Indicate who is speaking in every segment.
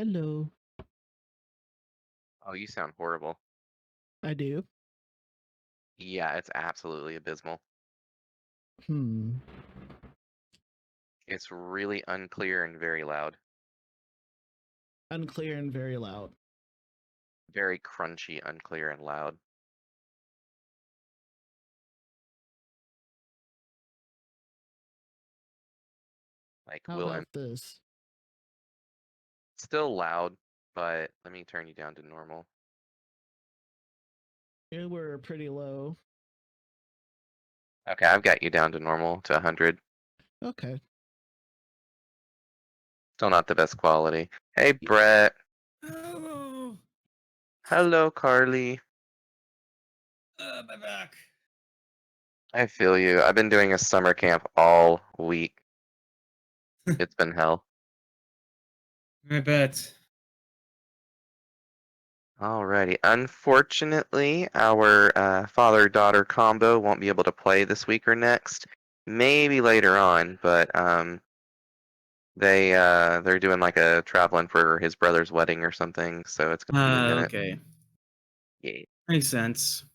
Speaker 1: Hello.
Speaker 2: Oh, you sound horrible.
Speaker 1: I do.
Speaker 2: Yeah, it's absolutely abysmal.
Speaker 1: Hmm.
Speaker 2: It's really unclear and very loud.
Speaker 1: Unclear and very loud.
Speaker 2: Very crunchy, unclear, and loud. Like,
Speaker 1: How about this?
Speaker 2: still loud, but let me turn you down to normal.
Speaker 1: You were pretty low.
Speaker 2: Okay, I've got you down to normal to 100.
Speaker 1: Okay.
Speaker 2: Still not the best quality. Hey, Brett.
Speaker 3: Oh,
Speaker 2: Hello, Carly.
Speaker 3: my back.
Speaker 2: I feel you. I've been doing a summer camp all week. It's been hell.
Speaker 3: I bet.
Speaker 2: Alrighty. Unfortunately, our father-daughter combo won't be able to play this week or next. Maybe later on, but they're doing like a traveling for his brother's wedding or something, so it's gonna be a minute.
Speaker 3: Okay.
Speaker 2: Yeah.
Speaker 3: Makes sense.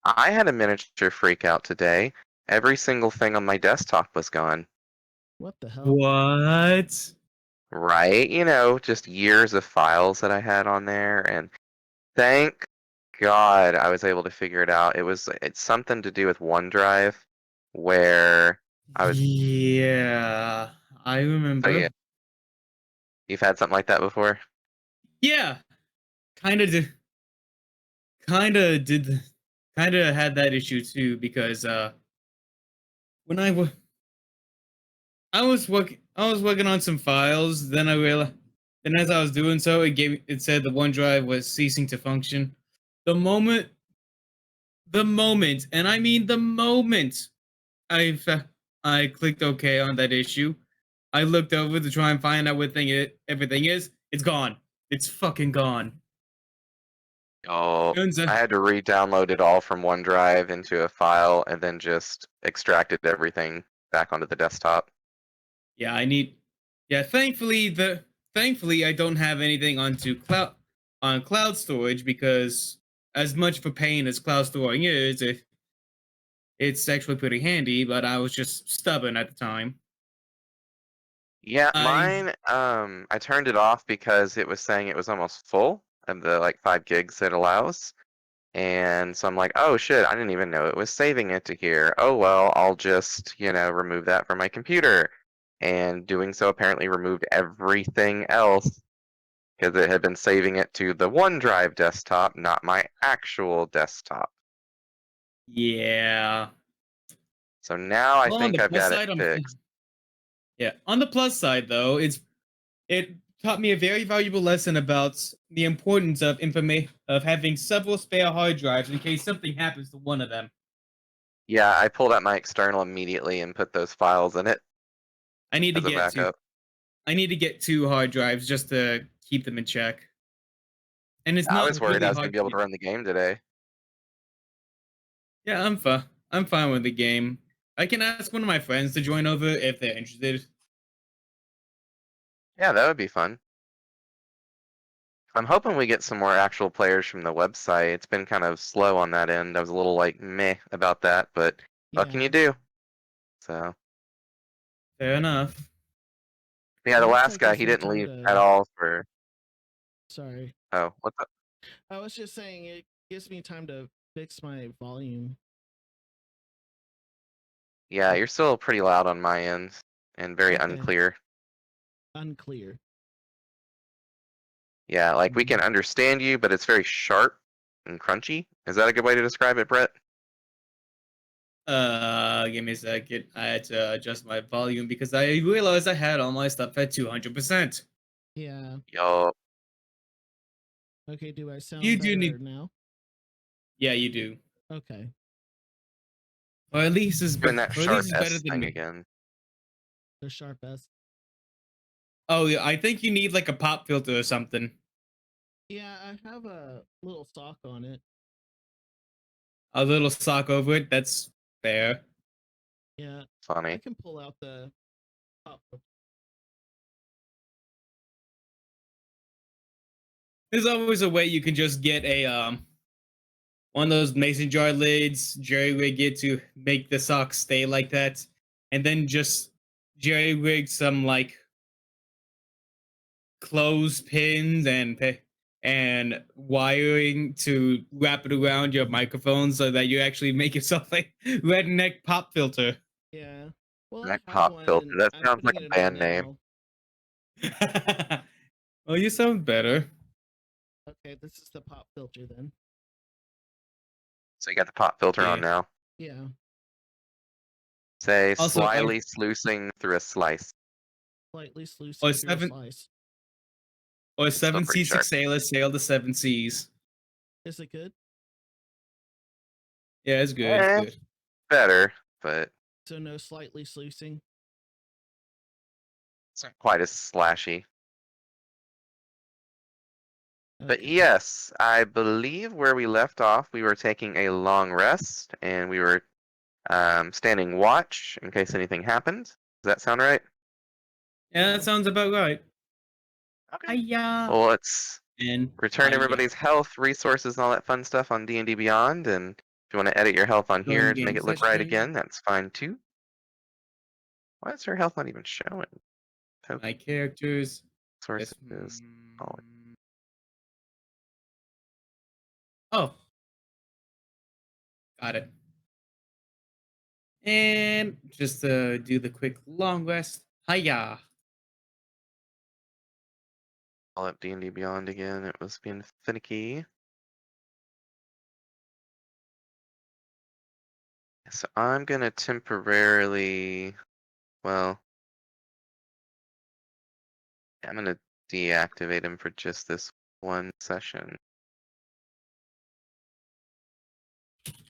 Speaker 2: I had a miniature freak out today. Every single thing on my desktop was gone.
Speaker 1: What the hell?
Speaker 3: What?
Speaker 2: Right? Just years of files that I had on there, and thank God I was able to figure it out. It's something to do with OneDrive, where I was.
Speaker 3: Yeah, I
Speaker 2: So
Speaker 3: remember.
Speaker 2: yeah, you've had something like that before?
Speaker 3: Yeah, kind of did. Kind of did. Kind of had that issue too because when I was working on some files. Then I realized. Then as I was doing so, it said the OneDrive was ceasing to function. The moment the moment, and I mean the moment I I clicked OK on that issue, I looked over to try and find out what everything is. It's gone. It's fucking gone.
Speaker 2: Oh,
Speaker 3: Turns out,
Speaker 2: I had to re-download it all from OneDrive into a file and then just extracted everything back onto the desktop.
Speaker 3: yeah, I need. Yeah, thankfully I don't have anything on cloud storage because as much of a pain as cloud storing is, it's actually pretty handy. But I was just stubborn at the time.
Speaker 2: Yeah,
Speaker 3: I
Speaker 2: mine, I turned it off because it was saying it was almost full of the like 5 gigs it allows. And so I'm like, oh shit, I didn't even know it was saving it to here. Oh well, I'll just, remove that from my computer. And doing so apparently removed everything else because it had been saving it to the OneDrive desktop, not my actual desktop.
Speaker 3: yeah.
Speaker 2: So now I
Speaker 3: Well, on
Speaker 2: think
Speaker 3: the
Speaker 2: I've
Speaker 3: plus
Speaker 2: got it
Speaker 3: side,
Speaker 2: fixed.
Speaker 3: yeah. On the plus side, though, it taught me a very valuable lesson about the importance of having several spare hard drives in case something happens to one of them.
Speaker 2: Yeah, I pulled out my external immediately and put those files in it
Speaker 3: I need to
Speaker 2: as a
Speaker 3: get to
Speaker 2: backup.
Speaker 3: I need to get 2 hard drives just to keep them in check. And it's
Speaker 2: I was
Speaker 3: not
Speaker 2: worried I
Speaker 3: really
Speaker 2: was going
Speaker 3: hard
Speaker 2: to be
Speaker 3: to
Speaker 2: able
Speaker 3: do.
Speaker 2: to run the game today.
Speaker 3: Yeah, I'm fine. I'm fine with the game. I can ask one of my friends to join over if they're interested.
Speaker 2: Yeah, that would be fun. I'm hoping we get some more actual players from the website. It's been kind of slow on that end. I was a little like meh about that, but what can
Speaker 1: Yeah.
Speaker 2: you do? So
Speaker 3: Fair enough.
Speaker 2: yeah,
Speaker 1: It
Speaker 2: the
Speaker 1: looks
Speaker 2: last
Speaker 1: like it
Speaker 2: guy
Speaker 1: gives
Speaker 2: he
Speaker 1: me
Speaker 2: didn't
Speaker 1: time
Speaker 2: leave at
Speaker 1: to.
Speaker 2: all for.
Speaker 1: Sorry.
Speaker 2: Oh, what's up?
Speaker 1: I was just saying it gives me time to fix my volume.
Speaker 2: Yeah, you're still pretty loud on my end and very
Speaker 1: Okay.
Speaker 2: unclear.
Speaker 1: Unclear.
Speaker 2: Yeah, like we
Speaker 1: Hmm.
Speaker 2: can understand you, but it's very sharp and crunchy. Is that a good way to describe it, Brett?
Speaker 3: Give me a second. I had to adjust my volume because I realized I had all my stuff at 200%.
Speaker 1: Yeah.
Speaker 2: Yo,
Speaker 1: Okay. Do I
Speaker 3: You
Speaker 1: sound
Speaker 3: do
Speaker 1: better
Speaker 3: need,
Speaker 1: now?
Speaker 3: yeah, you do,
Speaker 1: Okay.
Speaker 3: or at least
Speaker 2: doing that
Speaker 3: or at least
Speaker 2: sharp
Speaker 3: it's better
Speaker 2: S
Speaker 3: than
Speaker 2: thing
Speaker 3: me.
Speaker 2: again.
Speaker 1: The sharp S.
Speaker 3: Oh, yeah, I think you need like a pop filter or something.
Speaker 1: Yeah, I have a little sock on it.
Speaker 3: A little sock over it. That's fair.
Speaker 1: Yeah. I
Speaker 2: Funny.
Speaker 1: can pull out the pop.
Speaker 3: There's always a way you can just get a one of those mason jar lids, jerry rig it to make the socks stay like that, and then just jerry rig some like clothespins and wiring to wrap it around your microphone so that you actually make yourself a redneck pop filter.
Speaker 1: Yeah. Well, I
Speaker 2: That
Speaker 1: have
Speaker 2: pop
Speaker 1: one,
Speaker 2: filter.
Speaker 1: and
Speaker 2: That
Speaker 1: I'm
Speaker 2: sounds like
Speaker 1: putting
Speaker 2: a
Speaker 1: it on
Speaker 2: band name.
Speaker 1: now.
Speaker 3: Oh, you sound better.
Speaker 1: Okay, this is the pop filter then.
Speaker 2: So you got the pop filter on
Speaker 3: Yeah.
Speaker 2: now.
Speaker 1: Yeah.
Speaker 2: Say
Speaker 3: Also,
Speaker 2: slyly sluicing through a slice.
Speaker 1: Slightly
Speaker 3: or
Speaker 1: sluicing through a
Speaker 3: seven
Speaker 1: slice.
Speaker 3: or
Speaker 2: It's still
Speaker 3: seven
Speaker 2: pretty sharp.
Speaker 3: seasick sailors sail the seven seas.
Speaker 1: Is it good?
Speaker 3: Yeah, it's good. It's
Speaker 2: Eh,
Speaker 3: good.
Speaker 2: better, but
Speaker 1: So no slightly sluicing.
Speaker 2: it's not quite as slashy. But
Speaker 1: Okay.
Speaker 2: yes, I believe where we left off, we were taking a long rest and we were standing watch in case anything happened. Does that sound right?
Speaker 3: Yeah, that sounds about right.
Speaker 2: Okay.
Speaker 3: Hiya.
Speaker 2: Well, let's
Speaker 3: And
Speaker 2: return
Speaker 3: hiya.
Speaker 2: everybody's health, resources, and all that fun stuff on D&D Beyond. And if you want to edit your health on here
Speaker 3: Join
Speaker 2: to make
Speaker 3: game
Speaker 2: it look right
Speaker 3: session.
Speaker 2: again, that's fine too. Why is her health not even showing?
Speaker 3: My characters.
Speaker 2: Sources.
Speaker 3: Yes.
Speaker 2: Oh,
Speaker 3: Oh, got it. And just do the quick long rest. Hiya.
Speaker 2: call up D&D Beyond again. It was being finicky. So I'm gonna temporarily, well, I'm gonna deactivate him for just this one session.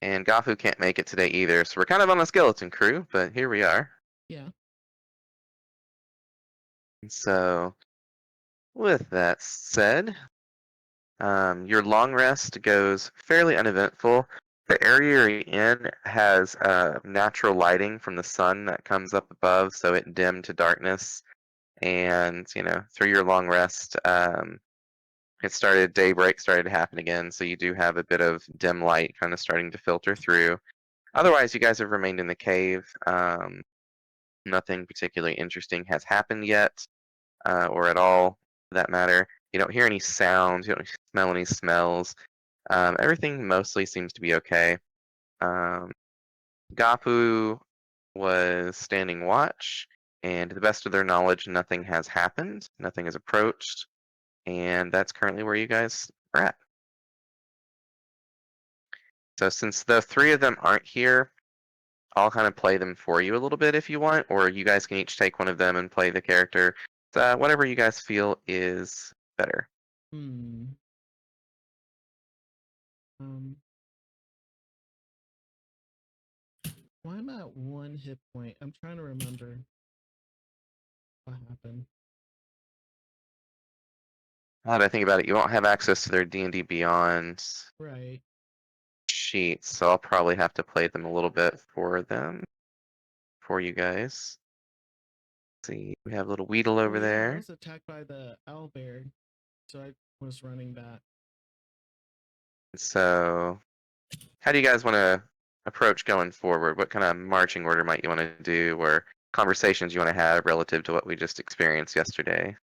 Speaker 2: And Gafu can't make it today either, so we're kind of on a skeleton crew, but here we are.
Speaker 1: Yeah.
Speaker 2: So, with that said, your long rest goes fairly uneventful. The area you're in has natural lighting from the sun that comes up above, so it dimmed to darkness. And through your long rest, daybreak started to happen again, so you do have a bit of dim light kind of starting to filter through. Otherwise, you guys have remained in the cave. Nothing particularly interesting has happened yet, or at all, for that matter. You don't hear any sounds. You don't smell any smells. Everything mostly seems to be okay. Gapu was standing watch, and to the best of their knowledge, nothing has happened. Nothing has approached, and that's currently where you guys are at. So since the three of them aren't here, I'll kind of play them for you a little bit if you want, or you guys can each take one of them and play the character. Whatever you guys feel is better.
Speaker 1: Hmm. Why am I at 1 hit point? I'm trying to remember what happened.
Speaker 2: Now that I think about it, you won't have access to their D&D Beyond
Speaker 1: Right.
Speaker 2: sheets, so I'll probably have to play them a little bit for you guys. Let's see, we have little Weedle over
Speaker 1: I
Speaker 2: there.
Speaker 1: was attacked by the owlbear, so I was running that.
Speaker 2: So, how do you guys want to approach going forward? What kind of marching order might you want to do, or conversations you want to have relative to what we just experienced yesterday?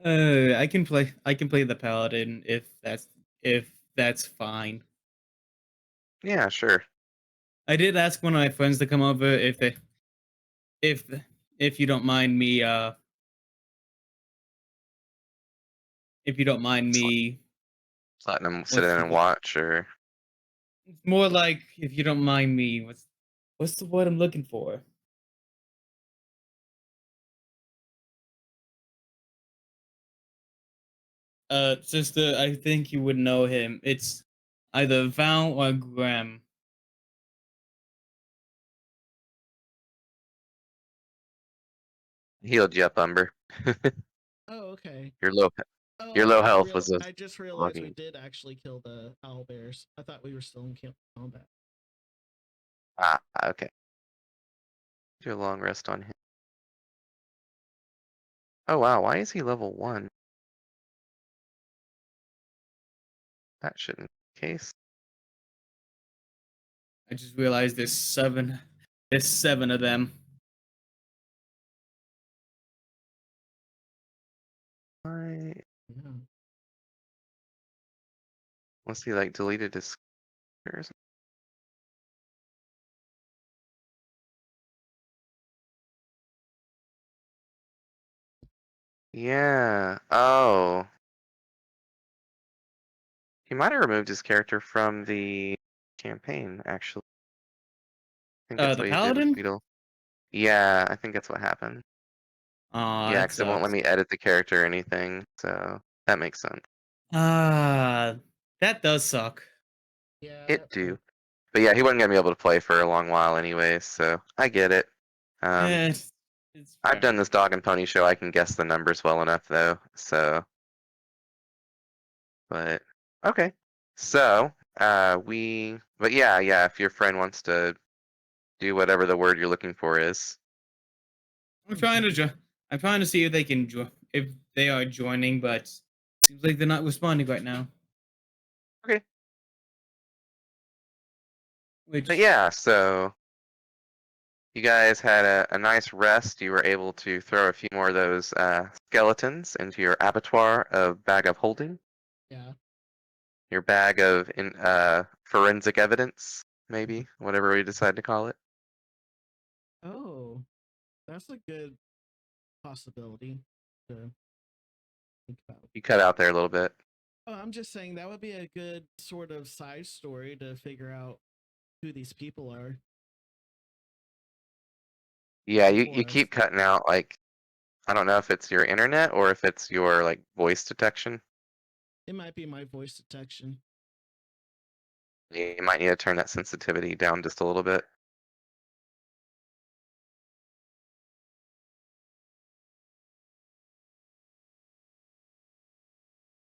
Speaker 3: I can play. I can play the paladin if that's fine.
Speaker 2: Yeah, sure.
Speaker 3: I did ask one of my friends to come over if if you don't mind me if you don't mind
Speaker 2: Just
Speaker 3: me
Speaker 2: letting them sit
Speaker 3: what's
Speaker 2: in
Speaker 3: the
Speaker 2: and
Speaker 3: word?
Speaker 2: watch, or
Speaker 3: It's more like if you don't mind me what's the word I'm looking for? Sister, I think you would know him. It's either Val or Graham.
Speaker 2: healed you up, Umber.
Speaker 1: Oh, okay.
Speaker 2: Your low
Speaker 1: Oh,
Speaker 2: your low health was a
Speaker 1: I just realized we
Speaker 2: logging.
Speaker 1: did actually kill the owlbears. I thought we were still in combat.
Speaker 2: Ah, okay. Do a long rest on him. Oh wow, why is he level 1? That shouldn't be the case.
Speaker 3: I just realized there's seven. There's 7 of them.
Speaker 2: I
Speaker 1: Yeah.
Speaker 2: Unless he like deleted his squares. Yeah. Oh. He might have removed his character from the campaign, actually. I think that's
Speaker 3: The
Speaker 2: what he did with
Speaker 3: paladin.
Speaker 2: Beetle. Yeah, I think that's what happened.
Speaker 3: Aw,
Speaker 2: Yeah,
Speaker 3: that
Speaker 2: because it won't let
Speaker 3: sucks.
Speaker 2: me edit the character or anything, so that makes sense.
Speaker 3: That does suck.
Speaker 1: Yeah,
Speaker 2: It
Speaker 1: that
Speaker 2: do. But yeah, he wasn't gonna be able to play for a long while anyway, so I get it.
Speaker 3: Eh, it's
Speaker 2: I've
Speaker 3: fair.
Speaker 2: done this dog and pony show. I can guess the numbers well enough, though. So, but okay. So, but yeah. If your friend wants to do whatever the word you're looking for is,
Speaker 3: I'm trying to I'm trying to see if they can if they are joining, but seems like they're not responding right now.
Speaker 2: okay. But
Speaker 3: Which
Speaker 2: yeah, so you guys had a nice rest. You were able to throw a few more of those skeletons into your abattoir of bag of holding,
Speaker 1: yeah.
Speaker 2: your bag of forensic evidence, maybe whatever we decide to call it.
Speaker 1: Oh, that's a good possibility to think about.
Speaker 2: You cut out there a little bit.
Speaker 1: Oh, I'm just saying that would be a good sort of side story to figure out who these people are.
Speaker 2: Yeah,
Speaker 1: The
Speaker 2: you keep
Speaker 1: forest.
Speaker 2: cutting out. Like, I don't know if it's your internet or if it's your like voice detection.
Speaker 1: It might be my voice detection.
Speaker 2: You might need to turn that sensitivity down just a little bit.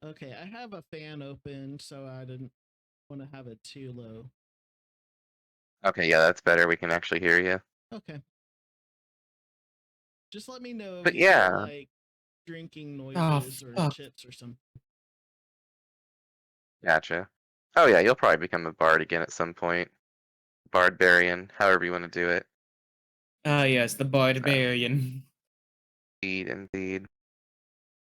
Speaker 1: Okay, I have a fan open, so I didn't want to have it too low.
Speaker 2: Okay, yeah, that's better. We can actually hear you.
Speaker 1: Okay. Just let me know if
Speaker 2: But
Speaker 1: you hear
Speaker 2: yeah,
Speaker 1: like drinking
Speaker 3: oh
Speaker 1: noises or
Speaker 3: fuck.
Speaker 1: chips or something.
Speaker 2: gotcha. Oh yeah, you'll probably become a bard again at some point. Barbarian, however you want to do it.
Speaker 3: Yes, the barbarian.
Speaker 2: Indeed.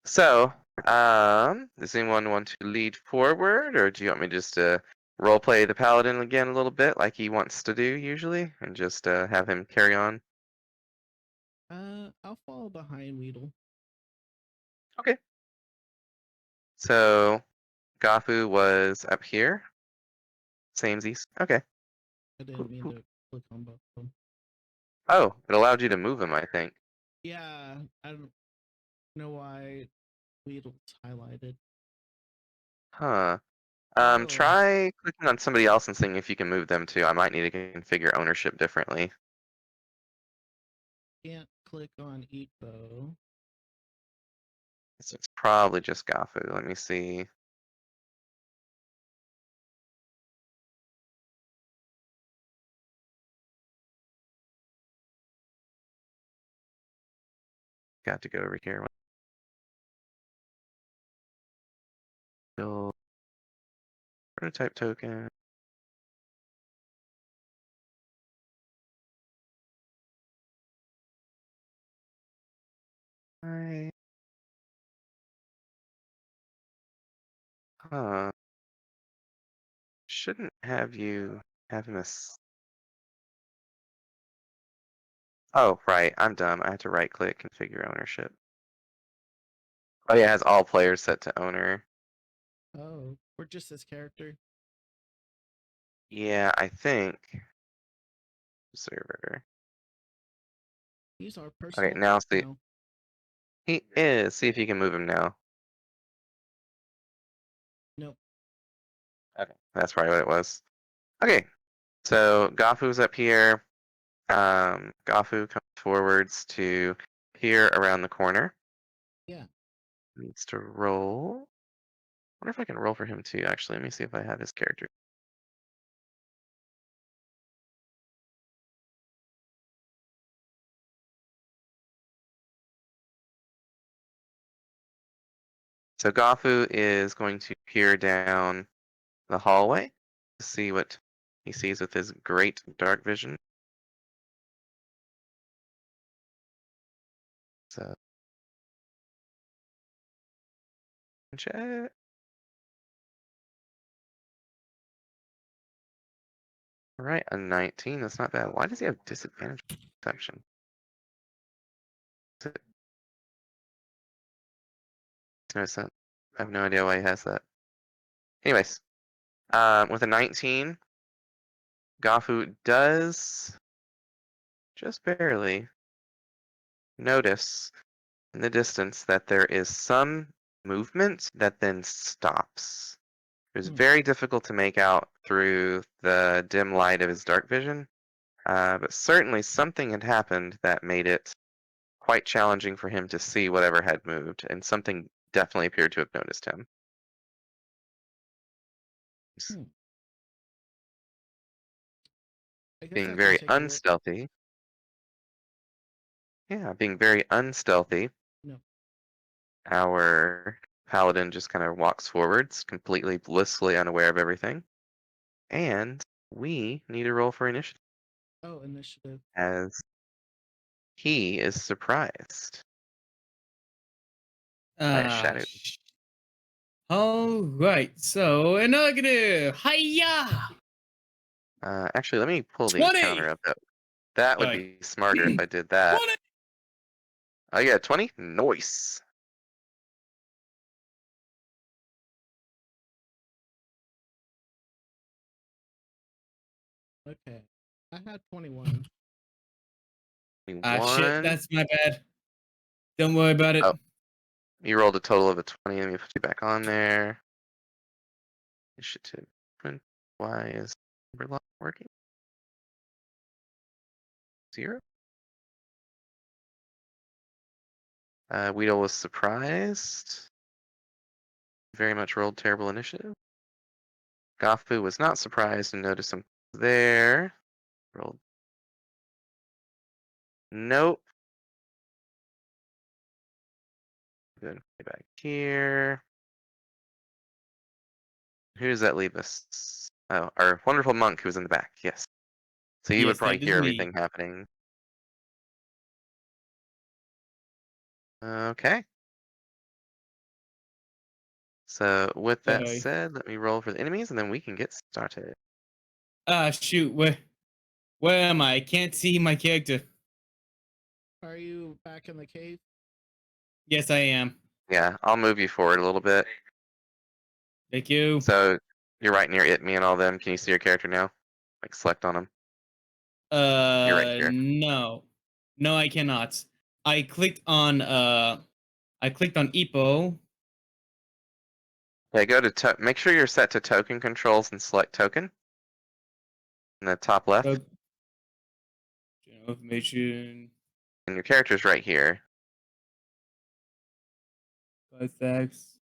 Speaker 2: So, does anyone want to lead forward, or do you want me just to roleplay the paladin again a little bit, like he wants to do usually, and just have him carry on?
Speaker 1: I'll follow behind Weedle.
Speaker 2: Okay. So, Gafu was up here. Samesies. Okay.
Speaker 1: I didn't
Speaker 2: Cool,
Speaker 1: mean
Speaker 2: cool.
Speaker 1: to click on both of them.
Speaker 2: Oh, it allowed you to move him, I think.
Speaker 1: Yeah, I don't know why Weedle's highlighted.
Speaker 2: Huh.
Speaker 1: Oh,
Speaker 2: Try clicking on somebody else and seeing if you can move them too. I might need to configure ownership differently.
Speaker 1: can't click on Epo.
Speaker 2: So it's probably just Gafu. Let me see. Got to go over here. Build prototype token. Right. Huh. Shouldn't have you have him as. Oh, right. I'm dumb. I had to right click configure ownership. Oh yeah, it has all players set to owner.
Speaker 1: Oh, or just this character.
Speaker 2: Yeah, I think. Server.
Speaker 1: He's our
Speaker 2: Okay,
Speaker 1: personal
Speaker 2: now
Speaker 1: pet
Speaker 2: see.
Speaker 1: now.
Speaker 2: He is. See if you can move him now.
Speaker 1: Nope.
Speaker 2: Okay, that's probably what it was. Okay, so Gafu's up here. Gafu comes forwards to here around the corner.
Speaker 1: Yeah.
Speaker 2: Needs to roll. I wonder if I can roll for him too, actually. Let me see if I have his character. So Gafu is going to peer down the hallway to see what he sees with his great dark vision. So check. All right, a 19. That's not bad. Why does he have disadvantage protection? No sense. I have no idea why he has that. Anyways, with a 19, Gafu does just barely notice in the distance that there is some movement that then stops. It was very difficult to make out through the dim light of his dark vision, but certainly something had happened that made it quite challenging for him to see whatever had moved, and something definitely appeared to have noticed him.
Speaker 1: I guess I
Speaker 2: Being
Speaker 1: have
Speaker 2: very
Speaker 1: to take a look.
Speaker 2: unstealthy. Yeah, being very unstealthy.
Speaker 1: No.
Speaker 2: Our paladin just kind of walks forwards, completely blissfully unaware of everything. And we need a roll for initiative,
Speaker 1: Oh, initiative.
Speaker 2: as he is surprised by a shadow.
Speaker 3: All right, so a negative. Hiya!
Speaker 2: Actually, let me pull the
Speaker 3: 20!
Speaker 2: encounter up. That would
Speaker 3: Sorry.
Speaker 2: be smarter if I did that.
Speaker 3: 20!
Speaker 2: Oh yeah, 20? Nice.
Speaker 1: Okay. I had 21.
Speaker 3: Ah, shit,
Speaker 2: 21.
Speaker 3: that's my bad. Don't worry about it.
Speaker 2: Oh, you rolled a total of a 20. Let me put you back on there. Initiative. Why is number lock working? 0. Weedle was surprised. Very much rolled terrible initiative. Gafu was not surprised and noticed him there. Rolled. Nope. Good. Back here. Who does that leave us? Oh, our wonderful monk who was in the back. Yes. So you would
Speaker 3: Yes,
Speaker 2: probably
Speaker 3: that is
Speaker 2: hear
Speaker 3: me.
Speaker 2: everything happening. Okay. So with that
Speaker 3: Sorry.
Speaker 2: said, let me roll for the enemies and then we can get started.
Speaker 3: Ah, shoot, where am I? I can't see my character.
Speaker 1: Are you back in the cave?
Speaker 3: Yes, I am.
Speaker 2: Yeah, I'll move you forward a little bit.
Speaker 3: Thank you.
Speaker 2: So you're right near it, me and all them. Can you see your character now? Like select on them. You're right here.
Speaker 3: No. No, I cannot. I clicked on Epo.
Speaker 2: Okay, go to make sure you're set to token controls and select token in the top left.
Speaker 3: General information.
Speaker 2: And your character's right here.
Speaker 3: Facts.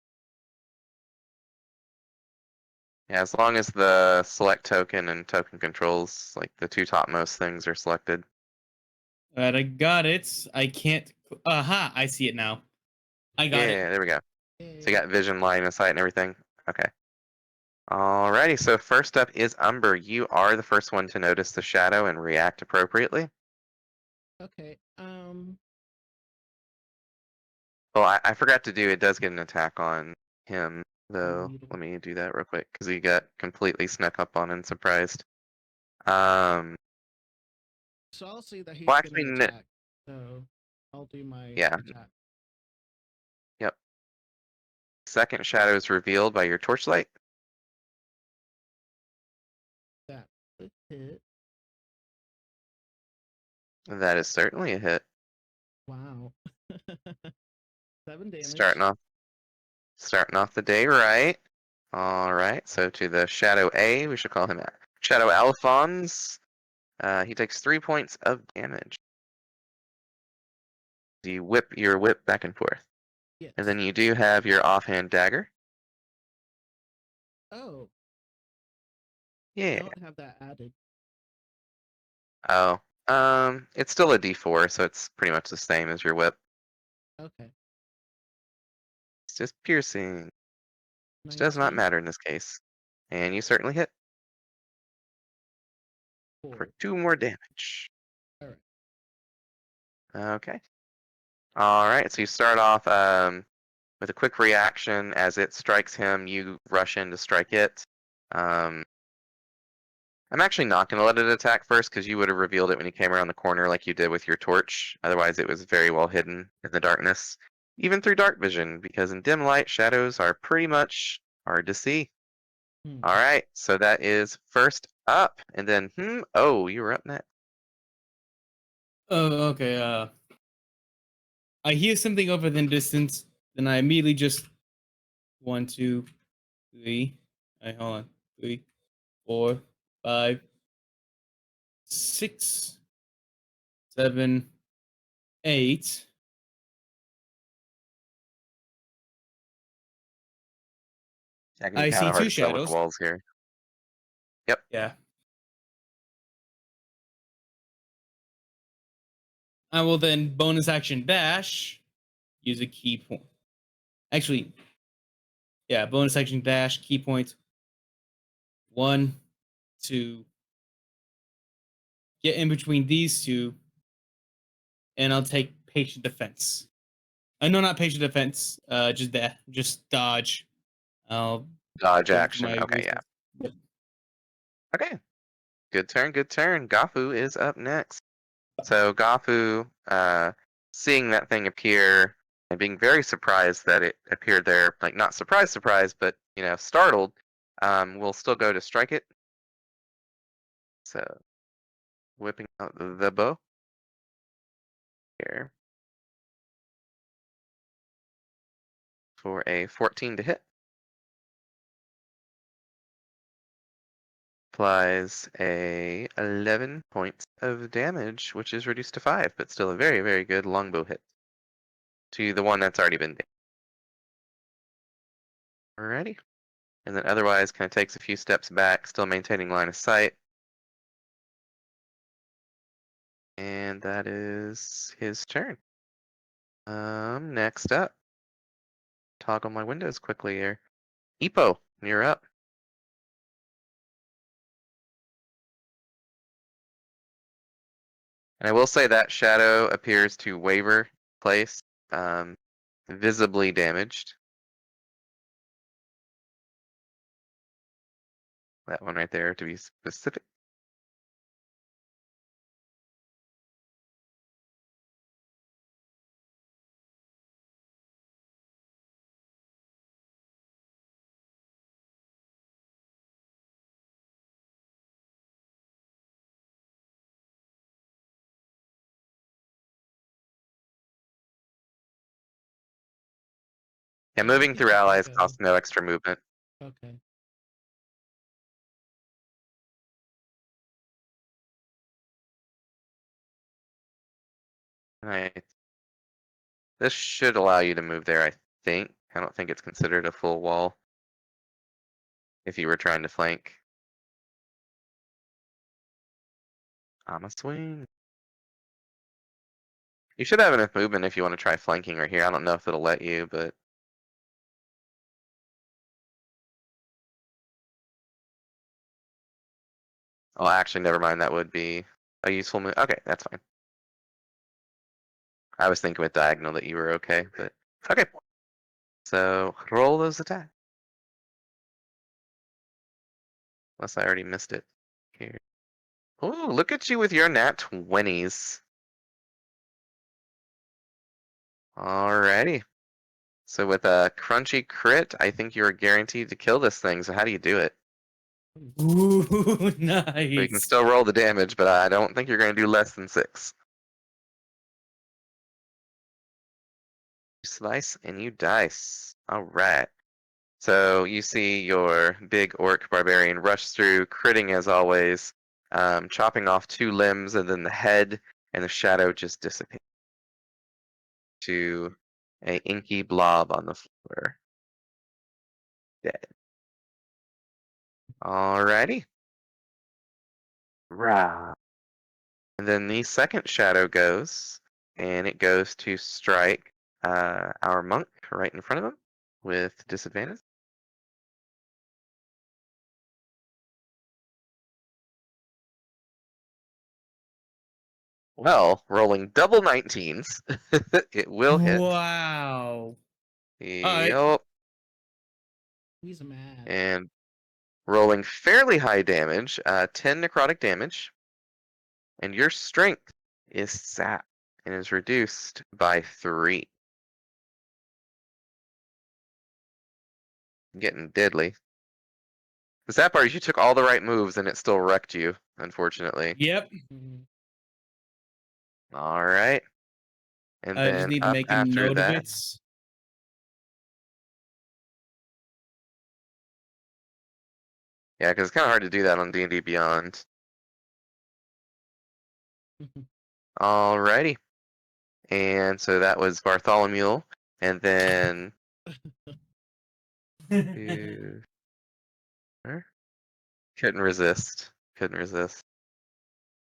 Speaker 2: Yeah, as long as the select token and token controls, like the two topmost things, are selected.
Speaker 3: Alright, I got it. I can't. Aha! I see it now. I got
Speaker 2: Yeah,
Speaker 3: it.
Speaker 2: there we go.
Speaker 1: Yeah.
Speaker 2: So you got vision, line of sight, and everything. Okay. Alrighty, so first up is Umber. You are the first one to notice the shadow and react appropriately.
Speaker 1: Okay.
Speaker 2: Well, I forgot to do, it does get an attack on him, though.
Speaker 1: Weedle.
Speaker 2: Let me do that real quick, because he got completely snuck up on and surprised.
Speaker 1: So I'll see that he's
Speaker 2: Well,
Speaker 1: gonna
Speaker 2: actually,
Speaker 1: attack. So I'll do my
Speaker 2: yeah.
Speaker 1: attack.
Speaker 2: Yep. Second shadow is revealed by your torchlight.
Speaker 1: That would hit.
Speaker 2: That is certainly a hit.
Speaker 1: Wow. 7 damage.
Speaker 2: Starting off the day right. All right, so to the Shadow A, we should call him Shadow Alphonse. He takes 3 points of damage. You whip your whip back and forth.
Speaker 1: Yes.
Speaker 2: And then you do have your offhand dagger.
Speaker 1: Oh.
Speaker 2: Yeah.
Speaker 1: Don't have that added.
Speaker 2: Oh. It's still a D4, so it's pretty much the same as your whip.
Speaker 1: Okay.
Speaker 2: It's just piercing. Which does not
Speaker 1: 19.
Speaker 2: matter in this case. And you certainly hit
Speaker 1: Cool.
Speaker 2: for 2 more damage.
Speaker 1: All right.
Speaker 2: Okay. All right. So you start off with a quick reaction as it strikes him. You rush in to strike it. I'm actually not going to let it attack first because you would have revealed it when you came around the corner like you did with your torch. Otherwise, it was very well hidden in the darkness, even through dark vision, because in dim light, shadows are pretty much hard to see. All right. So that is first up. And then, oh, you were up next.
Speaker 3: Oh, okay. I hear something over the distance, then I immediately just 1, 2, 3. Hold on. 3, 4, 5, 6, 7, 8.
Speaker 2: I can
Speaker 3: I
Speaker 2: be kind
Speaker 3: see
Speaker 2: of hard
Speaker 3: 2
Speaker 2: to tell with the
Speaker 3: shadows.
Speaker 2: walls here. Yep.
Speaker 3: Yeah. I will then bonus action dash, use a key point. Actually, yeah, bonus action dash, key point. 1, 2. Get in between these two, and I'll take patient defense. No, not patient defense. Just dodge. I'll
Speaker 2: Dodge
Speaker 3: give it to
Speaker 2: action.
Speaker 3: my
Speaker 2: Okay, yeah.
Speaker 3: wisdom. Yep.
Speaker 2: Okay. Good turn, good turn. Gafu is up next. So Gafu, seeing that thing appear and being very surprised that it appeared there, like not surprised, but startled, will still go to strike it. So whipping out the bow here for a 14 to hit. Applies a 11 points of damage, which is reduced to 5, but still a very, very good longbow hit to the one that's already been damaged. Alrighty. And then otherwise kind of takes a few steps back, still maintaining line of sight. And that is his turn. Next up. Toggle my windows quickly here. Epo, you're up. And I will say that shadow appears to waver place, visibly damaged. That one right there to be specific. Yeah, moving through allies costs no extra movement.
Speaker 1: Okay.
Speaker 2: Right. This should allow you to move there, I think. I don't think it's considered a full wall if you were trying to flank. I'm a swing. You should have enough movement if you want to try flanking right here. I don't know if it'll let you, but oh, actually, never mind. That would be a useful move. Okay, that's fine. I was thinking with diagonal that you were okay, but okay. So roll those attacks. Unless I already missed it here. Oh, look at you with your nat 20s. Alrighty. So with a crunchy crit, I think you're guaranteed to kill this thing. So how do you do it?
Speaker 3: Ooh,
Speaker 2: So you can
Speaker 3: nice.
Speaker 2: still roll the damage, but I don't think you're going to do less than 6. You slice and you dice. Alright. So you see your big orc barbarian rush through, critting as always, chopping off 2 limbs and then the head, and the shadow just dissipates to a inky blob on the floor. Dead. Alrighty. Rah. And then the second shadow goes, and it goes to strike our monk right in front of him with disadvantage. Well, rolling double 19s. It will hit.
Speaker 3: Wow. right.
Speaker 2: Yup.
Speaker 1: He's mad.
Speaker 2: And rolling fairly high damage, 10 necrotic damage. And your strength is sapped and is reduced by 3. Getting deadly. The sad part is you took all the right moves and it still wrecked you, unfortunately.
Speaker 3: Yep.
Speaker 1: Mhm.
Speaker 2: All right. And
Speaker 3: I just
Speaker 2: then
Speaker 3: need to
Speaker 2: up
Speaker 3: make a
Speaker 2: after
Speaker 3: note of
Speaker 2: that,
Speaker 3: it.
Speaker 2: yeah, because it's kind of hard to do that on D&D Beyond. Alrighty. And so that was Bartholomew. And then couldn't resist. Couldn't resist.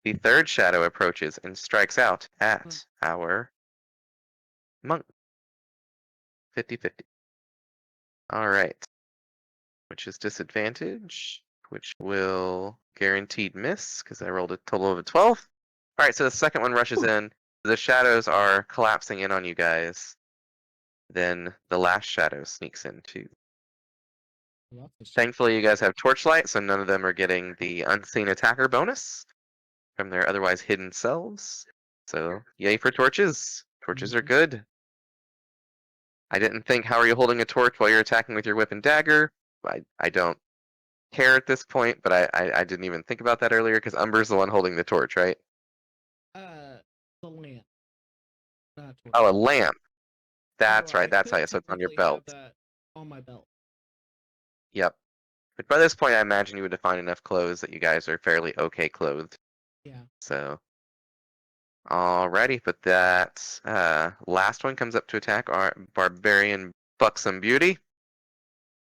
Speaker 2: The third shadow approaches and strikes out at our monk. 50-50. Alright. Which is disadvantage, which will guaranteed miss, because I rolled a total of a 12. Alright, so the second one rushes in. The shadows are collapsing in on you guys. Then the last shadow sneaks in too. Thankfully, you guys have torchlight, so none of them are getting the unseen attacker bonus from their otherwise hidden selves. So, yay for torches. Torches are good. I didn't think, how are you holding a torch while you're attacking with your whip and dagger? I don't care at this point, but I didn't even think about that earlier, because Umber's the one holding the torch, right?
Speaker 1: The lamp. Not torch.
Speaker 2: Oh, a lamp. That's
Speaker 1: So
Speaker 2: right,
Speaker 1: I
Speaker 2: that's how
Speaker 1: could
Speaker 2: so it's on your
Speaker 1: technically have
Speaker 2: belt.
Speaker 1: that on my belt.
Speaker 2: Yep. But by this point, I imagine you would have found enough clothes that you guys are fairly okay clothed.
Speaker 1: Yeah.
Speaker 2: So, alrighty, but that last one comes up to attack our barbarian buxom beauty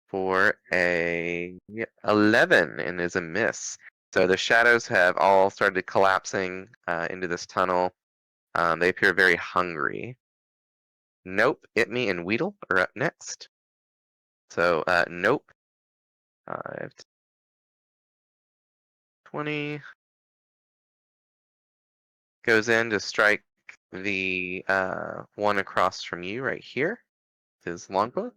Speaker 2: for a 11 and is a miss. So the shadows have all started collapsing into this tunnel. They appear very hungry. Nope, Itme and Weedle are up next. So Nope. 5, 20. Goes in to strike the one across from you right here. His longbow.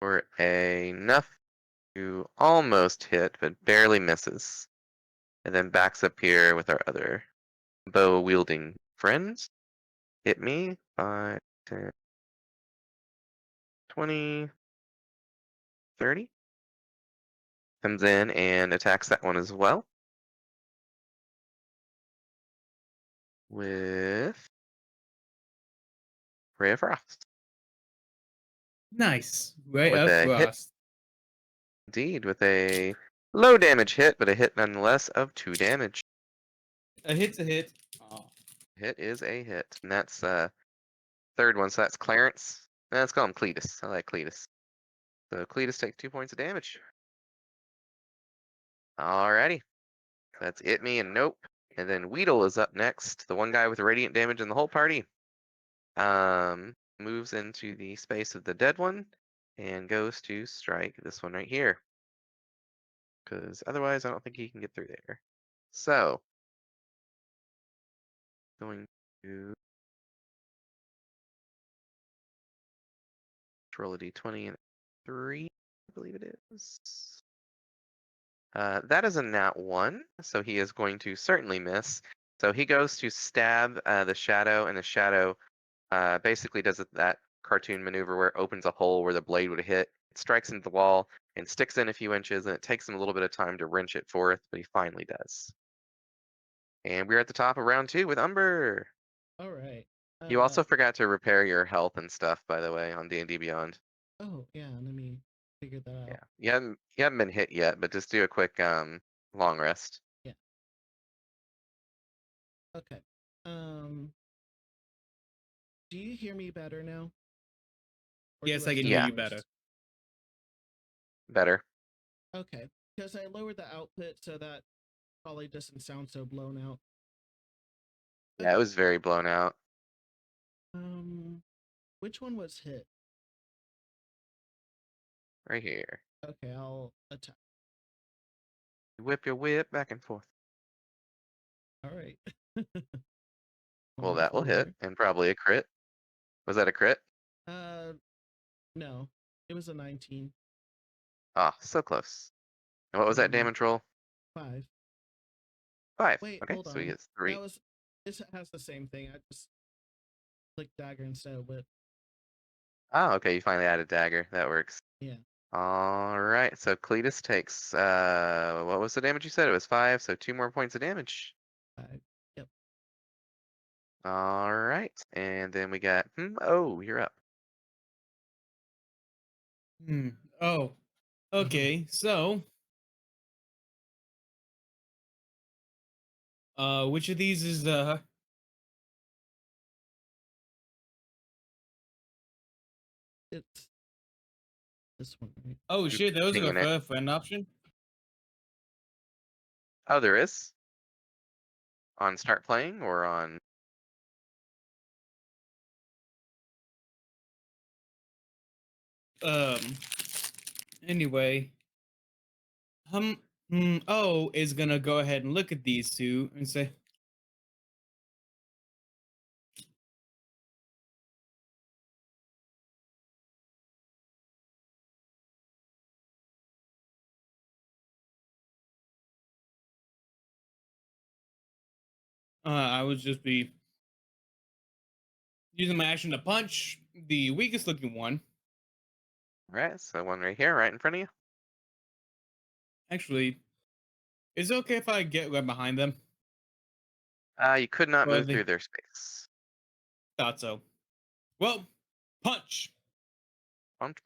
Speaker 2: For enough to almost hit, but barely misses. And then backs up here with our other bow wielding friends. Hit me. 5, 10, 20, 30. Comes in and attacks that one as well. With Ray of Frost.
Speaker 3: Nice. Ray
Speaker 2: With
Speaker 3: of
Speaker 2: a hit.
Speaker 3: Frost.
Speaker 2: Indeed, with a low damage hit, but a hit nonetheless of 2 damage.
Speaker 3: A hit's a hit. Oh.
Speaker 2: Hit is a hit. And that's third one, so that's Clarence. Let's call him Cletus. I like Cletus. So Cletus takes 2 points of damage. Alrighty. That's It Me and Nope. And then Weedle is up next. The one guy with radiant damage in the whole party. Moves into the space of the dead one and goes to strike this one right here. Because otherwise I don't think he can get through there. So going to roll a d20 and 3, I believe it is. That is a nat 1, so he is going to certainly miss. So he goes to stab the shadow, and the shadow basically does that cartoon maneuver where it opens a hole where the blade would hit. It strikes into the wall and sticks in a few inches, and it takes him a little bit of time to wrench it forth, but he finally does. And we're at the top of round 2 with Umber.
Speaker 1: All right.
Speaker 2: You also forgot to repair your health and stuff, by the way, on D&D Beyond.
Speaker 1: Oh yeah, let me figure that out.
Speaker 2: Yeah, you haven't been hit yet, but just do a quick long rest.
Speaker 1: Yeah. Okay. Do you hear me better now? Or
Speaker 3: Yes,
Speaker 1: do
Speaker 3: I can
Speaker 1: sound
Speaker 3: hear you
Speaker 1: worse?
Speaker 3: better.
Speaker 2: Better.
Speaker 1: Okay, because I lowered the output so that probably doesn't sound so blown out.
Speaker 2: Yeah, it was very blown out.
Speaker 1: Which one was hit?
Speaker 2: Right here.
Speaker 1: Okay, I'll attack.
Speaker 2: Whip your whip back and forth.
Speaker 1: All right.
Speaker 2: Well, that will hit,
Speaker 1: 24.
Speaker 2: and probably a crit. Was that a crit?
Speaker 1: No, it was a 19.
Speaker 2: Ah, so close. And what was that
Speaker 1: Mhm.
Speaker 2: damage roll?
Speaker 1: 5.
Speaker 2: 5.
Speaker 1: Wait,
Speaker 2: Okay,
Speaker 1: hold
Speaker 2: so he
Speaker 1: on.
Speaker 2: gets 3.
Speaker 1: That was. This has the same thing. I just clicked dagger instead of whip.
Speaker 2: Oh, okay, you finally added dagger. That works.
Speaker 1: Yeah.
Speaker 2: All right, so Cletus takes, what was the damage you said? It was 5, so 2 more points of damage.
Speaker 1: 5. Yep.
Speaker 2: All right, and then we got, oh, you're up.
Speaker 3: Oh, okay. So, which of these is
Speaker 1: It's this one, right?
Speaker 3: Oh
Speaker 2: I'm
Speaker 3: shit, there was
Speaker 2: pinging it.
Speaker 3: a friend option.
Speaker 2: Oh, there is? On start playing or on?
Speaker 3: Um. Anyway, O is gonna go ahead and look at these two and say, I would just be using my action to punch the weakest looking one.
Speaker 2: All right, so one right here, right in front of you.
Speaker 3: Actually, is it okay if I get right behind them?
Speaker 2: You could not
Speaker 3: Or
Speaker 2: move
Speaker 3: they
Speaker 2: through their space.
Speaker 3: thought so. Well, punch.
Speaker 2: Punch.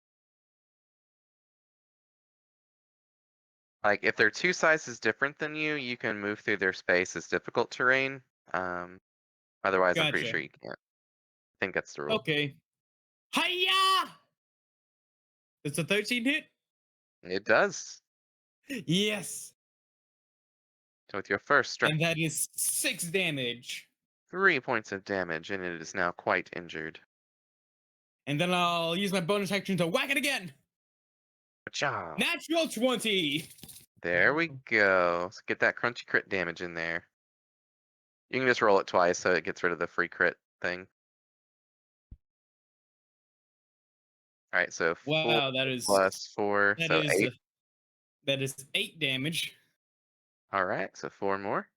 Speaker 2: Like, if they're 2 sizes different than you, you can move through their space as difficult terrain. Otherwise, I'm pretty
Speaker 3: Gotcha.
Speaker 2: sure you can't. I think that's the rule.
Speaker 3: Okay. Hiya! It's a 13 hit?
Speaker 2: It does.
Speaker 3: Yes.
Speaker 2: So with your first strike,
Speaker 3: And that is 6 damage.
Speaker 2: 3 points of damage, and it is now quite injured.
Speaker 3: And then I'll use my bonus action to whack it again.
Speaker 2: Cha!
Speaker 3: Natural 20.
Speaker 2: There we go. So get that crunchy crit damage in there. You can just roll it twice so it gets rid of the free crit thing. Alright, so 4
Speaker 3: Wow, that is
Speaker 2: plus 4, so 8.
Speaker 3: That is 8 damage.
Speaker 2: Alright, so 4 more.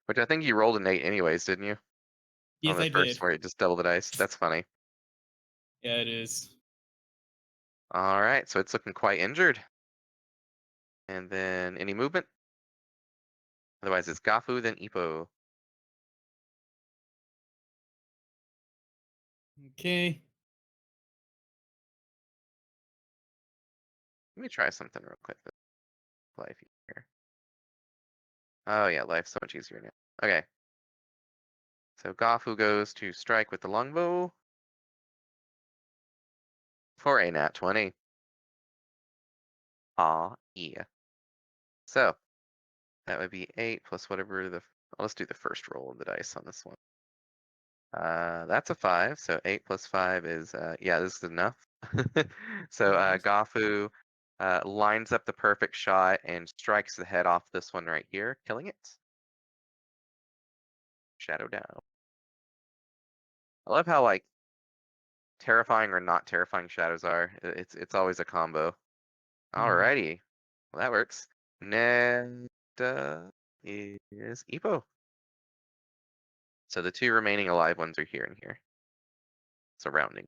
Speaker 2: Which I think you rolled an 8 anyways, didn't you?
Speaker 3: Yes,
Speaker 2: On the
Speaker 3: I
Speaker 2: first
Speaker 3: did.
Speaker 2: where you just double the dice. That's funny.
Speaker 3: Yeah, it is.
Speaker 2: Alright, so it's looking quite injured. And then any movement? Otherwise it's Gafu, then Ippo.
Speaker 3: Okay.
Speaker 2: Let me try something real quick. Life here. Oh yeah, life's so much easier now. Okay. So Gafu goes to strike with the longbow for a nat 20. Aw, yeah. So that would be 8 plus whatever let's do the first roll of the dice on this one. That's a 5, so 8 plus 5 is, yeah, this is enough. So
Speaker 1: Nice.
Speaker 2: Gafu lines up the perfect shot and strikes the head off this one right here, killing it. Shadow down. I love how, like, terrifying or not terrifying shadows are. It's always a combo. Alrighty. Well, that works. Next is Epo. So the 2 remaining alive ones are here and here. Surrounding.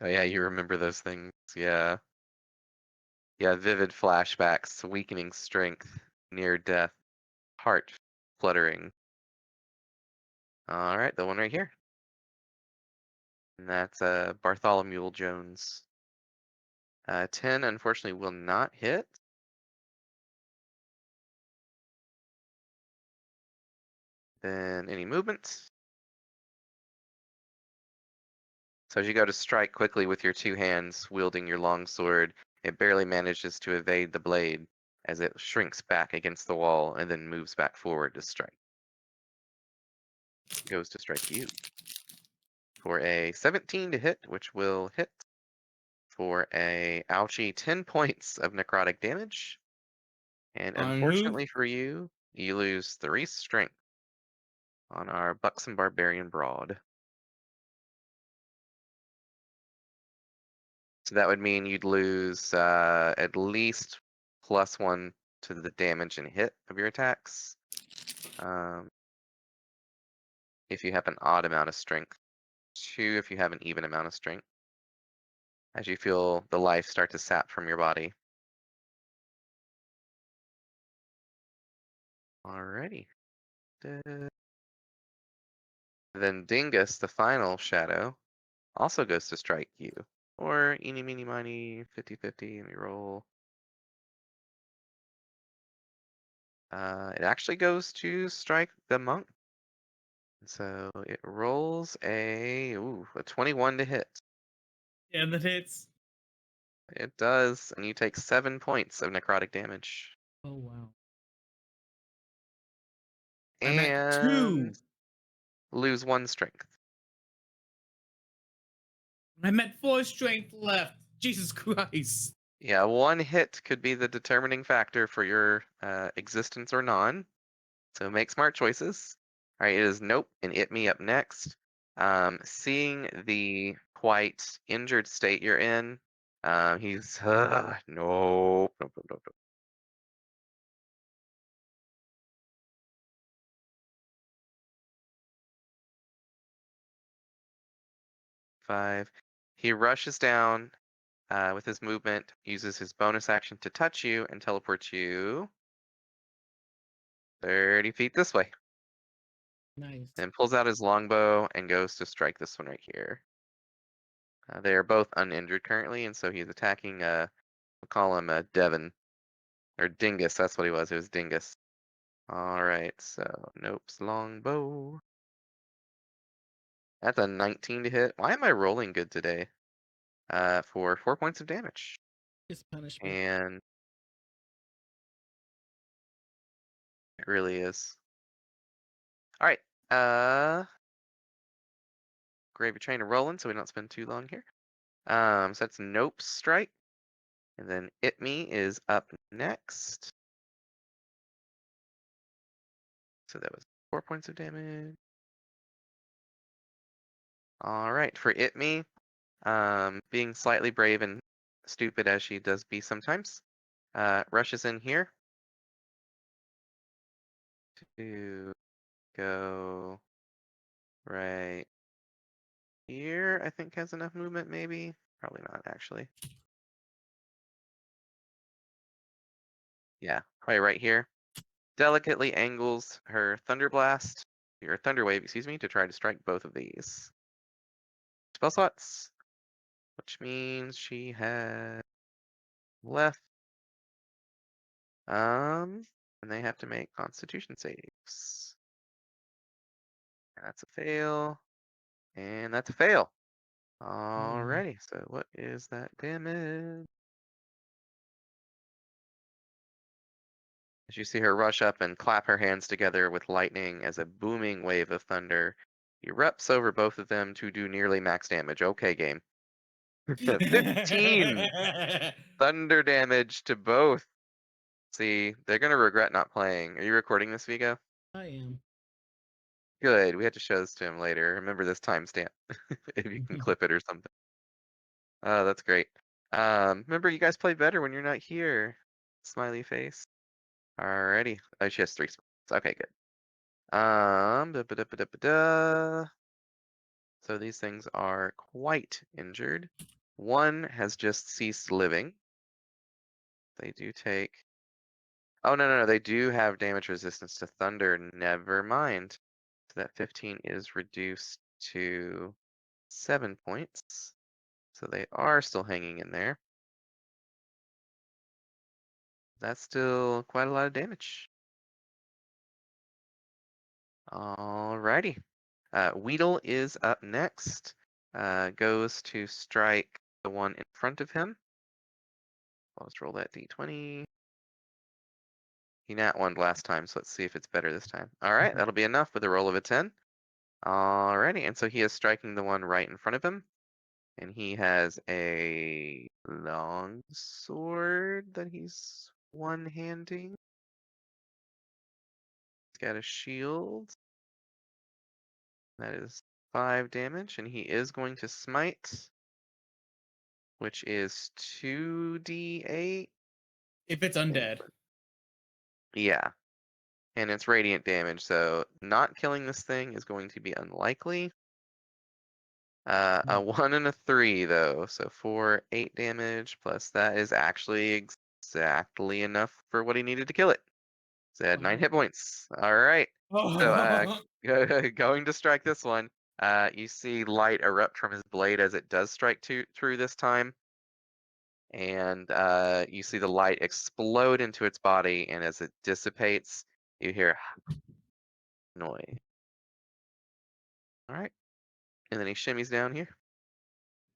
Speaker 2: Oh yeah, you remember those things. Yeah. Yeah, vivid flashbacks, weakening strength, near death, heart fluttering. Alright, the one right here. And that's Bartholomew Jones. 10 unfortunately will not hit. Then any movement. So as you go to strike quickly with your 2 hands, wielding your long sword, it barely manages to evade the blade as it shrinks back against the wall and then moves back forward to strike. Goes to strike you for a 17 to hit, which will hit for a ouchie 10 points of necrotic damage. And
Speaker 3: On
Speaker 2: unfortunately for you, you lose 3 strength on our Buxom Barbarian Broad. So that would mean you'd lose at least +1 to the damage and hit of your attacks. If you have an odd amount of strength. 2 if you have an even amount of strength. As you feel the life start to sap from your body. Alrighty. Then Dingus, the final shadow, also goes to strike you. Or eeny, meeny, miny, 50-50, let me roll. It actually goes to strike the monk. So it rolls a 21 to hit.
Speaker 3: Yeah, that hits.
Speaker 2: It does, and you take 7 points of necrotic damage.
Speaker 1: Oh wow.
Speaker 3: I'm at 2.
Speaker 2: And lose 1 strength.
Speaker 3: I'm at 4 strength left. Jesus Christ.
Speaker 2: Yeah, 1 hit could be the determining factor for your existence or non. So make smart choices. All right, it is Nope and It Me up next. Seeing the quite injured state you're in, he's nope, nope, nope, nope, nope. 5. He rushes down with his movement, uses his bonus action to touch you and teleports you 30 feet this way.
Speaker 1: Nice.
Speaker 2: And pulls out his longbow and goes to strike this one right here. They are both uninjured currently, and so he's attacking, we'll call him Devon. Or Dingus, that's what he was. It was Dingus. Alright, so Nope's longbow. That's a 19 to hit. Why am I rolling good today? For 4 points of damage.
Speaker 1: It's punishment.
Speaker 2: And it really is. Alright, Gravy Train rolling so we don't spend too long here. So that's Nope's strike. And then It Me is up next. So that was 4 points of damage. Alright, for It Me, being slightly brave and stupid as she does be sometimes, rushes in here to go right here. I think has enough movement, maybe. Probably not, actually. Yeah, probably right here. Delicately angles her Thunder Blast, or Thunder Wave, excuse me, to try to strike both of these spell slots, which means she has left. And they have to make Constitution saves. That's a fail, and that's a fail. Alrighty, so what is that damage? As you see her rush up and clap her hands together with lightning as a booming wave of thunder erupts over both of them to do nearly max damage. Okay, game. 15 thunder damage to both. See, they're gonna regret not playing. Are you recording this, Vigo?
Speaker 1: I am.
Speaker 2: Good. We have to show this to him later. Remember this timestamp if you can clip it or something. Oh, that's great. Remember you guys play better when you're not here. Smiley face. Alrighty. Oh, she has 3 spots. Okay, good. Da-ba-da-ba-da-ba-da. So these things are quite injured. One has just ceased living. They do take. Oh, no. They do have damage resistance to thunder. Never mind. So that 15 is reduced to 7 points. So they are still hanging in there. That's still quite a lot of damage. Alrighty. Weedle is up next. Goes to strike the one in front of him. Let's roll that d20. He nat one last time, so let's see if it's better this time. All right, that'll be enough with a roll of a 10. Alrighty, and so he is striking the one right in front of him. And he has a long sword that he's one-handing. He's got a shield. That is 5 damage, and he is going to smite, which is 2d8.
Speaker 3: If it's undead.
Speaker 2: Yeah. And it's radiant damage, so not killing this thing is going to be unlikely. A 1 and a 3, though, so 4, 8 damage, plus that is actually exactly enough for what he needed to kill it. So it had 9 hit points. Alright. So, going to strike this one. You see light erupt from his blade as it does strike through this time. And you see the light explode into its body, and as it dissipates, you hear noise. Alright. And then he shimmies down here,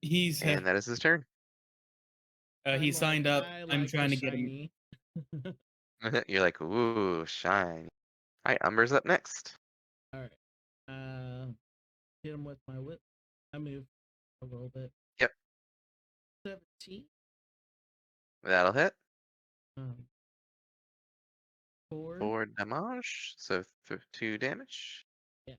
Speaker 3: He's
Speaker 2: and that is his turn.
Speaker 3: he signed up. I'm trying to get him.
Speaker 1: shiny.
Speaker 2: You're like, ooh, shine. Alright, Umber's up next.
Speaker 1: All right. Hit him with my whip. I move a little bit.
Speaker 2: Yep.
Speaker 1: 17.
Speaker 2: That'll hit.
Speaker 1: 4.
Speaker 2: 4 damage, so 2 damage.
Speaker 1: Yeah.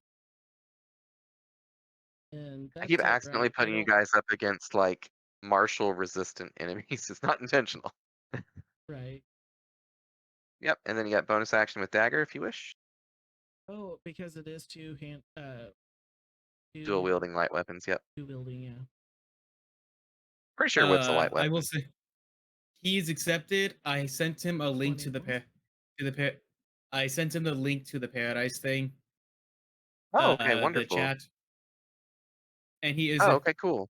Speaker 1: And
Speaker 2: I
Speaker 1: that's
Speaker 2: keep
Speaker 1: it,
Speaker 2: accidentally
Speaker 1: right? I
Speaker 2: putting you
Speaker 1: don't.
Speaker 2: guys up against like martial resistant enemies. It's not intentional.
Speaker 1: Right.
Speaker 2: Yep, and then you got bonus action with dagger if you wish.
Speaker 1: Oh, because it is
Speaker 2: Dual wielding light weapons. Yep.
Speaker 1: two wielding. Yeah.
Speaker 2: Pretty sure whip's a light
Speaker 3: I will
Speaker 2: weapon.
Speaker 3: say he's accepted. I sent him a link to the
Speaker 1: 20
Speaker 3: I sent him the link to the Paradise thing.
Speaker 2: Oh, okay,
Speaker 3: The
Speaker 2: wonderful.
Speaker 3: chat. And he is
Speaker 2: Oh, okay, cool.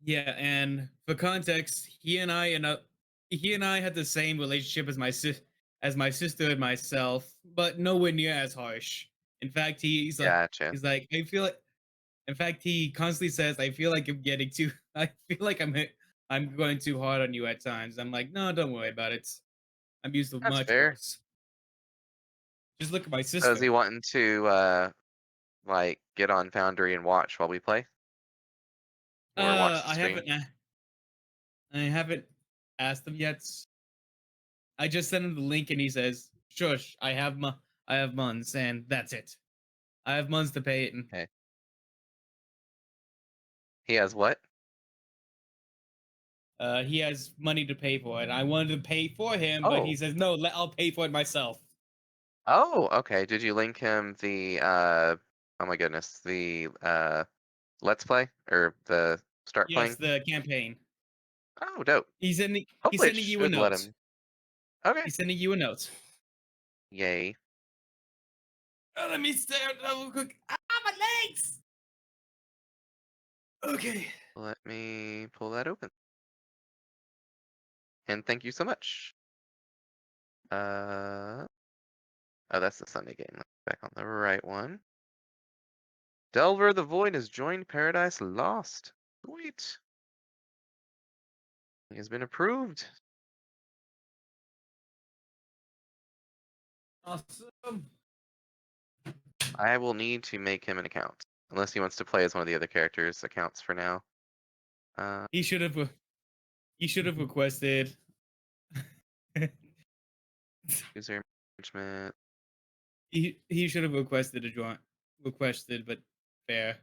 Speaker 3: yeah, and for context, he and I had the same relationship as my sister and myself, but nowhere near as harsh. In fact,
Speaker 2: Gotcha.
Speaker 3: he's like I feel like in fact he constantly says I feel like I'm getting too I feel like I'm going too hard on you at times. I'm like, no, don't worry about it. I'm used to
Speaker 2: That's
Speaker 3: much
Speaker 2: fair.
Speaker 3: worse. Just look at my
Speaker 2: So is
Speaker 3: sister.
Speaker 2: he wanting to like get on Foundry and watch while we play? Or watch the
Speaker 3: I
Speaker 2: stream?
Speaker 3: haven't asked him yet. I just sent him the link and he says, "Shush, I have months and that's it. I have months to pay it." And
Speaker 2: Okay. He has what?
Speaker 3: he has money to pay for it. I wanted to pay for him, but he
Speaker 2: Oh.
Speaker 3: says, "No, I'll pay for it myself."
Speaker 2: Oh, okay. Did you link him the oh my goodness, the let's play or the start
Speaker 3: Yes,
Speaker 2: playing?
Speaker 3: the campaign.
Speaker 2: Oh, dope.
Speaker 3: He's
Speaker 2: Hopefully it
Speaker 3: sending you a
Speaker 2: should let
Speaker 3: note.
Speaker 2: him. Okay.
Speaker 3: He's sending you a note.
Speaker 2: Yay.
Speaker 3: Let me stare real quick. My legs. Okay.
Speaker 2: Let me pull that open. And thank you so much. Oh, that's the Sunday game. Let's back on the right one. Delver the Void has joined Paradise Lost. Sweet. He has been approved.
Speaker 3: Awesome.
Speaker 2: I will need to make him an account. Unless he wants to play as one of the other characters' accounts for now.
Speaker 3: He should have requested.
Speaker 2: User management.
Speaker 3: He should have requested a join. Requested, but fair.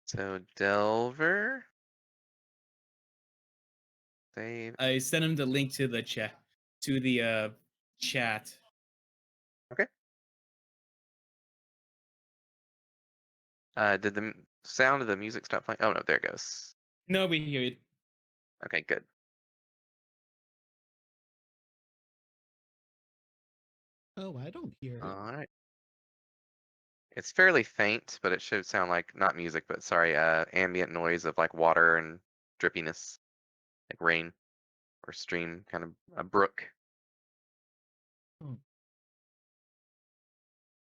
Speaker 2: So Delver. Save.
Speaker 3: I sent him the link to the chat. Chat.
Speaker 2: Okay. Did the sound of the music stop playing? Oh no, there it goes.
Speaker 3: No, we hear it.
Speaker 2: Okay, good.
Speaker 1: Oh, I don't hear it.
Speaker 2: All right. It's fairly faint, but it should sound like not music, but sorry, ambient noise of like water and drippiness, like rain or stream, kind of a brook.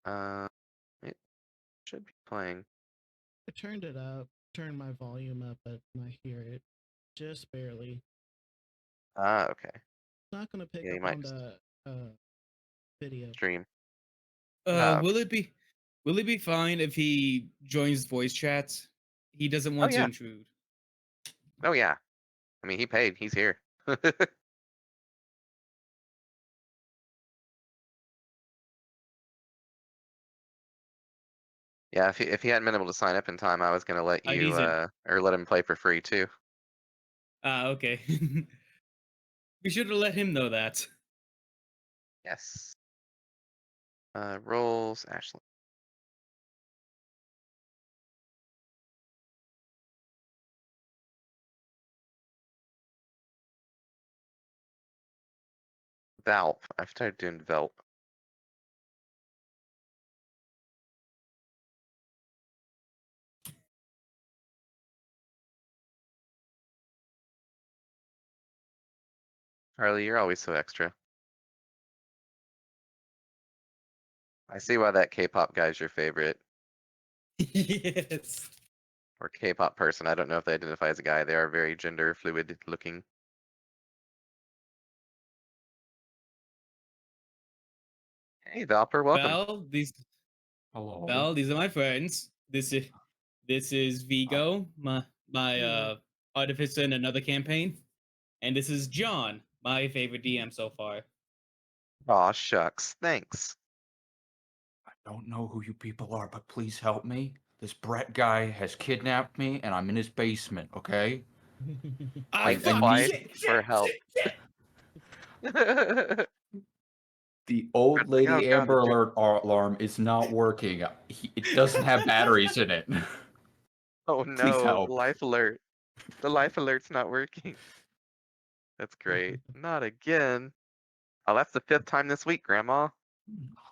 Speaker 1: Oh.
Speaker 2: It should be playing.
Speaker 1: I turned it up, turned my volume up, but I hear it just barely.
Speaker 2: Ah, okay.
Speaker 1: not gonna pick
Speaker 2: Yeah, you
Speaker 1: up
Speaker 2: might
Speaker 1: on
Speaker 2: just
Speaker 1: the video.
Speaker 2: stream.
Speaker 3: Will it be fine if he joins voice chats? He doesn't
Speaker 2: Oh
Speaker 3: want to
Speaker 2: yeah.
Speaker 3: intrude.
Speaker 2: Oh yeah. I mean, he paid. He's here. Yeah, if he hadn't been able to sign up in time, I was gonna let you
Speaker 3: He's in.
Speaker 2: or let him play for free too.
Speaker 3: Okay. We should have let him know that.
Speaker 2: Yes. Roles, Ashling. Valve. I've started doing Velp. Harley, you're always so extra. I see why that K-pop guy's your favorite.
Speaker 3: Yes.
Speaker 2: Or K-pop person. I don't know if they identify as a guy. They are very gender fluid looking. Hey, Valper, welcome.
Speaker 4: Hello.
Speaker 3: Val, these are my friends. This is Vigo, my artificer in another campaign, and this is John, my favorite DM so far.
Speaker 2: Aw, shucks. Thanks.
Speaker 4: I don't know who you people are, but please help me. This Brett guy has kidnapped me, and I'm in his basement. Okay?
Speaker 3: I
Speaker 2: Like, applied for help.
Speaker 4: The old
Speaker 2: Brett's like, oh
Speaker 4: lady
Speaker 2: god,
Speaker 4: Amber
Speaker 2: the
Speaker 4: Alert alarm is not working. It doesn't have batteries in it.
Speaker 2: oh
Speaker 4: Please
Speaker 2: no,
Speaker 4: help.
Speaker 2: life alert. The life alert's not working. That's great. Not again. Oh, that's the 5th time this week, Grandma.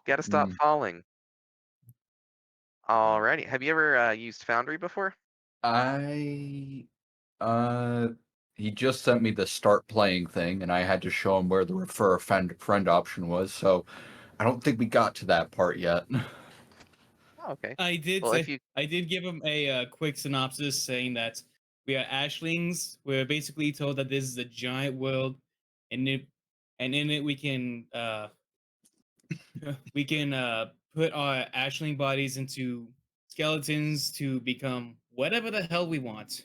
Speaker 2: Gotta stop falling. Alrighty. Have you ever used Foundry before?
Speaker 4: I he just sent me the start playing thing, and I had to show him where the refer a friend option was. So I don't think we got to that part yet.
Speaker 2: Oh, okay.
Speaker 3: I did
Speaker 2: Well, if
Speaker 3: say
Speaker 2: you
Speaker 3: I did give him a quick synopsis saying that we are Ashlings. We're basically told that this is a giant world, and in it we can put our Ashling bodies into skeletons to become whatever the hell we want.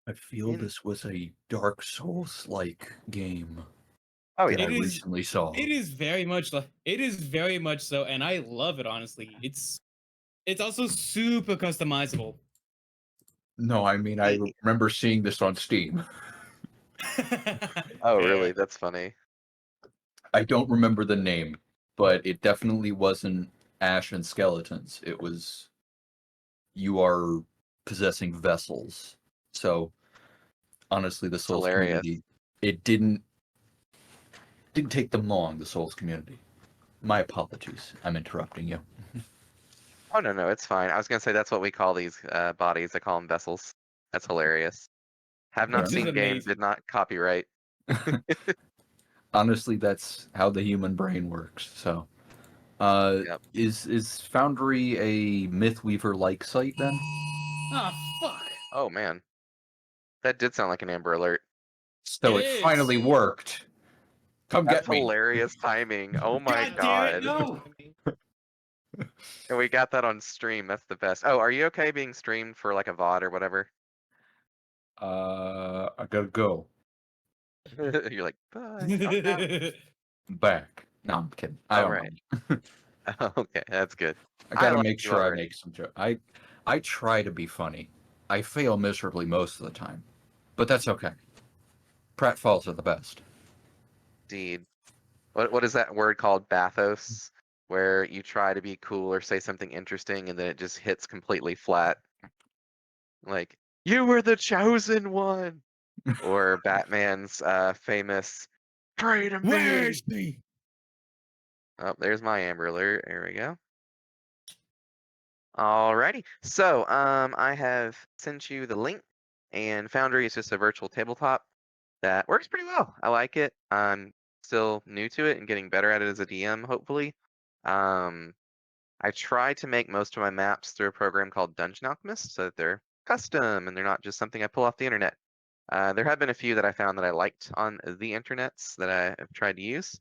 Speaker 4: I feel this was a Dark Souls-like game
Speaker 2: oh
Speaker 4: that
Speaker 2: yeah,
Speaker 4: I recently saw.
Speaker 3: It is very much like it is very much so, and I love it honestly. It's also super customizable.
Speaker 4: No, I mean, I remember seeing this on Steam.
Speaker 2: oh
Speaker 3: Fair.
Speaker 2: really? That's funny.
Speaker 4: I don't remember the name, but it definitely wasn't Ash and Skeletons. It was you are possessing vessels. So honestly, the Souls
Speaker 2: hilarious.
Speaker 4: community, it didn't take them long, the Souls community. My apologies. I'm interrupting you.
Speaker 2: Oh no, it's fine. I was gonna say that's what we call these bodies. I call them vessels. That's hilarious. Have not
Speaker 3: Which is
Speaker 2: seen game,
Speaker 3: amazing.
Speaker 2: did not copyright.
Speaker 4: Honestly, that's how the human brain works. So,
Speaker 2: Yep.
Speaker 4: is Foundry a Mythweaver like site then?
Speaker 3: Ah, fuck.
Speaker 2: Oh man, that did sound like an Amber Alert.
Speaker 4: So
Speaker 3: It
Speaker 4: it
Speaker 3: is.
Speaker 4: finally worked. Come
Speaker 2: That's
Speaker 4: get me.
Speaker 2: hilarious timing. Oh my
Speaker 3: God damn it,
Speaker 2: god.
Speaker 3: no.
Speaker 2: And we got that on stream. That's the best. Oh, are you okay being streamed for like a VOD or whatever?
Speaker 4: I gotta go.
Speaker 2: You're like, bye. Oh, no.
Speaker 4: Back. No, I'm kidding. I
Speaker 2: All
Speaker 4: don't
Speaker 2: right.
Speaker 4: know.
Speaker 2: Okay, that's good.
Speaker 4: I gotta
Speaker 2: like
Speaker 4: make
Speaker 2: you
Speaker 4: sure I
Speaker 2: already.
Speaker 4: make some joke. I try to be funny. I fail miserably most of the time, but that's okay. Pratfalls are the best.
Speaker 2: Indeed. What is that word called? Bathos, where you try to be cool or say something interesting and then it just hits completely flat. Like, you were the chosen one. Or Batman's famous pray to me.
Speaker 3: Where's me?
Speaker 2: Oh, there's my Amber Alert. There we go. Alrighty. So, I have sent you the link, and Foundry is just a virtual tabletop that works pretty well. I like it. I'm still new to it and getting better at it as a DM, hopefully. I try to make most of my maps through a program called Dungeon Alchemist so that they're custom and they're not just something I pull off the internet. There have been a few that I found that I liked on the internets that I have tried to use.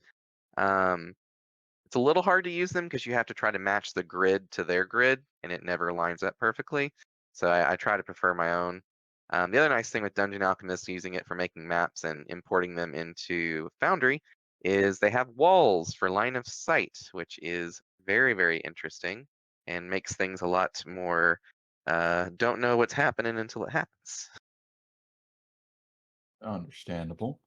Speaker 2: It's a little hard to use them because you have to try to match the grid to their grid, and it never lines up perfectly. So I try to prefer my own. The other nice thing with Dungeon Alchemist using it for making maps and importing them into Foundry is they have walls for line of sight, which is very, very interesting and makes things a lot more don't know what's happening until it happens.
Speaker 4: Understandable.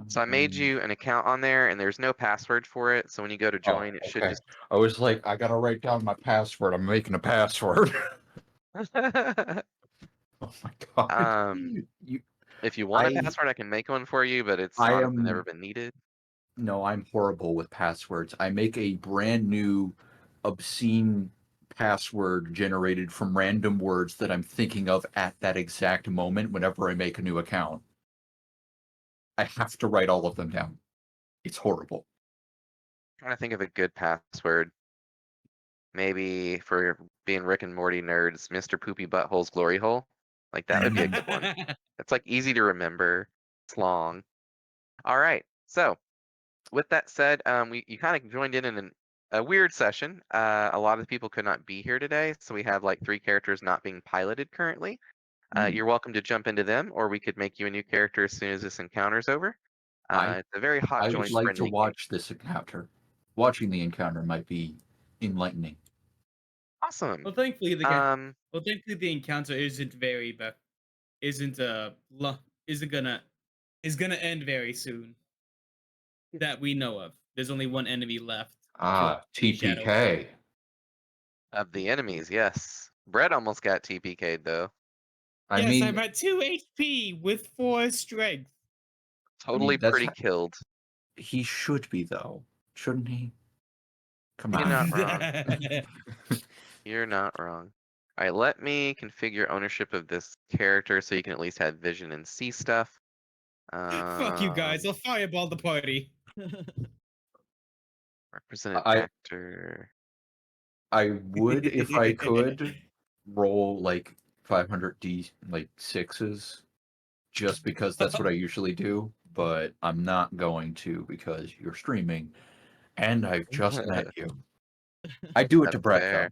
Speaker 2: So I made you an account on there, and there's no password for it. So when you go to join, it should
Speaker 4: okay.
Speaker 2: just.
Speaker 4: I was like, I gotta write down my password. I'm making a password. Oh my god. You,
Speaker 2: If you want a
Speaker 4: I
Speaker 2: password, I can make one for you, but it's
Speaker 4: I
Speaker 2: honestly never
Speaker 4: am
Speaker 2: been needed.
Speaker 4: no, I'm horrible with passwords. I make a brand new obscene password generated from random words that I'm thinking of at that exact moment whenever I make a new account. I have to write all of them down. It's horrible.
Speaker 2: Trying to think of a good password. Maybe for being Rick and Morty nerds, Mr. Poopy Butthole's Glory Hole. Like that would be a good one. It's like easy to remember. It's long. All right. So with that said, you kind of joined in a weird session. A lot of the people could not be here today, so we have like 3 characters not being piloted currently. You're welcome to jump into them, or we could make you a new character as soon as this encounter's over. It's a very hot
Speaker 4: I
Speaker 2: join
Speaker 4: would like to
Speaker 2: friendly game.
Speaker 4: watch this encounter. Watching the encounter might be enlightening.
Speaker 2: Awesome.
Speaker 3: Well, thankfully the encounter isn't very isn't gonna end very soon. That we know of. There's only one enemy left.
Speaker 4: TPK.
Speaker 2: Of the enemies, yes. Brett almost got TPK'd though.
Speaker 4: I
Speaker 3: Yes,
Speaker 4: mean,
Speaker 3: I'm at 2 HP with 4 strength.
Speaker 2: Totally
Speaker 4: that's
Speaker 2: pretty killed.
Speaker 4: he should be though, shouldn't he? Come
Speaker 2: You're
Speaker 4: on.
Speaker 2: not wrong. You're not wrong. All right, let me configure ownership of this character so you can at least have vision and see stuff.
Speaker 3: Fuck you guys! I'll fireball the party.
Speaker 2: Represent
Speaker 4: I-
Speaker 2: actor.
Speaker 4: I would, if I could, roll like 500 like 6s, just because that's what I usually do. But I'm not going to because you're streaming, and I've just met you. I do it to
Speaker 2: That's
Speaker 4: Brett
Speaker 2: fair.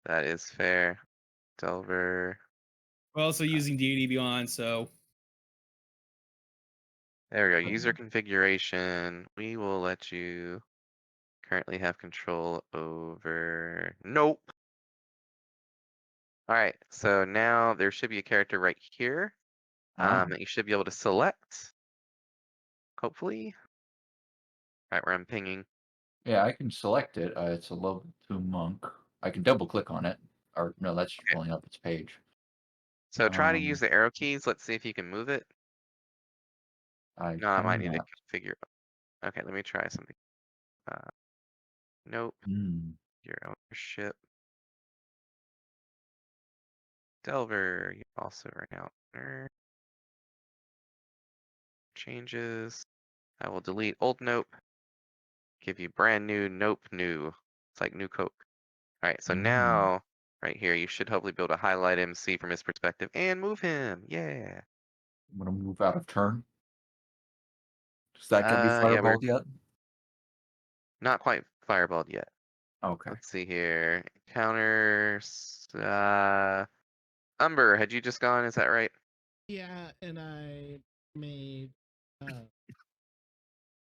Speaker 4: though.
Speaker 2: That is fair. Delver.
Speaker 3: We're also using D&D Beyond, so
Speaker 2: There we go. User configuration. We will let you currently have control over. Nope. All right. So now there should be a character right here that you should be able to select. Hopefully. Right where I'm pinging.
Speaker 4: Yeah, I can select it. It's a level 2 monk. I can double click on it. Or no, that's
Speaker 2: Okay.
Speaker 4: pulling up its page.
Speaker 2: So try to use the arrow keys. Let's see if you can move it. No, I might need to configure. Okay, let me try something. Nope. Your ownership. Delver, you also right now. Changes. I will delete old nope. Give you brand new nope new. It's like new Coke. All right, so now right here, you should hopefully be able to highlight him, see from his perspective, and move him. Yeah.
Speaker 4: I'm gonna move out of turn. Does that get me
Speaker 2: Yeah,
Speaker 4: fireballed yet?
Speaker 2: not quite fireballed yet.
Speaker 4: Okay.
Speaker 2: Let's see here. Counters. Umber, had you just gone? Is that right?
Speaker 1: Yeah, and I made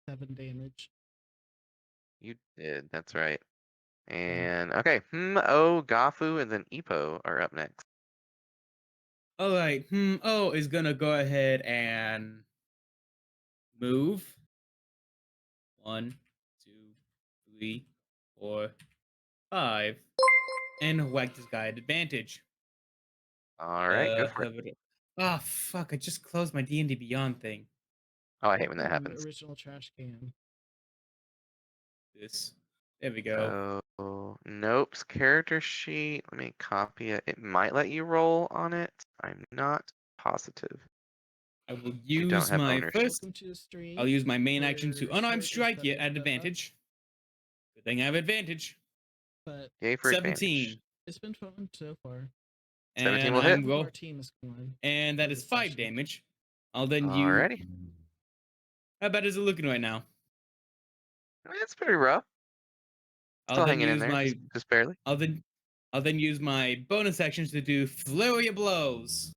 Speaker 1: 7 damage.
Speaker 2: You did. That's right. And okay, Gafu, and then Ipo are up next.
Speaker 3: all right. Is gonna go ahead and move. 1, 2, 3, 4, 5, and whack this guy at advantage.
Speaker 2: All right, go for it.
Speaker 3: Ah, fuck! I just closed my D&D Beyond thing.
Speaker 2: Oh, I hate when that happens.
Speaker 1: Original trash can.
Speaker 3: There we go.
Speaker 2: So, nope's character sheet. Let me copy it. It might let you roll on it. I'm not positive.
Speaker 3: I will
Speaker 2: You don't
Speaker 3: use
Speaker 2: have
Speaker 3: my
Speaker 2: ownership.
Speaker 3: first.
Speaker 1: Welcome to the stream.
Speaker 3: I'll use my main action to
Speaker 1: For
Speaker 3: unarmed
Speaker 1: short
Speaker 3: strike you
Speaker 1: instead
Speaker 3: at
Speaker 1: of
Speaker 3: advantage. Good thing I have advantage.
Speaker 1: But
Speaker 2: Yay for
Speaker 3: 17.
Speaker 2: advantage.
Speaker 1: it's been fun so far.
Speaker 2: 17
Speaker 3: And
Speaker 2: will hit.
Speaker 3: I'm
Speaker 1: Our
Speaker 3: go,
Speaker 1: team is going.
Speaker 3: and that
Speaker 1: for
Speaker 3: is
Speaker 1: the
Speaker 3: 5
Speaker 1: session.
Speaker 3: damage. I'll then use.
Speaker 2: Alrighty.
Speaker 3: How bad is it looking right now?
Speaker 2: It's pretty rough.
Speaker 3: I'll
Speaker 2: Still
Speaker 3: then
Speaker 2: hanging in
Speaker 3: use
Speaker 2: there,
Speaker 3: my.
Speaker 2: just barely.
Speaker 3: I'll then use my bonus actions to do flurry of blows.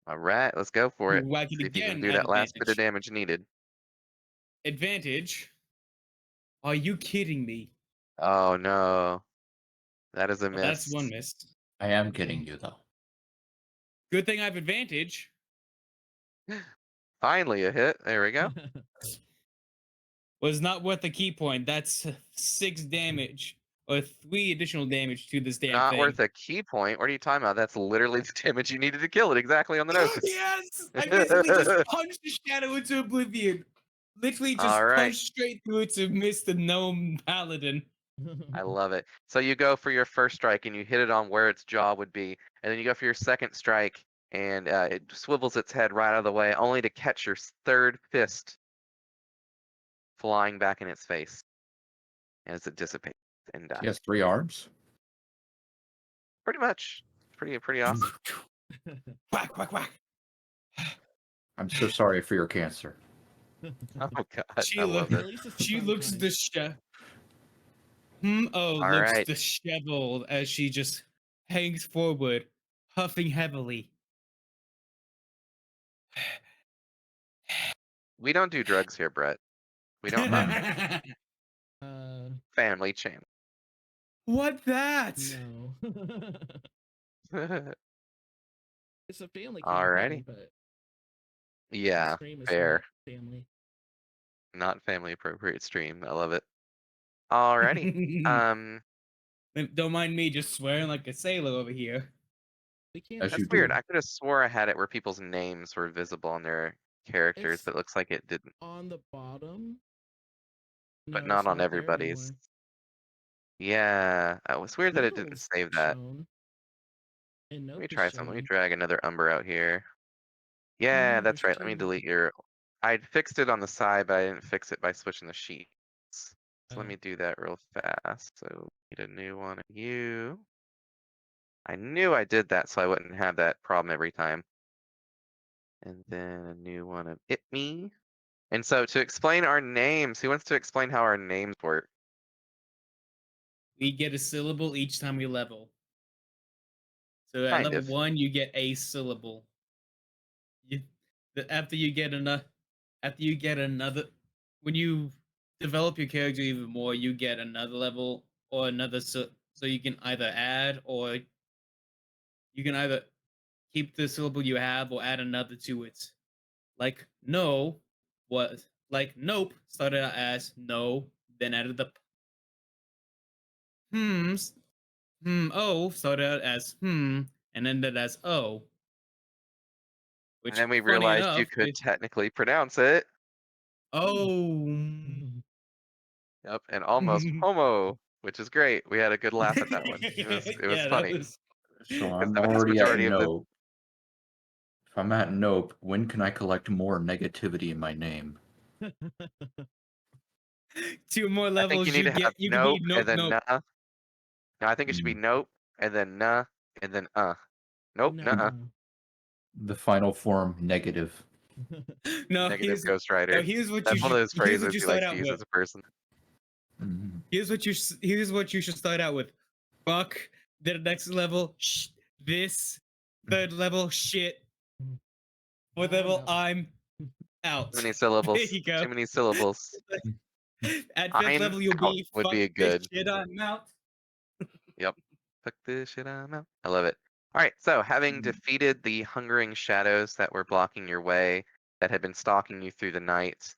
Speaker 2: All right, let's go for it.
Speaker 3: Whack it
Speaker 2: See if you can
Speaker 3: again
Speaker 2: do
Speaker 3: at
Speaker 2: that last bit of
Speaker 3: advantage.
Speaker 2: damage needed.
Speaker 3: Advantage. Are you kidding me?
Speaker 2: Oh no, that is a
Speaker 3: Well, that's
Speaker 2: miss.
Speaker 3: one miss.
Speaker 4: I am kidding you though.
Speaker 3: Good thing I have advantage.
Speaker 2: Finally a hit. There we go.
Speaker 3: Was not worth the key point. That's 6 damage or 3 additional damage to this damn
Speaker 2: Not
Speaker 3: thing.
Speaker 2: worth a key point. What are you talking about? That's literally the damage you needed to kill it. Exactly on the nose.
Speaker 3: Yes! I basically just punched the shadow into oblivion. Literally just
Speaker 2: All right.
Speaker 3: punched straight through it to miss the gnome paladin.
Speaker 2: I love it. So you go for your first strike and you hit it on where its jaw would be, and then you go for your second strike and it swivels its head right out of the way, only to catch your third fist flying back in its face as it dissipates and dies.
Speaker 4: He has 3 arms.
Speaker 2: Pretty much. Pretty awesome.
Speaker 3: Whack, whack, whack.
Speaker 4: I'm so sorry for your cancer.
Speaker 2: Oh god,
Speaker 3: She
Speaker 2: I love
Speaker 3: look-
Speaker 1: At
Speaker 2: it.
Speaker 1: least it's the
Speaker 3: She
Speaker 1: fun
Speaker 3: looks
Speaker 1: kind.
Speaker 3: looks
Speaker 2: right.
Speaker 3: disheveled as she just hangs forward, huffing heavily.
Speaker 2: We don't do drugs here, Brett. We don't hunt. Family channel.
Speaker 3: What that?
Speaker 1: No. It's a family
Speaker 2: Alrighty.
Speaker 1: campaign, but the
Speaker 2: Yeah,
Speaker 1: stream is
Speaker 2: fair.
Speaker 1: not family.
Speaker 2: Not family appropriate stream. I love it. Alrighty.
Speaker 3: Don't mind me just swearing like a sailor over here.
Speaker 1: We can't.
Speaker 4: As you
Speaker 2: That's weird.
Speaker 4: do.
Speaker 2: I could have swore I had it where people's names were visible on their characters,
Speaker 1: It's
Speaker 2: but it looks like it didn't.
Speaker 1: on the bottom.
Speaker 2: But
Speaker 1: No,
Speaker 2: not
Speaker 1: it's
Speaker 2: on
Speaker 1: there
Speaker 2: everybody's.
Speaker 1: anymore.
Speaker 2: Yeah, it was weird that it didn't
Speaker 1: Noodles
Speaker 2: save that.
Speaker 1: shown, and
Speaker 2: Let
Speaker 1: Nope
Speaker 2: me
Speaker 1: is
Speaker 2: try something. Let me
Speaker 1: showing.
Speaker 2: drag another Umber out here. Yeah,
Speaker 1: no,
Speaker 2: that's
Speaker 1: there's
Speaker 2: right. Let me
Speaker 1: two.
Speaker 2: delete your. I fixed it on the side, but I didn't fix it by switching the sheets. So let
Speaker 1: Oh.
Speaker 2: me do that real fast. So need a new one of you. I knew I did that so I wouldn't have that problem every time. And then a new one of it me. And so to explain our names, who wants to explain how our names work?
Speaker 3: We get a syllable each time we level. So at
Speaker 2: Kind
Speaker 3: level
Speaker 2: of.
Speaker 3: 1, you get a syllable. After you get another, when you develop your character even more, you get another level or another. So you can either add or you can either keep the syllable you have or add another to it. Like no was like nope started out as no, then added the hmms. Oh started out as and ended as oh. Which,
Speaker 2: And then we
Speaker 3: funny
Speaker 2: realized you
Speaker 3: enough,
Speaker 2: could technically pronounce it.
Speaker 3: oh.
Speaker 2: Yep, and almost homo, which is great. We had a good laugh at that one. It was
Speaker 3: Yeah, that
Speaker 2: funny.
Speaker 3: was.
Speaker 4: So
Speaker 2: Because
Speaker 4: I'm
Speaker 2: the vast
Speaker 4: already at
Speaker 2: majority of the
Speaker 4: nope. If I'm at nope, when can I collect more negativity in my name?
Speaker 3: 2 more
Speaker 2: I think
Speaker 3: levels
Speaker 2: you need to have
Speaker 3: you can
Speaker 2: nope
Speaker 3: be nope
Speaker 2: and then
Speaker 3: nope.
Speaker 2: nah. No, I think it should be nope and then nah and then Nope,
Speaker 1: No.
Speaker 2: nuh-uh.
Speaker 4: The final form negative.
Speaker 3: No,
Speaker 2: Negative
Speaker 3: here's
Speaker 2: Ghost Rider.
Speaker 3: here's what
Speaker 2: That's
Speaker 3: you
Speaker 2: one of those
Speaker 3: here's what
Speaker 2: phrases
Speaker 3: you
Speaker 2: he
Speaker 3: start
Speaker 2: likes to
Speaker 3: out
Speaker 2: use
Speaker 3: with.
Speaker 2: as a person.
Speaker 3: Here's what you should start out with. Fuck. Then the next level, this. Third level, shit. Fourth level, I'm out.
Speaker 2: Too many
Speaker 3: There
Speaker 2: syllables.
Speaker 3: you go.
Speaker 2: Too many syllables.
Speaker 3: At 5th
Speaker 2: I'm
Speaker 3: level, you'll
Speaker 2: out
Speaker 3: be
Speaker 2: would
Speaker 3: fuck
Speaker 2: be a
Speaker 3: this
Speaker 2: good.
Speaker 3: shit, I'm out.
Speaker 2: Yep. Fuck this shit, I'm out. I love it. All right, so having defeated the hungering shadows that were blocking your way, that had been stalking you through the night,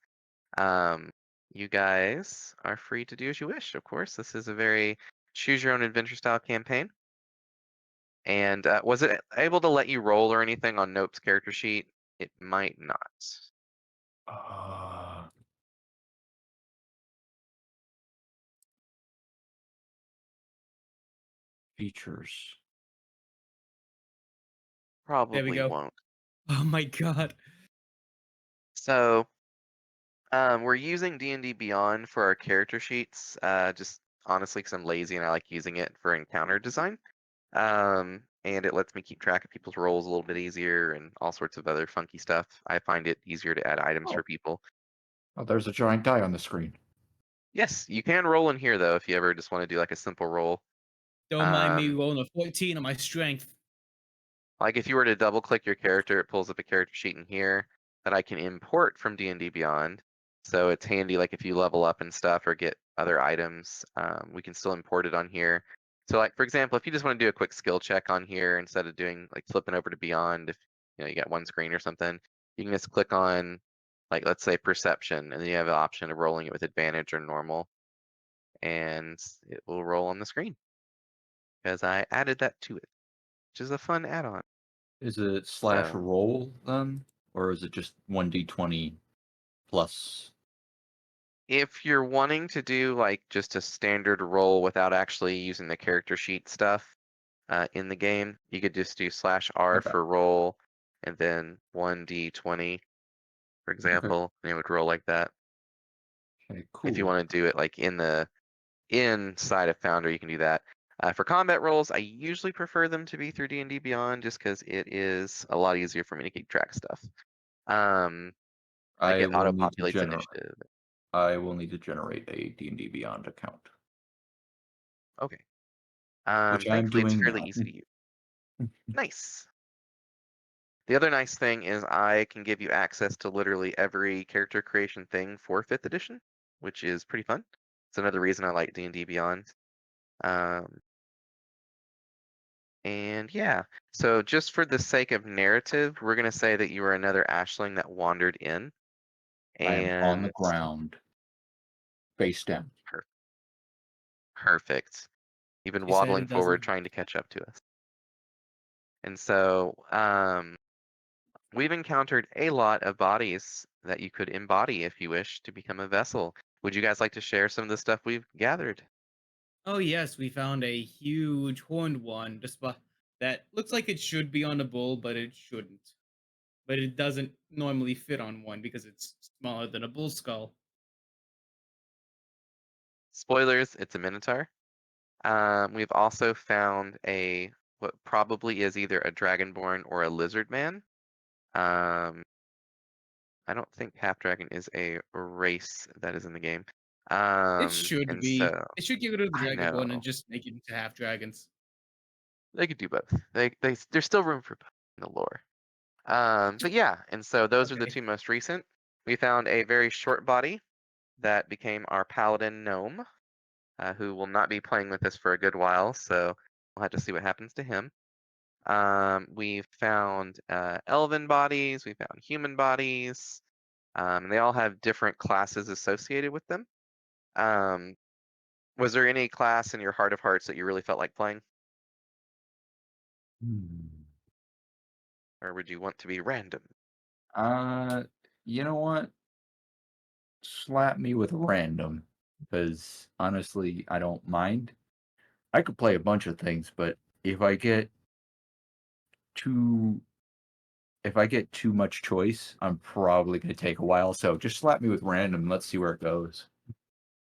Speaker 2: you guys are free to do as you wish. Of course, this is a very choose your own adventure style campaign. And was it able to let you roll or anything on Nope's character sheet? It might not.
Speaker 4: Features.
Speaker 2: Probably
Speaker 3: go.
Speaker 2: won't.
Speaker 3: Oh my god.
Speaker 2: So we're using D&D Beyond for our character sheets, just honestly because I'm lazy and I like using it for encounter design. and it lets me keep track of people's rolls a little bit easier and all sorts of other funky stuff. I find it easier to add items
Speaker 4: Oh.
Speaker 2: for people.
Speaker 5: Oh, there's a giant die on the screen.
Speaker 2: Yes, you can roll in here though if you ever just want to do like a simple roll.
Speaker 3: Don't mind me
Speaker 2: Um,
Speaker 3: rolling a 14 on my strength.
Speaker 2: Like if you were to double click your character, it pulls up a character sheet in here that I can import from D&D Beyond. So it's handy like if you level up and stuff or get other items, we can still import it on here. So like for example, if you just want to do a quick skill check on here instead of doing like flipping over to Beyond, if you got one screen or something, you can just click on like let's say perception, and then you have the option of rolling it with advantage or normal, and it will roll on the screen because I added that to it, which is a fun add-on.
Speaker 4: Is it
Speaker 2: So-
Speaker 4: /roll then, or is it just 1d20 plus?
Speaker 2: If you're wanting to do like just a standard roll without actually using the character sheet stuff in the game, you could just do /R
Speaker 4: Okay.
Speaker 2: for roll and then 1d20, for example, and it would roll like that.
Speaker 4: Okay, cool.
Speaker 2: If you want to do it like inside of Founder, you can do that. For combat rolls, I usually prefer them to be through D&D Beyond just because it is a lot easier for me to keep track of stuff. Like it
Speaker 4: will need to
Speaker 2: auto-populates
Speaker 4: generate.
Speaker 2: initiative.
Speaker 4: I will need to generate a D&D Beyond account.
Speaker 2: Okay.
Speaker 4: Which I'm
Speaker 2: Thankfully, it's
Speaker 4: doing
Speaker 2: fairly
Speaker 4: now.
Speaker 2: easy to use. Nice. The other nice thing is I can give you access to literally every character creation thing for 5th edition, which is pretty fun. It's another reason I like D&D Beyond. And yeah, so just for the sake of narrative, we're going to say that you are another Ashling that wandered in.
Speaker 4: I am on the
Speaker 2: And
Speaker 4: ground, face down.
Speaker 2: perfect. You've been
Speaker 3: She said
Speaker 2: wobbling
Speaker 3: it
Speaker 2: forward
Speaker 3: doesn't.
Speaker 2: trying to catch up to us. And so we've encountered a lot of bodies that you could embody if you wish to become a vessel. Would you guys like to share some of the stuff we've gathered?
Speaker 3: Oh yes, we found a huge horned one that looks like it should be on a bull, but it shouldn't. But it doesn't normally fit on one because it's smaller than a bull skull.
Speaker 2: Spoilers, it's a minotaur. We've also found what probably is either a dragonborn or a lizard man. I don't think half dragon is a race that is in the game.
Speaker 3: It should
Speaker 2: and
Speaker 3: be.
Speaker 2: so
Speaker 3: They should get rid of the
Speaker 2: I
Speaker 3: dragonborn
Speaker 2: know
Speaker 3: and just make it into half dragons.
Speaker 2: they could do both. There's still room for both in the lore. But yeah, and so those are the
Speaker 3: Okay.
Speaker 2: two most recent. We found a very short body that became our paladin gnome, who will not be playing with us for a good while, so we'll have to see what happens to him. We found elven bodies, we found human bodies, and they all have different classes associated with them. Was there any class in your heart of hearts that you really felt like playing, or would you want to be random?
Speaker 4: You know what? Slap me with random, because honestly, I don't mind. I could play a bunch of things, but if I get too much choice, I'm probably going to take a while. So just slap me with random and let's see where it goes.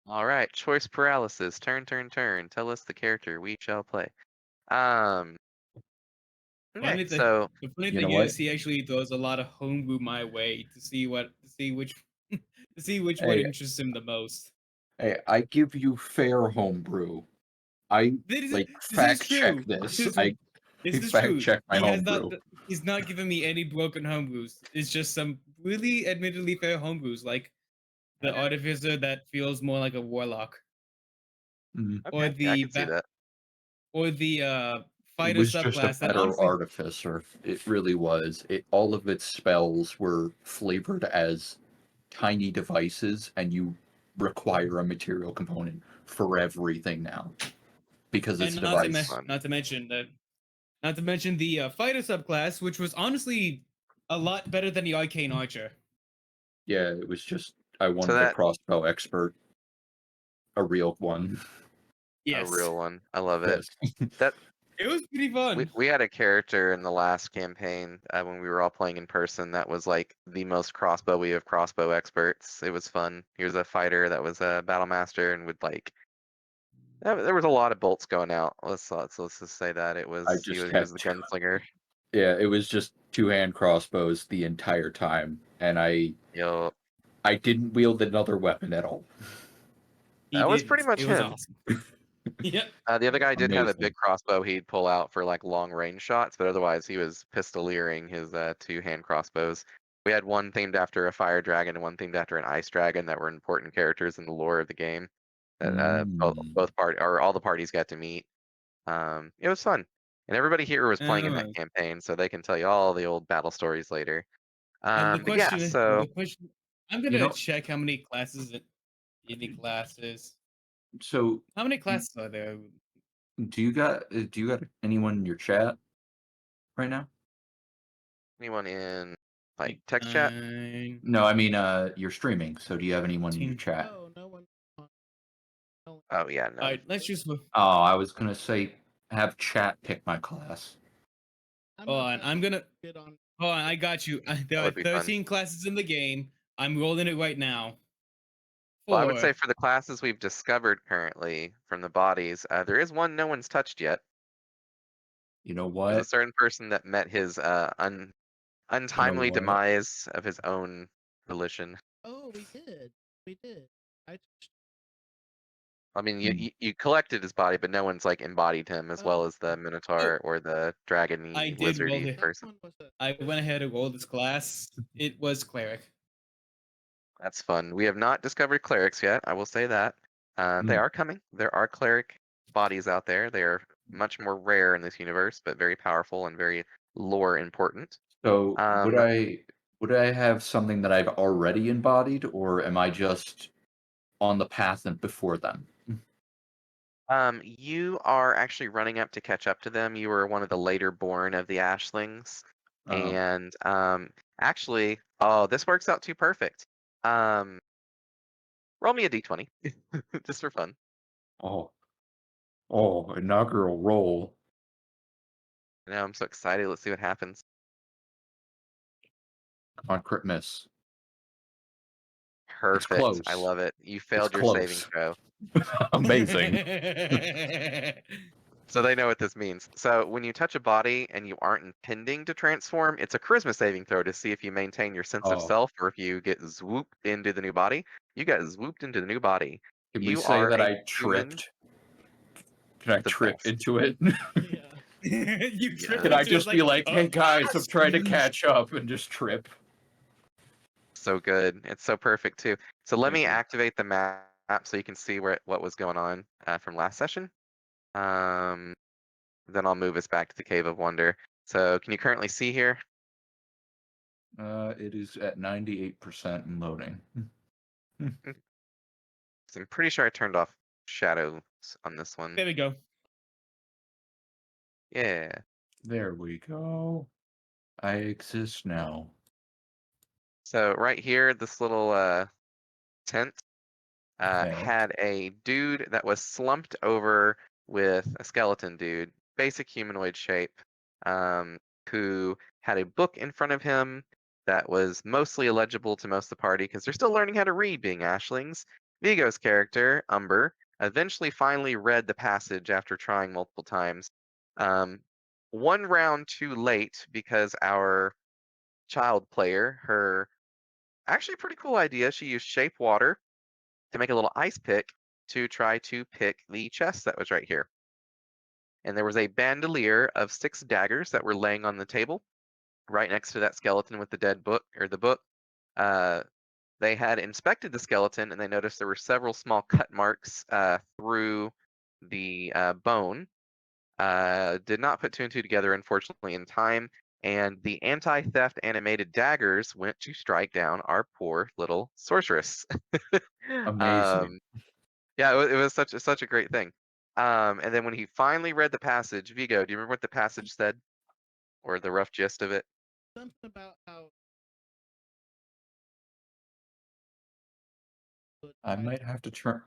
Speaker 2: All right, choice paralysis. Turn, turn, turn. Tell us the character we shall play. Okay, so
Speaker 3: The funny
Speaker 4: You
Speaker 3: thing
Speaker 4: know what?
Speaker 3: is, he actually throws a lot of homebrew my way to see which to see which one
Speaker 4: Hey.
Speaker 3: interests him the most.
Speaker 4: Hey, I give you fair homebrew. I fact check this. I
Speaker 3: This is
Speaker 4: fact
Speaker 3: true.
Speaker 4: check my
Speaker 3: He has
Speaker 4: homebrew.
Speaker 3: he's not given me any broken homebrews. It's just some really admittedly fair homebrews, like the artificer that feels more like a warlock,
Speaker 4: Mhm.
Speaker 3: or
Speaker 2: okay, yeah, I
Speaker 3: the
Speaker 2: can see that.
Speaker 3: fighter
Speaker 4: It was just a
Speaker 3: subclass that
Speaker 4: better
Speaker 3: honestly
Speaker 4: artificer. It really was. All of its spells were flavored as tiny devices, and you require a material component for everything now because it's
Speaker 3: and
Speaker 4: a device.
Speaker 2: Fun.
Speaker 3: not to mention the fighter subclass, which was honestly a lot better than the arcane archer.
Speaker 4: Yeah, it was just I wanted a
Speaker 2: that-
Speaker 4: crossbow expert, a real one.
Speaker 3: Yes,
Speaker 2: A real one. I love it.
Speaker 4: Yes.
Speaker 2: That
Speaker 3: it was pretty fun.
Speaker 2: we had a character in the last campaign when we were all playing in person that was like the most crossbowy of crossbow experts. It was fun. He was a fighter that was a battle master and would like There was a lot of bolts going out. Let's just say that it was
Speaker 4: I
Speaker 2: he
Speaker 4: just
Speaker 2: was the
Speaker 4: had
Speaker 2: gunslinger.
Speaker 4: Yeah, it was just 2-hand crossbows the entire time, and I
Speaker 2: Yo,
Speaker 4: didn't wield another weapon at all.
Speaker 3: He
Speaker 2: that was
Speaker 3: did.
Speaker 2: pretty much
Speaker 3: It was
Speaker 2: him.
Speaker 3: awesome. Yep.
Speaker 2: The other guy did have a big
Speaker 4: Amazing.
Speaker 2: crossbow he'd pull out for like long range shots, but otherwise he was pistoleering his 2-hand crossbows. We had one themed after a fire dragon and one themed after an ice dragon that were important characters in the lore of the game. That both all the parties got to meet. It was fun, and everybody here was playing in that
Speaker 3: Uh,
Speaker 2: campaign, so they can tell you all the old battle stories later.
Speaker 3: and
Speaker 2: But yeah, so
Speaker 3: the question, I'm
Speaker 4: You
Speaker 3: gonna
Speaker 4: know-
Speaker 3: check how many classes any classes.
Speaker 4: So,
Speaker 3: How many classes are there?
Speaker 4: do you got anyone in your chat right now?
Speaker 2: anyone in like text chat?
Speaker 3: 9,
Speaker 4: No, I mean, you're streaming. So, do you have anyone in your
Speaker 3: 10.
Speaker 4: chat?
Speaker 1: No, no one.
Speaker 2: Oh yeah, no.
Speaker 3: All right, let's just.
Speaker 4: Oh, I was gonna say have chat pick my class.
Speaker 3: Hold on, I'm gonna.
Speaker 1: Get on.
Speaker 3: Hold on, I got you. There are
Speaker 2: would be fun.
Speaker 3: 13 classes in the game. I'm rolling it right now.
Speaker 2: Well, I would
Speaker 3: 4.
Speaker 2: say for the classes we've discovered currently from the bodies, there is one no one's touched yet.
Speaker 4: You know
Speaker 2: There's
Speaker 4: what?
Speaker 2: a certain person that met his untimely
Speaker 4: what?
Speaker 2: demise of his own volition.
Speaker 1: Oh, we did. We did. I.
Speaker 2: I mean,
Speaker 4: Hmm.
Speaker 2: you collected his body, but no one's like embodied him as well as the Minotaur or the
Speaker 3: I
Speaker 2: dragon-y,
Speaker 3: did roll
Speaker 2: lizardy
Speaker 3: it.
Speaker 2: person.
Speaker 1: One was a.
Speaker 3: I went ahead and rolled this class. It was cleric.
Speaker 2: That's fun. We have not discovered clerics yet. I will say that. They are coming. There are cleric bodies out there. They are much more rare in this universe, but very powerful and very lore important.
Speaker 4: So,
Speaker 2: Um,
Speaker 4: would I have something that I've already embodied, or am I just on the path and before them?
Speaker 2: You are actually running up to catch up to them. You were one of the later born of the Ashlings.
Speaker 4: Oh.
Speaker 2: And actually, oh, this works out too perfect. Roll me a d20, just for fun.
Speaker 4: Oh, inaugural roll.
Speaker 2: Now I'm so excited. Let's see what happens.
Speaker 4: Come on, crit miss.
Speaker 2: Perfect.
Speaker 4: close.
Speaker 2: I love it. You failed your saving
Speaker 4: close.
Speaker 2: throw.
Speaker 4: Amazing.
Speaker 2: So they know what this means. So when you touch a body and you aren't intending to transform, it's a charisma saving throw to see if you maintain your sense of
Speaker 4: Oh.
Speaker 2: self or if you get swooped into the new body. You got swooped into the new body.
Speaker 4: Can we
Speaker 2: You
Speaker 4: say
Speaker 2: are
Speaker 4: that
Speaker 2: a
Speaker 4: I
Speaker 2: human.
Speaker 4: tripped? Can I
Speaker 2: The
Speaker 4: trip
Speaker 2: best.
Speaker 4: into it?
Speaker 1: Yeah.
Speaker 3: You tripped
Speaker 4: Can I
Speaker 3: into it,
Speaker 4: just be like,
Speaker 3: oh,
Speaker 4: hey guys, I'm trying to
Speaker 3: Ashlings."
Speaker 4: catch up and just trip?
Speaker 2: So good. It's so perfect too. So let
Speaker 4: Thank
Speaker 2: me
Speaker 4: you.
Speaker 2: activate the map so you can see what was going on from last session. Then I'll move us back to the Cave of Wonder. So can you currently see here?
Speaker 4: It is at 98% and loading.
Speaker 2: So I'm pretty sure I turned off shadows on this one.
Speaker 3: There we go.
Speaker 2: Yeah.
Speaker 4: There we go. I exist now.
Speaker 2: So right here, this little tent
Speaker 4: Okay.
Speaker 2: had a dude that was slumped over with a skeleton dude, basic humanoid shape, who had a book in front of him that was mostly illegible to most of the party because they're still learning how to read, being Ashlings. Vigo's character, Umber, eventually finally read the passage after trying multiple times. One round too late because our child player, her actually pretty cool idea, she used shape water to make a little ice pick to try to pick the chest that was right here. And there was a bandolier of 6 daggers that were laying on the table right next to that skeleton with the dead book or the book. They had inspected the skeleton and they noticed there were several small cut marks through the bone. Did not put 2 and 2 together, unfortunately, in time. And the anti-theft animated daggers went to strike down our poor little sorceress.
Speaker 4: Amazing.
Speaker 2: Yeah, it was such a great thing. And then when he finally read the passage, Vigo, do you remember what the passage said, or the rough gist of it?
Speaker 1: Something about how.
Speaker 4: I might have to turn.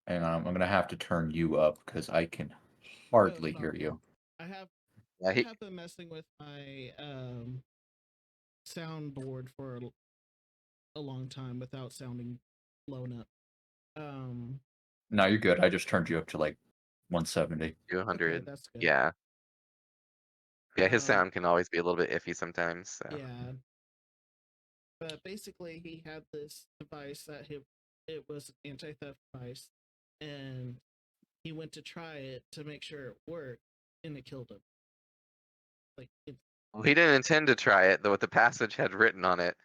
Speaker 4: Hang on, I'm gonna have to turn you up because I can hardly hear you.
Speaker 1: I have.
Speaker 2: Yeah,
Speaker 1: I have been messing with my soundboard for a long time without sounding blown up.
Speaker 4: No, you're good. I just turned you up to like 170.
Speaker 2: 200.
Speaker 1: Okay, that's good.
Speaker 2: Yeah. Yeah, his
Speaker 1: Um,
Speaker 2: sound can always be a little bit iffy sometimes. So.
Speaker 1: Yeah, but basically he had this device that it was an anti-theft device, and he went to try it to make sure it worked, and it killed him. Like it.
Speaker 2: Well, he didn't intend to try it, though what the passage had written on it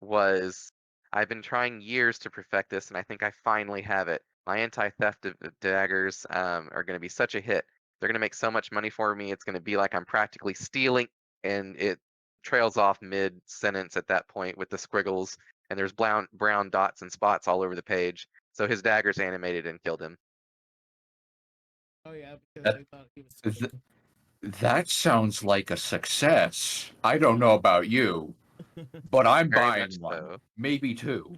Speaker 2: was, I've been trying years to perfect this, and I think I finally have it. My anti-theft daggers are going to be such a hit. They're going to make so much money for me. It's going to be like I'm practically stealing, and it trails off mid-sentence at that point with the squiggles, and there's brown dots and spots all over the page. So his dagger's animated and killed him.
Speaker 1: Oh yeah, because
Speaker 4: That-
Speaker 1: they thought he was.
Speaker 4: th-
Speaker 1: Kidding.
Speaker 5: That sounds like a success. I don't know about you, but I'm
Speaker 2: Very
Speaker 5: buying
Speaker 2: much
Speaker 5: one.
Speaker 2: so.
Speaker 5: Maybe two.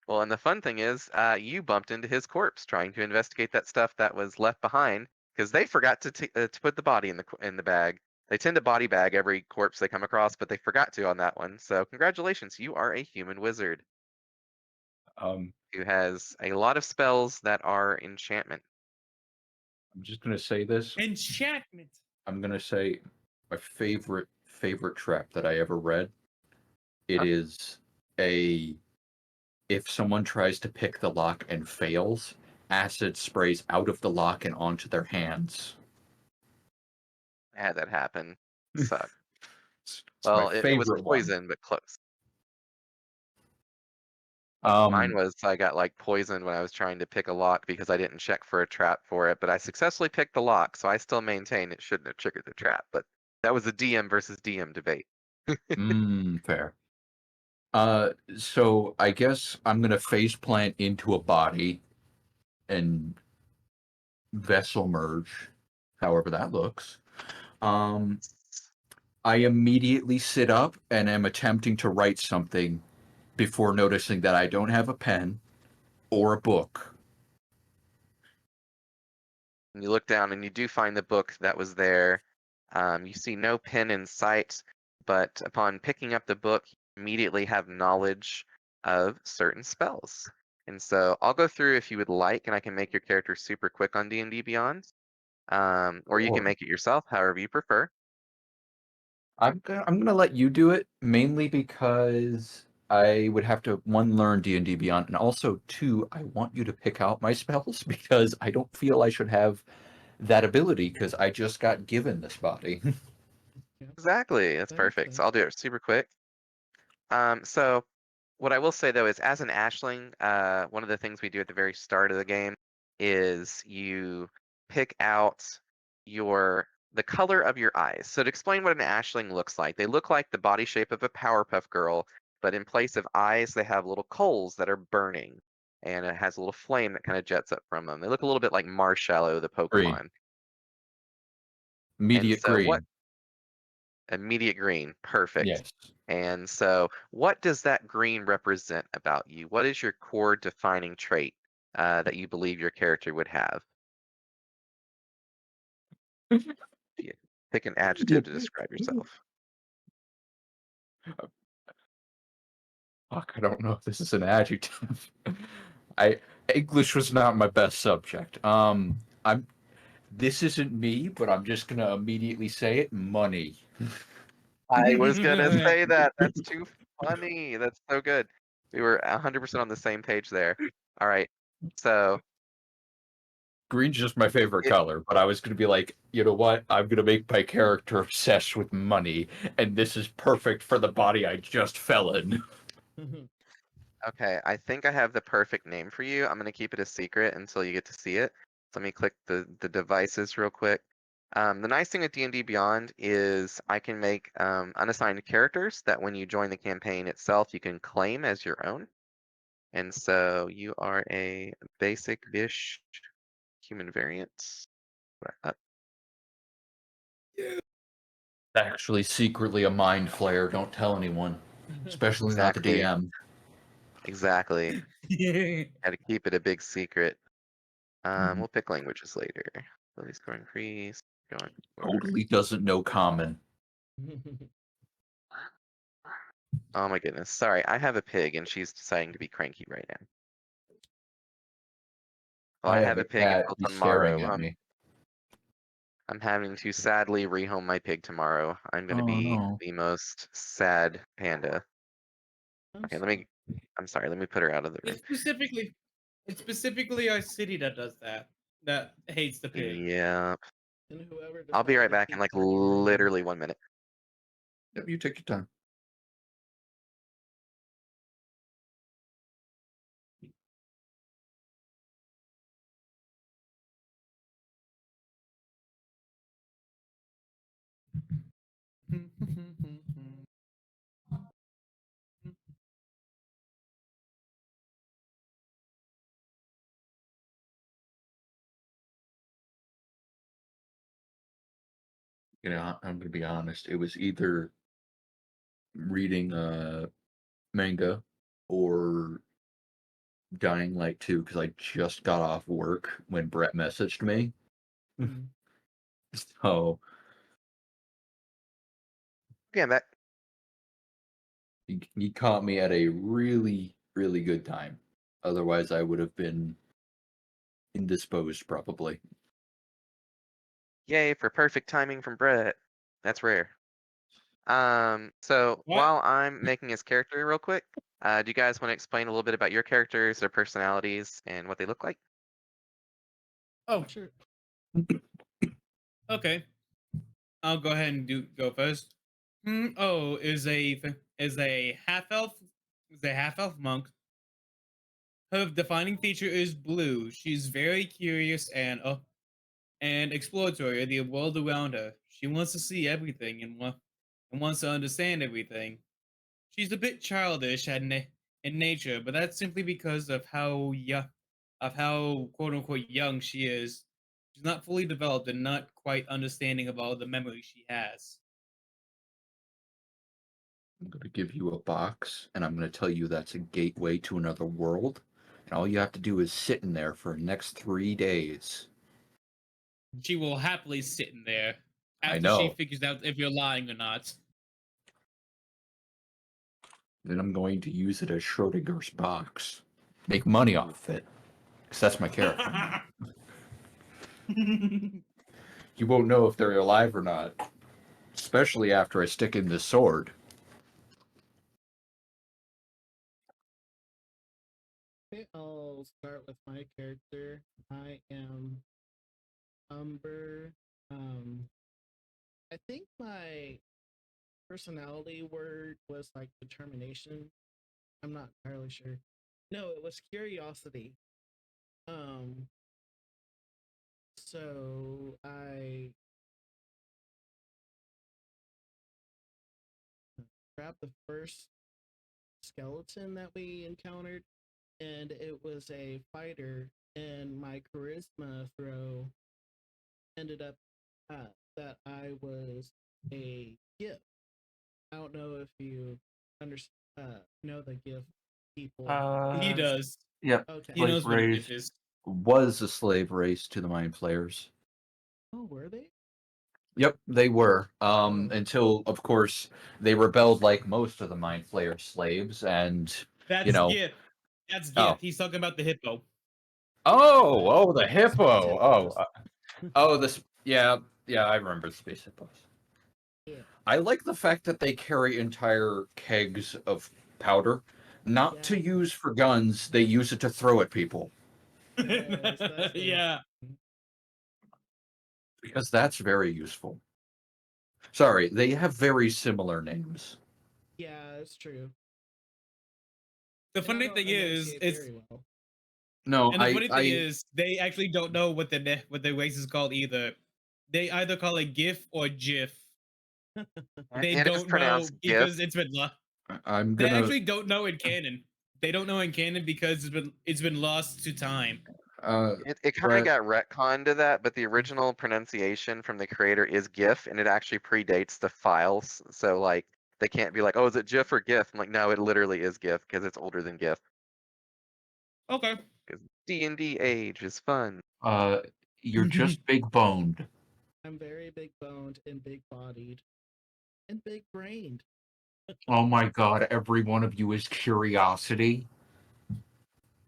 Speaker 2: Well, and the fun thing is, you bumped into his corpse trying to investigate that stuff that was left behind because they forgot to put the body in the bag. They tend to body bag every corpse they come across, but they forgot to on that one. So congratulations, you are a human wizard
Speaker 4: Um,
Speaker 2: who has a lot of spells that are enchantment.
Speaker 4: I'm just gonna say this.
Speaker 3: Enchantment.
Speaker 4: I'm gonna say my favorite trap that I ever read. It
Speaker 2: Huh?
Speaker 4: is if someone tries to pick the lock and fails, acid sprays out of the lock and onto their hands.
Speaker 2: I had that happen. Suck.
Speaker 4: It's
Speaker 2: Well,
Speaker 4: my
Speaker 2: it was
Speaker 4: favorite one.
Speaker 2: poison, but close.
Speaker 4: Um,
Speaker 2: Mine was I got like poisoned when I was trying to pick a lock because I didn't check for a trap for it, but I successfully picked the lock, so I still maintain it shouldn't have triggered the trap. But that was a DM versus DM debate.
Speaker 4: fair. So I guess I'm gonna face plant into a body and vessel merge, however that looks. I immediately sit up and am attempting to write something before noticing that I don't have a pen or a book.
Speaker 2: And you look down and you do find the book that was there. You see no pen in sight, but upon picking up the book, you immediately have knowledge of certain spells. And so I'll go through if you would like, and I can make your character super quick on D&D Beyond. Or you can
Speaker 4: Or
Speaker 2: make it yourself, however you prefer.
Speaker 4: I'm gonna let you do it mainly because I would have to learn D&D Beyond, and also two, I want you to pick out my spells because I don't feel I should have that ability because I just got given this body.
Speaker 2: Exactly, that's
Speaker 1: That makes
Speaker 2: perfect. So
Speaker 1: sense.
Speaker 2: I'll do it super quick. So what I will say though is, as an Ashling, one of the things we do at the very start of the game is you pick out the color of your eyes. So to explain what an Ashling looks like, they look like the body shape of a Powerpuff Girl, but in place of eyes, they have little coals that are burning, and it has a little flame that kind of jets up from them. They look a little bit like Marshmallow, the
Speaker 4: Green.
Speaker 2: Pokemon. And
Speaker 4: Immediate
Speaker 2: so what?
Speaker 4: green.
Speaker 2: Immediate green, perfect.
Speaker 4: Yes.
Speaker 2: And so, what does that green represent about you? What is your core defining trait that you believe your character would have? Yeah, pick an adjective to describe yourself.
Speaker 4: Fuck, I don't know if this is an adjective. English was not my best subject. This isn't me, but I'm just gonna immediately say it. Money.
Speaker 2: I was gonna say that. That's too funny. That's so good. We were 100% on the same page there. All right. So,
Speaker 4: Green's just my favorite
Speaker 2: it,
Speaker 4: color, but I was gonna be like, you know what? I'm gonna make my character obsessed with money, and this is perfect for the body I just fell in.
Speaker 2: okay, I think I have the perfect name for you. I'm gonna keep it a secret until you get to see it. So let me click the devices real quick. The nice thing with D&D Beyond is I can make unassigned characters that when you join the campaign itself, you can claim as your own. And so you are a basic-ish human variant.
Speaker 4: Actually, secretly a mind flare. Don't tell anyone, especially not the
Speaker 2: Exactly.
Speaker 4: DM.
Speaker 2: Exactly.
Speaker 3: Yeah.
Speaker 2: Got to keep it a big secret.
Speaker 4: Mhm.
Speaker 2: We'll pick languages later. Ability score increase. Going
Speaker 4: Totally doesn't know common.
Speaker 2: Oh my goodness. Sorry, I have a pig and she's deciding to be cranky right now. Well, I have a pig
Speaker 4: cat.
Speaker 2: until
Speaker 4: He's
Speaker 2: tomorrow.
Speaker 4: staring at me.
Speaker 2: I'm having to sadly rehome my pig tomorrow. I'm gonna
Speaker 4: Oh,
Speaker 2: be
Speaker 4: no.
Speaker 2: the most sad panda.
Speaker 1: I'm
Speaker 2: Okay,
Speaker 1: sorry.
Speaker 2: I'm sorry, let me put her out of the room.
Speaker 3: It's specifically our city that does that. That hates the pig.
Speaker 2: Yeah.
Speaker 1: And whoever
Speaker 2: I'll be right
Speaker 1: decided to
Speaker 2: back in
Speaker 1: keep
Speaker 2: like
Speaker 1: turning around.
Speaker 2: literally 1 minute.
Speaker 4: Yep, you take your time. You know, I'm gonna be honest. It was either reading manga or Dying Light 2 because I just got off work when Brett messaged me.
Speaker 1: Mhm.
Speaker 4: So
Speaker 2: Okay, I'm back.
Speaker 4: he caught me at a really, really good time. Otherwise, I would have been indisposed probably.
Speaker 2: Yay for perfect timing from Brett. That's rare. So
Speaker 3: What?
Speaker 2: while I'm making his character real quick, do you guys want to explain a little bit about your characters, their personalities, and what they look like?
Speaker 3: Oh,
Speaker 1: Sure.
Speaker 3: okay. I'll go ahead and go first. Is a half elf. Is a half elf monk. Her defining feature is blue. She's very curious and exploratory of the world around her. She wants to see everything and wants to understand everything. She's a bit childish in nature, but that's simply because of how quote unquote young she is. She's not fully developed and not quite understanding of all the memories she has.
Speaker 4: I'm going to give you a box, and I'm going to tell you that's a gateway to another world. And all you have to do is sit in there for the next 3 days.
Speaker 3: She will happily sit in there
Speaker 4: I
Speaker 3: after she
Speaker 4: know.
Speaker 3: figures out if you're lying or not.
Speaker 4: Then I'm going to use it as Schrodinger's box. Make money off it. Because that's my character. You won't know if they're alive or not. Especially after I stick in this sword.
Speaker 1: Okay, I'll start with my character. I am Umber. I think my personality word was like determination. I'm not entirely sure. No, it was curiosity. Um, so I grabbed the first skeleton that we encountered, and it was a fighter. And my charisma throw ended up that I was a gift. I don't know if you know the gift people.
Speaker 3: He does.
Speaker 4: Yep.
Speaker 1: Okay.
Speaker 3: He knows what a gift is.
Speaker 4: Was a slave race to the Mind Flayers.
Speaker 1: Oh, were they?
Speaker 4: Yep, they were.
Speaker 1: Oh.
Speaker 4: Until, of course, they rebelled like most of the Mind Flayer slaves, and
Speaker 3: That's
Speaker 4: know.
Speaker 3: gift. That's
Speaker 4: Oh.
Speaker 3: gift. He's talking about the hippo.
Speaker 4: Oh, the
Speaker 1: Space
Speaker 4: hippo.
Speaker 1: hippos.
Speaker 4: This. Yeah, I remember the space hippos.
Speaker 1: Yeah.
Speaker 4: I like the fact that they carry entire kegs of powder, not to
Speaker 1: Yeah.
Speaker 4: use for guns. They use it to throw at people
Speaker 1: Yes, that's very
Speaker 3: Yeah.
Speaker 4: because that's very useful. Sorry, they have very similar names.
Speaker 1: Yeah, it's true.
Speaker 3: The
Speaker 1: And I
Speaker 3: funny
Speaker 1: don't
Speaker 3: thing is,
Speaker 1: enunciate
Speaker 3: it's
Speaker 1: very well.
Speaker 4: No,
Speaker 3: and the funny thing is, they actually don't know what the race is called either. They either call it GIF or GIF. They
Speaker 2: It is
Speaker 3: don't know
Speaker 2: pronounced GIF.
Speaker 3: because it's been
Speaker 4: I'm
Speaker 3: They
Speaker 4: gonna.
Speaker 3: actually don't know in canon. They don't know in canon because it's been lost to time.
Speaker 2: It kind of
Speaker 4: Brett,
Speaker 2: got retconned to that, but the original pronunciation from the creator is GIF, and it actually predates the files. So like they can't be like, oh, is it GIF or GIF? I'm like, no, it literally is GIF because it's older than GIF.
Speaker 3: Okay.
Speaker 2: Because D&D age is fun.
Speaker 4: you're just big boned.
Speaker 1: I'm very big boned and big bodied and big brained.
Speaker 5: Oh my god, every one of you is curiosity.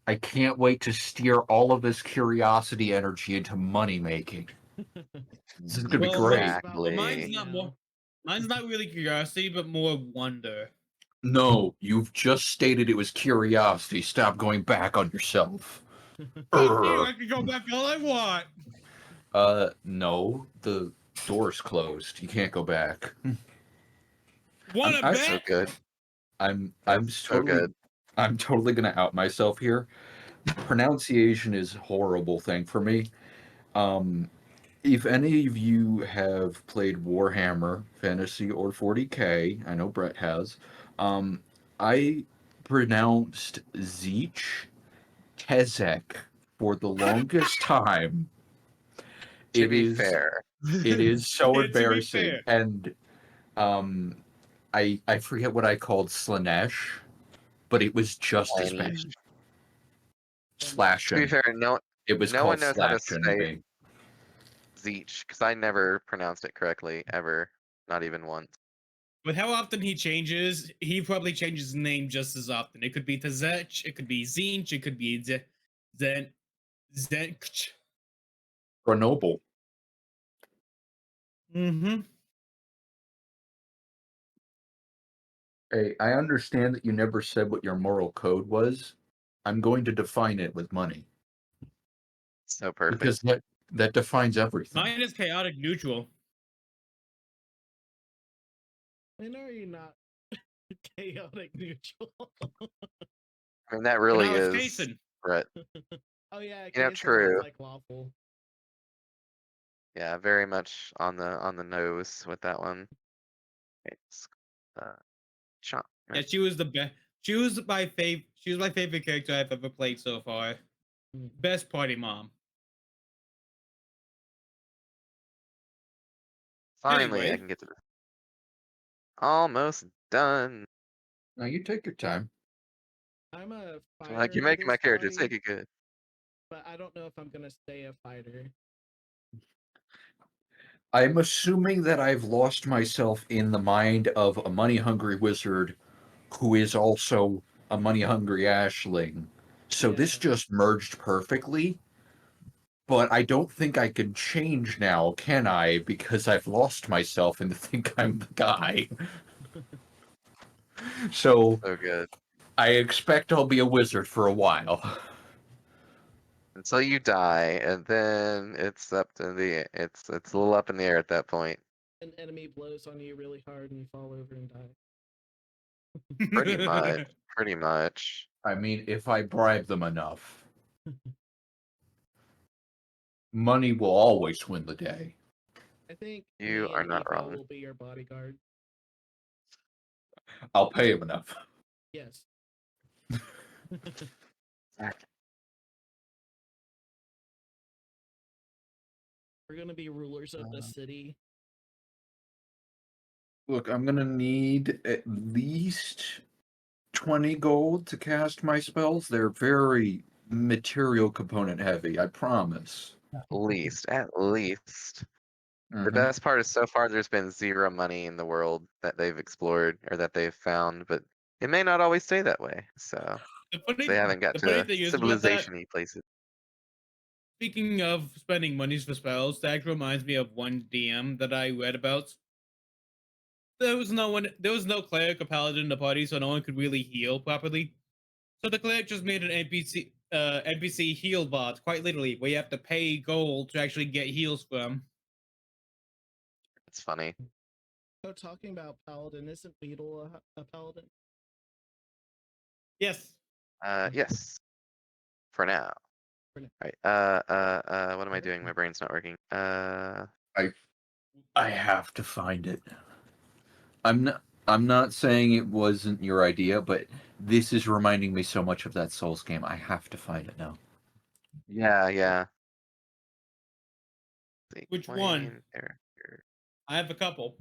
Speaker 5: I can't wait to steer all of this curiosity energy into money making. This is gonna be
Speaker 3: Well,
Speaker 5: great.
Speaker 2: Exactly.
Speaker 3: Mine's not really curiosity, but more wonder.
Speaker 5: No, you've just stated it was curiosity. Stop going back on yourself.
Speaker 3: Fuck you! I can go back all I want.
Speaker 5: No, the door's closed. You can't go back.
Speaker 3: Wanna
Speaker 5: I'm
Speaker 3: bet?
Speaker 2: So good.
Speaker 5: I'm
Speaker 2: So good.
Speaker 5: totally gonna out myself here. Pronunciation is a horrible thing for me. If any of you have played Warhammer Fantasy or 40K, I know Brett has. I pronounced Zeech Tezek for the longest time.
Speaker 2: To
Speaker 5: It
Speaker 2: be
Speaker 5: is
Speaker 2: fair,
Speaker 5: so
Speaker 3: To be
Speaker 5: embarrassing,
Speaker 3: fair.
Speaker 5: and I forget what I called Slanesh, but it was just as bad.
Speaker 2: Slanish. To be
Speaker 5: Slashing.
Speaker 2: fair,
Speaker 5: It was
Speaker 2: no
Speaker 5: called
Speaker 2: one knows how to
Speaker 5: Slashing.
Speaker 2: say Zeech because I never pronounced it correctly ever, not even once.
Speaker 3: With how often he changes, he probably changes his name just as often. It could be Tazech, it could be Zinch, it could be Zench.
Speaker 5: Grenoble.
Speaker 3: Mm-hmm.
Speaker 5: Hey, I understand that you never said what your moral code was. I'm going to define it with money
Speaker 2: So perfect.
Speaker 5: because that defines everything.
Speaker 3: Mine is chaotic neutral.
Speaker 1: When are you not chaotic neutral?
Speaker 2: I mean, that
Speaker 3: When
Speaker 2: really
Speaker 3: I was
Speaker 2: is
Speaker 3: casing.
Speaker 2: Brett.
Speaker 1: Oh yeah,
Speaker 2: You know,
Speaker 1: Kason
Speaker 2: true.
Speaker 1: is like lawful.
Speaker 2: Yeah, very much on the nose with that one. It's chop.
Speaker 3: Yeah, she was the best. She was my favorite character I've ever played so far. Best party mom.
Speaker 2: Finally,
Speaker 3: Anyway.
Speaker 2: I can get to this. Almost done.
Speaker 5: Now you take your time.
Speaker 1: I'm a fighter
Speaker 2: Like you're
Speaker 1: for
Speaker 2: making my
Speaker 1: this
Speaker 2: character
Speaker 1: party,
Speaker 2: take it good.
Speaker 1: but I don't know if I'm gonna stay a fighter.
Speaker 5: I'm assuming that I've lost myself in the mind of a money-hungry wizard who is also a money-hungry Ashling. So this
Speaker 1: Yeah.
Speaker 5: just merged perfectly. But I don't think I can change now, can I? Because I've lost myself and think I'm the guy. So
Speaker 2: So good.
Speaker 5: I expect I'll be a wizard for a while.
Speaker 2: Until you die, and then it's up to it's a little up in the air at that point.
Speaker 1: An enemy blows on you really hard and you fall over and die.
Speaker 2: Pretty much. Pretty much.
Speaker 5: I mean, if I bribe them enough, money will always win the day.
Speaker 1: I think
Speaker 2: You
Speaker 1: me
Speaker 2: are
Speaker 1: and
Speaker 2: not
Speaker 1: Evo
Speaker 2: wrong.
Speaker 1: will be your bodyguard.
Speaker 5: I'll pay him enough.
Speaker 1: Yes. We're gonna be rulers of the city.
Speaker 5: Look, I'm gonna need at least 20 gold to cast my spells. They're very material component heavy, I promise.
Speaker 2: At least. The
Speaker 5: Mhm.
Speaker 2: best part is so far there's been zero money in the world that they've explored or that they've found, but it may not always stay that way. So they haven't got
Speaker 3: the funny
Speaker 2: to
Speaker 3: thing is about that,
Speaker 2: civilization-y places.
Speaker 3: speaking of spending monies for spells, that reminds me of one DM that I read about. There was no cleric or paladin in the party, so no one could really heal properly. So the cleric just made an NPC heal bot, quite literally, where you have to pay gold to actually get heals from.
Speaker 2: It's funny.
Speaker 1: So talking about paladin, isn't Beetle a paladin?
Speaker 3: Yes.
Speaker 2: Yes. For now.
Speaker 1: For now.
Speaker 2: Right. What am I doing? My brain's not working.
Speaker 5: I have to find it. I'm not saying it wasn't your idea, but this is reminding me so much of that Souls game. I have to find it now.
Speaker 2: Yeah.
Speaker 3: Which one?
Speaker 2: Character.
Speaker 3: I have a couple.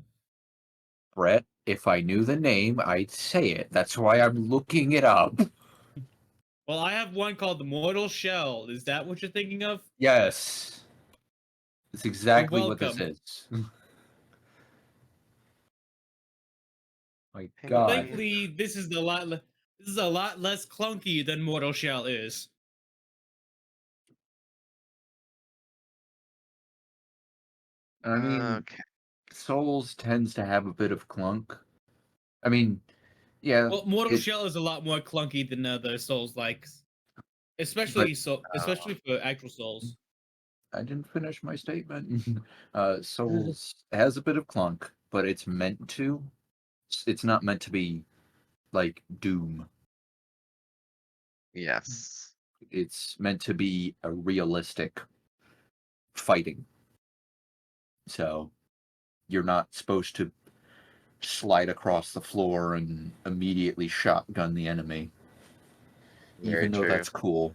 Speaker 5: Brett, if I knew the name, I'd say it. That's why I'm looking it up.
Speaker 3: Well, I have one called the Mortal Shell. Is that what you're thinking of?
Speaker 5: Yes. It's exactly what this
Speaker 3: welcome.
Speaker 5: is. My
Speaker 2: Hey,
Speaker 5: God.
Speaker 3: Thankfully, this is a lot less clunky than Mortal Shell is.
Speaker 4: I mean,
Speaker 2: Okay.
Speaker 4: Souls tends to have a bit of clunk. I mean, yeah.
Speaker 3: Well, Mortal
Speaker 4: it-
Speaker 3: Shell is a lot more clunky than other Souls likes,
Speaker 4: But-
Speaker 3: especially for actual Souls.
Speaker 4: I didn't finish my statement. Souls has a bit of clunk, but it's meant to. It's not meant to be like Doom.
Speaker 2: Yes.
Speaker 4: It's meant to be a realistic fighting. So you're not supposed to slide across the floor and immediately shotgun the enemy,
Speaker 2: Very
Speaker 4: even though
Speaker 2: true.
Speaker 4: that's cool.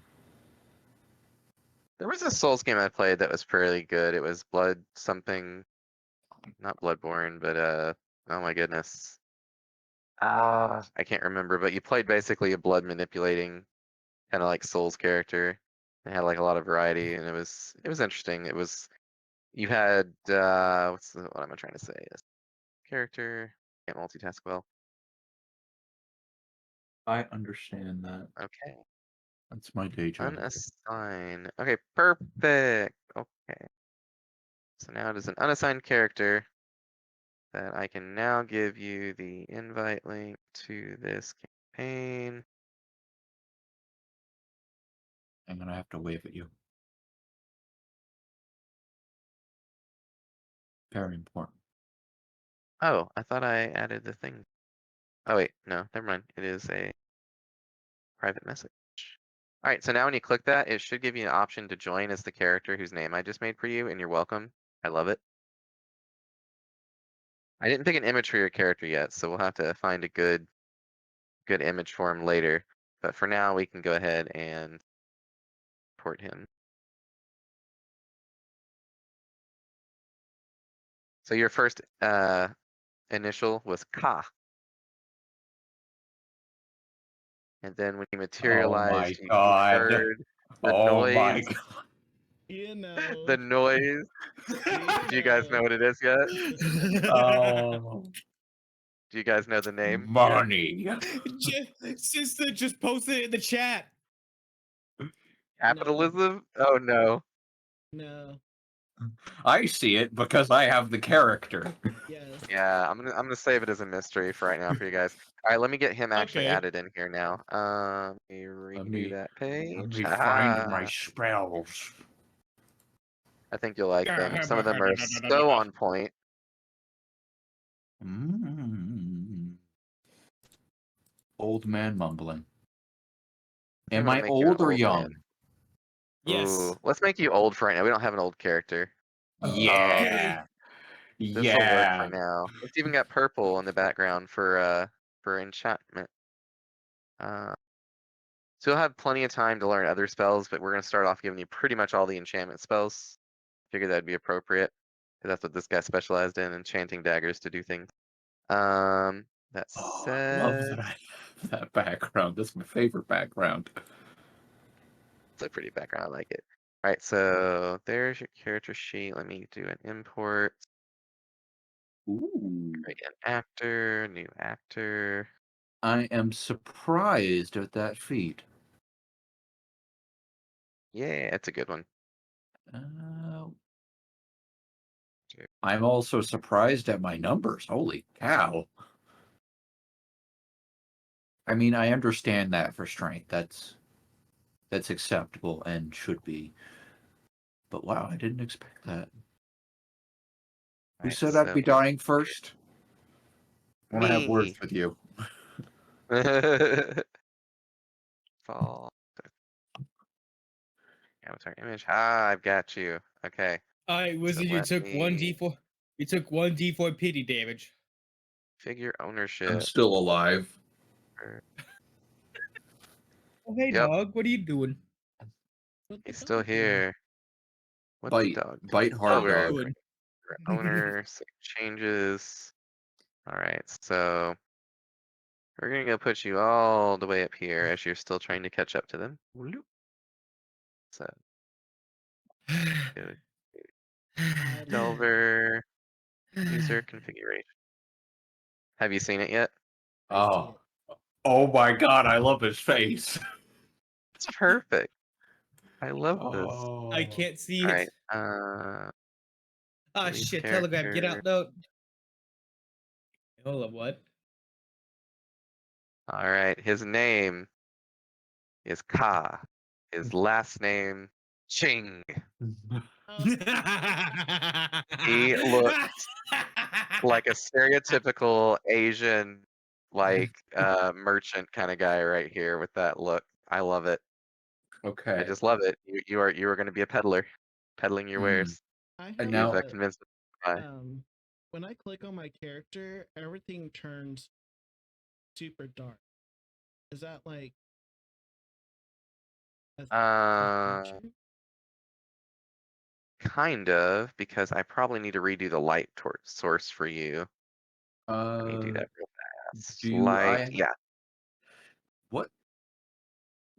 Speaker 2: There was a Souls game I played that was pretty good. It was Blood something, not Bloodborne, but oh my goodness. I can't remember, but you played basically a blood manipulating kind of like Souls character. It had like a lot of variety, and it was interesting. It was you had what am I trying to say? Character can't multitask well.
Speaker 4: I understand that.
Speaker 2: Okay,
Speaker 4: That's my day job.
Speaker 2: unassign. Okay, perfect. Okay, so now it is an unassigned character that I can now give you the invite link to this campaign.
Speaker 4: I'm gonna have to wave at you. Very important.
Speaker 2: Oh, I thought I added the thing. Oh wait, no, never mind. It is a private message. All right, so now when you click that, it should give you an option to join as the character whose name I just made for you, and you're welcome. I love it. I didn't pick an image for your character yet, so we'll have to find a good image for him later. But for now, we can go ahead and port him. So your first initial was Ka. And then when you materialized, you
Speaker 4: God.
Speaker 2: heard the
Speaker 4: Oh my
Speaker 2: noise.
Speaker 4: God.
Speaker 1: You know.
Speaker 2: The noise. Do you guys know what it is yet?
Speaker 4: Oh,
Speaker 2: Do you guys know the name?
Speaker 4: money.
Speaker 3: Sister just posted it in the chat.
Speaker 2: Capitalism? Oh no.
Speaker 1: No.
Speaker 4: I see it because I have the character.
Speaker 1: Yes.
Speaker 2: Yeah, I'm gonna save it as a mystery for right now for you guys. All right, let me get him actually
Speaker 3: Okay.
Speaker 2: added in here now. Let me redo that
Speaker 4: Let
Speaker 2: page.
Speaker 4: me find my spells.
Speaker 2: I think you'll like them. Some of them are so on point.
Speaker 4: Old man mumbling.
Speaker 2: I'm
Speaker 4: Am
Speaker 2: gonna
Speaker 4: I
Speaker 2: make you an
Speaker 4: old or
Speaker 2: old
Speaker 4: young?
Speaker 2: man.
Speaker 3: Yes.
Speaker 2: Ooh, let's make you old for right now. We don't have an old character.
Speaker 4: Yeah.
Speaker 2: This will work for
Speaker 4: Yeah.
Speaker 2: now. It's even got purple in the background for enchantment. So you'll have plenty of time to learn other spells, but we're gonna start off giving you pretty much all the enchantment spells. Figure that'd be appropriate, because that's what this guy specialized in, enchanting daggers to do things. That
Speaker 4: Oh, I love
Speaker 2: said,
Speaker 4: that I have that background. That's my favorite background.
Speaker 2: it's a pretty background. I like it. All right, so there's your character sheet. Let me do an import.
Speaker 4: Ooh.
Speaker 2: Create an actor, new actor.
Speaker 4: I am surprised at that feat.
Speaker 2: Yeah, it's a good one.
Speaker 4: I'm also surprised at my numbers. Holy cow. I mean, I understand that for strength. That's acceptable and should be. But wow, I didn't expect that. Who
Speaker 2: Right,
Speaker 4: said I'd
Speaker 2: so
Speaker 4: be dying first? I want to have words
Speaker 2: me.
Speaker 4: with you.
Speaker 2: Fall. Avatar image. Ah, I've got you. Okay.
Speaker 3: All right, Wizard, you
Speaker 2: let
Speaker 3: took one
Speaker 2: me-
Speaker 3: d4. You took 1d4 pity damage.
Speaker 2: Figure
Speaker 5: I'm
Speaker 2: ownership.
Speaker 5: still alive.
Speaker 3: Oh, hey,
Speaker 2: Yep.
Speaker 3: dog. What are you doing?
Speaker 1: What the
Speaker 2: He's still
Speaker 1: dog doing?
Speaker 2: here. What's the dog?
Speaker 4: Bite
Speaker 2: Oh,
Speaker 4: hard
Speaker 2: we're
Speaker 4: dog.
Speaker 3: Doing?
Speaker 2: owner, save changes. All right, so we're gonna go put you all the way up here as you're still trying to catch up to them. Whoop. So go
Speaker 1: I
Speaker 2: Delver, user configuration. Have you seen it yet?
Speaker 1: I see
Speaker 4: Oh.
Speaker 1: it.
Speaker 4: Oh my god, I love his face.
Speaker 2: It's perfect. I love this.
Speaker 4: Oh.
Speaker 3: I can't see
Speaker 2: All
Speaker 3: it.
Speaker 2: right.
Speaker 3: Ah,
Speaker 2: Lead
Speaker 3: shit, Telegram, get
Speaker 2: character.
Speaker 3: out. No. Hold up, what?
Speaker 2: All right, his name is Ka. His last name Ching.
Speaker 1: Oh,
Speaker 2: He looks like a stereotypical Asian, like merchant kind of guy right here with that look. I love it. I
Speaker 5: Okay.
Speaker 2: just love it. You are going to be a peddler, peddling your wares.
Speaker 1: I
Speaker 5: And
Speaker 1: have
Speaker 5: now-
Speaker 2: You've
Speaker 1: a,
Speaker 2: convinced me.
Speaker 1: when I click on my character, everything turns super dark. Is that like a feature?
Speaker 2: Kind of, because I probably need to redo the light source for you. Let me do that real fast.
Speaker 5: do
Speaker 2: Light,
Speaker 5: I-
Speaker 2: yeah.
Speaker 5: What?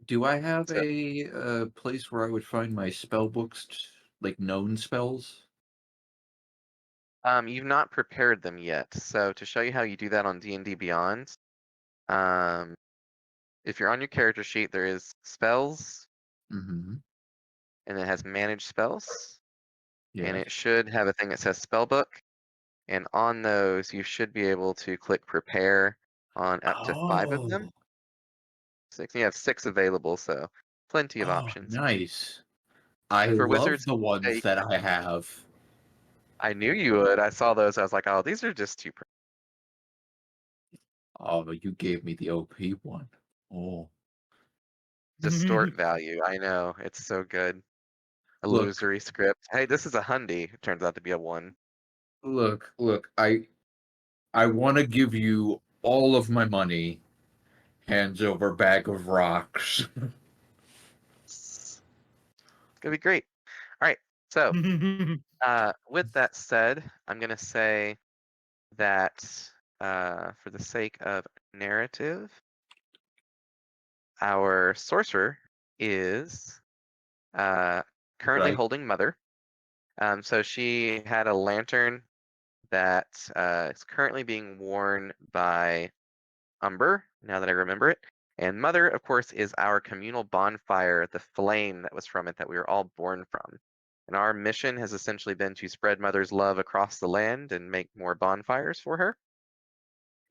Speaker 5: Do I have
Speaker 2: So-
Speaker 5: a place where I would find my spell books, like known spells?
Speaker 2: You've not prepared them yet. So to show you how you do that on D&D Beyond, if you're on your character sheet, there is spells,
Speaker 5: Mm-hmm.
Speaker 2: and it has manage spells, and
Speaker 5: Yeah.
Speaker 2: it should have a thing that says spell book. And on those, you should be able to click prepare on up to 5 of them. 6. You have 6 available, so plenty of options.
Speaker 5: Nice. I
Speaker 2: For
Speaker 5: love
Speaker 2: wizards,
Speaker 5: the ones
Speaker 2: they-
Speaker 5: that I have.
Speaker 2: I knew you would. I saw those. I was like, oh, these are just too.
Speaker 5: Oh, you gave me the OP one. Oh.
Speaker 2: Distort value. I know. It's so good.
Speaker 5: Look.
Speaker 2: Illusory script. Hey, this is a Hundy. It turns out to be a 1.
Speaker 5: Look, I want to give you all of my money, hands over bag of rocks.
Speaker 2: It's gonna be great. All right. So, with that said, I'm gonna say that for the sake of narrative, our sorcerer is currently
Speaker 5: Right.
Speaker 2: holding Mother. So she had a lantern that is currently being worn by Umber, now that I remember it. And Mother, of course, is our communal bonfire, the flame that was from it that we were all born from. And our mission has essentially been to spread Mother's love across the land and make more bonfires for her.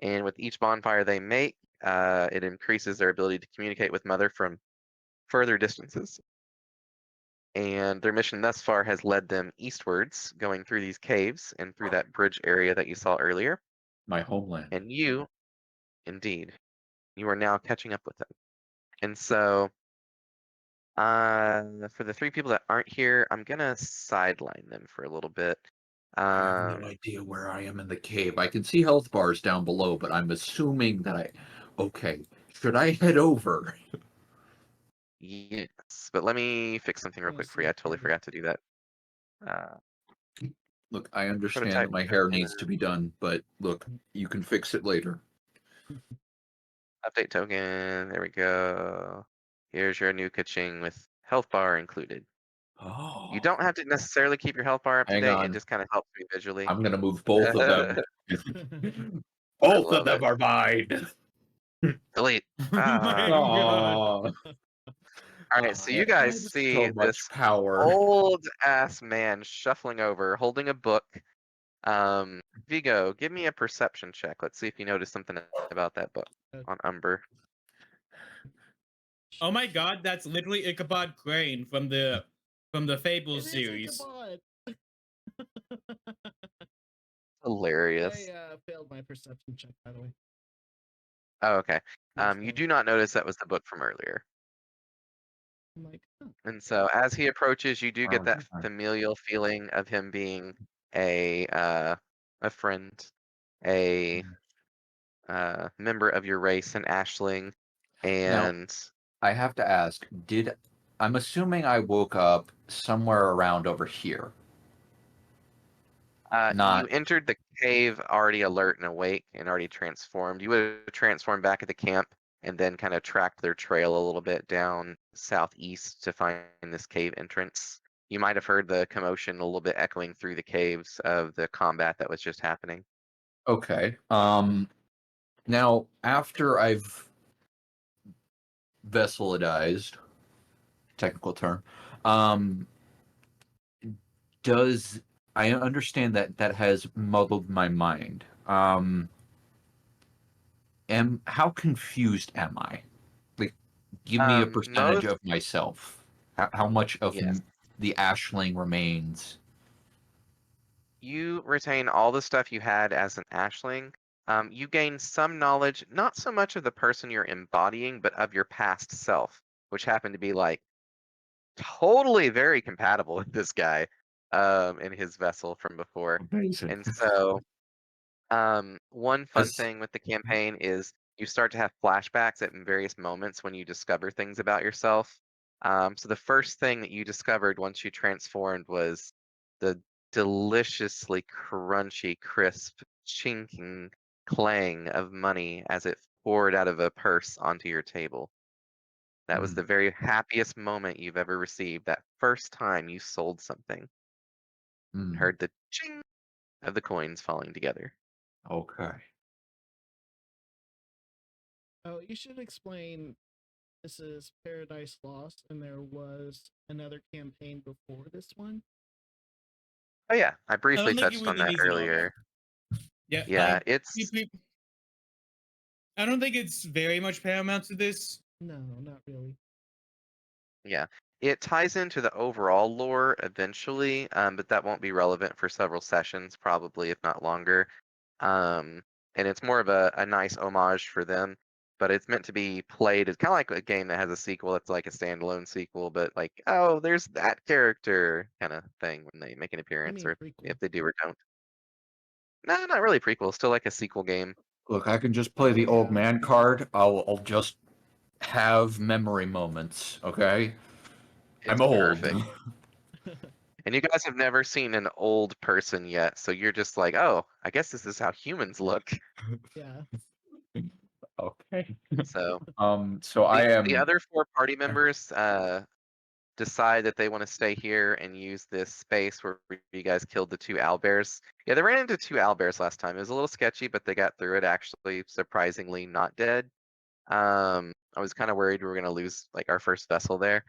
Speaker 2: And with each bonfire they make, it increases their ability to communicate with Mother from further distances. And their mission thus far has led them eastwards, going through these caves and through that bridge area that you saw earlier.
Speaker 5: My homeland.
Speaker 2: And you, indeed, you are now catching up with them. And so, for the 3 people that aren't here, I'm gonna sideline them for a little bit.
Speaker 5: I have no idea where I am in the cave. I can see health bars down below, but I'm assuming that okay, should I head over?
Speaker 2: Yes, but let me fix something real
Speaker 1: Wanna
Speaker 2: quick for
Speaker 1: see
Speaker 2: you. I
Speaker 1: if
Speaker 2: totally
Speaker 1: you're-
Speaker 2: forgot to do that.
Speaker 5: Look, I understand
Speaker 2: Prototype
Speaker 5: that my hair needs to be done, but look, you can fix it later.
Speaker 2: Update token. There we go. Here's your new Kaching with health bar included.
Speaker 5: Oh.
Speaker 2: You don't have to necessarily keep your health bar up to
Speaker 5: Hang
Speaker 2: date.
Speaker 5: on.
Speaker 2: It just kind of helps me visually.
Speaker 5: I'm gonna move both of them. Both of
Speaker 2: love
Speaker 5: them
Speaker 2: it.
Speaker 5: are mine.
Speaker 2: Delete.
Speaker 3: Oh my God.
Speaker 5: Aw.
Speaker 2: All right, so you
Speaker 5: I
Speaker 2: guys
Speaker 5: have
Speaker 2: see
Speaker 5: so much
Speaker 2: this
Speaker 5: power.
Speaker 2: old ass man shuffling over, holding a book. Vigo, give me a perception check. Let's see if you notice something about that book on Umber.
Speaker 3: Oh my God, that's literally Ichabod Crane from the
Speaker 1: It
Speaker 3: Fables
Speaker 1: is
Speaker 3: series.
Speaker 1: Ichabod.
Speaker 2: Hilarious.
Speaker 1: I failed my perception check, by the way.
Speaker 2: Oh, okay.
Speaker 1: Yes,
Speaker 2: You
Speaker 1: no.
Speaker 2: do not notice that was the book from earlier.
Speaker 1: I'm like, oh,
Speaker 2: And so as he approaches, you do get
Speaker 5: Oh,
Speaker 2: that
Speaker 5: God.
Speaker 2: familial feeling of him being a friend, a member of your race, an Ashling, and
Speaker 5: I have to ask, I'm assuming I woke up somewhere around over here.
Speaker 2: you
Speaker 5: Not
Speaker 2: entered the cave already alert and awake and already transformed. You would have transformed back at the camp and then kind of tracked their trail a little bit down southeast to find this cave entrance. You might have heard the commotion a little bit echoing through the caves of the combat that was just happening.
Speaker 5: okay. Now after I've vesselidized, technical term, does I understand that that has muddled my mind. How confused am I? Like, give me a percentage
Speaker 2: Most
Speaker 5: of myself. How much of
Speaker 2: yes.
Speaker 5: the Ashling remains?
Speaker 2: You retain all the stuff you had as an Ashling. You gain some knowledge, not so much of the person you're embodying, but of your past self, which happened to be like totally very compatible with this guy in his vessel from before.
Speaker 5: Amazing.
Speaker 2: And so, one fun
Speaker 5: As
Speaker 2: thing with the campaign is you start to have flashbacks at various moments when you discover things about yourself. So the first thing that you discovered once you transformed was the deliciously crunchy, crisp, chinking clang of money as it poured out of a purse onto your table. That was the very happiest moment you've ever received, that first time you sold something and heard the ching of the coins falling together.
Speaker 5: okay.
Speaker 1: Oh, you should explain this is Paradise Lost, and there was another campaign before this one.
Speaker 2: Oh yeah, I
Speaker 3: I
Speaker 2: briefly
Speaker 3: don't think it
Speaker 2: touched on
Speaker 3: really
Speaker 2: that
Speaker 3: needs to know that.
Speaker 2: earlier.
Speaker 3: Yeah,
Speaker 2: Yeah, it's
Speaker 3: I don't think it's very much paramount to this.
Speaker 1: No, not really.
Speaker 2: yeah. It ties into the overall lore eventually, but that won't be relevant for several sessions, probably, if not longer. And it's more of a nice homage for them, but it's meant to be played as kind of like a game that has a sequel that's like a standalone sequel, but like, oh, there's that character kind of thing when they make an
Speaker 1: I
Speaker 2: appearance,
Speaker 1: mean,
Speaker 2: or
Speaker 1: prequel.
Speaker 2: if they do or don't. No, not really prequel, still like a sequel game.
Speaker 5: Look, I can just play
Speaker 1: Oh,
Speaker 5: the old
Speaker 1: yeah.
Speaker 5: man card. I'll just have memory moments. Okay. I'm
Speaker 2: It's
Speaker 5: old.
Speaker 2: perfect. And you guys have never seen an old person yet, so you're just like, oh, I guess this is how humans look.
Speaker 1: Yeah.
Speaker 5: Okay.
Speaker 2: So
Speaker 5: So I
Speaker 2: the
Speaker 5: am.
Speaker 2: other four party members decide that they want to stay here and use this space where you guys killed the two owlbears. Yeah, they ran into two owlbears last time. It was a little sketchy, but they got through it actually surprisingly not dead. I was kind of worried we were going to lose like our first vessel there.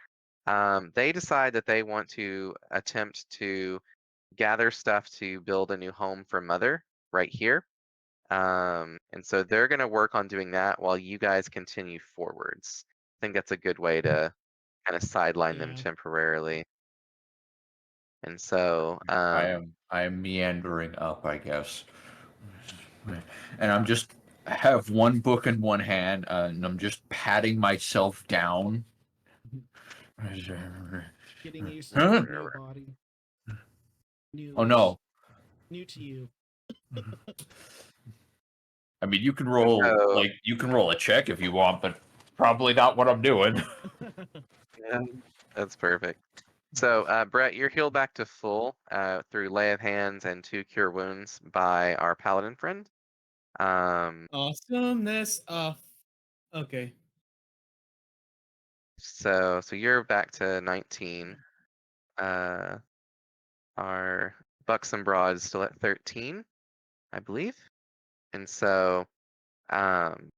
Speaker 2: They decide that they want to attempt to gather stuff to build a new home for Mother right here. And so they're going to work on doing that while you guys continue forwards. I think that's a good way to kind of sideline them
Speaker 1: Yeah.
Speaker 2: temporarily. And so,
Speaker 5: I am meandering up, I guess. And I'm just have one book in one hand, and I'm just patting myself down.
Speaker 1: Getting used to
Speaker 5: Huh?
Speaker 1: the new body. New,
Speaker 5: Oh no.
Speaker 1: new to you.
Speaker 5: I mean,
Speaker 2: so
Speaker 5: you can roll a check if you want, but probably not what I'm doing.
Speaker 2: yeah, that's perfect. So, Brett, you're healed back to full through lay of hands and 2 cure wounds by our paladin friend.
Speaker 3: Awesomeness. Okay.
Speaker 2: So you're back to 19. Our buxom broad is still at 13, I believe. And so, um,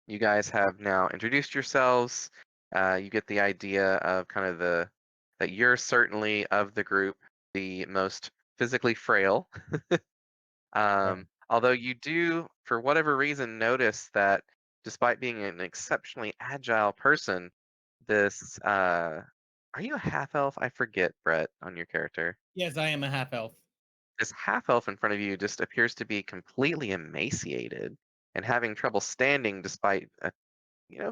Speaker 2: you guys have now introduced yourselves. You get the idea of kind of that you're certainly of the group the most physically frail. Although you do, for whatever reason, notice that despite being an exceptionally agile person, this are you a half elf? I forget, Brett, on your character.
Speaker 3: Yes, I am a half elf.
Speaker 2: This half elf in front of you just appears to be completely emaciated and having trouble standing despite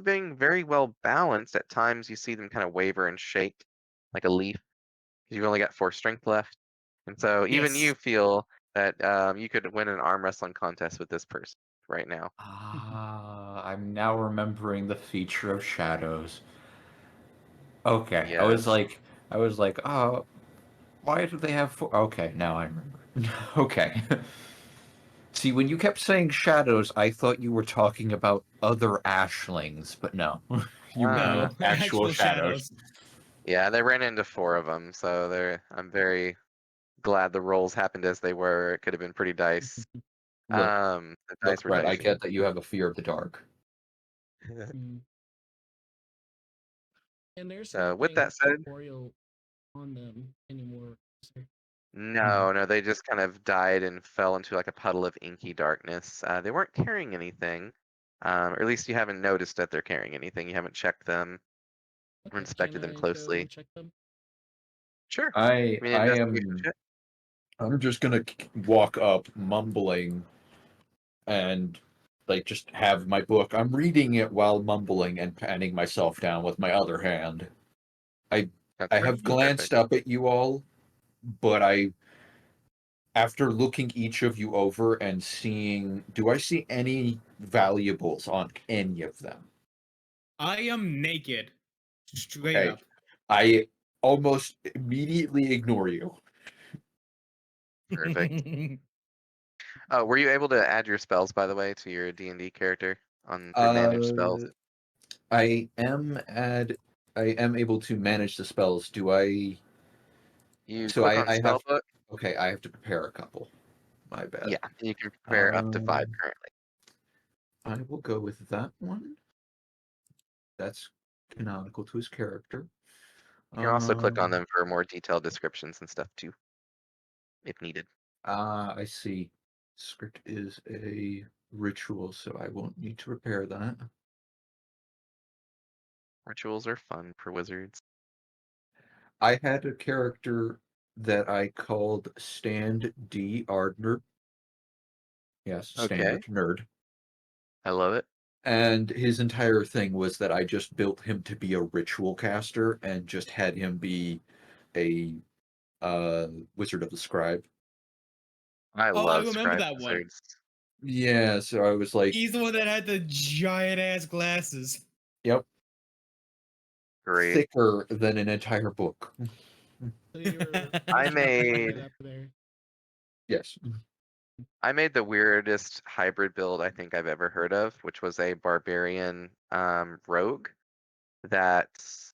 Speaker 2: being very well balanced. At times you see them kind of waver and shake like a leaf because you've only got 4 strength left. And so even
Speaker 3: Yes.
Speaker 2: you feel that you could win an arm wrestling contest with this person right now.
Speaker 5: I'm now remembering the feature of shadows. Okay,
Speaker 2: Yes.
Speaker 5: I was like, oh, why do they have four? Okay, now I remember. Okay. See, when you kept saying shadows, I thought you were talking about other Ashlings, but no, you
Speaker 2: Uh,
Speaker 5: mean
Speaker 3: No,
Speaker 5: actual
Speaker 3: actual
Speaker 5: shadows.
Speaker 3: shadows.
Speaker 2: yeah, they ran into 4 of them, so I'm very glad the rolls happened as they were. It could have been pretty dice.
Speaker 5: Look,
Speaker 2: The dice
Speaker 5: look,
Speaker 2: were
Speaker 5: Brett, I
Speaker 2: dicey.
Speaker 5: get that you have a fear of the dark.
Speaker 1: Mm. And there's
Speaker 2: So with
Speaker 1: nothing
Speaker 2: that said,
Speaker 1: corporeal on them anymore.
Speaker 2: No, they just kind of died and fell into like a puddle of inky darkness. They weren't carrying anything, or at least you haven't noticed that they're carrying anything. You haven't checked them or
Speaker 1: Okay,
Speaker 2: inspected
Speaker 1: can
Speaker 2: them
Speaker 1: I go
Speaker 2: closely.
Speaker 1: and check them?
Speaker 2: Sure.
Speaker 5: I
Speaker 2: I mean,
Speaker 5: I
Speaker 2: investigation
Speaker 5: am
Speaker 2: check.
Speaker 5: I'm just gonna walk up mumbling and like just have my book. I'm reading it while mumbling and patting myself down with my other hand. I
Speaker 2: That's
Speaker 5: I
Speaker 2: perfect.
Speaker 5: have glanced up at you all, but after looking each of you over and seeing, do I see any valuables on any of them?
Speaker 3: I am naked. Straight
Speaker 5: Okay.
Speaker 3: up.
Speaker 5: I almost immediately ignore you.
Speaker 2: Perfect. Oh, were you able to add your spells, by the way, to your D&D character on through manage spells?
Speaker 5: I am able to manage the spells. Do I?
Speaker 2: You
Speaker 5: So
Speaker 2: click on
Speaker 5: I
Speaker 2: spell
Speaker 5: have.
Speaker 2: book.
Speaker 5: Okay, I have to prepare a couple. My bad.
Speaker 2: Yeah, you can prepare up to 5
Speaker 5: Um,
Speaker 2: currently.
Speaker 5: I will go with that one. That's canonical to his character.
Speaker 2: You can also click on
Speaker 5: Um,
Speaker 2: them for more detailed descriptions and stuff too, if needed.
Speaker 5: I see. Script is a ritual, so I won't need to repair that.
Speaker 2: Rituals are fun for wizards.
Speaker 5: I had a character that I called Stand D. Ardner. Yes,
Speaker 2: Okay,
Speaker 5: standard nerd.
Speaker 2: I love it.
Speaker 5: And his entire thing was that I just built him to be a ritual caster and just had him be a Wizard of the Scribe.
Speaker 2: I
Speaker 3: Oh, I
Speaker 2: love
Speaker 3: remember
Speaker 2: scribe
Speaker 3: that one.
Speaker 2: wizards.
Speaker 5: Yeah, so I was like,
Speaker 3: He's the one that had the giant ass glasses.
Speaker 5: yep,
Speaker 2: Great.
Speaker 5: thicker than an entire book.
Speaker 1: So you're
Speaker 2: I
Speaker 1: right
Speaker 2: made
Speaker 1: up there.
Speaker 5: Yes.
Speaker 2: I made the weirdest hybrid build I think I've ever heard of, which was a barbarian rogue that,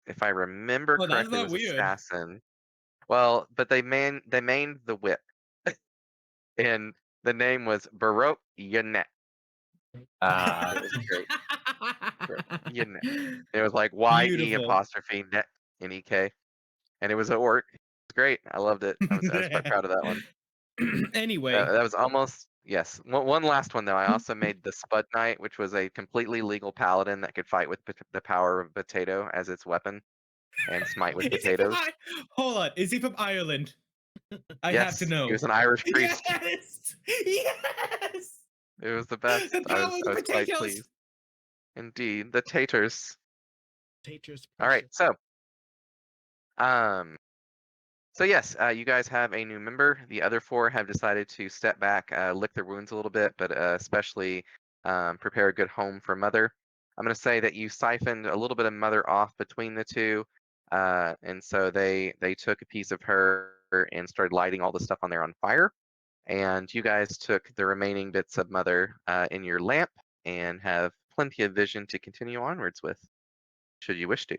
Speaker 2: if I remember
Speaker 3: Oh, that's
Speaker 2: correctly,
Speaker 3: not
Speaker 2: was
Speaker 3: weird.
Speaker 2: assassin. Well, but they mained the whip, and the name was Baroque Yanet. It was great. Yanet. It was like YE
Speaker 3: Beautiful.
Speaker 2: apostrophe net NEK, and it was at work. It was great. I loved it. I was quite proud of that one.
Speaker 3: Anyway,
Speaker 2: That was almost, yes. One last one though. I also made the Spud Knight, which was a completely legal paladin that could fight with the power of potato as its weapon and smite with
Speaker 3: is he from
Speaker 2: potatoes.
Speaker 3: Hold on, is he from Ireland? I have to
Speaker 2: Yes,
Speaker 3: know.
Speaker 2: he was an Irish priest.
Speaker 3: Yes, yes.
Speaker 2: It was the best.
Speaker 3: The
Speaker 2: I
Speaker 3: power
Speaker 2: was
Speaker 3: of
Speaker 2: I
Speaker 3: the
Speaker 2: was quite
Speaker 3: potatoes.
Speaker 2: pleased. Indeed, the taters.
Speaker 1: Taters
Speaker 2: All right,
Speaker 1: precious.
Speaker 2: um, so yes, you guys have a new member. The other 4 have decided to step back, lick their wounds a little bit, but especially prepare a good home for Mother. I'm going to say that you siphoned a little bit of Mother off between the 2, and so they took a piece of her and started lighting all the stuff on there on fire. And you guys took the remaining bits of Mother in your lamp and have plenty of vision to continue onwards with, should you wish to.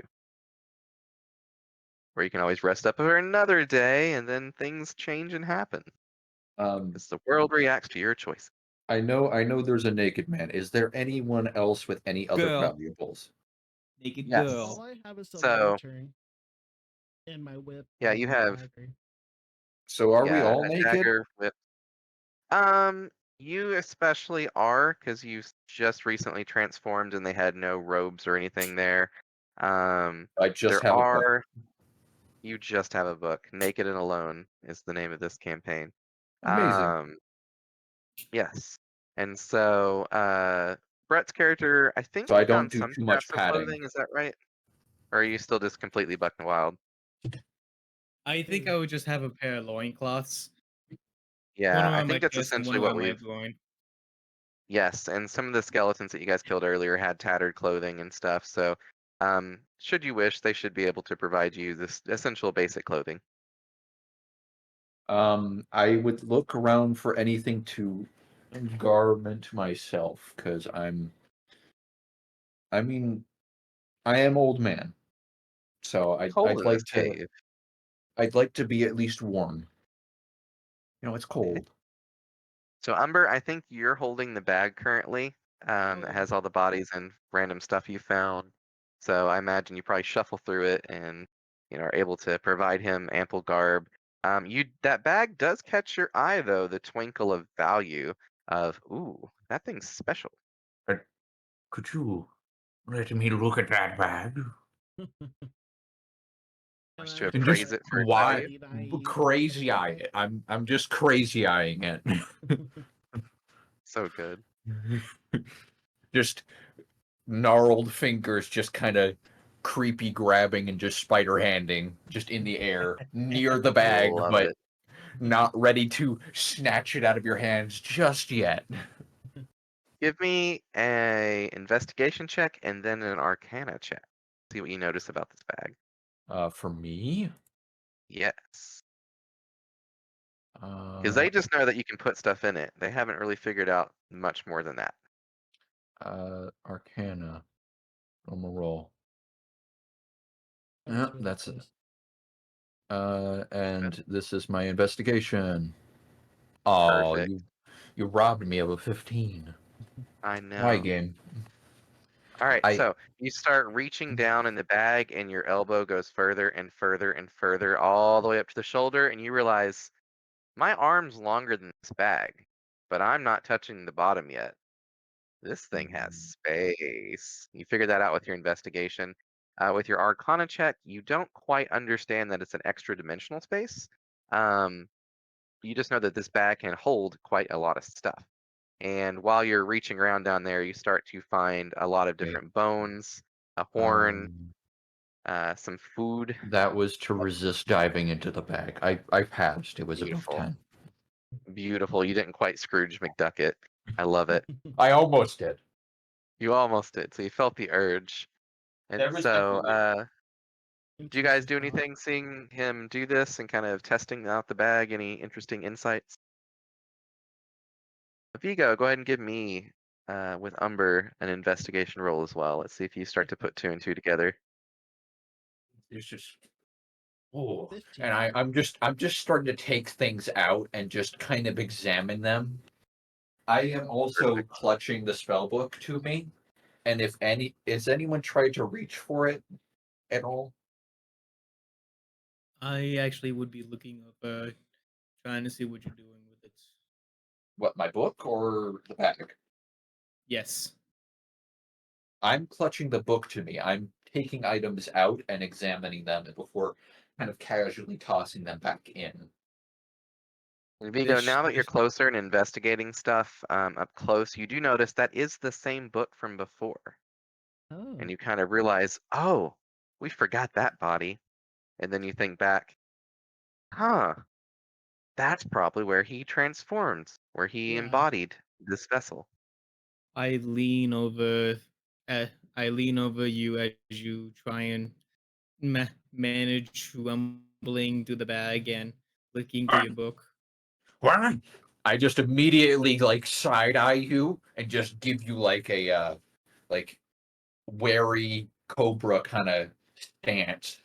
Speaker 2: Or you can always rest up for another day and then things change and happen. Because the world reacts to your choice.
Speaker 5: I know there's a naked man. Is there anyone else with any other
Speaker 3: Girl.
Speaker 5: valuables?
Speaker 3: Naked
Speaker 2: Yes.
Speaker 1: All
Speaker 3: girl.
Speaker 1: I have is a
Speaker 2: So-
Speaker 1: lantern and my whip.
Speaker 2: Yeah,
Speaker 1: and
Speaker 2: you
Speaker 1: my
Speaker 2: have-
Speaker 1: dagger.
Speaker 5: So are we
Speaker 2: Yeah,
Speaker 5: all
Speaker 2: a
Speaker 5: naked?
Speaker 2: dagger, whip. You especially are, because you just recently transformed and they had no robes or anything there.
Speaker 5: I just
Speaker 2: there
Speaker 5: have a book.
Speaker 2: are. You just have a book. Naked and Alone is the name of this campaign.
Speaker 5: Amazing.
Speaker 2: Yes. And so Brett's character, I think
Speaker 5: So I
Speaker 2: you
Speaker 5: don't
Speaker 2: found
Speaker 5: do
Speaker 2: some
Speaker 5: too much
Speaker 2: scraps of
Speaker 5: padding.
Speaker 2: clothing, is that right? Or are you still just completely buck and wild?
Speaker 3: I think I would just have a pair of loincloths. One
Speaker 2: Yeah, I
Speaker 3: around my
Speaker 2: think that's
Speaker 3: chest and one
Speaker 2: essentially what
Speaker 3: around my
Speaker 2: we've.
Speaker 3: groin.
Speaker 2: Yes, and some of the skeletons that you guys killed earlier had tattered clothing and stuff. So, should you wish, they should be able to provide you this essential basic clothing.
Speaker 5: I would look around for anything to garment myself because I mean, I am old man, so
Speaker 2: Cold in this cave.
Speaker 5: I'd like to be at least warm. You know, it's cold.
Speaker 2: So, Umber, I think you're holding the bag currently. That has all the bodies and random stuff you found. So I imagine you probably shuffle through it and are able to provide him ample garb. That bag does catch your eye though, the twinkle of value of ooh, that thing's special.
Speaker 5: Could you let me look at that bag?
Speaker 2: Wants to
Speaker 5: And just
Speaker 2: appraise it for
Speaker 5: why
Speaker 2: value.
Speaker 5: crazy eye it? I'm just crazy eyeing it.
Speaker 2: So good.
Speaker 5: Just gnarled fingers, just kind of creepy grabbing and just spider handing, just in the air near the bag,
Speaker 2: Love
Speaker 5: but
Speaker 2: it.
Speaker 5: not ready to snatch it out of your hands just yet.
Speaker 2: Give me a investigation check and then an arcana check. See what you notice about this bag.
Speaker 5: For me,
Speaker 2: Yes. Because they just know that you can put stuff in it. They haven't really figured out much more than that.
Speaker 5: Arcana, normal roll.
Speaker 1: That
Speaker 5: Yeah,
Speaker 1: was really
Speaker 5: that's it.
Speaker 1: close.
Speaker 5: And this is my investigation. Oh,
Speaker 2: Perfect.
Speaker 5: you robbed me of a 15.
Speaker 2: I know.
Speaker 5: My game.
Speaker 2: All right,
Speaker 5: I-
Speaker 2: so you start reaching down in the bag, and your elbow goes further and further and further, all the way up to the shoulder, and you realize my arm's longer than this bag, but I'm not touching the bottom yet. This thing has space. You figure that out with your investigation. With your Arcana check, you don't quite understand that it's an extra dimensional space. You just know that this bag can hold quite a lot of stuff. And while you're reaching around down there, you start to find a lot of different bones, a horn, some food.
Speaker 5: That was to resist diving into the bag. I passed. It was above
Speaker 2: Beautiful.
Speaker 5: 10.
Speaker 2: Beautiful. You didn't quite Scrooge McDuck it. I love it.
Speaker 5: I almost did.
Speaker 2: You almost did. So you felt the urge. And
Speaker 5: There was
Speaker 2: so,
Speaker 5: definitely-
Speaker 2: do you guys do anything seeing him do this and kind of testing out the bag? Any interesting insights? Vigo, go ahead and give me, with Umber, an investigation roll as well. Let's see if you start to put 2 and 2 together.
Speaker 5: It's just oh,
Speaker 1: 15.
Speaker 5: and I'm just starting to take things out and just kind of examine them. I am also
Speaker 2: Perfect.
Speaker 5: clutching the spell book to me, and if anyone tried to reach for it at all?
Speaker 3: I actually would be looking up, trying to see what you're doing with it.
Speaker 5: What, my book or the bag?
Speaker 3: Yes.
Speaker 5: I'm clutching the book to me. I'm taking items out and examining them before kind of casually tossing them back in.
Speaker 2: Vigo, now that you're closer and investigating stuff up close, you do notice that is the same book from before.
Speaker 1: Oh.
Speaker 2: And you kind of realize, oh, we forgot that body. And then you think back, huh, that's probably where he transformed, where he
Speaker 1: Yeah.
Speaker 2: embodied this vessel.
Speaker 3: I lean over. I lean over you as you try and manage rumbling through the bag and looking through your book.
Speaker 5: What? I just immediately like side eye you and just give you like a like wary cobra kind of stance.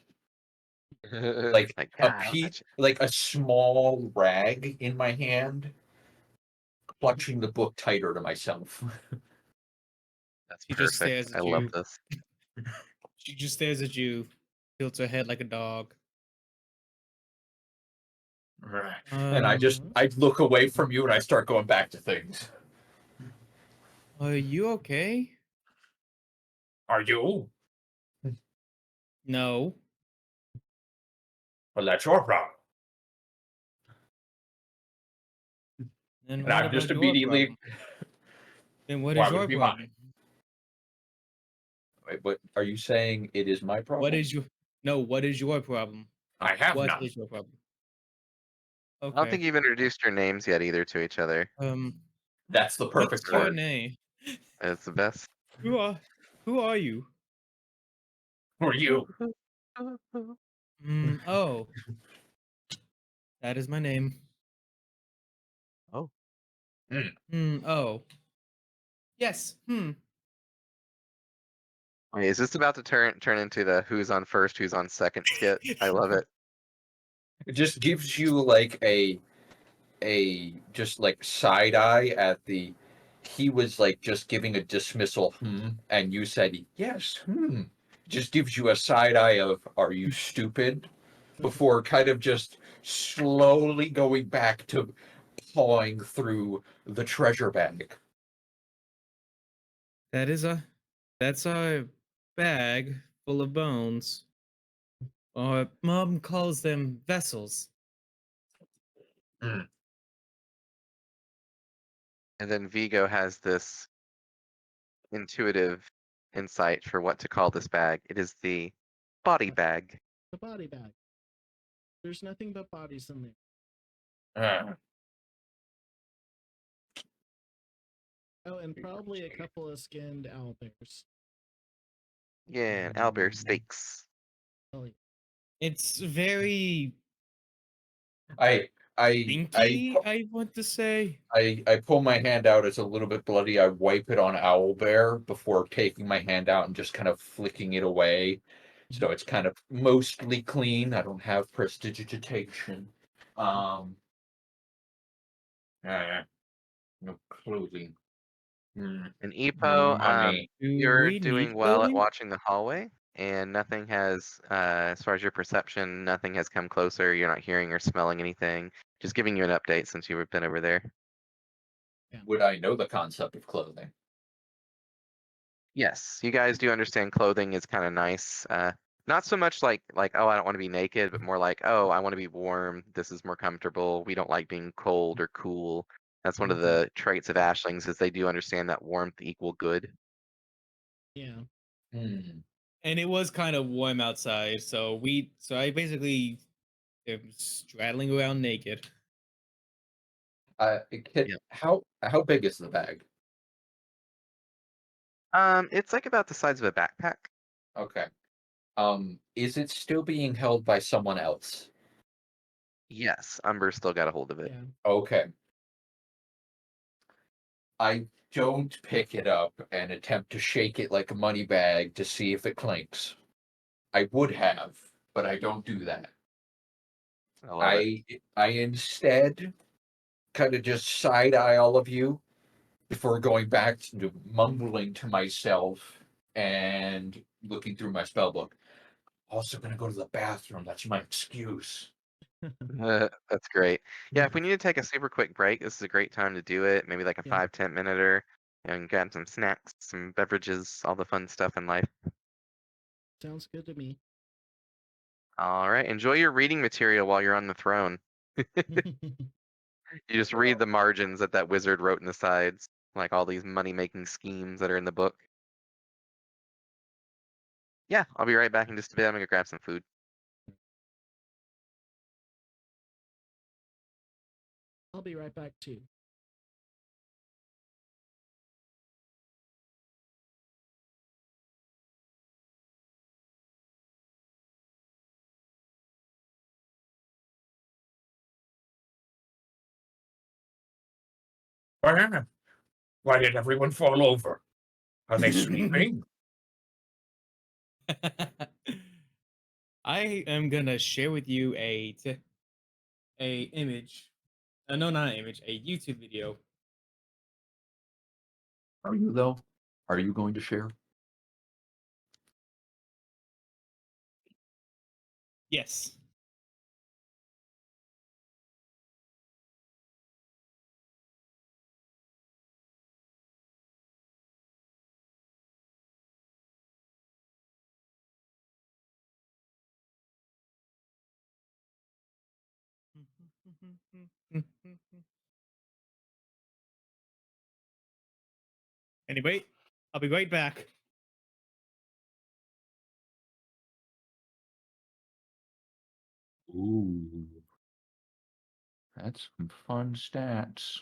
Speaker 5: Like
Speaker 2: Like,
Speaker 5: a
Speaker 2: "God,
Speaker 5: piece, like a small rag in my hand, clutching the book tighter to myself.
Speaker 2: that's
Speaker 3: She just
Speaker 2: perfect.
Speaker 3: stares
Speaker 2: I
Speaker 3: at
Speaker 2: love
Speaker 3: you.
Speaker 2: this."
Speaker 3: She just stares at you, tilts her head like a dog.
Speaker 5: And I look away from you and I start going back to things.
Speaker 3: Are you okay?
Speaker 5: Are you?
Speaker 3: No.
Speaker 5: Well, that's your problem.
Speaker 3: Then
Speaker 5: And
Speaker 3: what
Speaker 5: I'm
Speaker 3: about
Speaker 5: just
Speaker 3: your
Speaker 5: immediately.
Speaker 3: problem? Then what
Speaker 5: Why
Speaker 3: is
Speaker 5: would
Speaker 3: your
Speaker 5: it be
Speaker 3: problem?
Speaker 5: mine? Wait, what are you saying? It is my problem.
Speaker 3: What is your what is your problem?
Speaker 5: I have
Speaker 3: What
Speaker 5: none.
Speaker 3: is your problem?
Speaker 2: I don't think
Speaker 3: Okay.
Speaker 2: you've introduced your names yet either to each other.
Speaker 5: That's the perfect
Speaker 3: What's your
Speaker 5: word.
Speaker 3: name?
Speaker 2: It's the best.
Speaker 3: Who are you?
Speaker 5: Who are you?
Speaker 3: Oh. That is my name.
Speaker 2: Oh.
Speaker 3: Oh. Yes.
Speaker 2: Wait, is this about to turn into the who's on first, who's on second skit? I love it.
Speaker 5: It just gives you like a just like side eye at the. He was like just giving a dismissal, and you said yes, Just gives you a side eye of, are you stupid? Before kind of just slowly going back to pawing through the treasure bag.
Speaker 3: That's a bag full of bones. Or Mom calls them vessels.
Speaker 2: And then Vigo has this intuitive insight for what to call this bag. It is the body bag.
Speaker 1: The body bag. There's nothing but bodies in there.
Speaker 5: Ah,
Speaker 1: Oh, and probably a couple of skinned owlbears.
Speaker 2: Yeah, and owlbear steaks.
Speaker 1: Oh, yeah.
Speaker 3: It's very
Speaker 5: I
Speaker 3: stinky, I want to say.
Speaker 5: I pull my hand out. It's a little bit bloody. I wipe it on Owlbear before taking my hand out and just kind of flicking it away. So it's kind of mostly clean. I don't have prestidigitation. Uh, no clothing.
Speaker 2: And Epo,
Speaker 5: Money.
Speaker 3: Do
Speaker 2: you're
Speaker 3: we need
Speaker 2: doing well at
Speaker 3: clothing?
Speaker 2: watching the hallway, and nothing has, as far as your perception, nothing has come closer. You're not hearing or smelling anything. Just giving you an update since you've been over there.
Speaker 5: Would I know the concept of clothing?
Speaker 2: Yes, you guys do understand clothing is kind of nice. Not so much like oh I don't want to be naked, but more like oh I want to be warm. This is more comfortable. We don't like being cold or cool. That's one of the traits of Ashlings is they do understand that warmth equal good.
Speaker 1: Yeah.
Speaker 5: Hmm.
Speaker 3: And it was kind of warm outside, so I basically am straddling around naked.
Speaker 2: Yeah.
Speaker 5: How big is the bag?
Speaker 2: It's like about the size of a backpack.
Speaker 5: Okay. Is it still being held by someone else?
Speaker 2: Yes, Umber still got a hold of it.
Speaker 1: Yeah.
Speaker 5: Okay. I don't pick it up and attempt to shake it like a money bag to see if it clinks. I would have, but I don't do that.
Speaker 2: I love it.
Speaker 5: I instead kind of just side eye all of you before going back to mumbling to myself and looking through my spell book. Also gonna go to the bathroom. That's my excuse.
Speaker 2: That's great. Yeah, if we need to take a super quick break, this is a great time to do it. Maybe like a
Speaker 1: Yeah.
Speaker 2: 5-10 minute and grab some snacks, some beverages, all the fun stuff in life.
Speaker 1: Sounds good to me.
Speaker 2: All right, enjoy your reading material while you're on the throne. You just read the margins that that wizard wrote in the sides, like all these money-making schemes that are in the book. Yeah, I'll be right back in just a bit. I'm gonna grab some food.
Speaker 1: I'll be right back too.
Speaker 5: What happened? Why did everyone fall over? Are they sleeping?
Speaker 3: I am gonna share with you a image. No, not an image. A YouTube video.
Speaker 5: Are you though? Are you going to share?
Speaker 3: Yes. Anyway, I'll be right back.
Speaker 5: Ooh, that's some fun stats.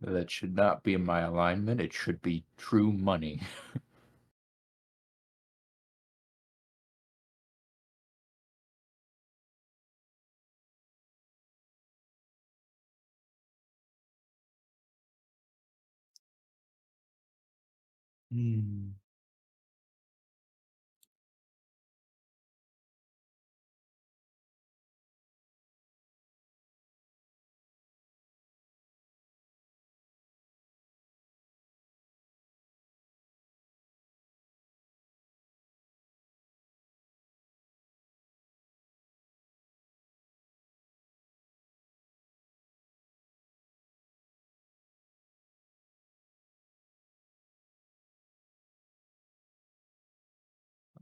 Speaker 5: That should not be in my alignment. It should be true money. Hmm.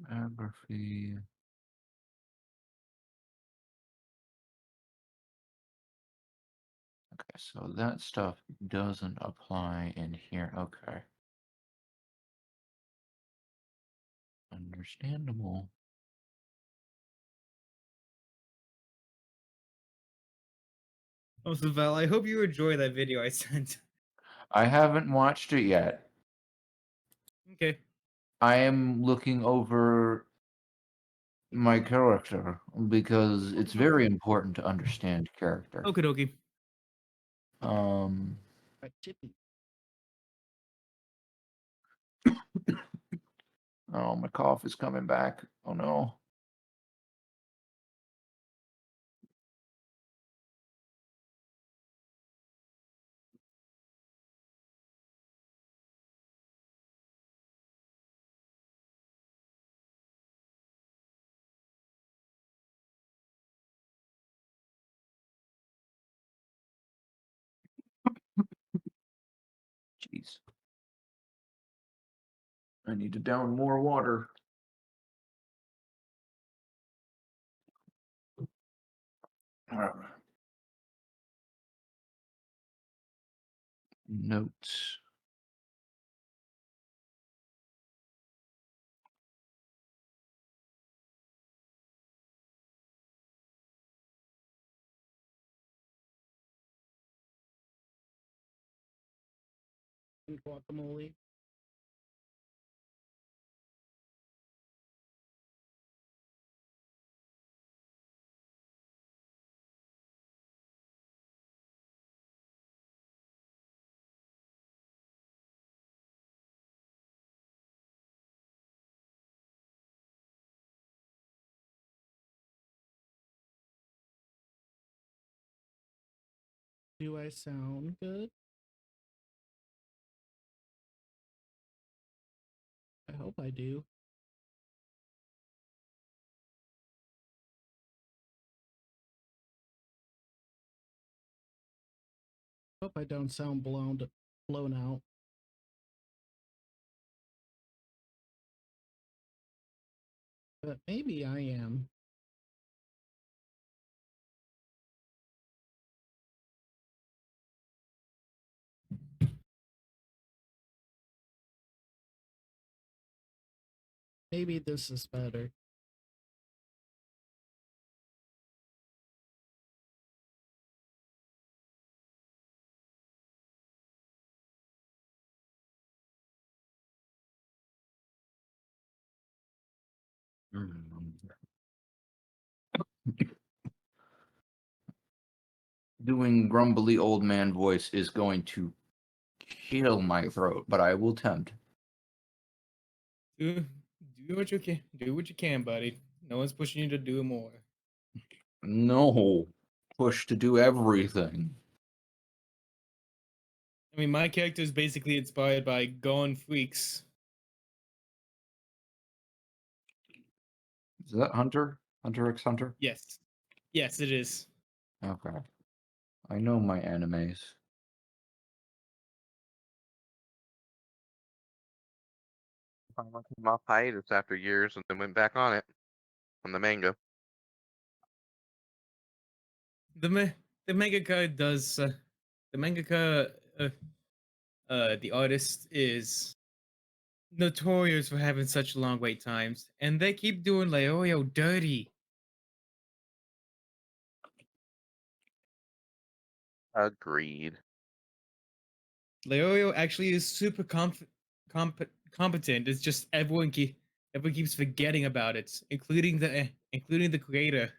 Speaker 5: Biography. Okay, so that stuff doesn't apply in here. Okay. Understandable.
Speaker 3: Also, Val, I hope you enjoy that video I sent.
Speaker 5: I haven't watched it yet.
Speaker 3: Okay.
Speaker 5: I am looking over my character because it's very important to understand character.
Speaker 3: Okie dokie.
Speaker 1: Like Chippy.
Speaker 5: Oh, my cough is coming back. Oh no. Jeez. I need to down more water. Notes.
Speaker 1: And guacamole. Do I sound good? I hope I do. Hope I don't sound blown out. But maybe I am. Maybe this is better.
Speaker 5: Doing grumbly old man voice is going to kill my throat, but I will attempt.
Speaker 3: Do what you can. Do what you can, buddy. No one's pushing you to do more.
Speaker 5: No. Push to do everything.
Speaker 3: I mean, my character is basically inspired by Gone Freaks.
Speaker 5: Is that Hunter? Hunter x Hunter?
Speaker 3: Yes. Yes, it is.
Speaker 5: Okay. I know my animes.
Speaker 2: Finally came off hiatus after years and then went back on it on the manga.
Speaker 3: The mangaka does the mangaka the artist is notorious for having such long wait times, and they keep doing Leorio dirty.
Speaker 2: Agreed.
Speaker 3: Leorio actually is super competent. It's just everyone keeps forgetting about it, including the creator,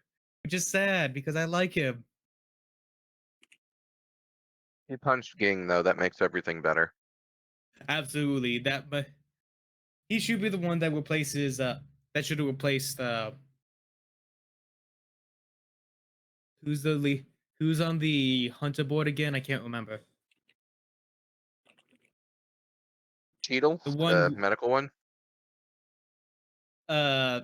Speaker 3: which is sad because I like him.
Speaker 2: He punched Ging though, that makes everything better.
Speaker 3: Absolutely, but he should be the one that replaces that should have replaced who's the who's on the hunter board again? I can't remember.
Speaker 2: Cheadle,
Speaker 3: The one
Speaker 2: the
Speaker 3: who,
Speaker 2: medical one,
Speaker 3: uh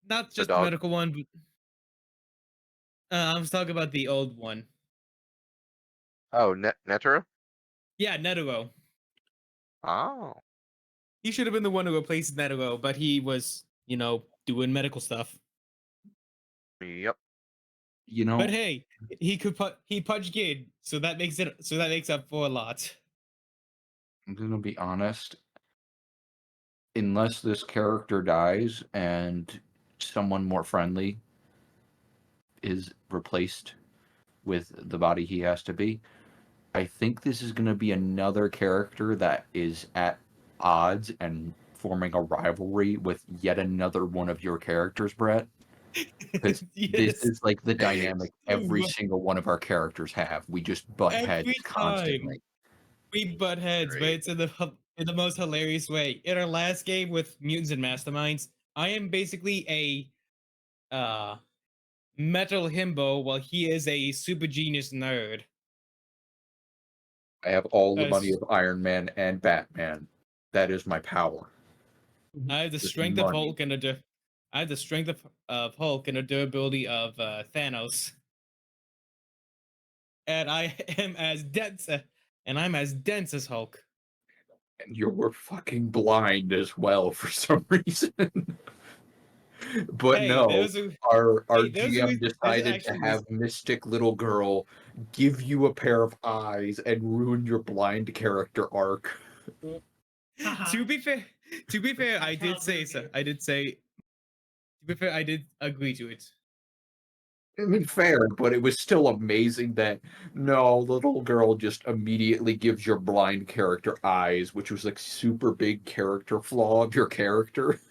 Speaker 3: not
Speaker 2: the
Speaker 3: just the
Speaker 2: dog.
Speaker 3: medical one, but I was talking about the old one.
Speaker 2: Oh, Netero?
Speaker 3: Yeah, Netero.
Speaker 2: Oh.
Speaker 3: He should have been the one who replaced Netero, but he was, doing medical stuff.
Speaker 2: Yep.
Speaker 5: You know,
Speaker 3: But hey, he punched Gid, so that makes up for a lot.
Speaker 5: I'm gonna be honest. Unless this character dies and someone more friendly is replaced with the body he has to be, I think this is gonna be another character that is at odds and forming a rivalry with yet another one of your characters, Brett. Because this
Speaker 3: Yes.
Speaker 5: is like the dynamic every
Speaker 3: But
Speaker 5: single one of our characters have. We just butt heads
Speaker 3: every
Speaker 5: constantly.
Speaker 3: time we butt heads, but
Speaker 2: Great.
Speaker 3: it's in the most hilarious way. In our last game with mutants and masterminds, I am basically a metal himbo, while he is a super genius nerd.
Speaker 5: I have all the money
Speaker 3: As
Speaker 5: of Iron Man and Batman. That is my power.
Speaker 3: I have the
Speaker 5: Just
Speaker 3: strength of
Speaker 5: money.
Speaker 3: Hulk and I have the strength of Hulk and the durability of Thanos. And I am as dense and I'm as dense as Hulk.
Speaker 5: And you're fucking blind as well for some reason. But
Speaker 3: Hey,
Speaker 5: no,
Speaker 3: there's a
Speaker 5: our
Speaker 3: there's a
Speaker 5: GM
Speaker 3: reason, there's
Speaker 5: decided to
Speaker 3: actually
Speaker 5: have Mystic Little Girl give you a pair of eyes and ruin your blind character arc.
Speaker 3: to be fair, I did say so. I did say to be fair, I did agree to it.
Speaker 5: I mean, fair, but it was still amazing that no, little girl just immediately gives your blind character eyes, which was like super big character flaw of your character.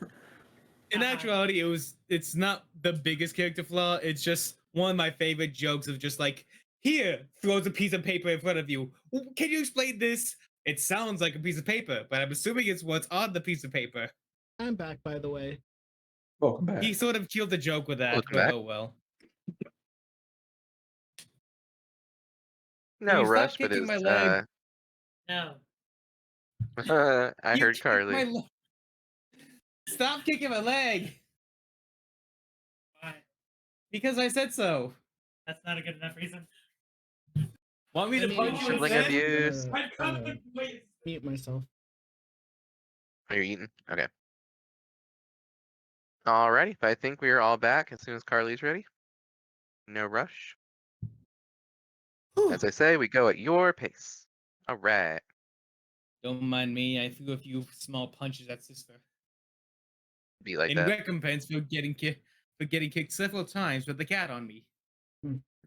Speaker 3: In actuality, it's not the biggest character flaw. It's just one of my favorite jokes of just like, here, throws a piece of paper in front of you. Can you explain this? It sounds like a piece of paper, but I'm assuming it's what's on the piece of paper.
Speaker 1: I'm back, by the way.
Speaker 5: Welcome back.
Speaker 3: He sort of killed the joke with that,
Speaker 2: Welcome
Speaker 3: but
Speaker 2: back.
Speaker 3: oh well.
Speaker 2: No
Speaker 3: Can you
Speaker 2: rush,
Speaker 3: stop
Speaker 2: but
Speaker 3: kicking
Speaker 2: it's
Speaker 3: my leg? No.
Speaker 2: I
Speaker 3: You
Speaker 2: heard
Speaker 3: kicked
Speaker 2: Carly.
Speaker 3: my leg. Stop kicking my leg.
Speaker 6: Why?
Speaker 3: Because I said so.
Speaker 6: That's not a good enough reason.
Speaker 3: Want me to punch you
Speaker 2: Sibling
Speaker 3: instead?
Speaker 2: abuse.
Speaker 6: I'm coming. Wait.
Speaker 1: Mute myself.
Speaker 2: Are you eating? Okay. Alrighty, but I think we are all back as soon as Carly's ready. No rush. As I say, we go at your pace. Alright.
Speaker 3: Don't mind me. I threw a few small punches at sister.
Speaker 2: Be like
Speaker 3: In
Speaker 2: that.
Speaker 3: recompense for getting kicked several times with the cat on me.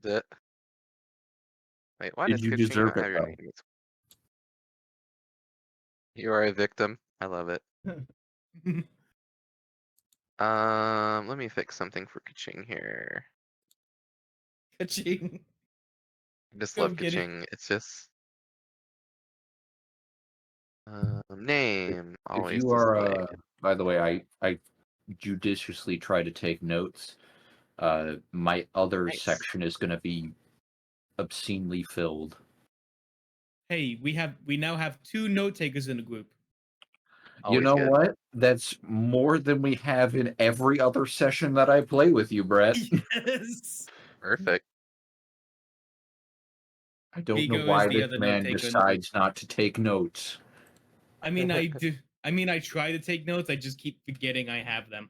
Speaker 2: That. Wait, why
Speaker 5: Did
Speaker 2: does
Speaker 5: you
Speaker 2: Kuching
Speaker 5: deserve
Speaker 2: not
Speaker 5: it,
Speaker 2: have your
Speaker 5: though?
Speaker 2: name? You are a victim. I love it. Let me fix something for Kuching here.
Speaker 3: Ka-ching.
Speaker 2: I just
Speaker 3: Go
Speaker 2: love
Speaker 3: get it.
Speaker 2: Kuching. It's just name
Speaker 5: If
Speaker 2: always
Speaker 5: you are,
Speaker 2: display.
Speaker 5: by the way, I judiciously try to take notes. My other
Speaker 3: Nice.
Speaker 5: section is going to be obscenely filled.
Speaker 3: Hey, we now have 2 note takers in the group.
Speaker 5: You
Speaker 2: Always
Speaker 5: know
Speaker 2: good.
Speaker 5: what? That's more than we have in every other session that I play with you, Brett.
Speaker 3: Yes.
Speaker 2: Perfect.
Speaker 5: I don't know
Speaker 3: Vigo is
Speaker 5: why
Speaker 3: the
Speaker 5: this
Speaker 3: other
Speaker 5: man
Speaker 3: note taker in the group.
Speaker 5: decides not to take notes.
Speaker 3: I mean, I do. I mean, I try to take notes. I just keep forgetting I have them,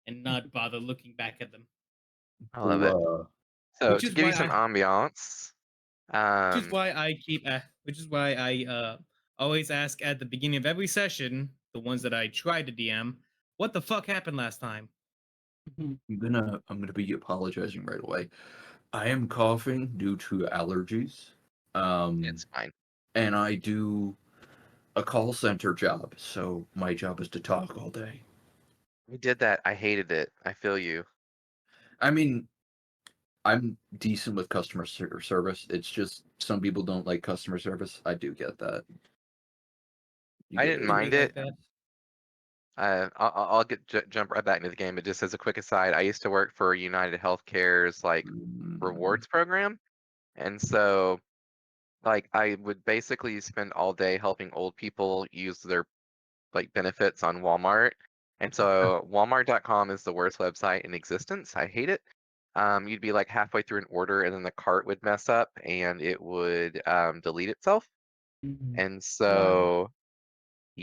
Speaker 3: and not bother looking back at them.
Speaker 2: I love it.
Speaker 5: Bruh.
Speaker 2: So
Speaker 3: Which
Speaker 2: to
Speaker 3: is
Speaker 2: give you
Speaker 3: why
Speaker 2: some ambiance,
Speaker 3: Which is why I keep. Which is why I always ask at the beginning of every session, the ones that I try to DM, what the fuck happened last time?
Speaker 5: I'm gonna be apologizing right away. I am coughing due to allergies.
Speaker 2: it's fine.
Speaker 5: And I do a call center job, so my job is to talk all day.
Speaker 2: We did that. I hated it. I feel you.
Speaker 5: I mean, I'm decent with customer service. It's just some people don't like customer service. I do get that. You
Speaker 2: I
Speaker 5: get
Speaker 2: didn't
Speaker 5: what
Speaker 2: mind
Speaker 5: you
Speaker 2: it.
Speaker 5: get.
Speaker 2: I'll jump right back into the game, but just as a quick aside, I used to work for United Healthcare's like rewards program, and so like I would basically spend all day helping old people use their like benefits on Walmart. And so Walmart.com is the worst website in existence. I hate it. You'd be like halfway through an order and then the cart would mess up and it would delete itself.
Speaker 1: Mhm.
Speaker 2: And so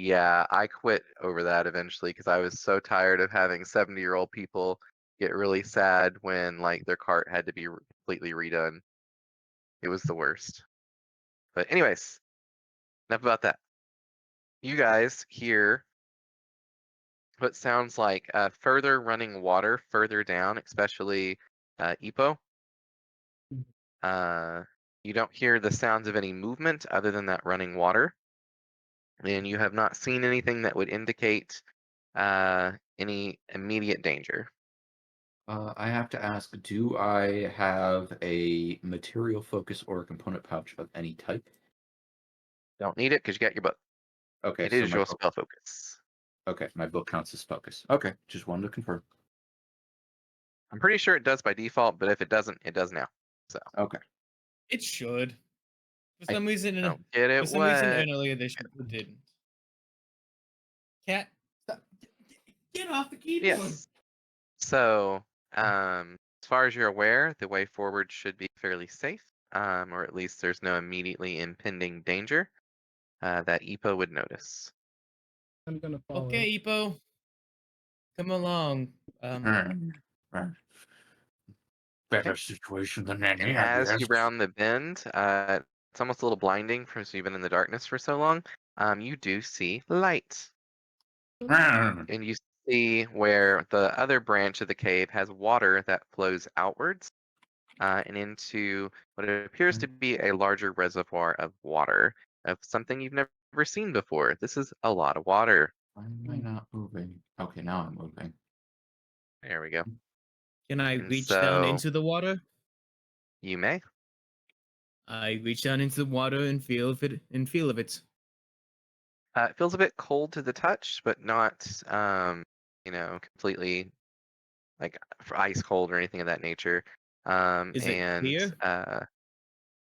Speaker 2: Yeah, I quit over that eventually because I was so tired of having 70-year-old people get really sad when like their cart had to be completely redone. It was the worst. But anyways, enough about that. You guys hear what sounds like further running water further down, especially Ipo. You don't hear the sounds of any movement other than that running water. And you have not seen anything that would indicate any immediate danger.
Speaker 5: I have to ask, do I have a material focus or a component pouch of any type?
Speaker 2: Don't need it because you got your book.
Speaker 5: Okay,
Speaker 2: It
Speaker 5: so
Speaker 2: is
Speaker 5: my
Speaker 2: your
Speaker 5: book,
Speaker 2: spell focus.
Speaker 5: okay, my book counts as focus. Okay, just wanted to confirm.
Speaker 2: I'm pretty sure it does by default, but if it doesn't, it does now. So
Speaker 5: Okay.
Speaker 3: It should. For
Speaker 5: I
Speaker 3: some reason,
Speaker 2: don't get it
Speaker 3: for some reason,
Speaker 2: wet.
Speaker 3: in earlier edition, it didn't. Cat, stop. Get off the keyboard.
Speaker 2: Yes. So, as far as you're aware, the way forward should be fairly safe, or at least there's no immediately impending danger that Ipo would notice.
Speaker 1: I'm gonna follow.
Speaker 3: Okay, Ipo. Come along.
Speaker 5: Better situation than any,
Speaker 2: And
Speaker 5: I
Speaker 2: as
Speaker 5: guess.
Speaker 2: you round the bend, it's almost a little blinding because you've been in the darkness for so long. You do see light, and you see where the other branch of the cave has water that flows outwards and into what appears to be a larger reservoir of water of something you've never seen before. This is a lot of water.
Speaker 5: Why am I not moving? Okay, now I'm moving.
Speaker 2: There we go.
Speaker 3: Can I
Speaker 2: And
Speaker 3: reach down
Speaker 2: so
Speaker 3: into the water?
Speaker 2: you may.
Speaker 3: I reach down into the water and feel of it.
Speaker 2: It feels a bit cold to the touch, but not, completely like ice cold or anything of that nature.
Speaker 3: Is it clear?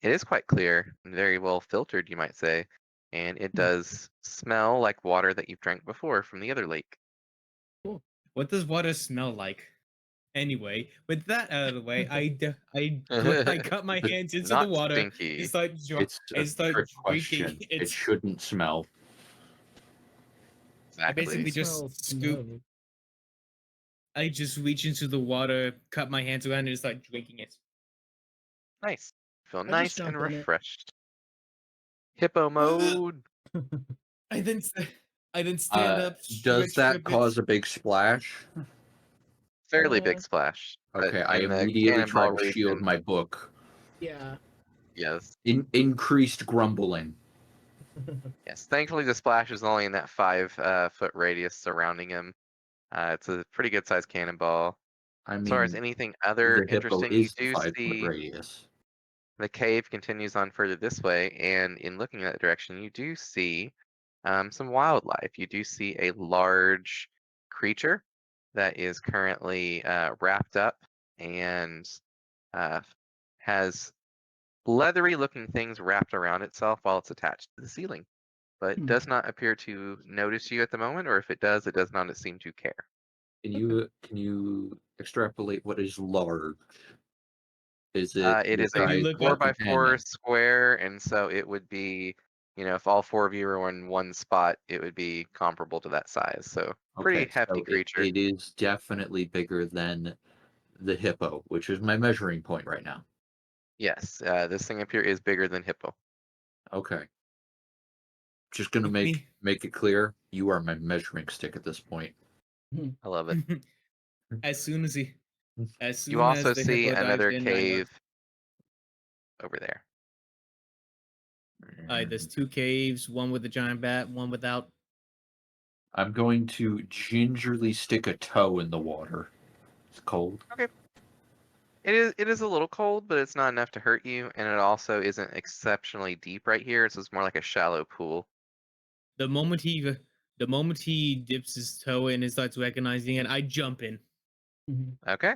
Speaker 2: It is quite clear and very well filtered, you might say, and it does smell like water that you've drank before from the other lake.
Speaker 3: What does water smell like? Anyway, with that out of the way, I cut my hands into the
Speaker 2: Not
Speaker 3: water
Speaker 2: stinky.
Speaker 3: and start
Speaker 5: It's a trick
Speaker 3: drinking
Speaker 5: question.
Speaker 3: it.
Speaker 5: It shouldn't smell.
Speaker 3: I
Speaker 2: Exactly.
Speaker 3: basically just scoop. I just reach into the water, cut my hands around, and start drinking it.
Speaker 2: Nice. Feel
Speaker 1: just
Speaker 2: nice
Speaker 1: jump
Speaker 2: and
Speaker 1: in it.
Speaker 2: refreshed. Hippo mode.
Speaker 3: I then stand up.
Speaker 5: Does
Speaker 3: stretch for a
Speaker 5: that
Speaker 3: bit.
Speaker 5: cause a big splash?
Speaker 2: Fairly big splash. but
Speaker 5: Okay, I
Speaker 2: in the
Speaker 5: immediately try
Speaker 2: cannonball
Speaker 5: to shield
Speaker 2: region,
Speaker 5: my book.
Speaker 1: Yeah.
Speaker 2: yes.
Speaker 5: Increased grumbling.
Speaker 2: Yes. Thankfully, the splash is only in that 5-foot radius surrounding him. It's a pretty good sized cannonball.
Speaker 5: I
Speaker 2: As far as
Speaker 5: mean,
Speaker 2: anything other
Speaker 5: the hippo
Speaker 2: interesting, you
Speaker 5: is the
Speaker 2: do
Speaker 5: 5-foot
Speaker 2: see
Speaker 5: radius.
Speaker 2: the cave continues on further this way, and in looking in that direction, you do see some wildlife. You do see a large creature that is currently wrapped up and uh, has leathery looking things wrapped around itself while it's attached to the ceiling, but does not appear to notice you at the moment, or if it does not seem to care.
Speaker 5: Can you extrapolate what is large? Is it
Speaker 2: It
Speaker 5: the
Speaker 2: is
Speaker 3: If
Speaker 2: a
Speaker 3: you
Speaker 5: size
Speaker 3: look
Speaker 5: of a
Speaker 2: 4x4
Speaker 5: companion?
Speaker 2: square, and so it would be, if all 4 of you were in one spot, it would be comparable to that size. So pretty
Speaker 5: Okay,
Speaker 2: hefty
Speaker 5: so
Speaker 2: creature.
Speaker 5: it is definitely bigger than the hippo, which is my measuring point right now.
Speaker 2: Yes, this thing up here is bigger than Hippo.
Speaker 5: Okay. Just gonna
Speaker 3: Me.
Speaker 5: make it clear, you are my measuring stick at this point.
Speaker 2: I love it.
Speaker 3: as soon as
Speaker 2: You
Speaker 3: the
Speaker 2: also see
Speaker 3: hippo dives
Speaker 2: another
Speaker 3: in,
Speaker 2: cave over there.
Speaker 3: there's 2 caves, one with a giant bat, one without.
Speaker 5: I'm going to gingerly stick a toe in the water. It's cold.
Speaker 2: Okay. It is a little cold, but it's not enough to hurt you, and it also isn't exceptionally deep right here. So it's more like a shallow pool.
Speaker 3: The moment he dips his toe in and starts recognizing it, I jump in.
Speaker 2: Okay.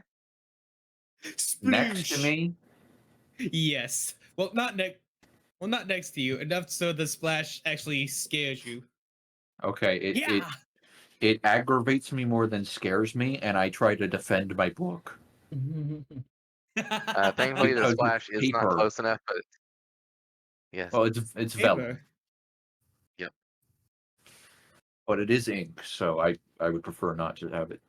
Speaker 5: Next to
Speaker 3: Sploosh!
Speaker 5: me?
Speaker 3: Yes. Well, not next to you. Enough so the splash actually scares you.
Speaker 5: Okay,
Speaker 3: Yeah.
Speaker 5: it aggravates me more than scares me, and I try to defend my book.
Speaker 2: Thankfully, the
Speaker 5: Because
Speaker 2: splash
Speaker 5: it's
Speaker 2: is not
Speaker 5: paper.
Speaker 2: close enough, but yes.
Speaker 5: Well, it's vellum.
Speaker 3: Paper.
Speaker 2: Yep.
Speaker 5: But it is ink, so I would prefer not to have it.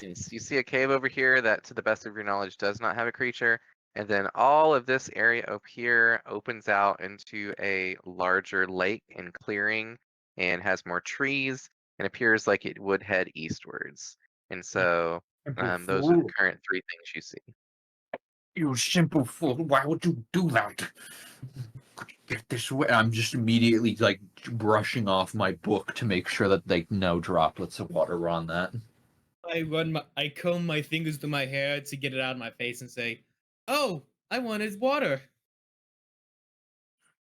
Speaker 2: Yes, you see a cave over here that, to the best of your knowledge, does not have a creature. And then all of this area up here opens out into a larger lake and clearing and has more trees and appears like it would head eastwards. And so those are the current three things you see.
Speaker 5: You simple fool! Why would you do that? Get this way! I'm just immediately like brushing off my book to make sure that like no droplets of water were on that.
Speaker 3: I comb my fingers through my hair to get it out of my face and say, "Oh, I wanted water."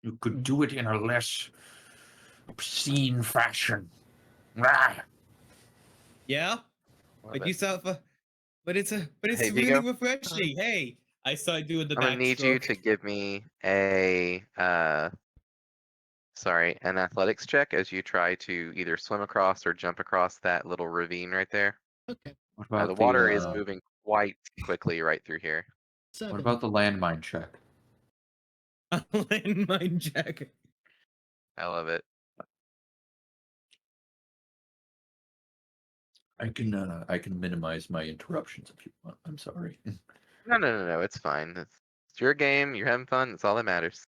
Speaker 5: You could do it in a less obscene fashion. Ah.
Speaker 3: Yeah,
Speaker 2: Love
Speaker 3: but
Speaker 2: it.
Speaker 3: you sound, but it's
Speaker 2: Hey,
Speaker 3: really
Speaker 2: Vigo,
Speaker 3: refreshing. Hey, I started doing the
Speaker 2: I'm gonna need you
Speaker 3: backstroke.
Speaker 2: to give me a an athletics check as you try to either swim across or jump across that little ravine right there.
Speaker 1: Okay.
Speaker 5: What
Speaker 2: The
Speaker 5: about
Speaker 2: water is moving quite quickly right through here.
Speaker 5: what
Speaker 1: 7.
Speaker 5: about the landmine check?
Speaker 3: Landmine check.
Speaker 2: I love it.
Speaker 5: I can minimize my interruptions if you want. I'm sorry.
Speaker 2: No. It's fine. It's your game. You're having fun. That's all that matters.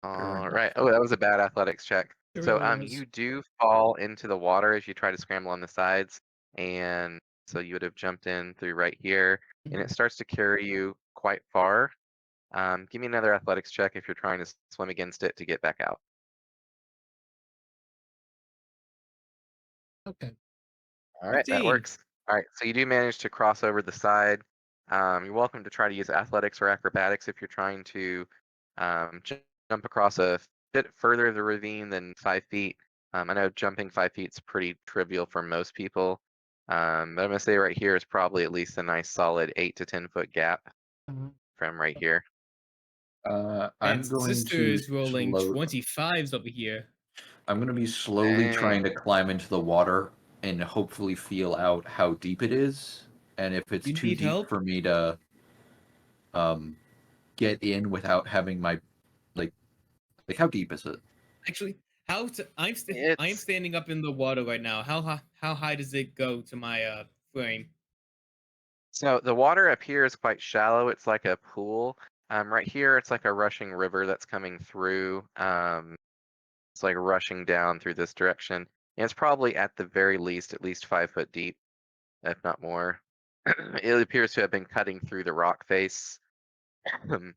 Speaker 2: All
Speaker 5: enough.
Speaker 2: right. Oh, that was a bad athletics check.
Speaker 1: It
Speaker 2: So
Speaker 1: really was.
Speaker 2: you do fall into the water as you try to scramble on the sides, and so you would have jumped in through right here, and it starts to carry you quite far. Give me another athletics check if you're trying to swim against it to get back out.
Speaker 1: Okay.
Speaker 2: All right, that
Speaker 3: 15.
Speaker 2: works. All right, so you do manage to cross over the side. You're welcome to try to use athletics or acrobatics if you're trying to jump across a bit further of the ravine than 5 feet. I know jumping 5 feet is pretty trivial for most people, but I'm gonna say right here is probably at least a nice solid 8 to 10 foot gap
Speaker 1: Uh,
Speaker 2: from right here.
Speaker 5: I'm
Speaker 3: And
Speaker 5: going
Speaker 3: sister
Speaker 5: to
Speaker 3: is rolling 25s over here.
Speaker 5: I'm going to be slowly trying to climb into the water and hopefully feel out how deep it is, and if it's
Speaker 3: You
Speaker 5: too
Speaker 3: need
Speaker 5: deep
Speaker 3: help?
Speaker 5: for me to get in without having my like how deep is it?
Speaker 3: Actually, I'm
Speaker 2: It's
Speaker 3: standing up in the water right now. How high does it go to my frame?
Speaker 2: So the water up here is quite shallow. It's like a pool. Right here, it's like a rushing river that's coming through. It's like rushing down through this direction. And it's probably at the very least, at least 5 foot deep, if not more. It appears to have been cutting through the rock face. And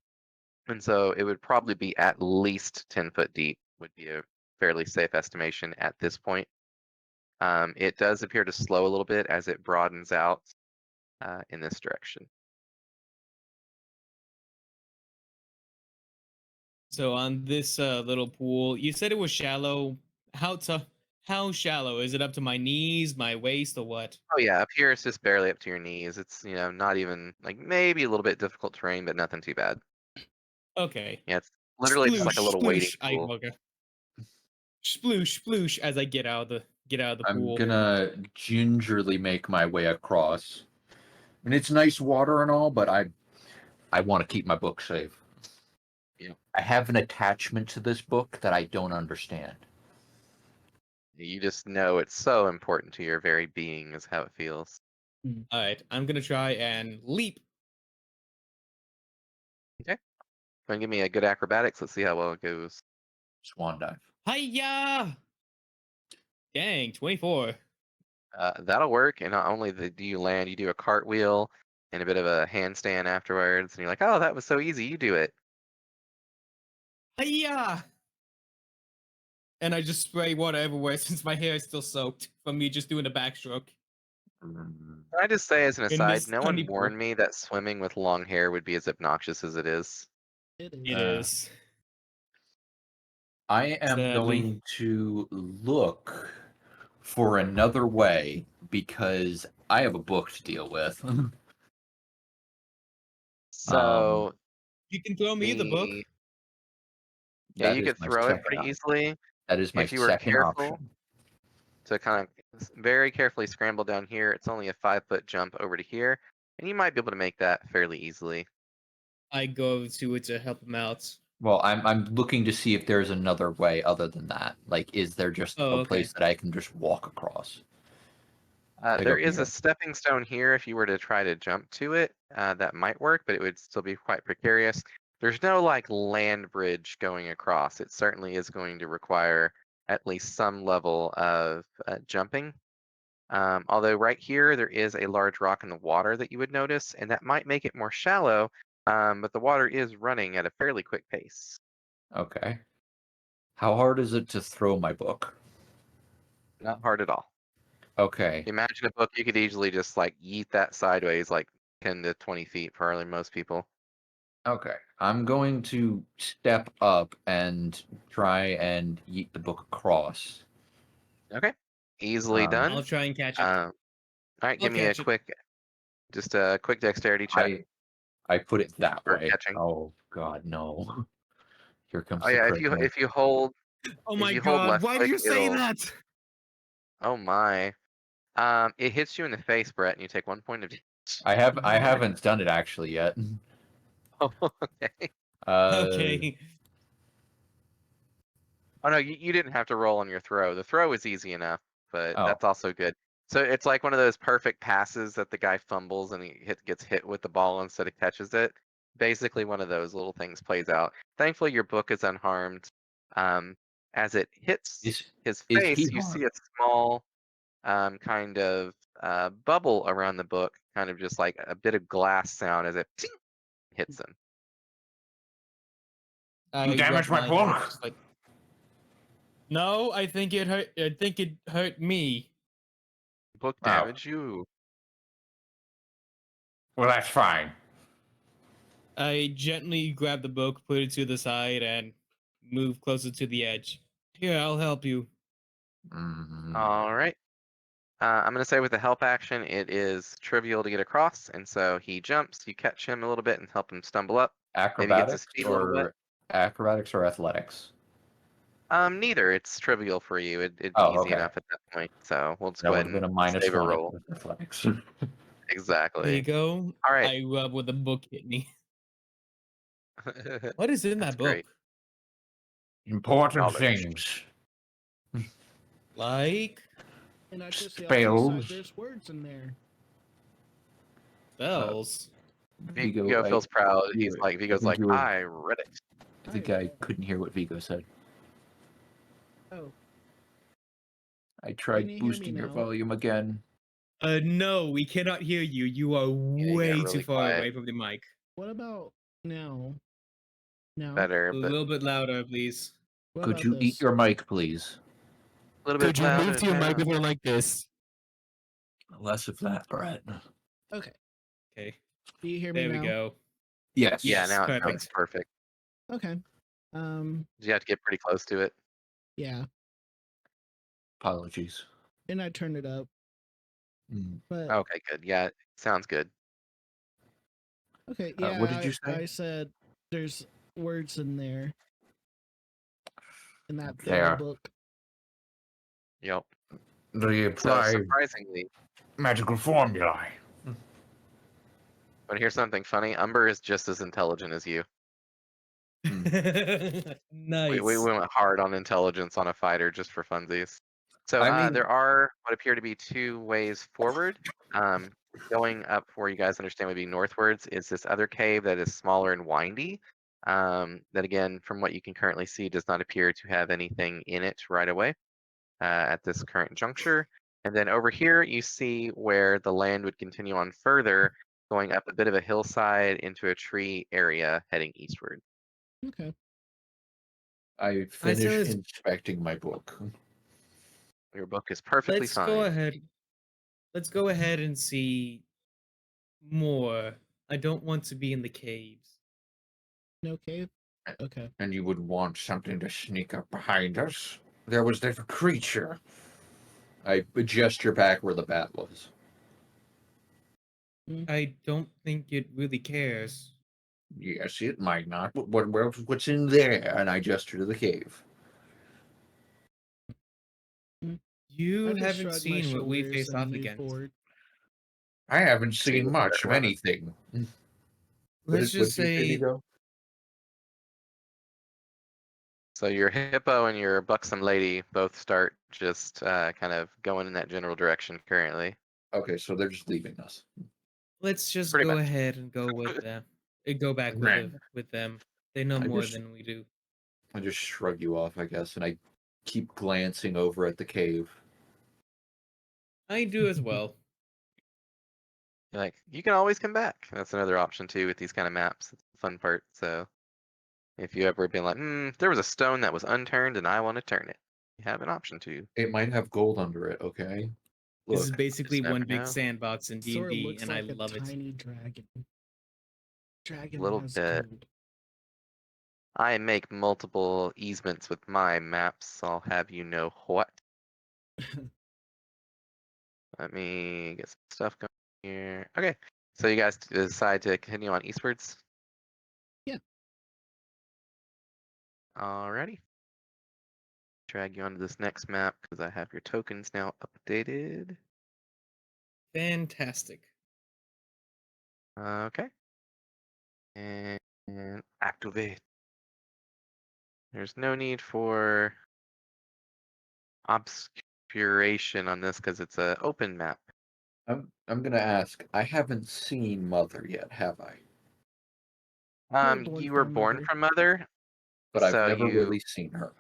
Speaker 2: so it would probably be at least 10 foot deep, would be a fairly safe estimation at this point. It does appear to slow a little bit as it broadens out in this direction.
Speaker 3: So on this little pool, you said it was shallow. How shallow? Is it up to my knees, my waist, or what?
Speaker 2: Oh yeah, up here it's just barely up to your knees. It's, not even like maybe a little bit difficult terrain, but nothing too bad.
Speaker 3: Okay.
Speaker 2: Yeah, it's literally just like a
Speaker 3: Sploosh,
Speaker 2: little wading
Speaker 3: sploosh.
Speaker 2: pool.
Speaker 3: Okay. Sploosh, sploosh as I get out of the
Speaker 5: I'm
Speaker 3: pool.
Speaker 5: gonna gingerly make my way across. And it's nice water and all, but I want to keep my book safe.
Speaker 2: Yeah.
Speaker 5: I have an attachment to this book that I don't understand.
Speaker 2: You just know it's so important to your very being is how it feels.
Speaker 3: All right, I'm gonna try and leap.
Speaker 2: Okay. Go and give me a good acrobatics. Let's see how well it goes.
Speaker 5: Swan dive.
Speaker 3: Hiya! Dang, 24.
Speaker 2: That'll work. And not only do you land, you do a cartwheel and a bit of a handstand afterwards. And you're like, oh, that was so easy. You do it.
Speaker 3: Hiya! And I just spray water everywhere since my hair is still soaked from me just doing a backstroke.
Speaker 2: Can I just say, as an
Speaker 3: In
Speaker 2: aside,
Speaker 3: this
Speaker 2: no
Speaker 3: tiny
Speaker 2: one
Speaker 3: pool.
Speaker 2: warned me that swimming with long hair would be as obnoxious as it is.
Speaker 1: it is.
Speaker 3: It is.
Speaker 5: I am
Speaker 3: Sadly.
Speaker 5: going to look for another way because I have a book to deal with.
Speaker 2: So
Speaker 3: You can throw me the book.
Speaker 2: yeah,
Speaker 5: That
Speaker 2: you
Speaker 5: is
Speaker 2: could
Speaker 5: my
Speaker 2: throw it
Speaker 5: second
Speaker 2: pretty
Speaker 5: option.
Speaker 2: easily
Speaker 5: That is my
Speaker 2: if you were
Speaker 5: second
Speaker 2: careful
Speaker 5: option.
Speaker 2: to kind of very carefully scramble down here. It's only a 5 foot jump over to here, and you might be able to make that fairly easily.
Speaker 3: I go to it to help him out.
Speaker 4: Well, I'm looking to see if there's another way other than that. Like, is there just
Speaker 3: Oh,
Speaker 4: a
Speaker 3: okay.
Speaker 4: place that I can just walk across? Like
Speaker 2: There
Speaker 4: up
Speaker 2: is a
Speaker 4: here.
Speaker 2: stepping stone here if you were to try to jump to it. That might work, but it would still be quite precarious. There's no like land bridge going across. It certainly is going to require at least some level of jumping. Although right here there is a large rock in the water that you would notice, and that might make it more shallow. But the water is running at a fairly quick pace.
Speaker 4: Okay. How hard is it to throw my book?
Speaker 2: Not hard at all.
Speaker 4: Okay.
Speaker 2: Imagine a book you could easily just like yeet that sideways like 10 to 20 feet for probably most people.
Speaker 4: Okay. I'm going to step up and try and yeet the book across.
Speaker 2: Okay. Easily
Speaker 4: Um,
Speaker 2: done.
Speaker 3: I'll try and catch it.
Speaker 2: All right, give
Speaker 3: I'll
Speaker 2: me a
Speaker 3: catch it.
Speaker 2: quick, just a quick dexterity check
Speaker 4: I put it that
Speaker 2: for
Speaker 4: way.
Speaker 2: catching.
Speaker 4: Oh God, no! Here comes
Speaker 2: Oh
Speaker 4: the
Speaker 2: yeah,
Speaker 4: critical.
Speaker 2: if you hold,
Speaker 3: Oh
Speaker 2: if
Speaker 3: my
Speaker 2: you hold
Speaker 3: god,
Speaker 2: left
Speaker 3: why did
Speaker 2: click,
Speaker 3: you say
Speaker 2: it'll.
Speaker 3: that?
Speaker 2: Oh my. It hits you in the face, Brett, and you take 1 point of damage.
Speaker 4: I haven't done it actually yet.
Speaker 2: Oh, okay.
Speaker 3: Okay.
Speaker 2: Oh no, you didn't have to roll on your throw. The throw is easy enough, but
Speaker 4: Oh.
Speaker 2: that's also good. So it's like one of those perfect passes that the guy fumbles and gets hit with the ball instead of catches it. Basically, one of those little things plays out. Thankfully, your book is unharmed. As it hits his
Speaker 4: Is
Speaker 2: face,
Speaker 4: he
Speaker 2: you see
Speaker 4: harmed?
Speaker 2: a small kind of bubble around the book, kind of just like a bit of glass sound as it hits him.
Speaker 3: I
Speaker 5: damaged
Speaker 3: rub
Speaker 5: my
Speaker 3: head,
Speaker 5: book.
Speaker 3: just like, no, I think it hurt. I think it hurt me.
Speaker 2: Book
Speaker 5: Oh.
Speaker 2: damage you.
Speaker 5: Well, that's fine.
Speaker 3: I gently grab the book, put it to the side, and move closer to the edge. Here, I'll help you.
Speaker 2: All right. I'm going to say with the help action, it is trivial to get across, and so he jumps, you catch him a little bit and help him stumble up. Maybe gets his feet a little bit.
Speaker 4: Acrobatics or athletics?
Speaker 2: Neither. It's trivial for you. It'd be
Speaker 4: Oh,
Speaker 2: easy
Speaker 4: okay.
Speaker 2: enough at that point, so we'll just
Speaker 4: That
Speaker 2: go
Speaker 4: would
Speaker 2: ahead
Speaker 4: have been a
Speaker 2: and
Speaker 4: minus
Speaker 2: save a
Speaker 4: one
Speaker 2: roll.
Speaker 4: with athletics.
Speaker 3: There you
Speaker 2: Exactly.
Speaker 3: go.
Speaker 2: All right.
Speaker 3: I rub where the book hit me. What is in
Speaker 2: That's
Speaker 3: that book?
Speaker 2: great.
Speaker 5: Important
Speaker 2: Knowledge.
Speaker 5: things.
Speaker 3: Like
Speaker 1: And I just see off to the side,
Speaker 5: Spells.
Speaker 1: there's words in there.
Speaker 3: spells.
Speaker 2: Vigo feels proud. He's like, Vigo's like,
Speaker 4: you were-
Speaker 2: I read it.
Speaker 4: I think I couldn't hear what Vigo said.
Speaker 1: Oh,
Speaker 4: I
Speaker 1: Can
Speaker 4: tried
Speaker 1: you hear me
Speaker 4: boosting your
Speaker 1: now?
Speaker 4: volume again.
Speaker 3: No, we cannot hear you. You are
Speaker 2: you
Speaker 3: way
Speaker 2: got
Speaker 3: too
Speaker 2: really
Speaker 3: far
Speaker 2: quiet.
Speaker 3: away from the mic.
Speaker 1: what about now? Now?
Speaker 2: Better,
Speaker 3: A
Speaker 2: but
Speaker 3: little bit louder, please.
Speaker 1: What
Speaker 4: Could
Speaker 1: about
Speaker 4: you
Speaker 1: this?
Speaker 4: eat your mic, please?
Speaker 2: a little bit louder. now.
Speaker 3: like this?
Speaker 4: Less of that, Brett.
Speaker 1: Okay.
Speaker 3: Okay,
Speaker 1: Do you hear me
Speaker 3: there
Speaker 1: now?
Speaker 3: we go.
Speaker 4: Yes.
Speaker 2: Yeah,
Speaker 3: Yes,
Speaker 2: now it
Speaker 3: perfect.
Speaker 2: sounds perfect.
Speaker 1: Okay.
Speaker 2: You have to get pretty close to it.
Speaker 1: Yeah.
Speaker 4: Apologies.
Speaker 1: And I turned it up.
Speaker 4: Mm.
Speaker 1: But
Speaker 2: Okay, good. Yeah, sounds good.
Speaker 1: okay, yeah.
Speaker 4: What did you say?
Speaker 1: I said there's words in there. In that
Speaker 5: There.
Speaker 1: damn book.
Speaker 2: Yep.
Speaker 5: Do you
Speaker 2: So
Speaker 5: apply
Speaker 2: surprisingly,
Speaker 5: magical formulae?
Speaker 2: want to hear something funny? Umber is just as intelligent as you.
Speaker 3: Nice.
Speaker 2: We went hard on intelligence on a fighter just for funsies. So
Speaker 4: I mean-
Speaker 2: there are what appear to be two ways forward. Going up, for you guys understand, would be northwards. Is this other cave that is smaller and windy? That again, from what you can currently see, does not appear to have anything in it right away at this current juncture. And then over here, you see where the land would continue on further, going up a bit of a hillside into a tree area heading eastward.
Speaker 1: Okay.
Speaker 4: I
Speaker 3: said
Speaker 4: finished
Speaker 3: it's-
Speaker 4: inspecting my book.
Speaker 2: Your book is perfectly
Speaker 3: Let's
Speaker 2: fine.
Speaker 3: go ahead. Let's go ahead and see more. I don't want to be in the caves.
Speaker 1: No cave? Okay.
Speaker 5: And you would want something to sneak up behind us? There was that creature.
Speaker 4: I gesture back where the bat was.
Speaker 3: I don't think it really cares.
Speaker 5: Yes, it might not. What's in there?
Speaker 4: And I gesture to the cave.
Speaker 3: You
Speaker 1: I just
Speaker 3: haven't
Speaker 1: shrugged my
Speaker 3: seen what we
Speaker 1: shoulders
Speaker 3: faced
Speaker 1: and
Speaker 3: off
Speaker 1: moved
Speaker 3: against.
Speaker 1: forward.
Speaker 5: I haven't
Speaker 2: See
Speaker 5: seen
Speaker 2: what
Speaker 5: much
Speaker 2: they're
Speaker 5: of
Speaker 2: running.
Speaker 5: anything.
Speaker 3: Let's just
Speaker 4: What did you
Speaker 3: say
Speaker 4: Vigo?
Speaker 2: So your hippo and your buxom lady both start just kind of going in that general direction currently.
Speaker 5: Okay, so they're just leaving us.
Speaker 3: Let's just
Speaker 2: Pretty
Speaker 3: go
Speaker 2: much.
Speaker 3: ahead and go with them. Go back with them. They know
Speaker 5: I
Speaker 3: more
Speaker 5: just-
Speaker 3: than we do.
Speaker 5: I just shrug you off, I guess, and I keep glancing over at the cave.
Speaker 3: I do as well.
Speaker 2: Like, you can always come back. That's another option too with these kind of maps. It's the fun part. So if you ever been like, there was a stone that was unturned and I want to turn it, you have an option to.
Speaker 5: It might have gold under it, okay?
Speaker 3: This is
Speaker 5: Look,
Speaker 3: basically
Speaker 2: never
Speaker 3: one big
Speaker 2: know.
Speaker 3: sandbox in
Speaker 1: Sort of
Speaker 3: D&D,
Speaker 1: looks
Speaker 3: and
Speaker 1: like
Speaker 3: I love
Speaker 1: a
Speaker 3: it.
Speaker 1: tiny dragon. Dragon
Speaker 2: Little
Speaker 1: has
Speaker 2: bit.
Speaker 1: gold.
Speaker 2: I make multiple easements with my maps. I'll have you know what. Let me get some stuff going here. Okay. So you guys decide to continue on eastwards?
Speaker 1: Yeah.
Speaker 2: Alrighty. Drag you onto this next map because I have your tokens now updated.
Speaker 3: Fantastic.
Speaker 2: Okay. And activate. There's no need for obscuration on this because it's an open map.
Speaker 5: I'm gonna ask. I haven't seen Mother yet, have I?
Speaker 2: You were born from Mother,
Speaker 5: But I've
Speaker 2: so
Speaker 5: never
Speaker 2: you
Speaker 5: really seen her.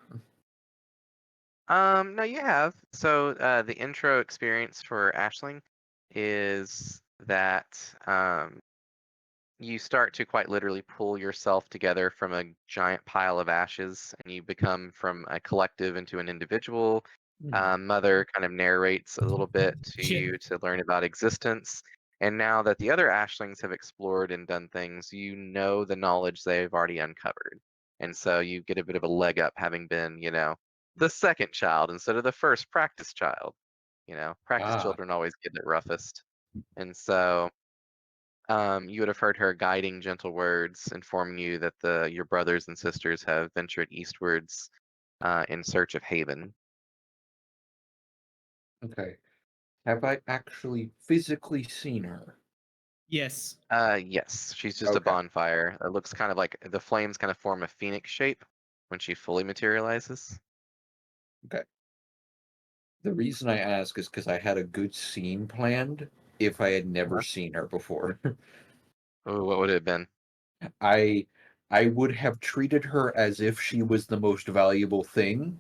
Speaker 2: no, you have. So the intro experience for Ashling is that you start to quite literally pull yourself together from a giant pile of ashes, and you become from a collective into an individual. Mother kind of narrates a little bit to
Speaker 3: Yeah.
Speaker 2: you to learn about existence. And now that the other Ashlings have explored and done things, you know the knowledge they've already uncovered. And so you get a bit of a leg up having been, the second child instead of the first practice child. Practice
Speaker 5: Ah,
Speaker 2: children always get it roughest. And so you would have heard her guiding gentle words informing you that your brothers and sisters have ventured eastwards in search of haven.
Speaker 5: okay. Have I actually physically seen her?
Speaker 3: Yes.
Speaker 2: Yes, she's just a
Speaker 5: Okay.
Speaker 2: bonfire. It looks kind of like the flames kind of form a phoenix shape when she fully materializes.
Speaker 5: Okay. The reason I ask is because I had a good scene planned if I had never seen her before.
Speaker 2: Oh, what would it have been?
Speaker 5: I I would have treated her as if she was the most valuable thing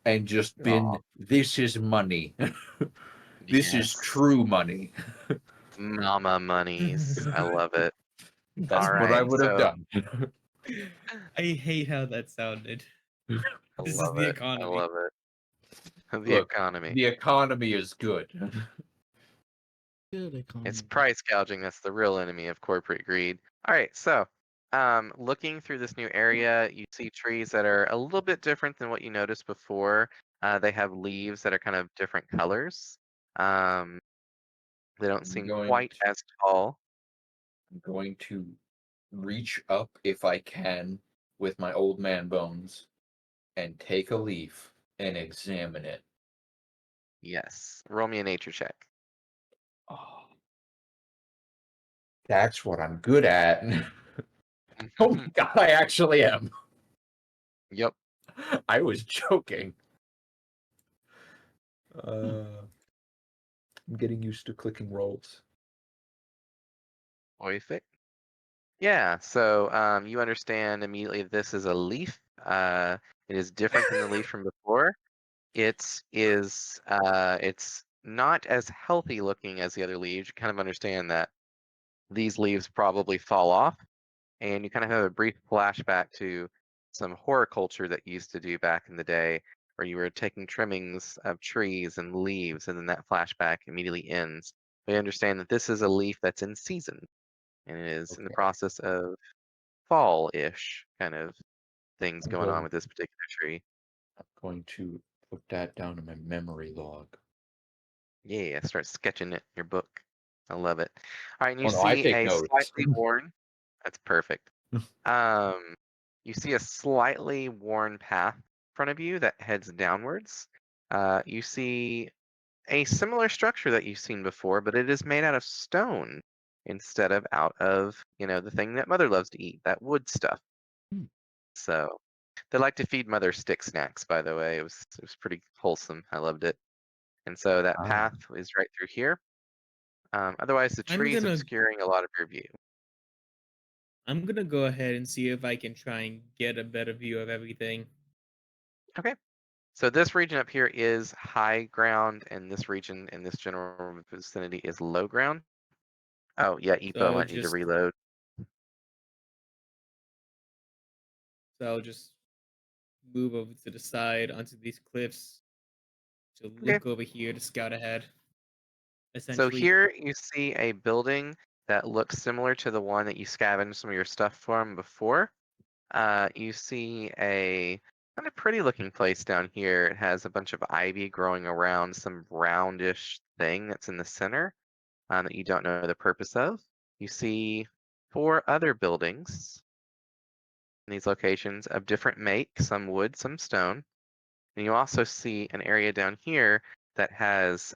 Speaker 5: and just been, this is money. This is
Speaker 2: Yes.
Speaker 5: true money.
Speaker 2: Mama monies. I love it.
Speaker 5: That's
Speaker 2: All
Speaker 5: what I
Speaker 2: right,
Speaker 5: would have
Speaker 2: so
Speaker 5: done.
Speaker 3: I hate how that sounded.
Speaker 2: I
Speaker 3: This is
Speaker 2: love
Speaker 3: the
Speaker 2: it.
Speaker 3: economy.
Speaker 2: I love it. The
Speaker 5: Look,
Speaker 2: economy.
Speaker 5: the economy is good.
Speaker 1: Good economy.
Speaker 2: It's price gouging that's the real enemy of corporate greed. All right, so looking through this new area, you see trees that are a little bit different than what you noticed before. They have leaves that are kind of different colors. They don't seem quite as tall.
Speaker 5: I'm going to reach up if I can with my old man bones and take a leaf and examine it.
Speaker 2: Yes. Roll me a nature check.
Speaker 5: Oh, that's what I'm good at. Oh my god, I actually am.
Speaker 2: Yep.
Speaker 5: I was joking. I'm getting used to clicking rolls.
Speaker 2: Perfect. Yeah, so you understand immediately this is a leaf. It is different than the leaf from before. It's not as healthy looking as the other leaves. You kind of understand that these leaves probably fall off, and you kind of have a brief flashback to some horticulture that you used to do back in the day, where you were taking trimmings of trees and leaves, and then that flashback immediately ends. But you understand that this is a leaf that's in season, and it is in the
Speaker 5: Okay.
Speaker 2: process of fall-ish kind of things
Speaker 5: I'm
Speaker 2: going on
Speaker 5: going,
Speaker 2: with this particular tree.
Speaker 5: I'm going to put that down in my memory log.
Speaker 2: Yeah, start sketching it in your book. I love it. All right, and you
Speaker 5: Oh no, I
Speaker 2: see
Speaker 5: take
Speaker 2: a
Speaker 5: notes.
Speaker 2: slightly worn. That's perfect. You see a slightly worn path in front of you that heads downwards. You see a similar structure that you've seen before, but it is made out of stone instead of out of, the thing that Mother loves to eat, that wood stuff.
Speaker 1: Hmm.
Speaker 2: So They like to feed mother stick snacks, by the way. It was pretty wholesome. I loved it. And so that
Speaker 5: Ah.
Speaker 2: path is right through here. Otherwise, the
Speaker 3: I'm
Speaker 2: tree's
Speaker 3: gonna-
Speaker 2: obscuring a lot of your view.
Speaker 3: I'm gonna go ahead and see if I can try and get a better view of everything.
Speaker 2: Okay. So this region up here is high ground, and this region in this general vicinity is low ground. Oh, yeah, Epo
Speaker 3: I'll
Speaker 2: might need to
Speaker 3: just-
Speaker 2: reload.
Speaker 3: So I'll just move over to the side onto these cliffs to look over here to scout ahead.
Speaker 2: So
Speaker 3: Essentially,
Speaker 2: here you see a building that looks similar to the one that you scavenged some of your stuff from before. You see a kind of pretty looking place down here. It has a bunch of ivy growing around some roundish thing that's in the center that you don't know the purpose of. You see 4 other buildings in these locations of different make, some wood, some stone. And you also see an area down here that has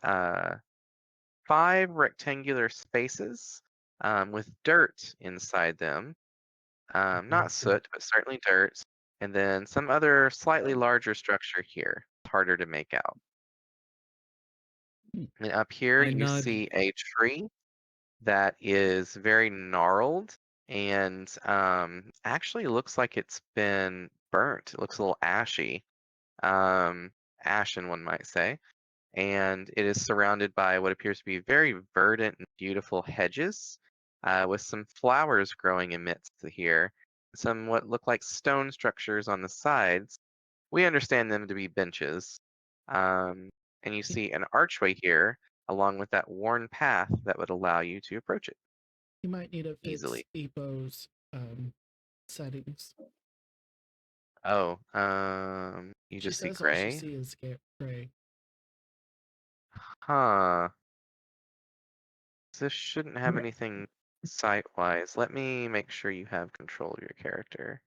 Speaker 2: 5 rectangular spaces with dirt inside them. Not soot, but certainly dirt. And then some other slightly larger structure here. It's harder to make out. And up here,
Speaker 3: I
Speaker 2: you
Speaker 3: nod-
Speaker 2: see a tree that is very gnarled and actually looks like it's been burnt. It looks a little ashy. Ashen, one might say. And it is surrounded by what appears to be very verdant and beautiful hedges with some flowers growing amidst here. Some what look like stone structures on the sides. We understand them to be benches. And you see an archway here along with that worn path that would allow you to approach it.
Speaker 1: You might need to fix
Speaker 2: Easily.
Speaker 1: Epo's settings.
Speaker 2: Oh, you
Speaker 1: She
Speaker 2: just see
Speaker 1: says all she
Speaker 2: gray?
Speaker 1: see is gray.
Speaker 2: Huh. This shouldn't have anything site-wise. Let me make sure you have control of your character.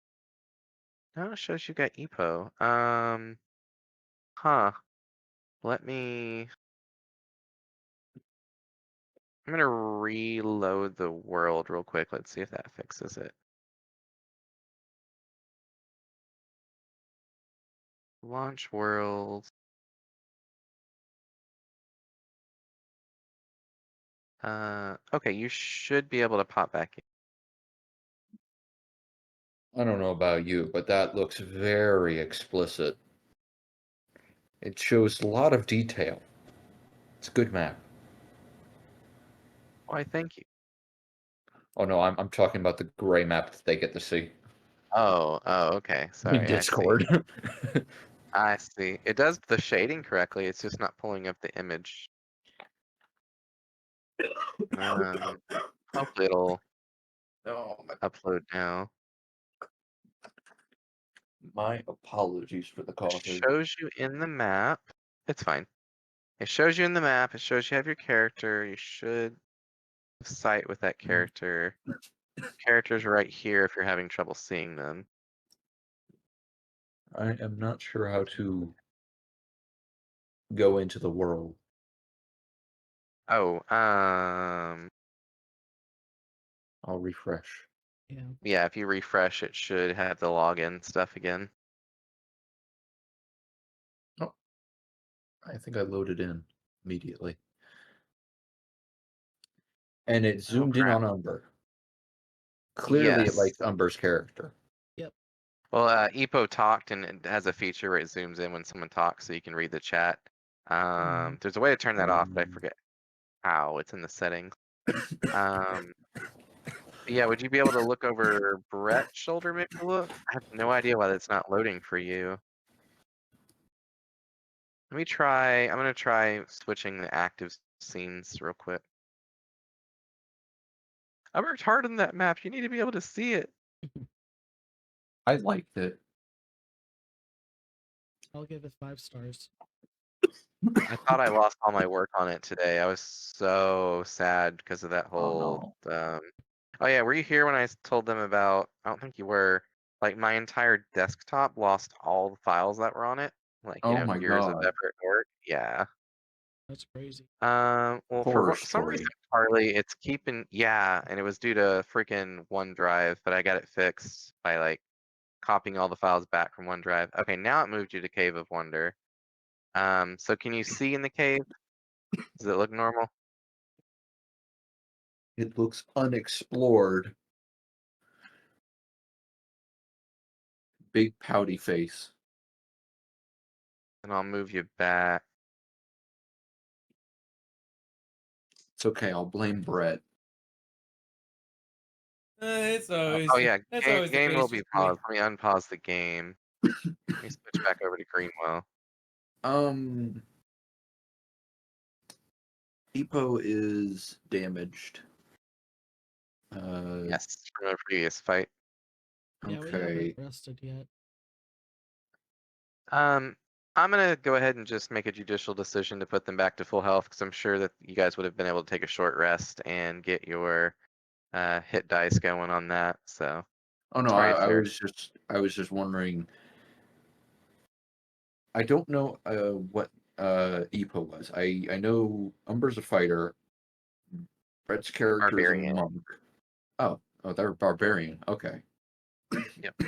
Speaker 2: No, it shows you got Epo. Huh. Let me... I'm gonna reload the world real quick. Let's see if that fixes it. Launch world. Okay, you should be able to pop back in.
Speaker 5: I don't know about you, but that looks very explicit. It shows a lot of detail. It's a good map.
Speaker 2: Why, thank you.
Speaker 5: Oh no, I'm talking about the gray map that they get to see
Speaker 2: Oh, okay. Sorry,
Speaker 5: in Discord.
Speaker 2: I see. It does the shading correctly. It's just not pulling up the image. Hopefully it'll upload now.
Speaker 5: My apologies for the
Speaker 2: It
Speaker 5: coughing.
Speaker 2: shows you in the map. It's fine. It shows you in the map. It shows you have your character. You should sight with that character. Characters right here if you're having trouble seeing them.
Speaker 5: I am not sure how to go into the world.
Speaker 2: Oh,
Speaker 5: I'll refresh.
Speaker 1: Yeah.
Speaker 2: yeah, if you refresh, it should have the login stuff again.
Speaker 5: Oh, I think I loaded in immediately. And it zoomed in
Speaker 2: crap.
Speaker 5: on Umber. Clearly,
Speaker 2: Yes.
Speaker 5: it likes Umber's character.
Speaker 2: Well, Epo talked, and it has a feature where it zooms in when someone talks, so you can read the chat. There's a way to turn that off, but I forget how. It's in the settings. Yeah, would you be able to look over Brett's shoulder, maybe look? I have no idea why that's not loading for you. Let me try. I'm gonna try switching the active scenes real quick. I worked hard on that map. You need to be able to see it.
Speaker 5: I liked it.
Speaker 1: I'll give it 5 stars.
Speaker 2: I thought I lost all my work on it today. I was so sad because of that
Speaker 5: Oh,
Speaker 2: whole. Oh yeah, were you here when I told them about? I don't think you were. Like my entire desktop lost all the files that were on it. Like
Speaker 5: Oh my
Speaker 2: years of
Speaker 5: God.
Speaker 2: effort and work. Yeah.
Speaker 1: That's crazy.
Speaker 2: Well,
Speaker 5: Horror
Speaker 2: for some
Speaker 5: story.
Speaker 2: reason, Harley, it's keeping. Yeah, and it was due to freaking OneDrive, but I got it fixed by like copying all the files back from OneDrive. Okay, now it moved you to Cave of Wonder. So can you see in the cave? Does it look normal?
Speaker 5: It looks unexplored. Big pouty face.
Speaker 2: And I'll move you back.
Speaker 5: It's okay. I'll blame Brett.
Speaker 3: It's always.
Speaker 2: Oh yeah,
Speaker 3: That's
Speaker 2: game,
Speaker 3: always the
Speaker 2: game will
Speaker 3: case
Speaker 2: be
Speaker 3: with me.
Speaker 2: paused. Let me unpause the game. Let me switch back over to Greenwell.
Speaker 5: Depot is damaged.
Speaker 2: Yes, from a previous fight.
Speaker 1: Yeah, we
Speaker 5: Okay.
Speaker 1: haven't rested yet.
Speaker 2: I'm gonna go ahead and just make a judicial decision to put them back to full health because I'm sure that you guys would have been able to take a short rest and get your hit dice going on that. So
Speaker 5: Oh no,
Speaker 2: it's probably
Speaker 5: I
Speaker 2: fair.
Speaker 5: was just wondering. I don't know what Epo was. I know Umber's a fighter. Brett's character is a
Speaker 2: Barbarian.
Speaker 5: monk. Oh, they're barbarian. Okay.
Speaker 2: Yep.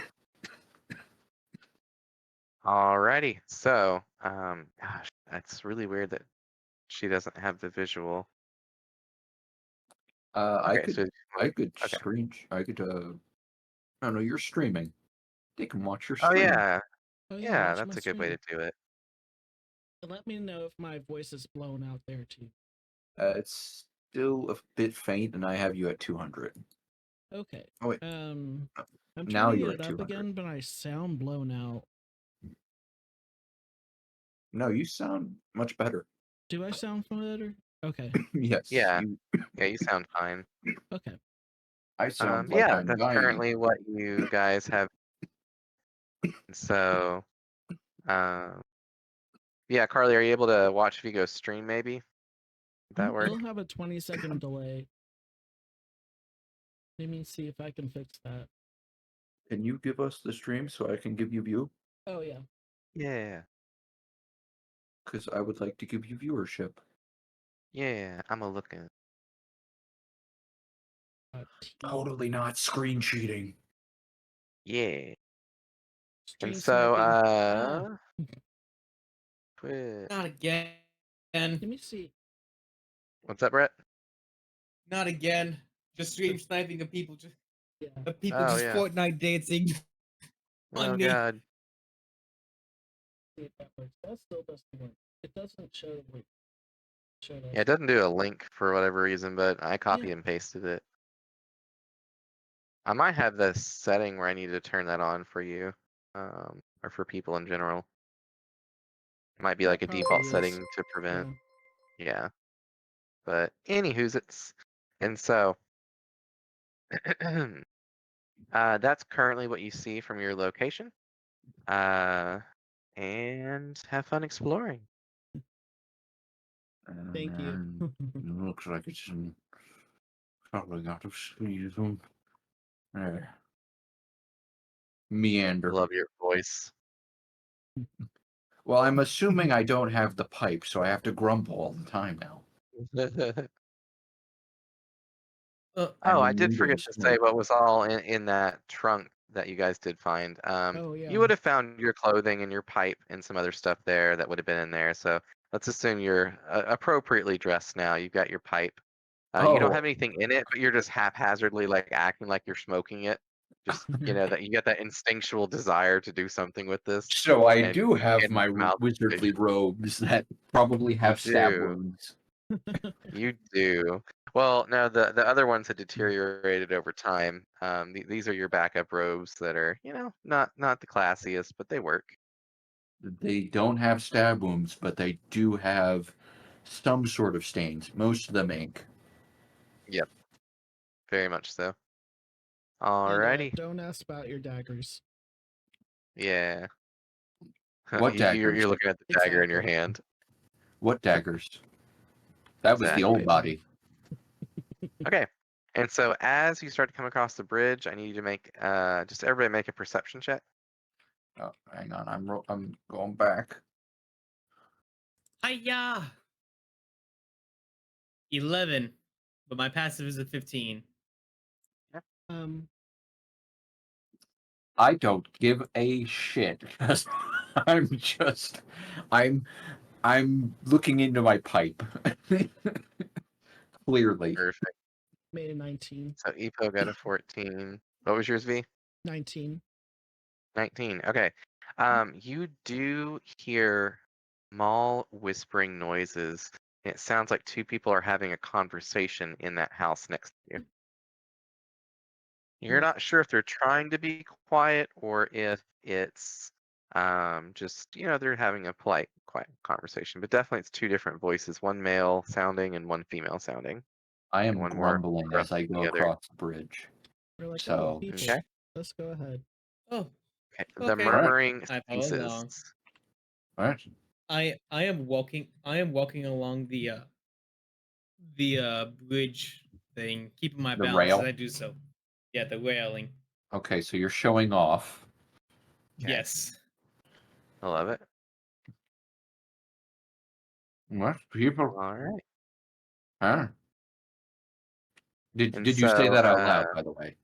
Speaker 2: Alrighty. So, gosh, that's really weird that she doesn't have the visual.
Speaker 5: I
Speaker 2: Okay,
Speaker 5: could
Speaker 2: so okay.
Speaker 5: screen. I could. No, no, you're streaming. They can watch your
Speaker 2: Oh
Speaker 5: stream.
Speaker 2: yeah,
Speaker 1: Oh
Speaker 2: yeah,
Speaker 1: watch
Speaker 2: that's
Speaker 1: my
Speaker 2: a good way to
Speaker 1: stream.
Speaker 2: do it.
Speaker 1: Let me know if my voice is blown out there too.
Speaker 5: It's still a bit faint, and I have you at 200.
Speaker 1: Okay.
Speaker 5: Oh wait,
Speaker 1: I'm
Speaker 5: now
Speaker 1: turning
Speaker 5: you're
Speaker 1: it
Speaker 5: at
Speaker 1: up
Speaker 5: 200.
Speaker 1: again, but I sound blown out.
Speaker 5: No, you sound much better.
Speaker 1: Do I sound better? Okay.
Speaker 5: Yes.
Speaker 2: Yeah, yeah, you sound fine.
Speaker 1: Okay.
Speaker 5: I sound like
Speaker 2: Yeah,
Speaker 5: I'm
Speaker 2: that's
Speaker 5: dying.
Speaker 2: currently what you guys have. So, yeah, Carly, are you able to watch Vigo's stream? Maybe would that work?
Speaker 1: It'll have a 20-second delay. Let me see if I can fix that.
Speaker 5: Can you give us the stream so I can give you view?
Speaker 1: Oh yeah.
Speaker 2: Yeah,
Speaker 5: Because I would like to give you viewership.
Speaker 2: yeah, I'm a looking.
Speaker 5: Totally not screen cheating.
Speaker 2: Yeah,
Speaker 1: Stream
Speaker 2: and so,
Speaker 1: sniping.
Speaker 2: quit.
Speaker 3: Not again.
Speaker 1: Let me see.
Speaker 2: What's up, Brett?
Speaker 3: Not again. Just stream sniping of people.
Speaker 1: Yeah.
Speaker 2: Oh, yeah.
Speaker 3: Fortnite dancing.
Speaker 2: Oh
Speaker 3: on me.
Speaker 2: God.
Speaker 1: See if that works. That still doesn't work. It doesn't show. Wait. Show
Speaker 2: Yeah, it doesn't do a link for whatever reason, but I copy and pasted it. I might have this setting where I need to turn that on for you, or for people in general. It might be like a
Speaker 1: probably
Speaker 2: default
Speaker 1: is.
Speaker 2: setting to prevent.
Speaker 1: Yeah.
Speaker 2: Yeah. But anywho's it's, and so that's currently what you see from your location. And have fun exploring.
Speaker 1: Thank you.
Speaker 5: Looks like it's probably out of season. There. Meander.
Speaker 2: Love your voice.
Speaker 5: Well, I'm assuming I don't have the pipe, so I have to grumble all the time now.
Speaker 2: Oh, I did forget to say what was all in that trunk that you guys did find.
Speaker 1: Oh yeah.
Speaker 2: You would have found your clothing and your pipe and some other stuff there that would have been in there. So let's assume you're appropriately dressed now. You've got your pipe. You don't
Speaker 5: Oh.
Speaker 2: have anything in it, but you're just haphazardly like acting like you're smoking it. Just that you get that instinctual desire to do something with this.
Speaker 5: So I
Speaker 2: and
Speaker 5: do have
Speaker 2: get
Speaker 5: my
Speaker 2: mouth
Speaker 5: wizardly
Speaker 2: vision.
Speaker 5: robes that probably have stab
Speaker 2: do.
Speaker 5: wounds.
Speaker 2: You do. Well, no, the other ones had deteriorated over time. These are your backup robes that are, not the classiest, but they work.
Speaker 5: They don't have stab wounds, but they do have some sort of stains. Most of them ink.
Speaker 2: Yep, very much so.
Speaker 1: And,
Speaker 2: Alrighty.
Speaker 1: don't ask about your daggers.
Speaker 2: Yeah.
Speaker 5: What daggers?
Speaker 2: You're looking at the dagger in your
Speaker 1: Exactly.
Speaker 2: hand.
Speaker 5: What daggers? That was the
Speaker 2: Exactly.
Speaker 5: old body.
Speaker 2: Okay. And so as you start to come across the bridge, I need you to make just everybody make a perception check.
Speaker 5: Oh, hang on, I'm going back.
Speaker 3: Hiya! 11, but my passive is a 15.
Speaker 1: Um.
Speaker 5: I don't give a shit because I'm looking into my pipe. Clearly.
Speaker 2: Perfect.
Speaker 1: Made a 19.
Speaker 2: So Epo got a 14. What was yours, V?
Speaker 1: 19.
Speaker 2: 19. Okay. You do hear small whispering noises. It sounds like two people are having a conversation in that house next to you. You're not sure if they're trying to be quiet or if it's just, they're having a polite, quiet conversation. But definitely it's two different voices, one male sounding and one female sounding.
Speaker 5: I
Speaker 2: And
Speaker 5: am
Speaker 2: one more
Speaker 5: grumbling as I go
Speaker 2: together.
Speaker 5: across the bridge.
Speaker 1: We're like,
Speaker 5: So-
Speaker 1: oh, people.
Speaker 2: Okay.
Speaker 1: Let's go ahead.
Speaker 3: Oh,
Speaker 2: Okay. The
Speaker 3: Okay.
Speaker 2: murmuring
Speaker 3: I follow
Speaker 2: ceases.
Speaker 3: along.
Speaker 5: All right.
Speaker 3: I am walking along the bridge thing, keeping my
Speaker 5: The
Speaker 3: balance
Speaker 5: rail?
Speaker 3: as I do so. Yeah, the railing.
Speaker 5: Okay, so you're showing off.
Speaker 2: Okay.
Speaker 3: Yes.
Speaker 2: I love it.
Speaker 5: What people?
Speaker 2: All right.
Speaker 5: Huh?
Speaker 2: And
Speaker 5: Did you say
Speaker 2: so,
Speaker 5: that out loud? By the way,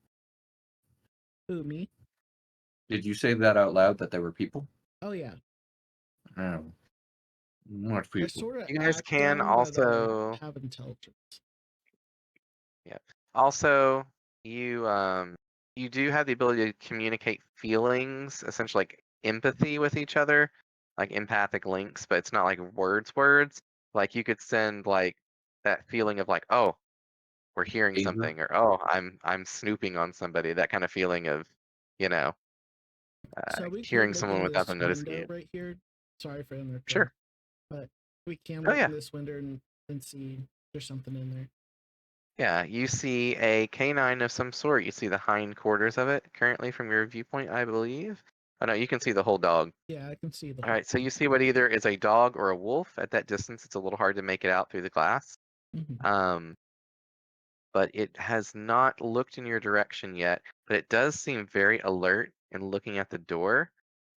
Speaker 1: Who, me?
Speaker 5: did you say that out loud that they were people?
Speaker 1: Oh, yeah.
Speaker 5: Oh, what
Speaker 1: I
Speaker 5: people?
Speaker 1: sort of
Speaker 2: You guys can also-
Speaker 1: have intelligence.
Speaker 2: Also, you do have the ability to communicate feelings, essentially like empathy with each other, like empathic links, but it's not like words. Like you could send like that feeling of like, oh, we're hearing
Speaker 5: Danger.
Speaker 2: something, or oh, I'm snooping on somebody. That kind of feeling of,
Speaker 1: So we
Speaker 2: hearing
Speaker 1: could look
Speaker 2: someone
Speaker 1: in
Speaker 2: without
Speaker 1: this
Speaker 2: them noticing
Speaker 1: window
Speaker 2: you.
Speaker 1: right here. Sorry for interrupting.
Speaker 2: Sure.
Speaker 1: But we can
Speaker 2: Oh,
Speaker 1: look
Speaker 2: yeah.
Speaker 1: in this window and see there's something in there.
Speaker 2: Yeah, you see a canine of some sort. You see the hind quarters of it currently from your viewpoint, I believe. Oh no, you can see the whole dog.
Speaker 1: Yeah, I can see the.
Speaker 2: All right, so you see what either is a dog or a wolf. At that distance, it's a little hard to make it out through the glass.
Speaker 1: Mhm.
Speaker 2: But it has not looked in your direction yet, but it does seem very alert and looking at the door.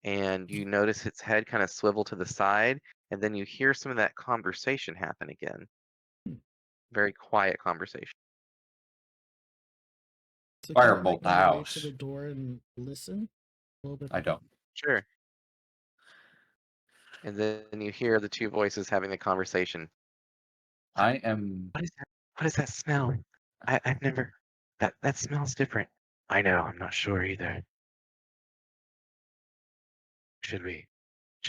Speaker 2: And you notice its head kind of swivel to the side, and then you hear some of that conversation happen again. Very quiet conversation.
Speaker 1: So can I,
Speaker 5: Firebolt the
Speaker 1: go away
Speaker 5: house.
Speaker 1: to the door and listen a little bit.
Speaker 5: I don't.
Speaker 2: Sure. And then you hear the two voices having the conversation.
Speaker 5: I am.
Speaker 2: What is that? What is that smell? I've never. That smells different. I know. I'm not sure either. Should we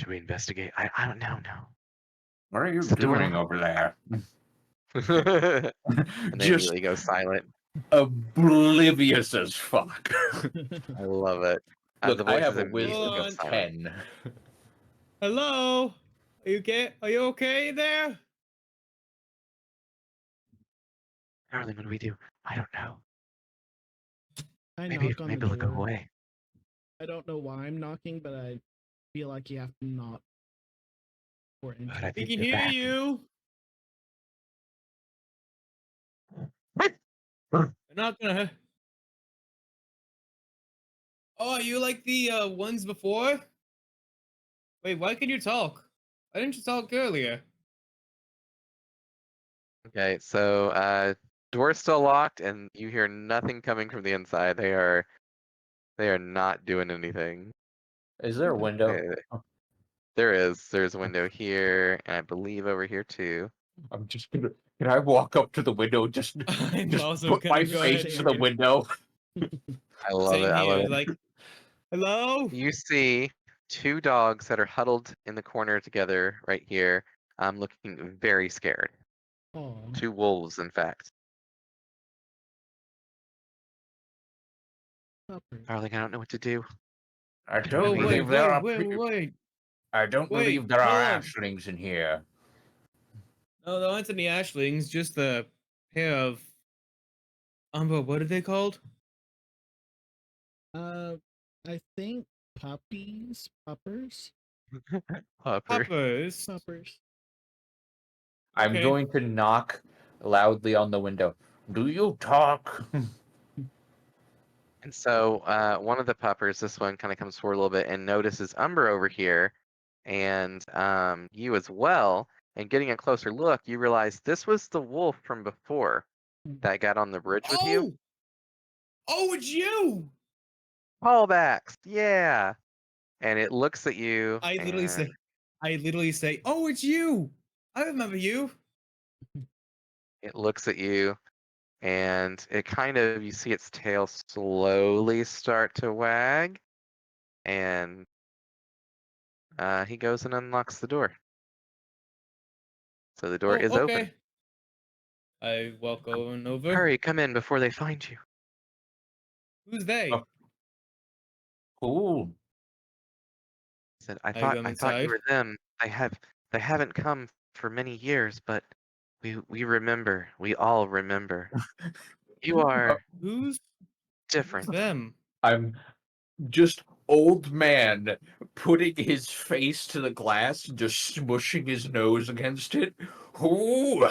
Speaker 2: investigate? I don't know. No.
Speaker 5: What are you
Speaker 2: Is the door
Speaker 5: doing
Speaker 2: locked?
Speaker 5: over there?
Speaker 2: And they
Speaker 5: Just
Speaker 2: immediately go silent.
Speaker 5: oblivious as fuck.
Speaker 2: I love it.
Speaker 5: Look,
Speaker 2: The
Speaker 5: I
Speaker 2: voices
Speaker 5: have a
Speaker 2: immediately
Speaker 5: wisdom
Speaker 2: go
Speaker 5: of
Speaker 2: silent.
Speaker 5: 10.
Speaker 3: Hello? Are you okay there?
Speaker 2: Darling, what do we do? I don't know.
Speaker 1: I
Speaker 2: Maybe
Speaker 1: knock on the
Speaker 2: they'll go
Speaker 1: door.
Speaker 2: away.
Speaker 1: I don't know why I'm knocking, but I feel like you have to knock for
Speaker 2: But I
Speaker 1: entry.
Speaker 3: We
Speaker 2: think
Speaker 3: can
Speaker 2: they're
Speaker 3: hear
Speaker 2: back.
Speaker 3: you. We're not gonna. Oh, are you like the ones before? Wait, why can you talk? Why didn't you talk earlier?
Speaker 2: Okay, so door's still locked, and you hear nothing coming from the inside. They are not doing anything.
Speaker 5: Is there a window?
Speaker 2: There's a window here, and I believe over here too.
Speaker 5: I'm just gonna. Can I walk up to the window? Just
Speaker 3: I'm also
Speaker 5: put my
Speaker 3: gonna go ahead
Speaker 5: face
Speaker 3: and
Speaker 5: to the window.
Speaker 2: I love
Speaker 3: Same
Speaker 2: it. I love
Speaker 3: here,
Speaker 2: it.
Speaker 3: like, hello?
Speaker 2: You see two dogs that are huddled in the corner together right here, looking very scared.
Speaker 1: Oh,
Speaker 2: Two wolves, in fact. Darling, I don't know what to do.
Speaker 5: I
Speaker 2: Wait,
Speaker 5: don't
Speaker 2: wait,
Speaker 5: believe there are.
Speaker 3: wait.
Speaker 5: I don't
Speaker 3: wait,
Speaker 5: believe there are
Speaker 3: hold on.
Speaker 5: Ashlings in here.
Speaker 3: No, there aren't any Ashlings, just a pair of what are they called?
Speaker 1: I think puppers.
Speaker 2: Puppers.
Speaker 3: Puppers.
Speaker 5: I'm
Speaker 3: Okay.
Speaker 5: going to knock loudly on the window. Do you talk?
Speaker 2: And so one of the puppers, this one kind of comes forward a little bit and notices Umber over here and you as well. And getting a closer look, you realize this was the wolf from before that got on the bridge with you.
Speaker 3: Oh, it's you.
Speaker 2: callbacks, yeah. And it looks at you.
Speaker 3: I literally
Speaker 2: and
Speaker 3: say, "Oh, it's you! I remember you."
Speaker 2: It looks at you, and it kind of you see its tail slowly start to wag, and he goes and unlocks the door. So the door
Speaker 3: Oh,
Speaker 2: is
Speaker 3: okay.
Speaker 2: open.
Speaker 3: I walk on over.
Speaker 2: Hurry, come in before they find you.
Speaker 3: Who's they?
Speaker 5: Oh. Cool.
Speaker 2: He said, I
Speaker 3: I
Speaker 2: thought
Speaker 3: go
Speaker 2: you
Speaker 3: inside.
Speaker 2: were them. They haven't come for many years, but we remember. We all remember. You are
Speaker 3: Who's
Speaker 2: different.
Speaker 3: them?
Speaker 5: I'm just old man putting his face to the glass and just smushing his nose against it. Ooh.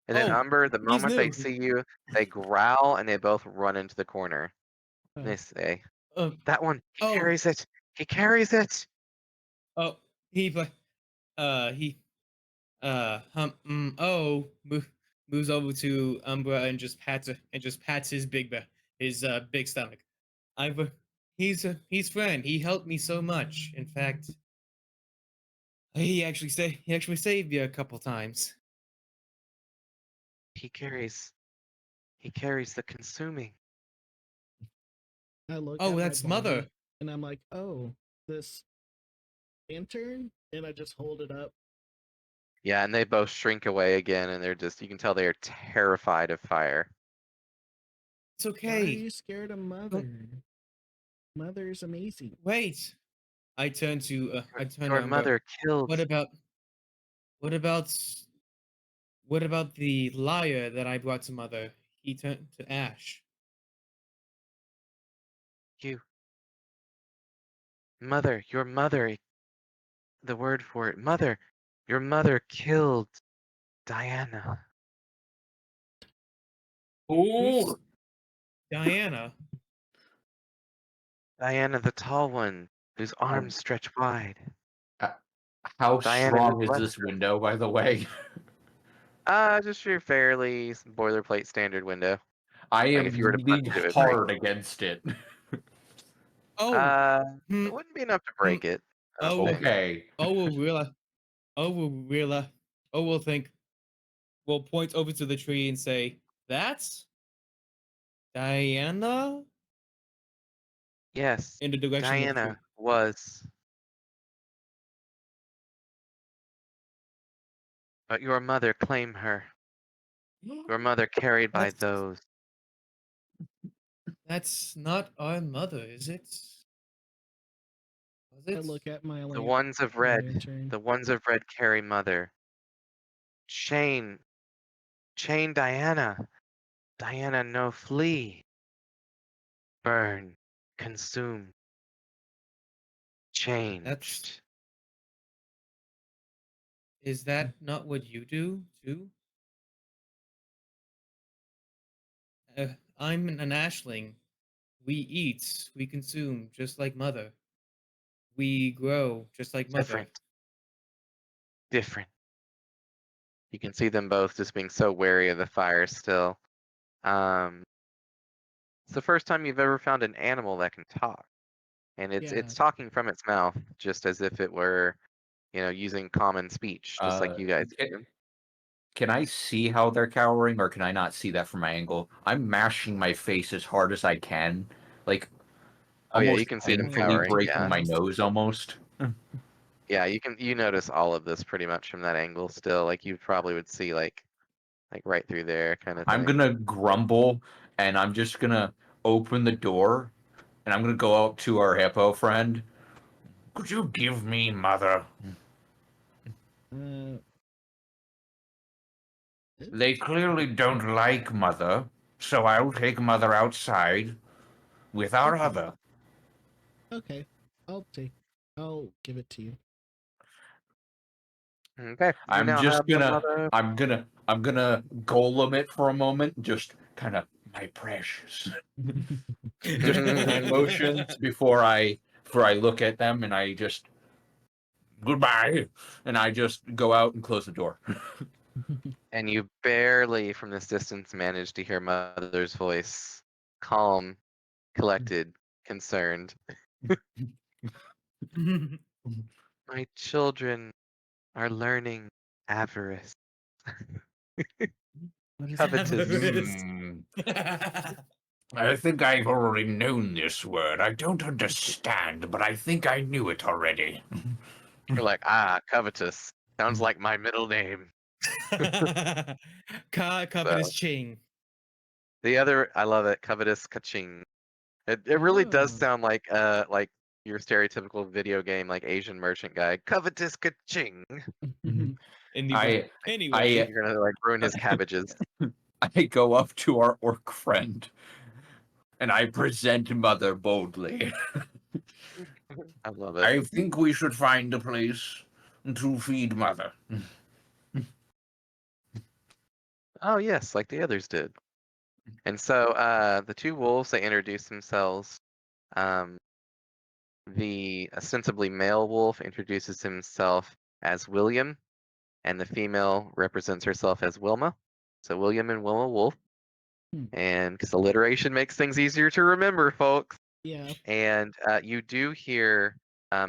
Speaker 2: And then
Speaker 3: Oh,
Speaker 2: Umber, the
Speaker 3: he's
Speaker 2: moment
Speaker 3: new.
Speaker 2: they see you, they growl and they both run into the corner. And
Speaker 1: Oh.
Speaker 2: they say,
Speaker 3: Uh,
Speaker 2: that one, he
Speaker 3: Oh.
Speaker 2: carries it. He carries it.
Speaker 3: oh, he moves over to Umbra and just pats his big stomach. He's friend. He helped me so much. In fact, he actually saved me a couple times.
Speaker 2: He carries the consuming.
Speaker 1: I look
Speaker 3: Oh,
Speaker 1: at my
Speaker 3: that's
Speaker 1: body,
Speaker 3: Mother.
Speaker 1: and I'm like, oh, this lantern, and I just hold it up.
Speaker 2: Yeah, and they both shrink away again, and you can tell they are terrified of fire.
Speaker 3: It's
Speaker 1: Why are
Speaker 3: okay.
Speaker 1: you scared of Mother? Mother's amazing.
Speaker 3: Wait. I turn to
Speaker 2: Your
Speaker 3: Umbra.
Speaker 2: mother killed
Speaker 3: What about the liar that I brought to Mother? He turned to Ash.
Speaker 2: you. Mother, your mother, the word for it, mother, your mother killed Diana.
Speaker 3: Who's
Speaker 5: Ooh.
Speaker 3: Diana?
Speaker 2: Diana, the tall one, whose
Speaker 5: I'm-
Speaker 2: arms stretch wide.
Speaker 5: How
Speaker 2: Diana, who
Speaker 5: strong is
Speaker 2: blessed
Speaker 5: this
Speaker 2: her.
Speaker 5: window, by the way?
Speaker 2: Just your fairly boilerplate standard window.
Speaker 5: I
Speaker 2: Like
Speaker 5: am
Speaker 2: if you were to punch
Speaker 5: leaning
Speaker 2: it, it would break.
Speaker 5: hard against it.
Speaker 3: Oh.
Speaker 2: It wouldn't be enough to break it. I don't
Speaker 3: Oh.
Speaker 2: think.
Speaker 5: Okay.
Speaker 3: We'll realize. We'll think. We'll point over to the tree and say, "That's Diana."
Speaker 2: Yes,
Speaker 3: In the direction of the tree.
Speaker 2: Diana was. But your mother claimed her. Your mother carried by
Speaker 3: That's
Speaker 2: those.
Speaker 3: that's not our mother, is it? Was
Speaker 1: I
Speaker 3: it?
Speaker 1: look at my
Speaker 2: The ones of red.
Speaker 1: lantern.
Speaker 2: The ones of red carry mother. Chain Diana. Diana no flee. Burn. Consume. Changed.
Speaker 3: Is that not what you do too? I'm an Ashling. We eat, we consume, just like Mother. We grow, just like Mother.
Speaker 2: Different. You can see them both just being so wary of the fire still. It's the first time you've ever found an animal that can talk. And it's
Speaker 1: Yeah.
Speaker 2: talking from its mouth, just as if it were, using common speech, just like you guys do.
Speaker 5: Can I see how they're cowering, or can I not see that from my angle? I'm mashing my face as hard as I can, like
Speaker 2: Oh yeah, you
Speaker 5: almost
Speaker 2: can see them
Speaker 5: painfully
Speaker 2: cowering,
Speaker 5: breaking
Speaker 2: yeah.
Speaker 5: my nose almost.
Speaker 2: Yeah, you notice all of this pretty much from that angle still. Like you probably would see like right through there kind of
Speaker 5: I'm
Speaker 2: thing.
Speaker 5: gonna grumble, and I'm just gonna open the door, and I'm gonna go out to our hippo friend. Could you give me Mother?
Speaker 1: Uh,
Speaker 5: They clearly don't like Mother, so I'll take Mother outside with our
Speaker 1: Okay.
Speaker 5: other.
Speaker 1: okay, I'll give it to you.
Speaker 2: Okay. You
Speaker 5: I'm
Speaker 2: now
Speaker 5: just
Speaker 2: have the
Speaker 5: gonna,
Speaker 2: mother.
Speaker 5: I'm gonna golem it for a moment, just kind of my precious. Just hand motions before I look at them, and I just goodbye, and I just go out and close the door.
Speaker 2: And you barely from this distance manage to hear mother's voice. Calm, collected. concerned. My children are learning avarice.
Speaker 1: What is
Speaker 2: Covetous.
Speaker 6: Avarice.
Speaker 5: I think I've already known this word. I don't understand, but I think I knew it already.
Speaker 2: You're like, covetous. Sounds like my middle name.
Speaker 3: Covetous Ching.
Speaker 2: The other, I love it, covetous kaching. It really does
Speaker 1: Oh.
Speaker 2: sound like your stereotypical video game like Asian merchant guy. Covetous kaching.
Speaker 3: Anyway,
Speaker 2: You're gonna like ruin his cabbages.
Speaker 4: I go up to our orc friend and I present Mother boldly.
Speaker 2: I love it.
Speaker 5: I think we should find a place to feed Mother.
Speaker 2: Oh yes, like the others did. And so the two wolves, they introduce themselves. The ostensibly male wolf introduces himself as William, and the female represents herself as Wilma. So William and Wilma Wolf. And because alliteration makes things easier to remember, folks.
Speaker 1: Yeah.
Speaker 2: And you do hear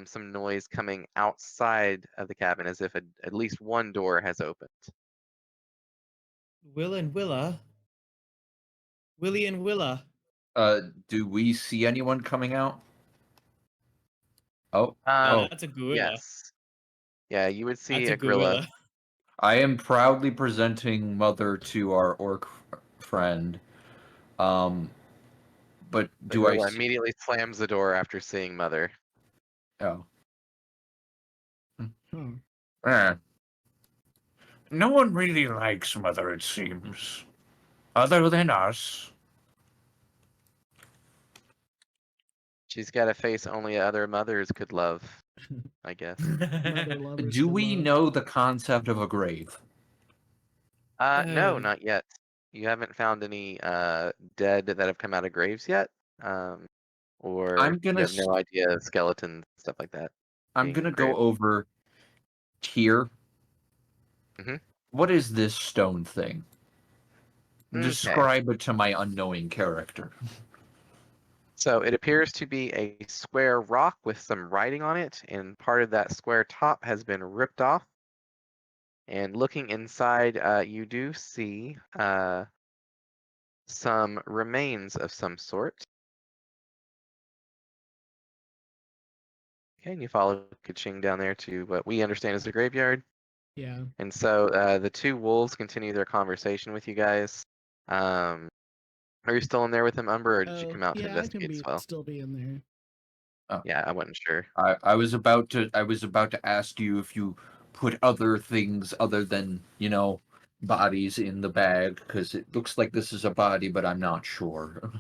Speaker 2: some noise coming outside of the cabin, as if at least one door has opened.
Speaker 3: Will and Willa. Willie and Willa.
Speaker 4: Do we see anyone coming out? Oh,
Speaker 3: That's a gorilla.
Speaker 2: Yes. Yeah, you would see
Speaker 3: That's
Speaker 2: a gorilla.
Speaker 3: gorilla.
Speaker 4: I am proudly presenting Mother to our orc friend. But
Speaker 2: The
Speaker 4: do I
Speaker 2: gorilla
Speaker 4: see...
Speaker 2: immediately slams the door after seeing Mother.
Speaker 4: Oh.
Speaker 1: Oh.
Speaker 5: No one really likes Mother, it seems. Other than us.
Speaker 2: She's got a face only other mothers could love, I guess.
Speaker 1: Mother lovers
Speaker 4: Do
Speaker 1: to
Speaker 4: we
Speaker 1: love.
Speaker 4: know the concept of a grave?
Speaker 2: No, not yet. You haven't found any dead that have come out of graves yet. Or
Speaker 4: I'm
Speaker 2: you
Speaker 4: gonna
Speaker 2: have no idea of skeletons, stuff like that.
Speaker 4: I'm
Speaker 2: being
Speaker 4: gonna
Speaker 2: engraved.
Speaker 4: go over here.
Speaker 2: Mhm.
Speaker 4: What is this stone thing?
Speaker 2: Okay.
Speaker 4: Describe it to my unknowing character.
Speaker 2: So it appears to be a square rock with some writing on it, and part of that square top has been ripped off. And looking inside, you do see some remains of some sort. Okay, and you follow Kaching down there to what we understand is the graveyard.
Speaker 1: Yeah.
Speaker 2: And so the two wolves continue their conversation with you guys. Are you still in there with him, Umber, or did you come out to
Speaker 1: yeah, I
Speaker 2: investigate
Speaker 1: can
Speaker 2: as well?
Speaker 1: still be in there.
Speaker 2: Yeah, I wasn't sure.
Speaker 4: I was about to ask you if you put other things other than, bodies in the bag, because it looks like this is a body, but I'm not sure.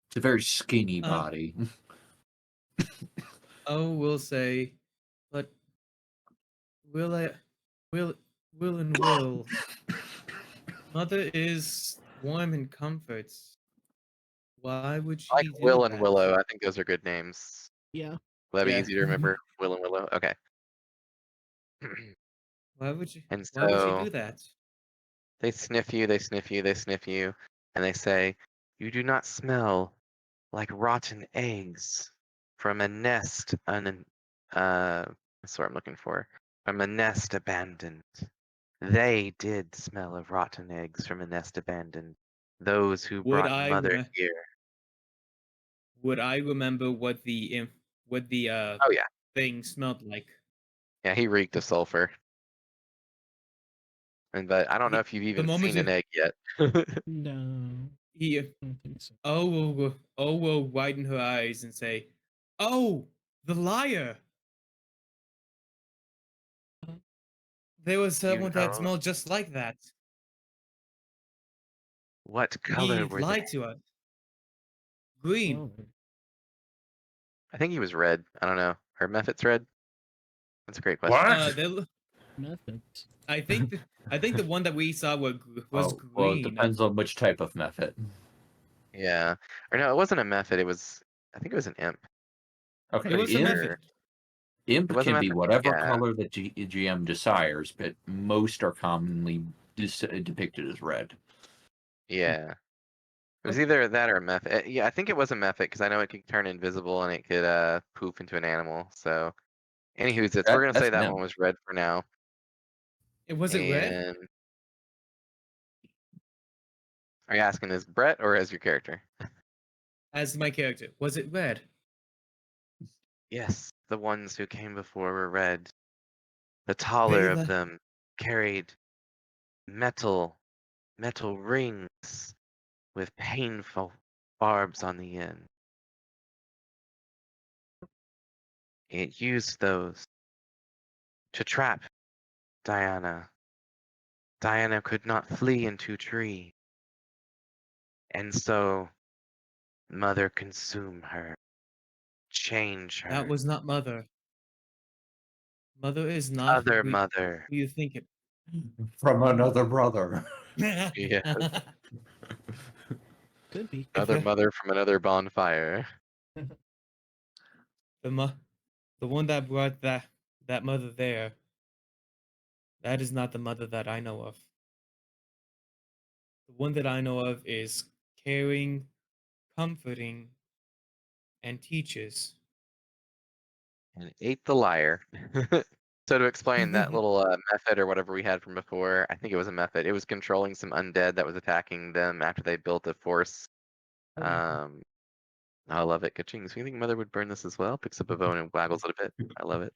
Speaker 4: It's a very skinny body.
Speaker 3: We'll say, but Will and Will. Mother is warm and comforts. Why would she
Speaker 2: I like
Speaker 3: do
Speaker 2: Will and
Speaker 3: that?
Speaker 2: Willow. I think those are good names.
Speaker 1: Yeah.
Speaker 2: Will that be
Speaker 3: Yeah.
Speaker 2: easy to remember? Will and Willow. Okay.
Speaker 3: Why would she?
Speaker 2: And
Speaker 3: Why would she
Speaker 2: so
Speaker 3: do that?
Speaker 2: they sniff you, they sniff you, they sniff you, and they say, "You do not smell like rotten eggs from a nest that's what I'm looking for. From a nest abandoned. They did smell of rotten eggs from a nest abandoned. Those who
Speaker 3: Would
Speaker 2: brought
Speaker 3: I
Speaker 2: Mother
Speaker 3: remember?
Speaker 2: here."
Speaker 3: Would I remember what the
Speaker 2: Oh yeah.
Speaker 3: thing smelled like?
Speaker 2: Yeah, he reeked of sulfur. But I don't know if you've even
Speaker 3: moment
Speaker 2: seen an
Speaker 3: you-
Speaker 2: egg yet.
Speaker 1: No.
Speaker 3: He
Speaker 1: I don't think so.
Speaker 3: will widen her eyes and say, "Oh, the liar! There was someone that
Speaker 2: know
Speaker 3: smelled just like that.
Speaker 2: what
Speaker 3: He
Speaker 2: color were they?
Speaker 3: lied to us. Green.
Speaker 1: Oh.
Speaker 2: I think he was red. I don't know. Her method's red? That's a great question.
Speaker 5: What?
Speaker 1: Methods.
Speaker 3: I think the one that we saw was
Speaker 4: Well,
Speaker 3: green.
Speaker 4: it depends on which type of method.
Speaker 2: Yeah. Or no, it wasn't a method. I think it was an imp.
Speaker 4: Okay,
Speaker 3: It was a
Speaker 2: Imp-
Speaker 3: method.
Speaker 4: Imp
Speaker 2: It was a
Speaker 4: can be
Speaker 2: method,
Speaker 4: whatever
Speaker 2: yeah.
Speaker 4: color the GM desires, but most are commonly depicted as red.
Speaker 2: Yeah. It was
Speaker 3: Okay.
Speaker 2: either that or a method. Yeah, I think it was a method because I know it could turn invisible and it could poof into an animal. So, anywho's it's we're gonna say
Speaker 4: That's
Speaker 2: that
Speaker 4: him.
Speaker 2: one was red for now.
Speaker 3: Was it red?
Speaker 2: And are you asking as Brett or as your character?
Speaker 3: As my character, was it red?
Speaker 2: Yes, the ones who came before were red. The taller of
Speaker 3: Rayla.
Speaker 2: them carried metal rings with painful barbs on the end. It used those to trap Diana. Diana could not flee into tree, and so Mother consume her, change her.
Speaker 3: That was not Mother. Mother is not
Speaker 2: Other
Speaker 3: who
Speaker 2: mother.
Speaker 3: you think it.
Speaker 5: From another brother.
Speaker 2: Yeah,
Speaker 1: Could be.
Speaker 2: other
Speaker 3: the-
Speaker 2: mother from another bonfire.
Speaker 3: the one that brought that mother there. That is not the mother that I know of. The one that I know of is caring, comforting, and teaches.
Speaker 2: And ate the lyre. So to explain that little method or whatever we had from before, I think it was a method. It was controlling some undead that was attacking them after they built a force. I love it. Ka-ching. So you think Mother would burn this as well? Picks up a bone and waggles it a bit. I love it.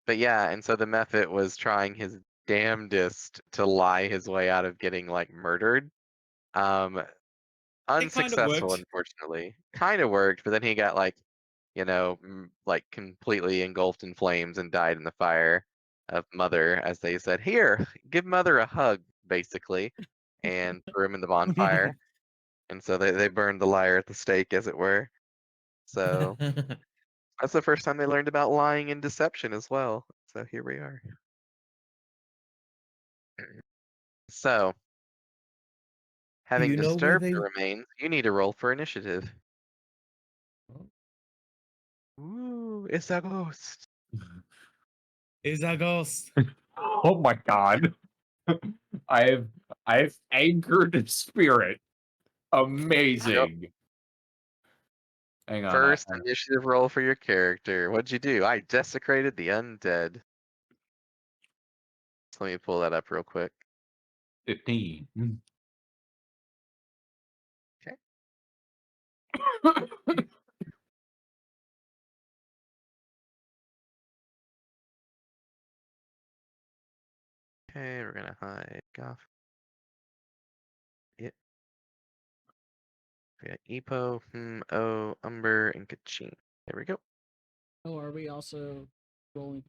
Speaker 2: But yeah, and so the method was trying his damnedest to lie his way out of getting like murdered. Unsuccessful,
Speaker 3: worked.
Speaker 2: unfortunately. Kind of worked, but then he got like, like completely engulfed in flames and died in the fire of Mother, as they said, "Here, give Mother a hug," basically, and threw him in the bonfire. And so they burned the lyre at the stake, as it were. So that's the first time they learned about lying and deception as well. So here we are. So, having
Speaker 3: you know where
Speaker 2: disturbed
Speaker 3: they-
Speaker 2: the remains, you need to roll for initiative. Ooh, it's a ghost.
Speaker 3: Is a ghost.
Speaker 5: Oh my god. I've anchored spirit. Amazing. Hang on.
Speaker 2: First initiative roll for your character. What'd you do? I desecrated the undead. So let me pull that up real quick.
Speaker 5: 15.
Speaker 2: Okay. Okay, we're gonna hide Goff. Yep. We got Epo, O, Umber, and Kaching. There we go.
Speaker 1: Oh, are we also rolling?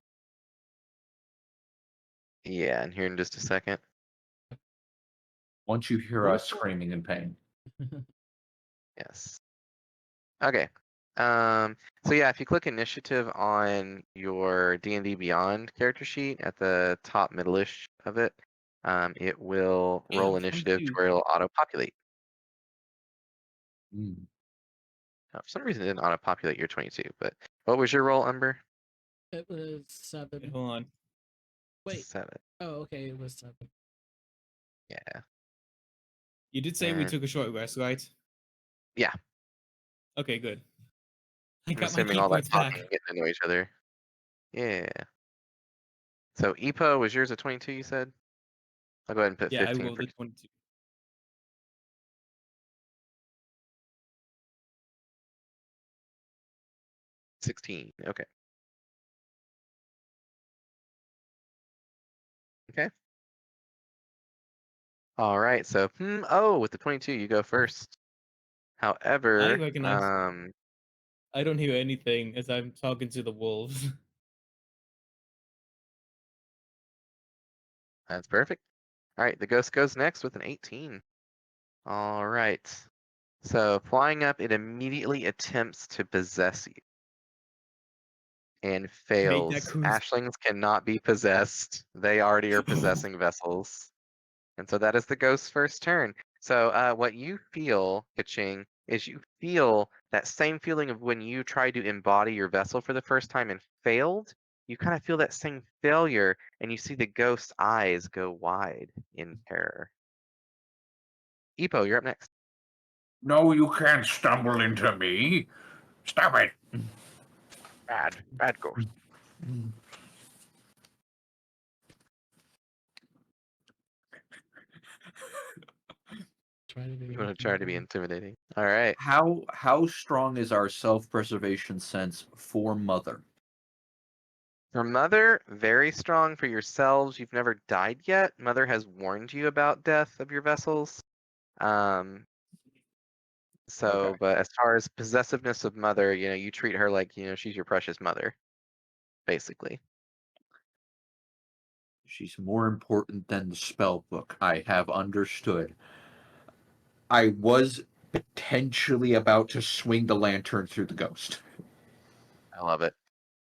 Speaker 2: Yeah, and here in just a second.
Speaker 5: Once you hear us screaming in pain.
Speaker 2: Yes. Okay. So yeah, if you click initiative on your D&D Beyond character sheet at the top middle-ish of it, it will roll
Speaker 3: I'm
Speaker 2: initiative to
Speaker 3: confused.
Speaker 2: where it'll auto-populate.
Speaker 5: Mm.
Speaker 2: For some reason, it didn't auto-populate your 22. But what was your roll, Umber?
Speaker 1: It was 7.
Speaker 3: Hold on.
Speaker 1: Wait.
Speaker 2: 7.
Speaker 1: Oh, okay. It was 7.
Speaker 2: Yeah.
Speaker 3: You did say we
Speaker 2: And-
Speaker 3: took a short rest, right?
Speaker 2: Yeah.
Speaker 3: Okay, good. I
Speaker 2: I'm
Speaker 3: got my
Speaker 2: assuming
Speaker 3: key
Speaker 2: all that
Speaker 3: points
Speaker 2: talking
Speaker 3: back.
Speaker 2: and getting to know each other. Yeah. So Epo, was yours a 22, you said? I'll go ahead and put
Speaker 3: Yeah, I
Speaker 2: 15
Speaker 3: rolled
Speaker 2: for
Speaker 3: a 22.
Speaker 2: 16. Okay. Okay. All right. So, with the 22, you go first. However,
Speaker 3: recognize- I don't hear anything as I'm talking to the wolves.
Speaker 2: that's perfect. All right, the ghost goes next with an 18. All right. So, flying up, it immediately attempts to possess you and fails.
Speaker 3: cruise.
Speaker 2: Ashlings cannot be possessed. They already are possessing vessels. And so that is the ghost's first turn. So what you feel, Kaching, is you feel that same feeling of when you tried to embody your vessel for the first time and failed. You kind of feel that same failure, and you see the ghost's eyes go wide in terror. Epo, you're up next.
Speaker 5: No, you can't stumble into me. Stop it.
Speaker 2: Bad ghost.
Speaker 1: Try to be.
Speaker 2: You want to try to be intimidating. All right.
Speaker 4: How strong is our self-preservation sense for Mother?
Speaker 2: For Mother, very strong. For yourselves, you've never died yet. Mother has warned you about death of your vessels. So,
Speaker 4: Okay.
Speaker 2: but as far as possessiveness of Mother, you treat her like, she's your precious mother, basically.
Speaker 4: She's more important than the spell book. I have understood. I was potentially about to swing the lantern through the ghost.
Speaker 2: I love it.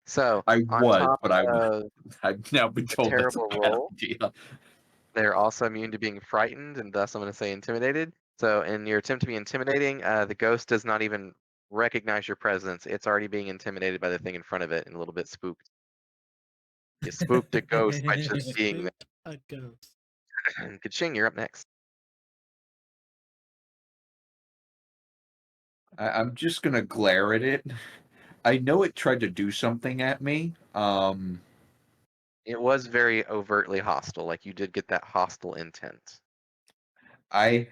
Speaker 2: So,
Speaker 4: I
Speaker 2: on
Speaker 4: was,
Speaker 2: top
Speaker 4: but
Speaker 2: of
Speaker 4: I've now been
Speaker 2: the
Speaker 4: told that's a
Speaker 2: terrible
Speaker 4: bad
Speaker 2: roll,
Speaker 4: idea.
Speaker 2: they're also immune to being frightened, and thus I'm going to say intimidated. So, in your attempt to be intimidating, the ghost does not even recognize your presence. It's already being intimidated by the thing in front of it and a little bit spooked. You spooked a ghost by just being
Speaker 1: Spooked a ghost.
Speaker 2: there. Kaching, you're up next.
Speaker 4: I'm just gonna glare at it. I know it tried to do something at me.
Speaker 2: It was very overtly hostile. Like you did get that hostile intent.
Speaker 4: I'm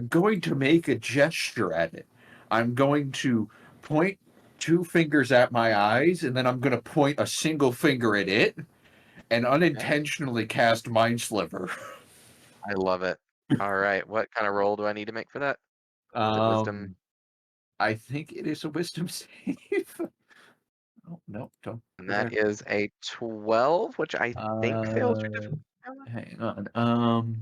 Speaker 4: going to make a gesture at it. I'm going to point 2 fingers at my eyes, and then I'm going to point a single finger at it, and unintentionally cast Mind Sliver.
Speaker 2: I love it. All right. What kind of roll do I need to make for that? Is it wisdom?
Speaker 4: I think it is a wisdom save. Oh, no, don't.
Speaker 2: And that is a 12, which I think fails your difficulty.
Speaker 4: Hang on.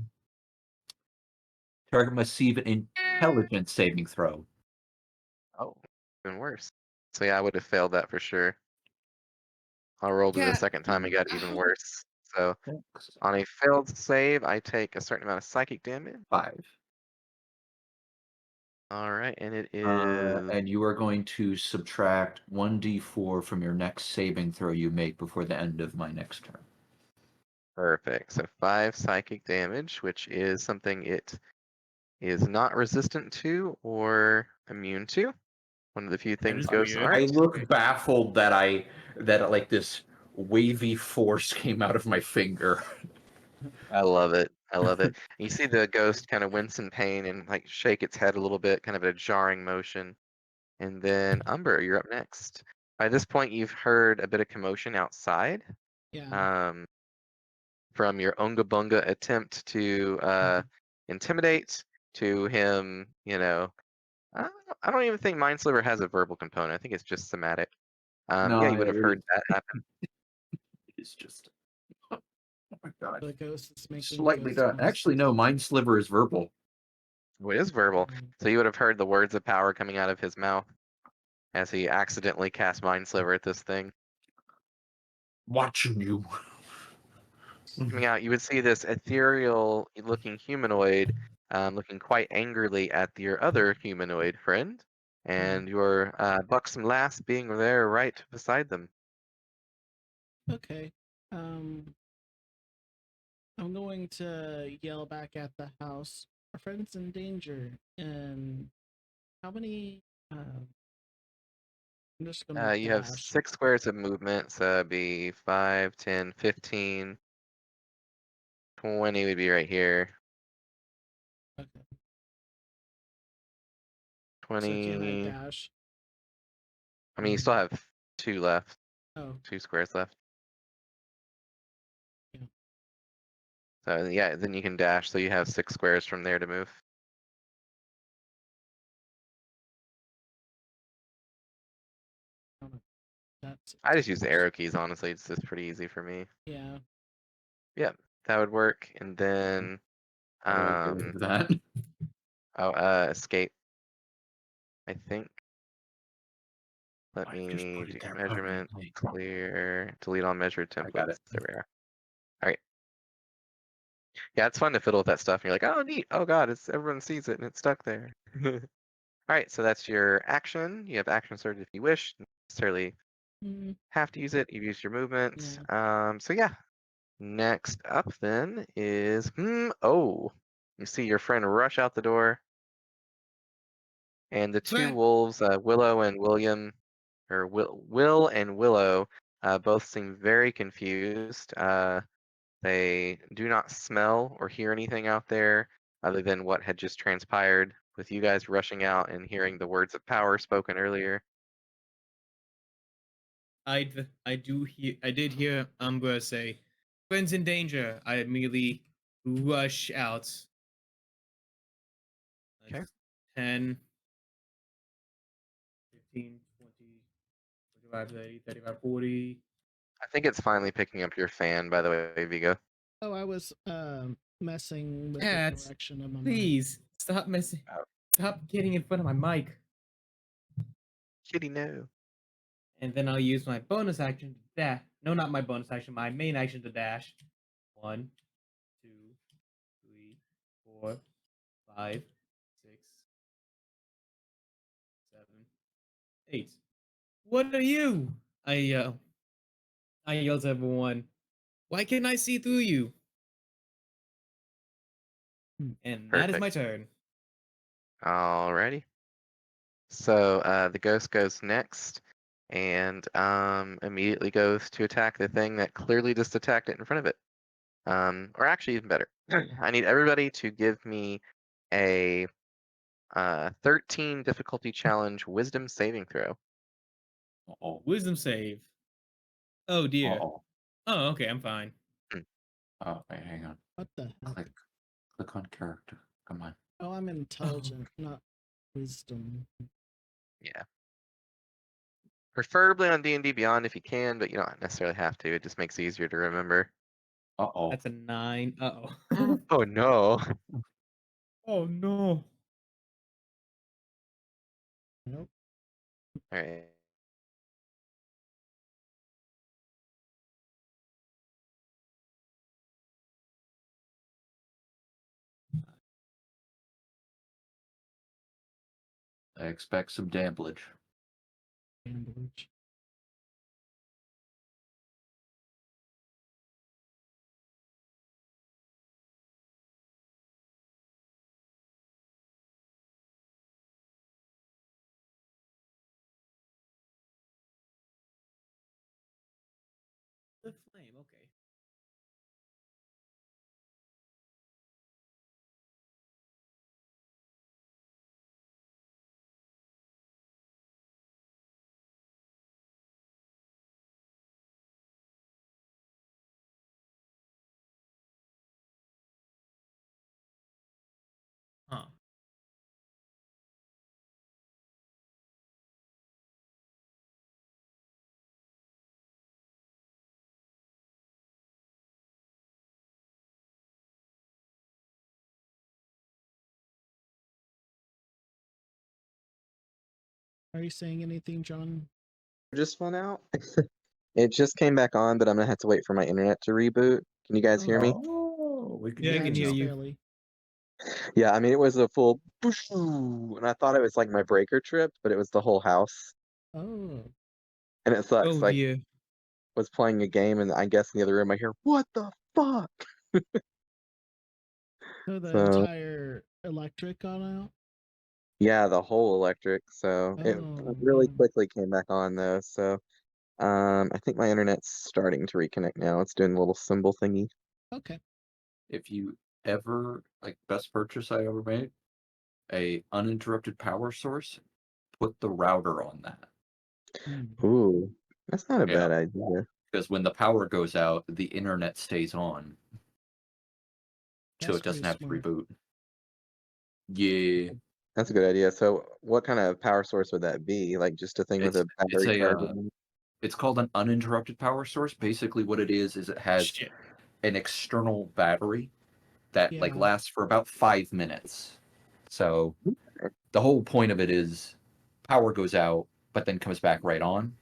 Speaker 4: Target must receive an intelligence saving throw.
Speaker 2: Oh, even worse. So yeah, I would have failed that for sure. I rolled it a second time and got even worse. So on a failed save, I take a certain amount of psychic damage.
Speaker 4: 5.
Speaker 2: All right, and it is
Speaker 4: And you are going to subtract 1d4 from your next saving throw you make before the end of my next turn.
Speaker 2: perfect. So 5 psychic damage, which is something it is not resistant to or immune to. One of the few things
Speaker 3: is
Speaker 2: ghosts
Speaker 3: weird.
Speaker 2: aren't.
Speaker 4: I look baffled that like this wavy force came out of my finger.
Speaker 2: I love it. I love it. You see the ghost kind of wince in pain and like shake its head a little bit, kind of a jarring motion. And then Umber, you're up next. By this point, you've heard a bit of commotion outside.
Speaker 1: Yeah.
Speaker 2: From your Unga Bunga attempt to intimidate to him, I don't even think Mind Sliver has a verbal component. I think it's just somatic. Yeah, you would have heard that happen.
Speaker 4: It's just. Oh my god.
Speaker 1: The ghost is making
Speaker 4: Slightly
Speaker 1: ghost
Speaker 4: done. Actually, no, Mind Sliver is verbal.
Speaker 2: Oh, it is verbal. So you would have heard the words of power coming out of his mouth as he accidentally cast Mind Sliver at this thing.
Speaker 4: Watching you.
Speaker 2: Coming out, you would see this ethereal-looking humanoid looking quite angrily at your other humanoid friend, and your buxom lass being there right beside them.
Speaker 1: Okay. I'm going to yell back at the house. Our friend's in danger. And how many? I'm just gonna
Speaker 2: You have
Speaker 1: dash.
Speaker 2: 6 squares of movement, so that'd be 5, 10, 15, 20 would be right here.
Speaker 1: Okay. So can I
Speaker 2: 20.
Speaker 1: dash?
Speaker 2: I mean, you still have 2 left,
Speaker 1: Oh,
Speaker 2: 2 squares left.
Speaker 1: Yeah.
Speaker 2: So yeah, then you can dash, so you have 6 squares from there to move.
Speaker 1: that's
Speaker 2: I just use the arrow keys, honestly. It's just pretty easy for me.
Speaker 1: yeah.
Speaker 2: Yep, that would work. And then,
Speaker 4: That.
Speaker 2: escape, I think. Let
Speaker 4: I just
Speaker 2: me
Speaker 4: put it
Speaker 2: do
Speaker 4: there
Speaker 2: measurement,
Speaker 4: permanently.
Speaker 2: clear, delete all measured
Speaker 4: I got
Speaker 2: templates.
Speaker 4: it.
Speaker 2: There we are. All right. Yeah, it's fun to fiddle with that stuff. And you're like, oh, neat. Oh, God, everyone sees it and it's stuck there. All right, so that's your action. You have action surge if you wish. Not necessarily
Speaker 1: Mm,
Speaker 2: have to use it. You've used your movements. So yeah, Next up then is oh, you see your friend rush out the door, and the two
Speaker 3: Threat.
Speaker 2: wolves, Willow and William, or Will and Willow, both seem very confused. They do not smell or hear anything out there other than what had just transpired with you guys rushing out and hearing the words of power spoken earlier.
Speaker 3: I did hear Umbra say, "Friends in danger." I immediately rush out.
Speaker 2: Okay.
Speaker 3: That's 10, 15, 20, 25, 30, 35, 40.
Speaker 2: I think it's finally picking up your fan, by the way, Vigo.
Speaker 1: Oh, I was messing with
Speaker 3: Yeah,
Speaker 1: the direction of my mic.
Speaker 3: please stop messing.
Speaker 2: Oh.
Speaker 3: Stop getting in front of my mic.
Speaker 2: Kitty, no.
Speaker 3: And then I'll use my bonus action to dash. No, not my bonus action. My main action to dash. 1, 2, 3, 4, 5, 6, 7, 8. What are you? I yelled to everyone. Why can't I see through you? And that is
Speaker 2: Perfect.
Speaker 3: my turn.
Speaker 2: Alrighty. So the ghost goes next and immediately goes to attack the thing that clearly just attacked it in front of it. Or actually, even better, I need everybody to give me a 13 difficulty challenge wisdom saving throw.
Speaker 5: Uh-oh.
Speaker 3: Wisdom save. Oh dear.
Speaker 5: Uh-oh.
Speaker 3: Oh, okay, I'm fine.
Speaker 5: Oh, wait, hang on.
Speaker 1: What the heck?
Speaker 5: Click on character. Come on.
Speaker 1: Oh, I'm intelligent, not wisdom.
Speaker 2: Yeah. Preferably on D&D Beyond if you can, but you don't necessarily have to. It just makes it easier to remember.
Speaker 5: Uh-oh.
Speaker 3: That's a 9. Uh-oh.
Speaker 2: Oh no.
Speaker 3: Oh no.
Speaker 1: Nope.
Speaker 2: All right.
Speaker 5: I expect some damage.
Speaker 1: Ambridge.
Speaker 3: The flame, okay. Huh.
Speaker 1: Are you saying anything, John?
Speaker 2: Just went out. It just came back on, but I'm gonna have to wait for my internet to reboot. Can you guys hear me?
Speaker 5: Oh, we can
Speaker 3: Yeah, I
Speaker 5: hear
Speaker 3: can
Speaker 5: you
Speaker 3: hear
Speaker 5: now.
Speaker 3: you.
Speaker 1: Barely.
Speaker 2: Yeah, I mean it was a full boo, and I thought it was like my breaker trip, but it was the whole house.
Speaker 1: Oh,
Speaker 2: And it sucks.
Speaker 3: Oh
Speaker 2: Like
Speaker 3: dear.
Speaker 2: was playing a game and I guess in the other room I hear, what the fuck?
Speaker 1: so the
Speaker 2: So
Speaker 1: entire electric got out?
Speaker 2: yeah, the whole electric. So it
Speaker 1: Oh,
Speaker 2: really
Speaker 1: man.
Speaker 2: quickly came back on though. So I think my internet's starting to reconnect now. It's doing a little symbol thingy.
Speaker 1: Okay.
Speaker 5: If you ever, like, best purchase I ever made, a uninterrupted power source, put the router on that.
Speaker 2: Ooh, that's not a
Speaker 5: Yeah.
Speaker 2: bad idea.
Speaker 5: Because when the power goes out, the internet stays on. So
Speaker 1: That's
Speaker 5: it doesn't
Speaker 1: pretty
Speaker 5: have
Speaker 1: smart.
Speaker 5: to reboot. Yeah.
Speaker 2: That's a good idea. So what kind of power source would that be? Like just a thing with a
Speaker 5: It's
Speaker 2: battery
Speaker 5: a
Speaker 2: charger? on it?
Speaker 5: it's called an uninterrupted power source. Basically what it is it has
Speaker 3: Shit.
Speaker 5: an external battery that like
Speaker 1: Yeah.
Speaker 5: lasts for about 5 minutes. So the whole point of it is power goes out but then comes back right on.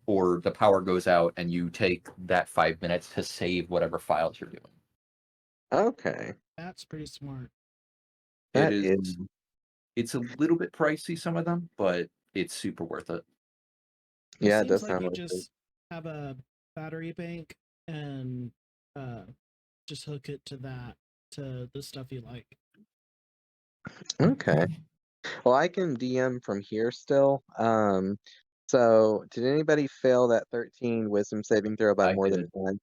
Speaker 5: Or the power goes out and you take that 5 minutes to save whatever files you're doing.
Speaker 2: Okay.
Speaker 1: That's pretty smart.
Speaker 2: That
Speaker 5: It
Speaker 2: is
Speaker 5: is it's a little bit pricey, some of them, but it's super worth it.
Speaker 2: yeah, it
Speaker 1: Seems
Speaker 2: does
Speaker 1: like
Speaker 2: sound
Speaker 1: you
Speaker 2: like it.
Speaker 1: just have a battery bank and just hook it to that, to the stuff you like.
Speaker 2: Okay. Well, I can DM from here still. So did anybody fail that 13 wisdom saving throw by
Speaker 4: I
Speaker 2: more than
Speaker 4: did.
Speaker 2: 10?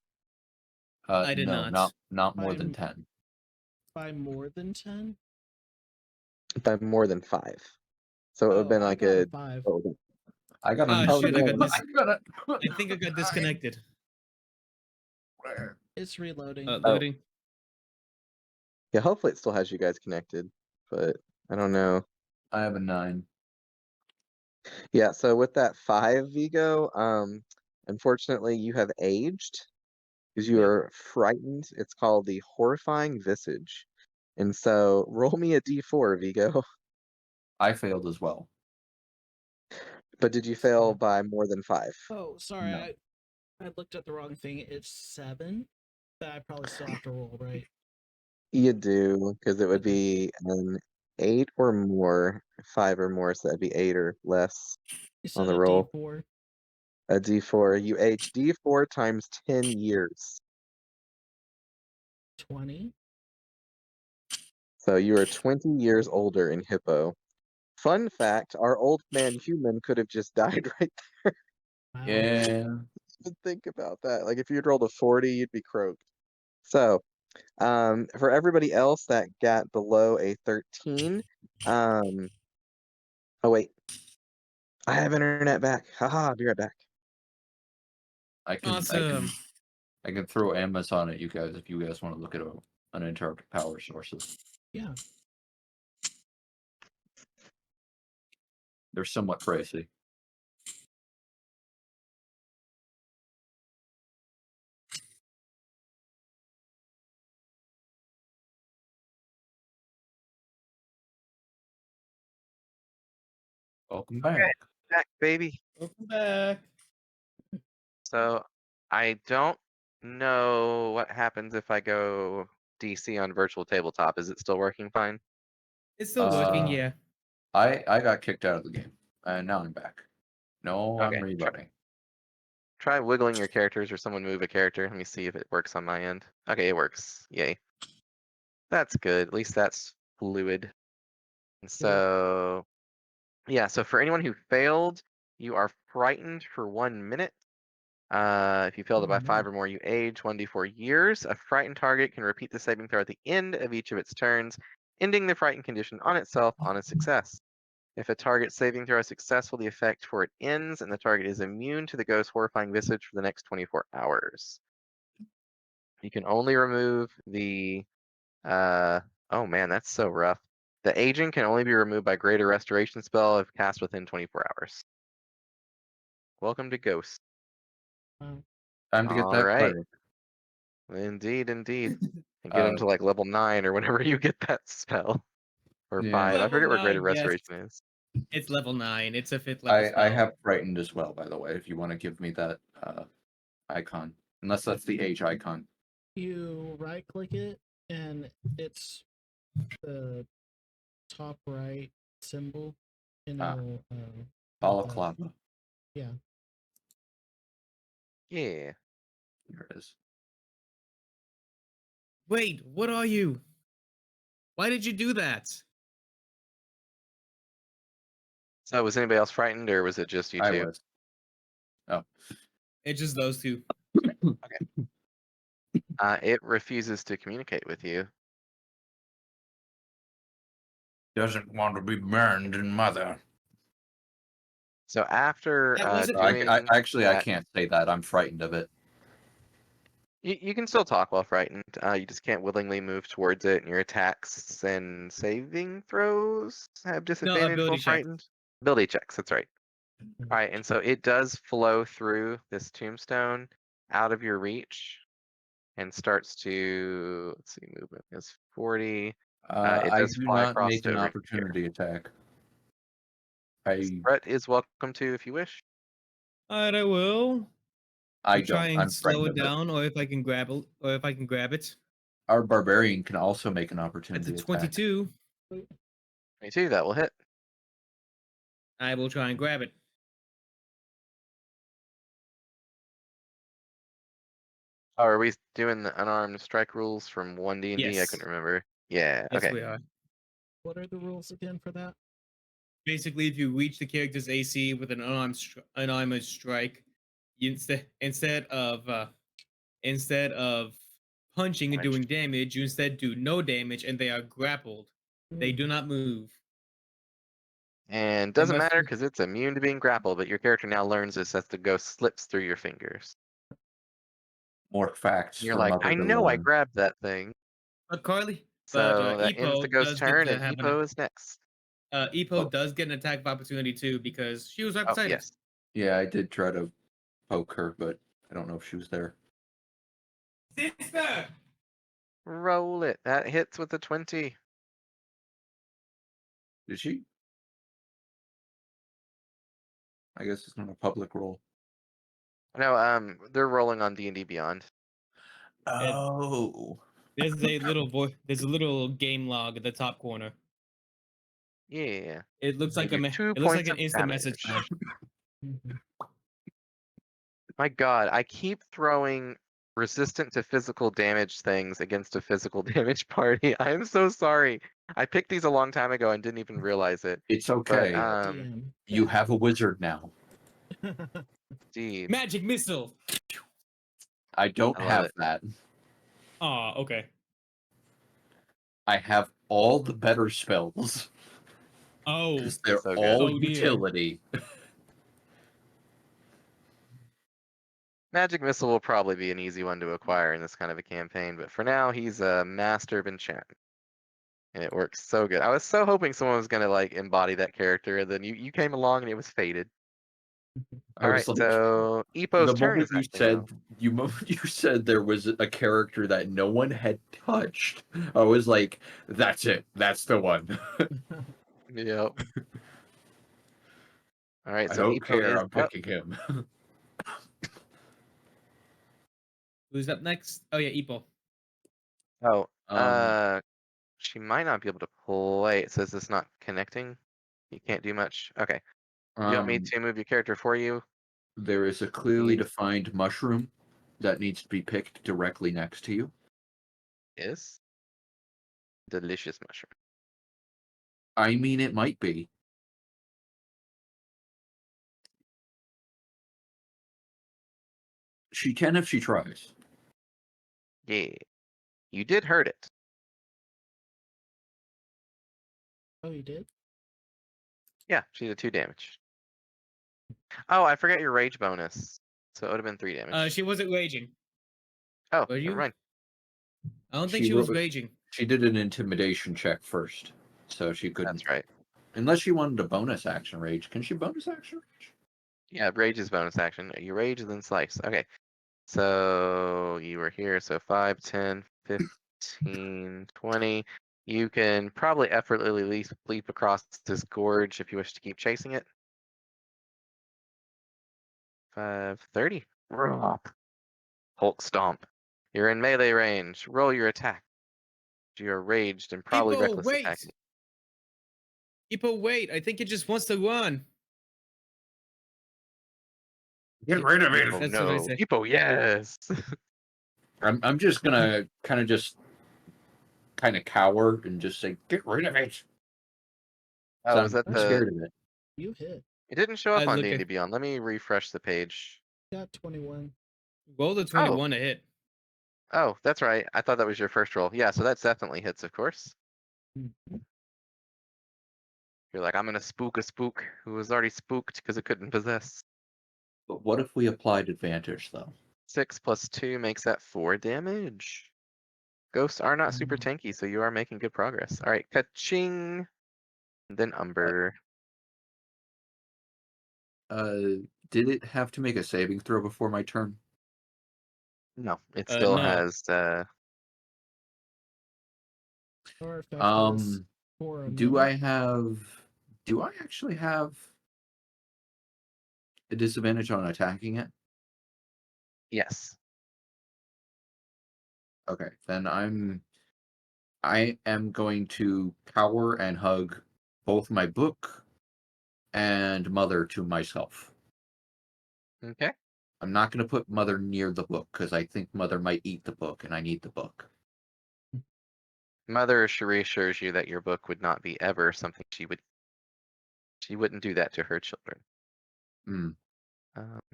Speaker 3: I did
Speaker 4: No,
Speaker 3: not.
Speaker 4: not more than
Speaker 1: I'm-
Speaker 4: 10.
Speaker 1: By more than 10?
Speaker 2: By more than 5. So it would have been
Speaker 1: I
Speaker 2: like
Speaker 1: got
Speaker 2: a
Speaker 1: a 5.
Speaker 4: I got a
Speaker 3: Ah,
Speaker 2: Oh,
Speaker 3: shit, I
Speaker 2: no.
Speaker 3: got this.
Speaker 4: I got a-
Speaker 3: I think I got disconnected.
Speaker 1: It's reloading.
Speaker 3: Loading.
Speaker 2: Yeah, hopefully it still has you guys connected, but I don't know.
Speaker 4: I have a 9.
Speaker 2: Yeah, so with that 5, Vigo, unfortunately you have aged because you
Speaker 1: Wait.
Speaker 2: are frightened. It's called the horrifying visage. And so roll me a d4, Vigo.
Speaker 4: I failed as well.
Speaker 2: But did you fail by more than 5?
Speaker 1: Oh, sorry.
Speaker 4: No.
Speaker 1: I looked at the wrong thing. It's 7. That I probably still have to roll, right?
Speaker 2: You do, because it would
Speaker 1: Okay.
Speaker 2: be an 8 or more, 5 or more, so that'd be 8 or less
Speaker 1: You
Speaker 2: on
Speaker 1: said
Speaker 2: the
Speaker 1: a
Speaker 2: roll.
Speaker 1: D4.
Speaker 2: A d4. You age d4 times 10 years.
Speaker 1: 20.
Speaker 2: So you are 20 years older in Hippo. Fun fact, our old man human could have just died right
Speaker 1: Wow.
Speaker 4: Yeah.
Speaker 2: there. Think about that. Like if you'd rolled a 40, you'd be croaked. So, for everybody else that got below a 13, oh wait. I have internet back. Haha, I'll be right back.
Speaker 4: I
Speaker 3: Awesome.
Speaker 4: can throw Amazon at you guys if you guys want to look at uninterrupted power sources.
Speaker 1: Yeah.
Speaker 4: They're somewhat pricey. Welcome back.
Speaker 2: Back, baby.
Speaker 3: Welcome back.
Speaker 2: So, I don't know what happens if I go DC on virtual tabletop. Is it still working fine?
Speaker 3: It's still working,
Speaker 4: Uh,
Speaker 3: yeah.
Speaker 4: I got kicked out of the game, and now I'm back. No, I'm
Speaker 2: Okay,
Speaker 4: rebooting.
Speaker 2: Try wiggling your characters or someone move a character. Let me see if it works on my end. Okay, it works. Yay. That's good. At least that's fluid. And so, yeah, so for anyone who failed, you are frightened for 1 minute. If you failed it by 5 or more, you age 1d4 years. A frightened target can repeat the saving throw at the end of each of its turns, ending the frightened condition on itself on a success. If a target saving throw is successful, the effect for it ends, and the target is immune to the ghost's horrifying visage for the next 24 hours. You can only remove the oh man, that's so rough. The aging can only be removed by greater restoration spell if cast within 24 hours. Welcome to Ghost.
Speaker 1: Wow.
Speaker 4: Time to get that
Speaker 2: Alright.
Speaker 4: cleric.
Speaker 2: Indeed, indeed. And get him
Speaker 4: Uh,
Speaker 2: to like level 9 or whenever you get that spell. Or
Speaker 4: Yeah.
Speaker 2: 5. I
Speaker 3: Level
Speaker 2: forget where greater
Speaker 3: 9, yes.
Speaker 2: restoration is.
Speaker 3: It's level 9. It's a 5th level spell.
Speaker 4: I have frightened as well, by the way. If you want to give me that icon, unless that's the age icon.
Speaker 1: You right click it, and it's the top right symbol. And
Speaker 4: Ah.
Speaker 1: it'll,
Speaker 4: Balaclava.
Speaker 1: yeah.
Speaker 2: Yeah.
Speaker 4: Here it is.
Speaker 3: Wait, what are you? Why did you do that?
Speaker 2: So was anybody else frightened or was it just you
Speaker 4: I
Speaker 2: two?
Speaker 4: was. Oh.
Speaker 3: It's just those two.
Speaker 2: It refuses to communicate with you.
Speaker 5: Doesn't want to be burned in mother.
Speaker 2: So after
Speaker 3: That wasn't
Speaker 4: I
Speaker 2: doing
Speaker 4: actually I
Speaker 2: that,
Speaker 4: can't say that. I'm frightened of it.
Speaker 2: you can still talk while frightened. You just can't willingly move towards it, and your attacks and saving throws have disadvantage while
Speaker 3: ability checks.
Speaker 2: frightened. Ability checks, that's right. Alright, and so it does flow through this tombstone out of your reach and starts to, let's see, movement is 40. It
Speaker 4: I
Speaker 2: does
Speaker 4: do
Speaker 2: fly
Speaker 4: not
Speaker 2: across
Speaker 4: make
Speaker 2: to
Speaker 4: an
Speaker 2: over here.
Speaker 4: opportunity attack.
Speaker 2: Brett is welcome to if you wish.
Speaker 3: Alright, I will.
Speaker 4: I
Speaker 3: Try
Speaker 4: don't.
Speaker 3: and
Speaker 4: I'm
Speaker 3: slow
Speaker 4: frightened
Speaker 3: it
Speaker 4: of it.
Speaker 3: down, or if I can grab it, or if I can grab it.
Speaker 4: Our barbarian can also make an
Speaker 3: It's
Speaker 4: opportunity
Speaker 3: a
Speaker 4: attack.
Speaker 3: 22.
Speaker 2: 22, that will hit.
Speaker 3: I will try and grab it.
Speaker 2: Oh, are we doing the unarmed strike rules from 1D&D? I
Speaker 3: Yes.
Speaker 2: couldn't remember. Yeah,
Speaker 3: Yes,
Speaker 2: okay.
Speaker 3: we are.
Speaker 1: What are the rules again for that?
Speaker 3: Basically, if you reach the character's AC with an unarmed strike, you instead of punching and doing damage, you instead do no damage, and they are grappled. They do not move.
Speaker 2: And
Speaker 3: They
Speaker 2: doesn't
Speaker 3: must
Speaker 2: matter because it's immune to being grappled, but your character now learns this as the ghost slips through your fingers.
Speaker 5: More facts
Speaker 2: You're
Speaker 5: for
Speaker 2: like,
Speaker 5: Mother
Speaker 2: I
Speaker 5: to
Speaker 2: know I
Speaker 5: learn.
Speaker 2: grabbed that thing.
Speaker 3: But Carly,
Speaker 2: So that ends the
Speaker 3: Epo
Speaker 2: ghost
Speaker 3: does get
Speaker 2: turn,
Speaker 3: to
Speaker 2: and
Speaker 3: have
Speaker 2: Epo is next.
Speaker 3: Epo
Speaker 5: Oh.
Speaker 3: does get an attack of opportunity too because she was right
Speaker 2: Oh,
Speaker 3: beside
Speaker 2: yes.
Speaker 3: us.
Speaker 5: Yeah, I did try to poke her, but I don't know if she was there.
Speaker 6: Sister!
Speaker 2: Roll it. That hits with a 20.
Speaker 5: Did she? I guess it's not a public roll.
Speaker 2: No, they're rolling on D&D Beyond.
Speaker 5: Oh.
Speaker 3: There's a little game log at the top corner.
Speaker 2: Yeah.
Speaker 3: It looks
Speaker 2: Give
Speaker 3: like
Speaker 2: you 2
Speaker 3: it looks like
Speaker 2: points
Speaker 3: an
Speaker 2: of
Speaker 3: instant message
Speaker 2: damage.
Speaker 3: bar.
Speaker 2: My God, I keep throwing resistant to physical damage things against a physical damage party. I am so sorry. I picked these a long time ago and didn't even realize it.
Speaker 5: It's
Speaker 2: But
Speaker 5: okay.
Speaker 1: DM.
Speaker 5: You have a wizard now.
Speaker 2: indeed,
Speaker 3: Magic missile.
Speaker 5: I don't
Speaker 2: I love
Speaker 5: have
Speaker 2: it.
Speaker 5: that.
Speaker 3: Oh, okay.
Speaker 5: I have all the better spells.
Speaker 3: Oh,
Speaker 5: 'Cause they're
Speaker 2: So good.
Speaker 5: all
Speaker 3: Oh, dear.
Speaker 5: utility.
Speaker 2: Magic Missile will probably be an easy one to acquire in this kind of a campaign, but for now, he's a master of enchantment. And it works so good. I was so hoping someone was going to like embody that character, and then you came along and it was faded.
Speaker 5: I
Speaker 2: All
Speaker 5: was
Speaker 2: right,
Speaker 5: like,
Speaker 2: so Epo's
Speaker 5: the
Speaker 2: turn
Speaker 5: moment
Speaker 2: is actually now.
Speaker 5: you said there was a character that no one had touched, I was like, that's it. That's the one.
Speaker 2: Yep. All right,
Speaker 5: I
Speaker 2: so
Speaker 5: don't
Speaker 2: Epo
Speaker 5: care.
Speaker 2: is
Speaker 5: I'm
Speaker 2: up.
Speaker 5: picking him.
Speaker 3: who's up next? Oh yeah, Epo.
Speaker 2: Oh,
Speaker 5: Um,
Speaker 2: she might not be able to play. It says it's not connecting. You can't do much. Okay. You want me to move your character for you?
Speaker 5: there is a clearly defined mushroom that needs to be picked directly next to you.
Speaker 2: Is delicious mushroom.
Speaker 5: I mean, it might be. She can if she tries.
Speaker 2: Yeah. You did hurt it.
Speaker 1: Oh, you did?
Speaker 2: Yeah, she did 2 damage. Oh, I forgot your rage bonus. So it would have been 3 damage.
Speaker 3: She wasn't raging.
Speaker 2: Oh,
Speaker 3: Were you?
Speaker 2: never mind.
Speaker 3: I don't think she was raging.
Speaker 5: She did an intimidation check first, so she couldn't.
Speaker 2: That's right.
Speaker 5: Unless she wanted a bonus action rage. Can she bonus action rage?
Speaker 2: Yeah, rage is bonus action. You rage and then slice. Okay. So you were here. So 5, 10, 15, 20. You can probably effortlessly leap across this gorge if you wish to keep chasing it. 5, 30. Hulk stomp. You're in melee range. Roll your attack. You're raged and probably
Speaker 3: Epo,
Speaker 2: reckless
Speaker 3: wait.
Speaker 2: attacking.
Speaker 3: Epo, wait. I think it just wants to run.
Speaker 5: Get rid of it.
Speaker 2: Oh
Speaker 3: That's what I
Speaker 2: no.
Speaker 3: say.
Speaker 2: Hippo, yes.
Speaker 5: I'm just gonna kind of cower and just say, get rid of it.
Speaker 2: Oh, is that
Speaker 5: I'm
Speaker 2: the?
Speaker 5: scared of it.
Speaker 1: You hit.
Speaker 2: It didn't show up
Speaker 3: I
Speaker 2: on
Speaker 3: look
Speaker 2: D&D
Speaker 3: at-
Speaker 2: Beyond. Let me refresh the page.
Speaker 1: Got 21.
Speaker 3: Roll the 21 to hit.
Speaker 2: Oh, that's right. I thought that was your first roll. Yeah, so that's definitely hits, of course.
Speaker 1: Mhm.
Speaker 2: You're like, I'm gonna spook a spook who was already spooked because it couldn't possess.
Speaker 5: But what if we applied advantage, though?
Speaker 2: 6 plus 2 makes that 4 damage. Ghosts are not super
Speaker 1: Mm.
Speaker 2: tanky, so you are making good progress. All right, ka-ching. And then Umber.
Speaker 5: Did it have to make a saving throw before my turn?
Speaker 2: No, it still
Speaker 3: No.
Speaker 2: has.
Speaker 1: Or effect is for a
Speaker 5: Do
Speaker 1: minute.
Speaker 5: do I actually have a disadvantage on attacking it?
Speaker 2: Yes.
Speaker 5: Okay, then I am going to cower and hug both my book and mother to myself.
Speaker 2: Okay.
Speaker 5: I'm not going to put Mother near the book because I think Mother might eat the book, and I need the book.
Speaker 2: Mother reassures you that your book would not be ever something she wouldn't do that to her children.
Speaker 5: Hmm.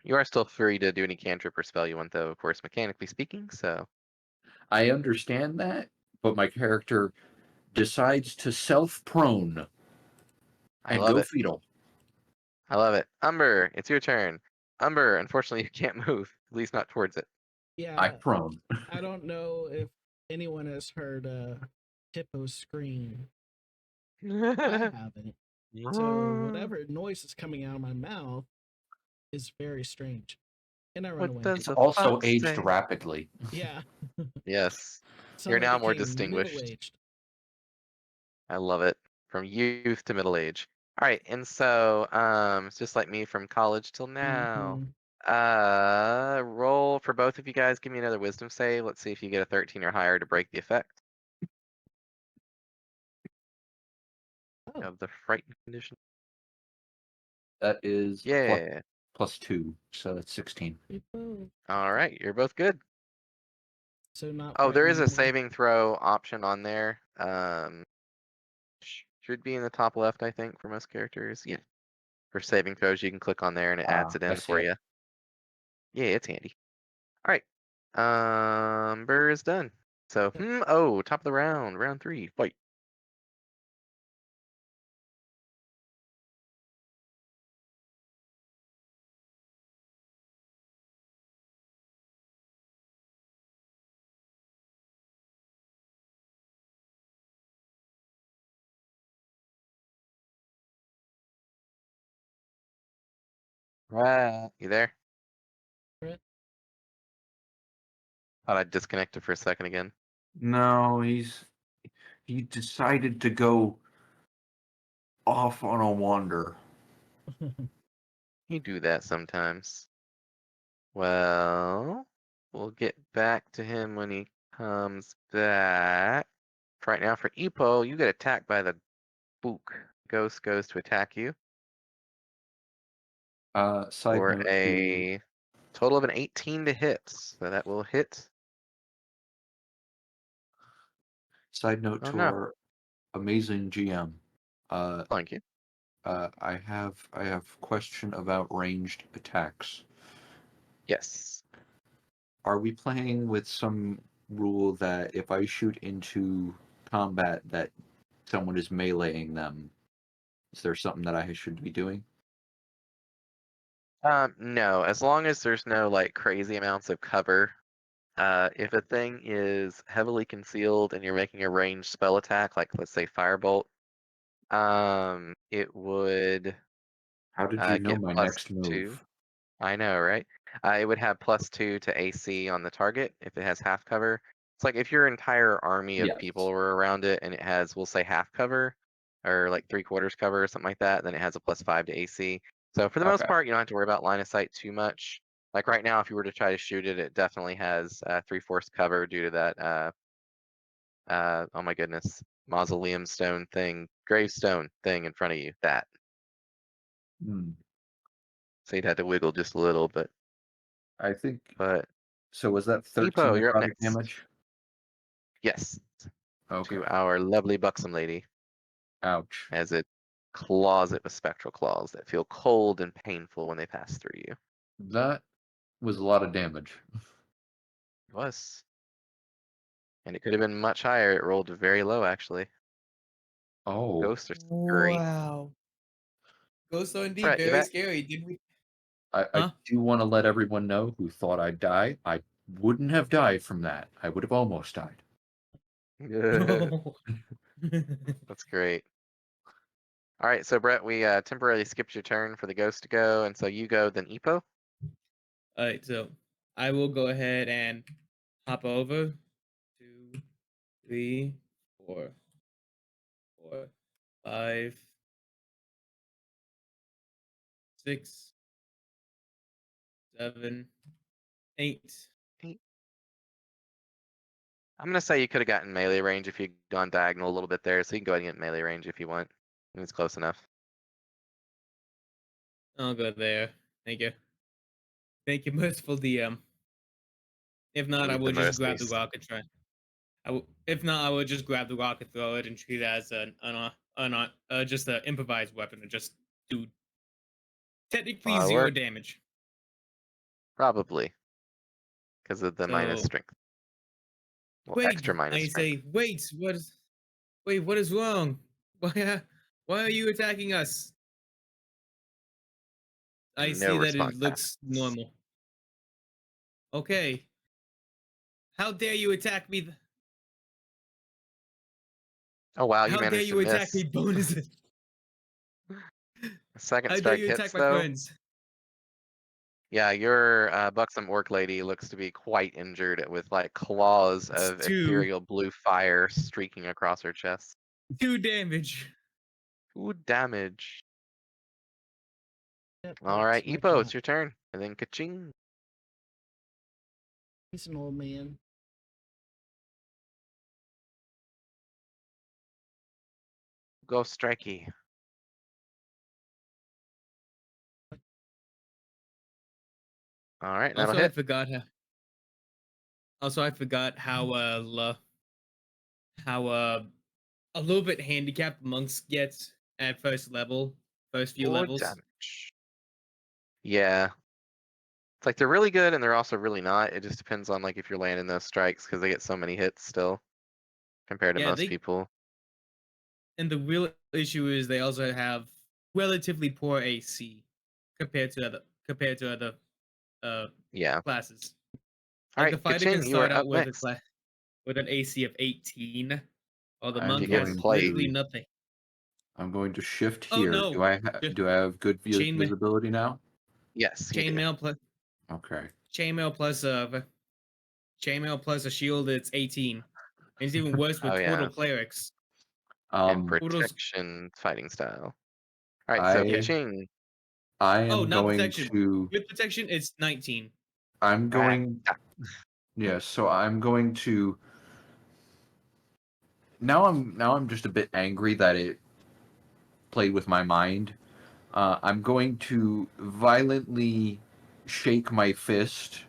Speaker 2: You are still free to do any cantrip or spell you want, though, of course, mechanically speaking. So
Speaker 5: I understand that, but my character decides to self-prone
Speaker 2: I
Speaker 5: and
Speaker 2: love
Speaker 5: go
Speaker 2: it.
Speaker 5: fetal.
Speaker 2: I love it. Umber, it's your turn. Umber, unfortunately, you can't move, at least not towards it.
Speaker 5: I
Speaker 1: Yeah,
Speaker 5: prone.
Speaker 1: I don't know if anyone has heard hippo scream. I haven't. So whatever noise is coming out of my mouth is very strange. And I run
Speaker 2: What
Speaker 1: away.
Speaker 2: does
Speaker 5: It's
Speaker 2: the
Speaker 5: also
Speaker 2: fox
Speaker 5: aged
Speaker 2: say?
Speaker 5: rapidly.
Speaker 1: Yeah.
Speaker 2: Yes, you're
Speaker 1: Suddenly
Speaker 2: now more
Speaker 1: became
Speaker 2: distinguished.
Speaker 1: middle-aged.
Speaker 2: I love it. From youth to middle age. All right, and so it's just like me from college till now. Roll for both of you guys. Give me another wisdom save. Let's see if you get a 13 or higher to break the effect
Speaker 1: Oh,
Speaker 2: of the frightened condition.
Speaker 5: That is
Speaker 2: Yeah.
Speaker 5: plus 2, so that's 16.
Speaker 1: hippo.
Speaker 2: All right, you're both good.
Speaker 1: So not
Speaker 2: Oh, there is
Speaker 1: frightened
Speaker 2: a
Speaker 1: anymore.
Speaker 2: saving throw option on there. Should be in the top left, I think, for most characters. Yeah. For saving throws, you can click on there and it adds it
Speaker 5: I
Speaker 2: in
Speaker 5: see
Speaker 2: for
Speaker 5: it.
Speaker 2: you. Yeah, it's handy. All right. Burr is done. So, top of the round, round 3, fight. You there?
Speaker 1: Brett?
Speaker 2: Thought I disconnected for a second again.
Speaker 5: No, he decided to go off on a wander.
Speaker 2: You do that sometimes. Well, we'll get back to him when he comes back. Right now, for Epo, you get attacked by the book. Ghost goes to attack you
Speaker 5: Side
Speaker 2: for
Speaker 5: note to
Speaker 2: a total of an 18 to hit. So that will hit. Oh no,
Speaker 5: our amazing GM.
Speaker 2: thank you.
Speaker 5: I have question about ranged attacks.
Speaker 2: Yes.
Speaker 5: Are we playing with some rule that if I shoot into combat that someone is meleeing them, is there something that I should be doing?
Speaker 2: No, as long as there's no like crazy amounts of cover. If a thing is heavily concealed and you're making a ranged spell attack, like let's say Firebolt, it would
Speaker 5: How did you know
Speaker 2: get
Speaker 5: my
Speaker 2: plus
Speaker 5: next
Speaker 2: 2.
Speaker 5: move?
Speaker 2: I know, right? It would have plus 2 to AC on the target if it has half cover. It's like if your entire army of
Speaker 5: Yes.
Speaker 2: people were around it and it has, we'll say, half cover or like 3/4 cover or something like that, then it has a plus 5 to AC. So for the most
Speaker 5: Okay.
Speaker 2: part, you don't have to worry about line of sight too much. Like right now, if you were to try to shoot it, it definitely has 3/4 cover due to that. Oh my goodness, mausoleum stone thing, gravestone thing in front of you. That.
Speaker 5: Hmm.
Speaker 2: So you'd have to wiggle just a little,
Speaker 5: I think
Speaker 2: but
Speaker 5: so. Was that 13
Speaker 2: Epo, you're up
Speaker 5: necrotic
Speaker 2: next.
Speaker 5: damage?
Speaker 2: Yes,
Speaker 5: Okay.
Speaker 2: to our lovely buxom lady
Speaker 5: Ouch.
Speaker 2: as it claws it with spectral claws that feel cold and painful when they pass through you.
Speaker 5: That was a lot of damage.
Speaker 2: It was. And it could have been much higher. It rolled very low, actually.
Speaker 5: Oh.
Speaker 2: Ghosts are scary.
Speaker 3: Wow. Ghosts are indeed
Speaker 2: Brett, you
Speaker 3: very
Speaker 2: back?
Speaker 3: scary. Did we?
Speaker 5: I
Speaker 3: Huh?
Speaker 5: do want to let everyone know who thought I'd die. I wouldn't have died from that. I would have almost died.
Speaker 2: Good. That's great. All right, so Brett, we temporarily skipped your turn for the ghost to go, and so you go, then Epo.
Speaker 3: All right, so I will go ahead and hop over. 2, 3, 4, 4, 5, 6, 7, 8.
Speaker 2: I'm gonna say you could have gotten melee range if you'd gone diagonal a little bit there, so you can go ahead and get melee range if you want. I think it's close enough.
Speaker 3: I'll go there. Thank you. Thank you, merciful DM. If not, I
Speaker 2: Need the
Speaker 3: would just grab the
Speaker 2: mercies.
Speaker 3: rock and try. If not, I would just grab the rock and throw it and treat it as just an improvised weapon and just do technically
Speaker 2: That'll
Speaker 3: 0
Speaker 2: work.
Speaker 3: damage.
Speaker 2: Probably. Because of the minus
Speaker 3: So
Speaker 2: strength. Well,
Speaker 3: wait,
Speaker 2: extra minus
Speaker 3: I
Speaker 2: strength.
Speaker 3: say, what is wrong? Why are you attacking us? I
Speaker 2: No
Speaker 3: see that
Speaker 2: response
Speaker 3: it looks
Speaker 2: happens.
Speaker 3: normal. Okay. How dare you attack me?
Speaker 2: Oh wow, you
Speaker 3: How dare
Speaker 2: managed to
Speaker 3: you attack
Speaker 2: miss.
Speaker 3: me, bonuses?
Speaker 2: Second
Speaker 3: How dare
Speaker 2: strike
Speaker 3: you
Speaker 2: hits
Speaker 3: attack my
Speaker 2: though.
Speaker 3: friends?
Speaker 2: Yeah, your buxom orc lady looks to be quite injured with like claws
Speaker 3: It's
Speaker 2: of ethereal blue fire streaking across her chest.
Speaker 3: 2 damage.
Speaker 2: 2 damage.
Speaker 1: Yep,
Speaker 2: All right,
Speaker 1: that's my
Speaker 2: Epo,
Speaker 1: cat.
Speaker 2: it's your turn. And then ka-ching.
Speaker 1: He's an old man.
Speaker 2: Go strikey. All right, that'll
Speaker 3: Also, I
Speaker 2: hit.
Speaker 3: forgot how. Also, I forgot how a little bit handicapped monks get at first few
Speaker 2: 4
Speaker 3: levels.
Speaker 2: damage. Yeah. It's like they're really good and they're also really not. It just depends on like if you're landing those strikes because they get so many hits still compared to
Speaker 3: Yeah,
Speaker 2: most people.
Speaker 3: and the real issue is they also have relatively poor AC compared to other
Speaker 2: Yeah.
Speaker 3: classes.
Speaker 2: All
Speaker 3: Like the
Speaker 2: right,
Speaker 3: fighter can
Speaker 2: ka-ching, you
Speaker 3: start
Speaker 2: are up
Speaker 3: out with
Speaker 2: next.
Speaker 3: with an AC of 18, while the
Speaker 5: I'm
Speaker 2: If
Speaker 3: monk
Speaker 2: you get
Speaker 3: has
Speaker 5: going
Speaker 2: played.
Speaker 3: literally
Speaker 5: to
Speaker 3: nothing.
Speaker 5: I'm going to shift
Speaker 3: Oh
Speaker 5: here.
Speaker 3: no!
Speaker 5: Do I have good
Speaker 3: Chainmail.
Speaker 5: visibility now?
Speaker 2: Yes, you do.
Speaker 3: Chainmail plus
Speaker 5: Okay.
Speaker 3: chainmail plus a shield. It's 18. And it's even worse with
Speaker 2: Oh, yeah.
Speaker 3: total clerics.
Speaker 2: And
Speaker 3: Total's
Speaker 2: protection fighting style. All right, so
Speaker 5: I
Speaker 3: yeah.
Speaker 2: ka-ching.
Speaker 5: I
Speaker 3: Oh,
Speaker 5: am
Speaker 3: not
Speaker 5: going
Speaker 3: protection.
Speaker 5: to
Speaker 3: With protection, it's 19.
Speaker 5: I'm going
Speaker 2: Ah,
Speaker 5: yes, so I'm going to now I'm just a bit angry that it played with my mind. I'm going to violently shake my fist,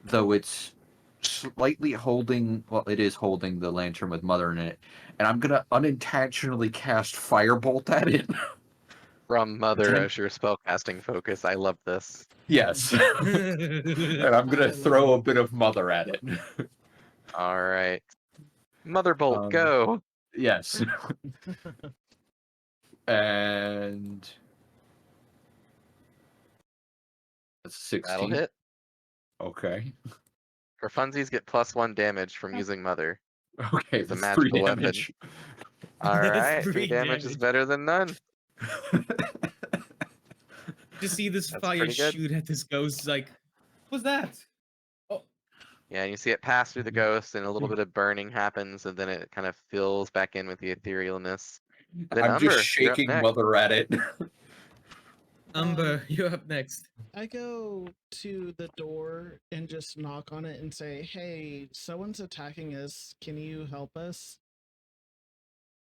Speaker 5: though it's slightly holding. Well, it is holding the lantern with Mother in it, and I'm gonna unintentionally cast Firebolt at it.
Speaker 2: From Mother
Speaker 5: Ten-
Speaker 2: as your spellcasting focus. I love this.
Speaker 5: Yes, and I'm
Speaker 1: I
Speaker 5: gonna
Speaker 1: love
Speaker 5: throw a
Speaker 1: it.
Speaker 5: bit of Mother at it.
Speaker 2: All right. Mother Bolt,
Speaker 5: Um,
Speaker 2: go.
Speaker 5: Yes, and that's
Speaker 2: That'll
Speaker 5: 16.
Speaker 2: hit.
Speaker 5: Okay.
Speaker 2: For funsies, get +1 damage from using Mother.
Speaker 5: Okay,
Speaker 2: It's a
Speaker 5: that's 3
Speaker 2: magical weapon.
Speaker 5: damage.
Speaker 2: All
Speaker 3: That's
Speaker 2: right, 3
Speaker 3: 3
Speaker 2: damage is
Speaker 3: damage.
Speaker 2: better than none.
Speaker 3: Just see this
Speaker 2: That's
Speaker 3: fire
Speaker 2: pretty good.
Speaker 3: shoot at this ghost. It's like, what's that? Oh,
Speaker 2: Yeah, and you see it pass through the ghost, and a little bit of burning happens, and then it kind of fills back in with the etherealness. Then
Speaker 5: I'm just
Speaker 2: Umber, you're up
Speaker 5: shaking
Speaker 2: next.
Speaker 5: Mother at it.
Speaker 3: Umber, you're up next.
Speaker 1: I go to the door and just knock on it and say, "Hey, someone's attacking us. Can you help us?"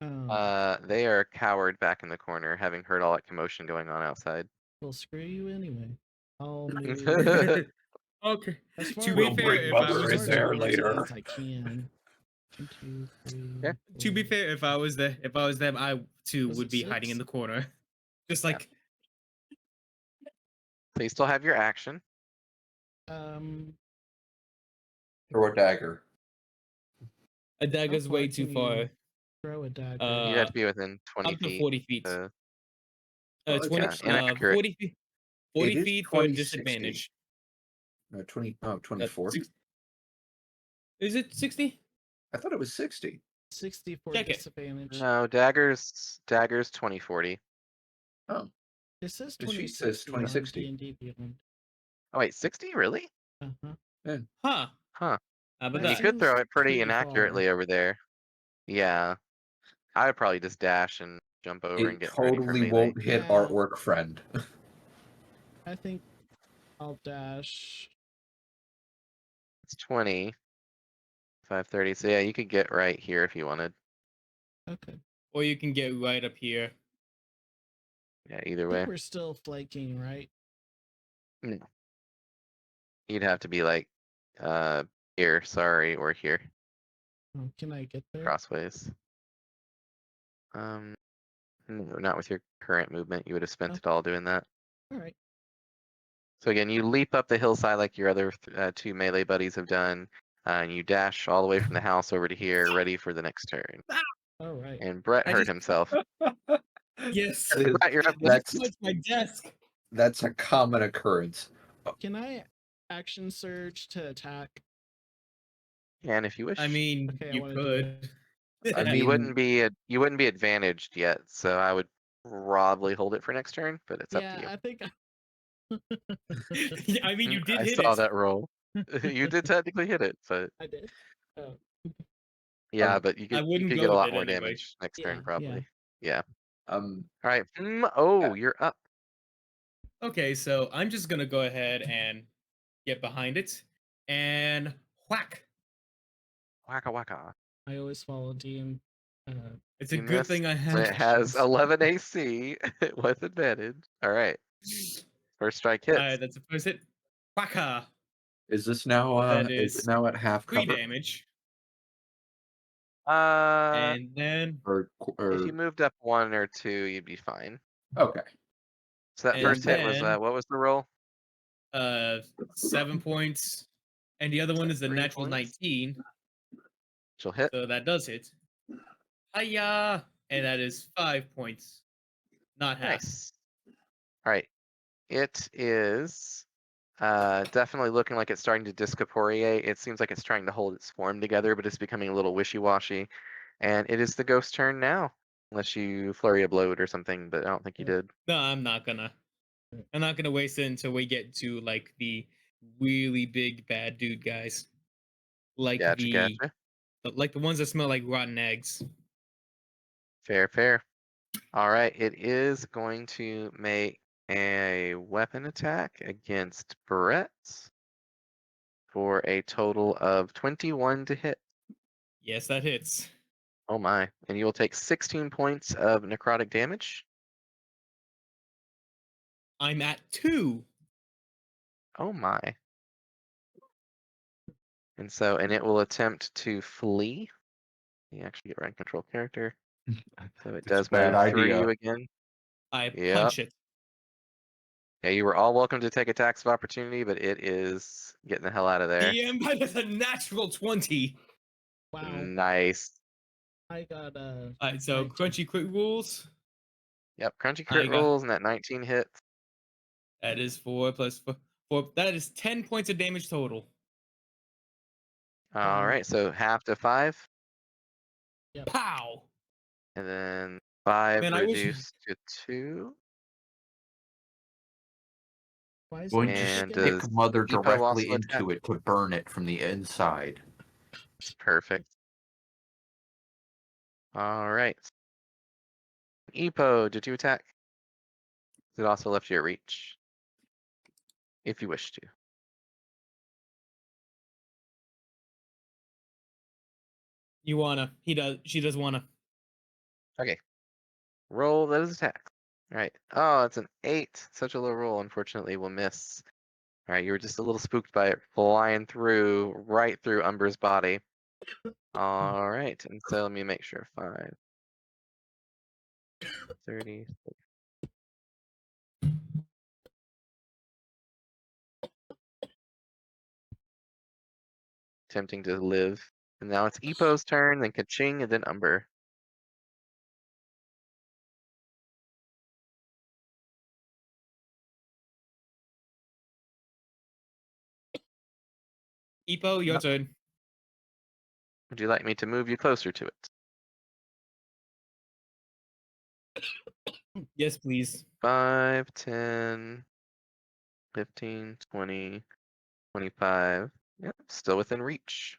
Speaker 2: They are cowered back in the corner, having heard all that commotion going on outside.
Speaker 1: Well, screw you anyway. I'll move
Speaker 3: Okay.
Speaker 1: as far
Speaker 3: To be
Speaker 5: We'll
Speaker 3: fair,
Speaker 5: bring
Speaker 3: if I
Speaker 5: Mother
Speaker 3: was
Speaker 5: in
Speaker 1: as
Speaker 3: just
Speaker 5: there
Speaker 1: towards it
Speaker 5: later.
Speaker 1: as I can. 1, 2, 3.
Speaker 2: Yeah.
Speaker 3: to be
Speaker 1: 4.
Speaker 3: fair, if I was them, I too
Speaker 1: Was
Speaker 3: would
Speaker 1: it
Speaker 3: be hiding in
Speaker 1: 6?
Speaker 3: the corner, just
Speaker 2: Yeah.
Speaker 3: like
Speaker 2: So you still have your action.
Speaker 1: Um,
Speaker 5: Throw a dagger.
Speaker 3: a dagger's
Speaker 1: how
Speaker 3: way
Speaker 1: far
Speaker 3: too
Speaker 1: can
Speaker 3: far.
Speaker 1: you throw a dagger?
Speaker 2: You have to be within 20
Speaker 3: Up to
Speaker 2: feet.
Speaker 3: 40 feet.
Speaker 2: to-
Speaker 5: Well, it's
Speaker 3: 20,
Speaker 5: actually-
Speaker 2: inaccurate.
Speaker 3: 40 feet. 40
Speaker 5: It is
Speaker 3: feet for
Speaker 5: 20, 60.
Speaker 3: disadvantage.
Speaker 5: 24.
Speaker 3: Is it 60?
Speaker 5: I thought it was 60.
Speaker 1: 60 for
Speaker 3: Check it.
Speaker 1: disadvantage.
Speaker 2: No, daggers 2040.
Speaker 5: Oh,
Speaker 1: It says
Speaker 5: the sheet
Speaker 1: 2060
Speaker 5: says
Speaker 1: on
Speaker 5: 2060.
Speaker 1: D&D Beyond.
Speaker 2: Oh wait, 60 really?
Speaker 1: Uh-huh.
Speaker 3: Huh.
Speaker 2: Huh.
Speaker 3: How about
Speaker 1: That
Speaker 2: You
Speaker 3: that?
Speaker 2: could throw
Speaker 1: seems
Speaker 2: it pretty
Speaker 1: pretty
Speaker 2: inaccurately
Speaker 1: far.
Speaker 2: over there. Yeah. I would probably just dash and jump over and
Speaker 5: It
Speaker 2: get ready for
Speaker 5: totally
Speaker 2: melee.
Speaker 5: won't hit
Speaker 1: Yeah.
Speaker 5: our orc friend.
Speaker 1: I think I'll dash.
Speaker 2: It's 20. 530. So yeah, you could get right here if you wanted.
Speaker 1: Okay.
Speaker 3: Or you can get right up here.
Speaker 2: Yeah, either
Speaker 1: I
Speaker 2: way.
Speaker 1: think we're still flanking, right?
Speaker 2: No. You'd have to be like, here, sorry, or here,
Speaker 1: Oh, can I get there?
Speaker 2: crossways. No, not with your current movement. You would have spent
Speaker 1: Oh.
Speaker 2: it all doing that.
Speaker 1: All right.
Speaker 2: So again, you leap up the hillside like your other two melee buddies have done, and you dash all the way from the house over to here, ready for the next turn.
Speaker 1: All right.
Speaker 2: And Brett
Speaker 3: I
Speaker 2: hurt
Speaker 3: just-
Speaker 2: himself.
Speaker 3: Yes.
Speaker 2: Brett, you're up
Speaker 3: I
Speaker 2: next.
Speaker 3: just touched my desk.
Speaker 5: That's a common occurrence.
Speaker 1: Can I action surge to attack?
Speaker 2: And if you wish,
Speaker 3: I mean,
Speaker 1: Okay, I
Speaker 3: you
Speaker 1: wanna do
Speaker 3: could.
Speaker 5: I mean,
Speaker 2: you wouldn't be advantaged yet, so I would probably hold it for next turn. But it's up to you.
Speaker 1: Yeah, I think.
Speaker 3: I mean, you did
Speaker 2: I
Speaker 3: hit
Speaker 2: saw
Speaker 3: it.
Speaker 2: that roll. You did technically hit it, but
Speaker 1: I did. Oh,
Speaker 2: yeah, but you
Speaker 3: I
Speaker 2: could
Speaker 3: wouldn't
Speaker 2: get
Speaker 3: go
Speaker 2: a
Speaker 3: with
Speaker 2: lot
Speaker 3: it
Speaker 2: more
Speaker 3: anyway.
Speaker 2: damage next
Speaker 1: Yeah,
Speaker 2: turn, probably.
Speaker 1: yeah.
Speaker 2: Yeah. All right. Oh, you're up.
Speaker 3: Okay, so I'm just gonna go ahead and get behind it and whack.
Speaker 2: Waka waka.
Speaker 1: I always follow DM.
Speaker 3: It's a
Speaker 2: You
Speaker 3: good
Speaker 2: missed.
Speaker 3: thing I have.
Speaker 2: It has
Speaker 3: actions.
Speaker 2: 11 AC with advantage. All right. First strike hits.
Speaker 3: Alright, that's the first hit. Whacka.
Speaker 5: is this now?
Speaker 3: That
Speaker 5: Is
Speaker 3: is
Speaker 5: it now at half
Speaker 3: 3
Speaker 5: cover?
Speaker 3: damage.
Speaker 2: And
Speaker 3: And then
Speaker 2: if you moved up 1 or 2, you'd be fine.
Speaker 5: Okay.
Speaker 2: So that
Speaker 3: And
Speaker 2: first hit was
Speaker 3: then-
Speaker 2: what was the roll?
Speaker 3: 7 points. And the other one is a
Speaker 2: 3
Speaker 3: natural
Speaker 2: points?
Speaker 3: 19.
Speaker 2: She'll hit.
Speaker 3: So that does hit. Hiya! And that is 5 points. Not half.
Speaker 2: Nice. All right. It is definitely looking like it's starting to discorporeate. It seems like it's trying to hold its form together, but it's becoming a little wishy-washy. And it is the ghost turn now. Unless you flurry a bloat or something, but I don't think you did.
Speaker 3: No, I'm not gonna. I'm not gonna waste it until we get to like the really big bad dude guys. Like
Speaker 2: Gotcha.
Speaker 3: like the ones that smell like rotten eggs.
Speaker 2: Fair. All right, it is going to make a weapon attack against Brett for a total of 21 to hit.
Speaker 3: Yes, that hits.
Speaker 2: Oh my. And you will take 16 points of necrotic damage.
Speaker 3: I'm at 2.
Speaker 2: Oh my. And it will attempt to flee. You actually get right control character. So it
Speaker 5: It's a
Speaker 2: does
Speaker 5: bad
Speaker 2: move through
Speaker 5: idea.
Speaker 2: you again.
Speaker 3: I
Speaker 2: Yep.
Speaker 3: punch it.
Speaker 2: Yeah, you were all welcome to take attacks of opportunity, but it is getting the hell out of there.
Speaker 3: The Embodied is a natural 20.
Speaker 1: Wow.
Speaker 2: Nice.
Speaker 1: I got
Speaker 3: Alright, so
Speaker 1: 19.
Speaker 3: crunchy quick rules.
Speaker 2: Yep, crunchy
Speaker 3: I
Speaker 2: crit
Speaker 3: got-
Speaker 2: rolls and that 19 hits.
Speaker 3: That is 4 plus 4. That is 10 points of damage total.
Speaker 2: All right, so half to 5,
Speaker 3: Pow!
Speaker 2: and then 5
Speaker 3: Man, I wish-
Speaker 2: reduced to 2.
Speaker 1: Why is
Speaker 5: Going
Speaker 1: it
Speaker 5: to
Speaker 2: And
Speaker 1: again?
Speaker 2: does
Speaker 5: stick mother
Speaker 2: Depot
Speaker 5: directly
Speaker 2: also
Speaker 5: into it to burn it from the inside.
Speaker 2: Perfect. All right. Epo, did you attack? It also left you at reach, if you wish to.
Speaker 3: You wanna. He does. She does wanna.
Speaker 2: Okay. Roll those attacks. All right. Oh, it's an 8. Such a low roll. Unfortunately, will miss. All right, you were just a little spooked by it flying through, right through Umber's body. All right, and so let me make sure. 5, 30. Attempting to live. And now it's Epo's turn, then Kaching, and then Umber.
Speaker 3: Epo, your
Speaker 5: Yep.
Speaker 3: turn.
Speaker 2: Would you like me to move you closer to it?
Speaker 3: Yes, please.
Speaker 2: 5, 10, 15, 20, 25. Yep, still within reach.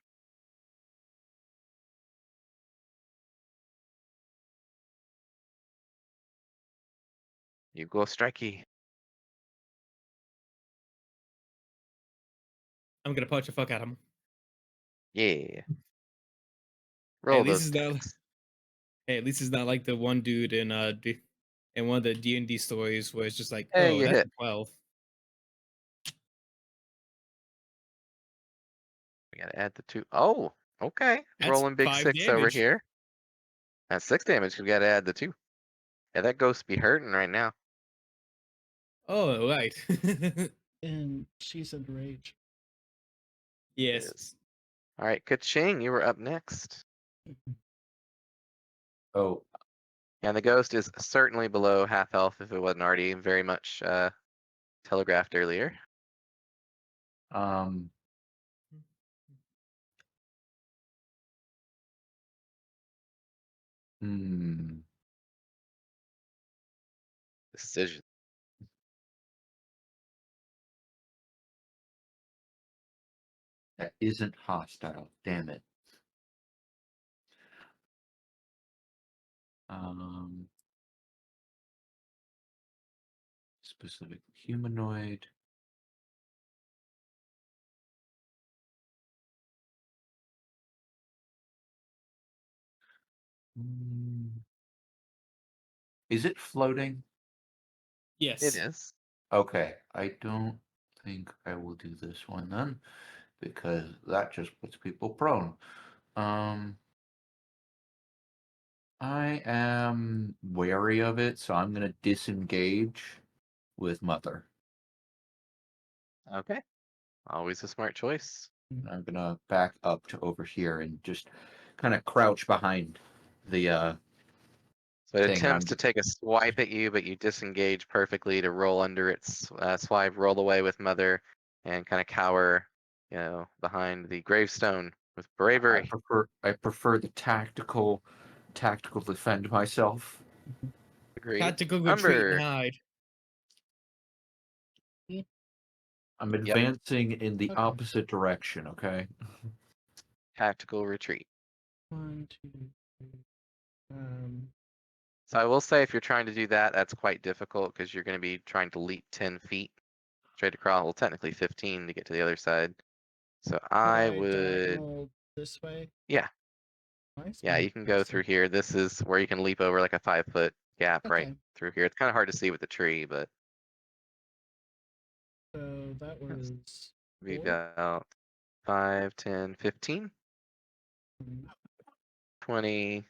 Speaker 2: You go strikey.
Speaker 3: I'm gonna punch the fuck out of him.
Speaker 2: Yeah. Roll
Speaker 3: at least
Speaker 2: those
Speaker 3: it's not-
Speaker 2: attacks.
Speaker 3: Hey, at least it's not like the one dude in in one of the D&D stories where it's just like,
Speaker 2: Hey,
Speaker 3: oh,
Speaker 2: you
Speaker 3: that's
Speaker 2: hit.
Speaker 3: a 12.
Speaker 2: gotta add the 2. Oh, okay.
Speaker 3: That's
Speaker 2: Rolling big
Speaker 3: 5
Speaker 2: 6 over
Speaker 3: damage.
Speaker 2: here. That's 6 damage. We gotta add the 2. Yeah, that ghost be hurting right now.
Speaker 3: Oh, right.
Speaker 1: And she's in rage.
Speaker 3: Yes.
Speaker 2: Is. All right, Ka-ching, you were up next.
Speaker 4: Oh,
Speaker 2: And the ghost is certainly below half health if it wasn't already very much telegraphed earlier.
Speaker 4: um, hmm.
Speaker 2: Decision.
Speaker 4: That isn't hostile. Damn it. Specific humanoid. Is it floating?
Speaker 3: Yes.
Speaker 2: It is.
Speaker 4: Okay, I don't think I will do this one then, because that just puts people prone. I am wary of it, so I'm gonna disengage with Mother.
Speaker 2: Okay. Always a smart choice.
Speaker 4: I'm gonna back up to over here and just kind of crouch behind the
Speaker 2: So it
Speaker 4: thing.
Speaker 2: attempts to take a swipe at you, but you disengage perfectly to roll under its swipe, roll away with Mother, and kind of cower, behind the gravestone with bravery.
Speaker 4: I prefer the tactical defend myself.
Speaker 2: Agreed.
Speaker 3: Tactical retreat and
Speaker 2: Umber.
Speaker 3: hide.
Speaker 4: I'm advancing in the
Speaker 1: Okay.
Speaker 4: opposite direction, okay?
Speaker 2: Tactical retreat.
Speaker 1: 1, 2, 3.
Speaker 2: So I will say if you're trying to do that, that's quite difficult because you're going to be trying to leap 10 feet straight across, well, technically 15 to get to the other side. So I would,
Speaker 1: diagonal this way.
Speaker 2: yeah,
Speaker 1: Nice.
Speaker 2: yeah, you can go through here. This is where you can leap over like a 5-foot gap right
Speaker 1: Okay.
Speaker 2: through here. It's kind of hard to see with the tree, but
Speaker 1: So that was
Speaker 2: be
Speaker 1: 4.
Speaker 2: about 5, 10, 15,
Speaker 1: Mm,
Speaker 2: 20,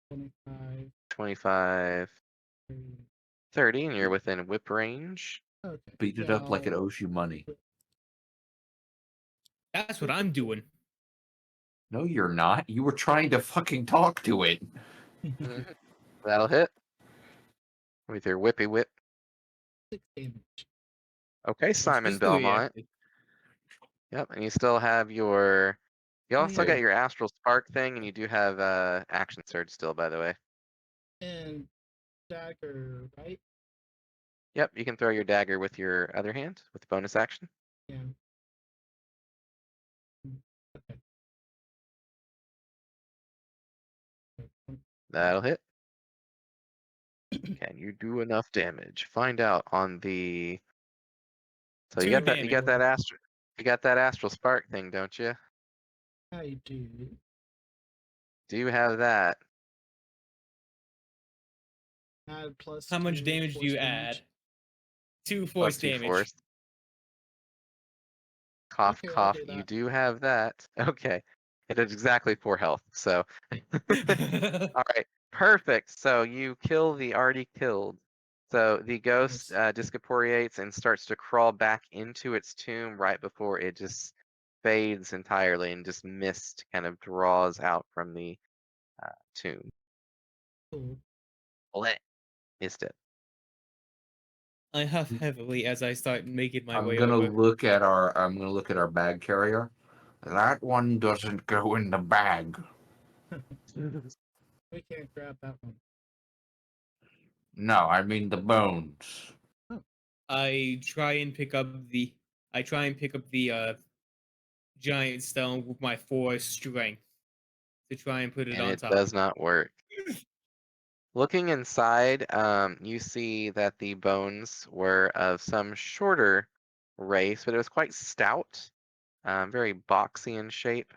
Speaker 1: 25.
Speaker 2: 25,
Speaker 1: 30.
Speaker 2: 30, and you're within whip range.
Speaker 1: Okay.
Speaker 4: Beat it up like it owes you money.
Speaker 3: That's what I'm doing.
Speaker 4: No, you're not. You were trying to fucking talk to it.
Speaker 2: Mhm. That'll hit with your whippy whip.
Speaker 1: 6 damage.
Speaker 2: Okay, Simon
Speaker 3: Physically
Speaker 2: Belmont.
Speaker 3: active.
Speaker 2: Yep, and you still have your. You also
Speaker 1: Yeah.
Speaker 2: got your astral spark thing, and you do have action surge still, by the way.
Speaker 1: And dagger, right?
Speaker 2: Yep, you can throw your dagger with your other hand with bonus action.
Speaker 1: Yeah. Okay.
Speaker 2: That'll hit. Can you do enough damage? Find out on the. So you
Speaker 3: 2
Speaker 2: got that. You got that
Speaker 3: damage.
Speaker 2: astral. You got that astral spark thing, don't you?
Speaker 1: I do.
Speaker 2: Do you have that?
Speaker 1: Add plus
Speaker 3: How much
Speaker 1: 2
Speaker 3: damage do
Speaker 1: force
Speaker 3: you
Speaker 1: damage.
Speaker 3: add? 2
Speaker 2: Plus
Speaker 3: force
Speaker 2: 2
Speaker 3: damage.
Speaker 2: force. Cough,
Speaker 1: Okay, I'll
Speaker 2: cough.
Speaker 1: do
Speaker 2: You
Speaker 1: that.
Speaker 2: do have that. Okay. It is exactly 4 health. So. All right. Perfect. So you kill the already killed. So the ghost
Speaker 1: Nice.
Speaker 2: discorporeates and starts to crawl back into its tomb right before it just fades entirely and just mist kind of draws out from the tomb.
Speaker 1: Cool.
Speaker 2: Bleh. Is dead.
Speaker 3: I huff heavily as I start making my
Speaker 4: I'm
Speaker 3: way
Speaker 4: gonna
Speaker 3: over.
Speaker 4: look at our bag carrier. That one doesn't go in the bag.
Speaker 1: We can't grab that one.
Speaker 4: No, I mean the bones.
Speaker 3: I try and pick up the giant stone with my 4 strength to try and put it
Speaker 2: And
Speaker 3: on
Speaker 2: it
Speaker 3: top.
Speaker 2: does not work. Looking inside, you see that the bones were of some shorter race, but it was quite stout, very boxy in shape.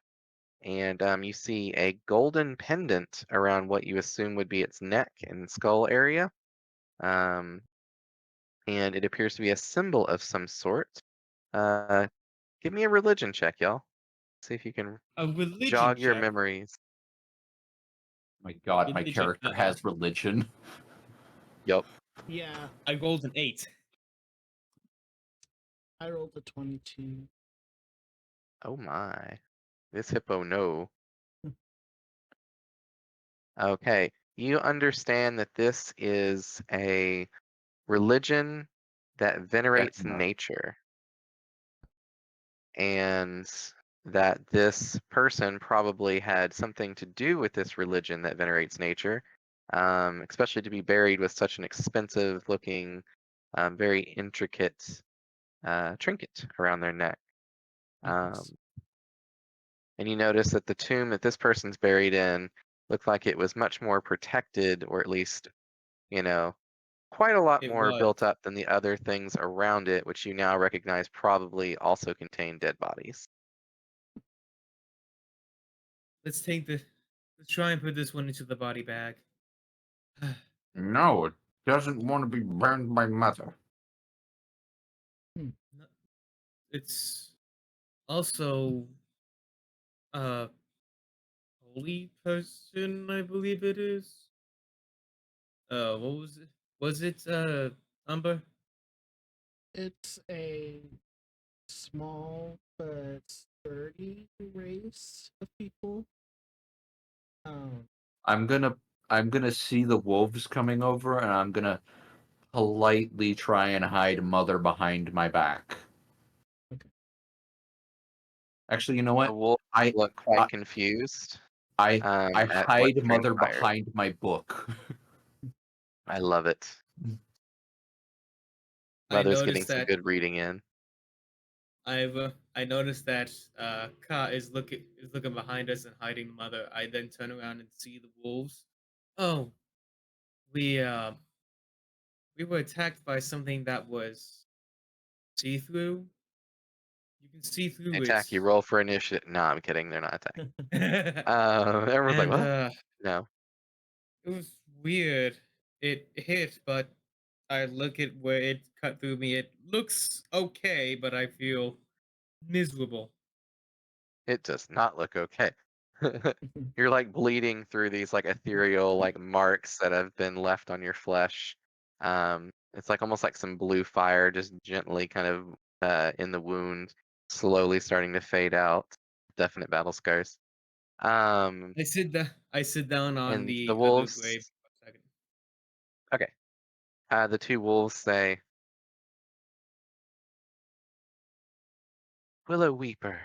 Speaker 2: And you see a golden pendant around what you assume would be its neck and skull area. And it appears to be a symbol of some sort. Give me a religion check, y'all. See if you can
Speaker 3: A religion
Speaker 2: jog your
Speaker 3: check.
Speaker 2: memories.
Speaker 4: My God, my
Speaker 3: Religion,
Speaker 4: character has religion.
Speaker 2: Yup.
Speaker 1: Yeah,
Speaker 3: I rolled an 8.
Speaker 1: I rolled a 22.
Speaker 2: Oh my. This hippo no. Okay. You understand that this is a religion that venerates
Speaker 4: no.
Speaker 2: nature. And that this person probably had something to do with this religion that venerates nature, especially to be buried with such an expensive looking, very intricate trinket around their neck.
Speaker 1: Nice.
Speaker 2: And you notice that the tomb that this person's buried in looked like it was much more protected, or at least, you know, quite a lot
Speaker 3: It
Speaker 2: more
Speaker 3: was.
Speaker 2: built up than the other things around it, which you now recognize probably also contain dead bodies.
Speaker 3: Let's try and put this one into the body bag.
Speaker 5: No, it doesn't want to be burned by mother.
Speaker 3: No, it's also a holy person, I believe it is. What was it? Was it Umber?
Speaker 1: It's a small but sturdy race of people. Um,
Speaker 4: I'm gonna see the wolves coming over, and I'm gonna politely try and hide mother behind my back.
Speaker 1: Okay.
Speaker 4: Actually, you know
Speaker 2: The
Speaker 4: what?
Speaker 2: wolves
Speaker 4: I
Speaker 2: look quite
Speaker 4: I
Speaker 2: confused
Speaker 4: I, I
Speaker 2: at what
Speaker 4: hide mother
Speaker 2: transpired.
Speaker 4: behind my book.
Speaker 2: I love it.
Speaker 3: I
Speaker 2: Mother's getting
Speaker 3: noticed
Speaker 2: some
Speaker 3: that
Speaker 2: good reading in.
Speaker 3: I noticed that Ka is looking behind us and hiding the mother. I then turn around and see the wolves. Oh, we uh we were attacked by something that was see through. You can see
Speaker 2: They
Speaker 3: through
Speaker 2: attack you.
Speaker 3: it.
Speaker 2: Roll for initiative. No, I'm kidding. They're not attacking.
Speaker 3: And
Speaker 2: Everyone's like, what? No.
Speaker 3: it was weird. It hit, but I look at where it cut through me. It looks okay, but I feel miserable.
Speaker 2: It does not look okay. You're like bleeding through these like ethereal like marks that have been left on your flesh. It's like almost like some blue fire just gently kind of in the wound, slowly starting to fade out. Definite battle scars. Um,
Speaker 3: I sit down on
Speaker 2: and the
Speaker 3: the other
Speaker 2: wolves.
Speaker 3: grave for a second.
Speaker 2: Okay. The two wolves say, "Willow Weeper,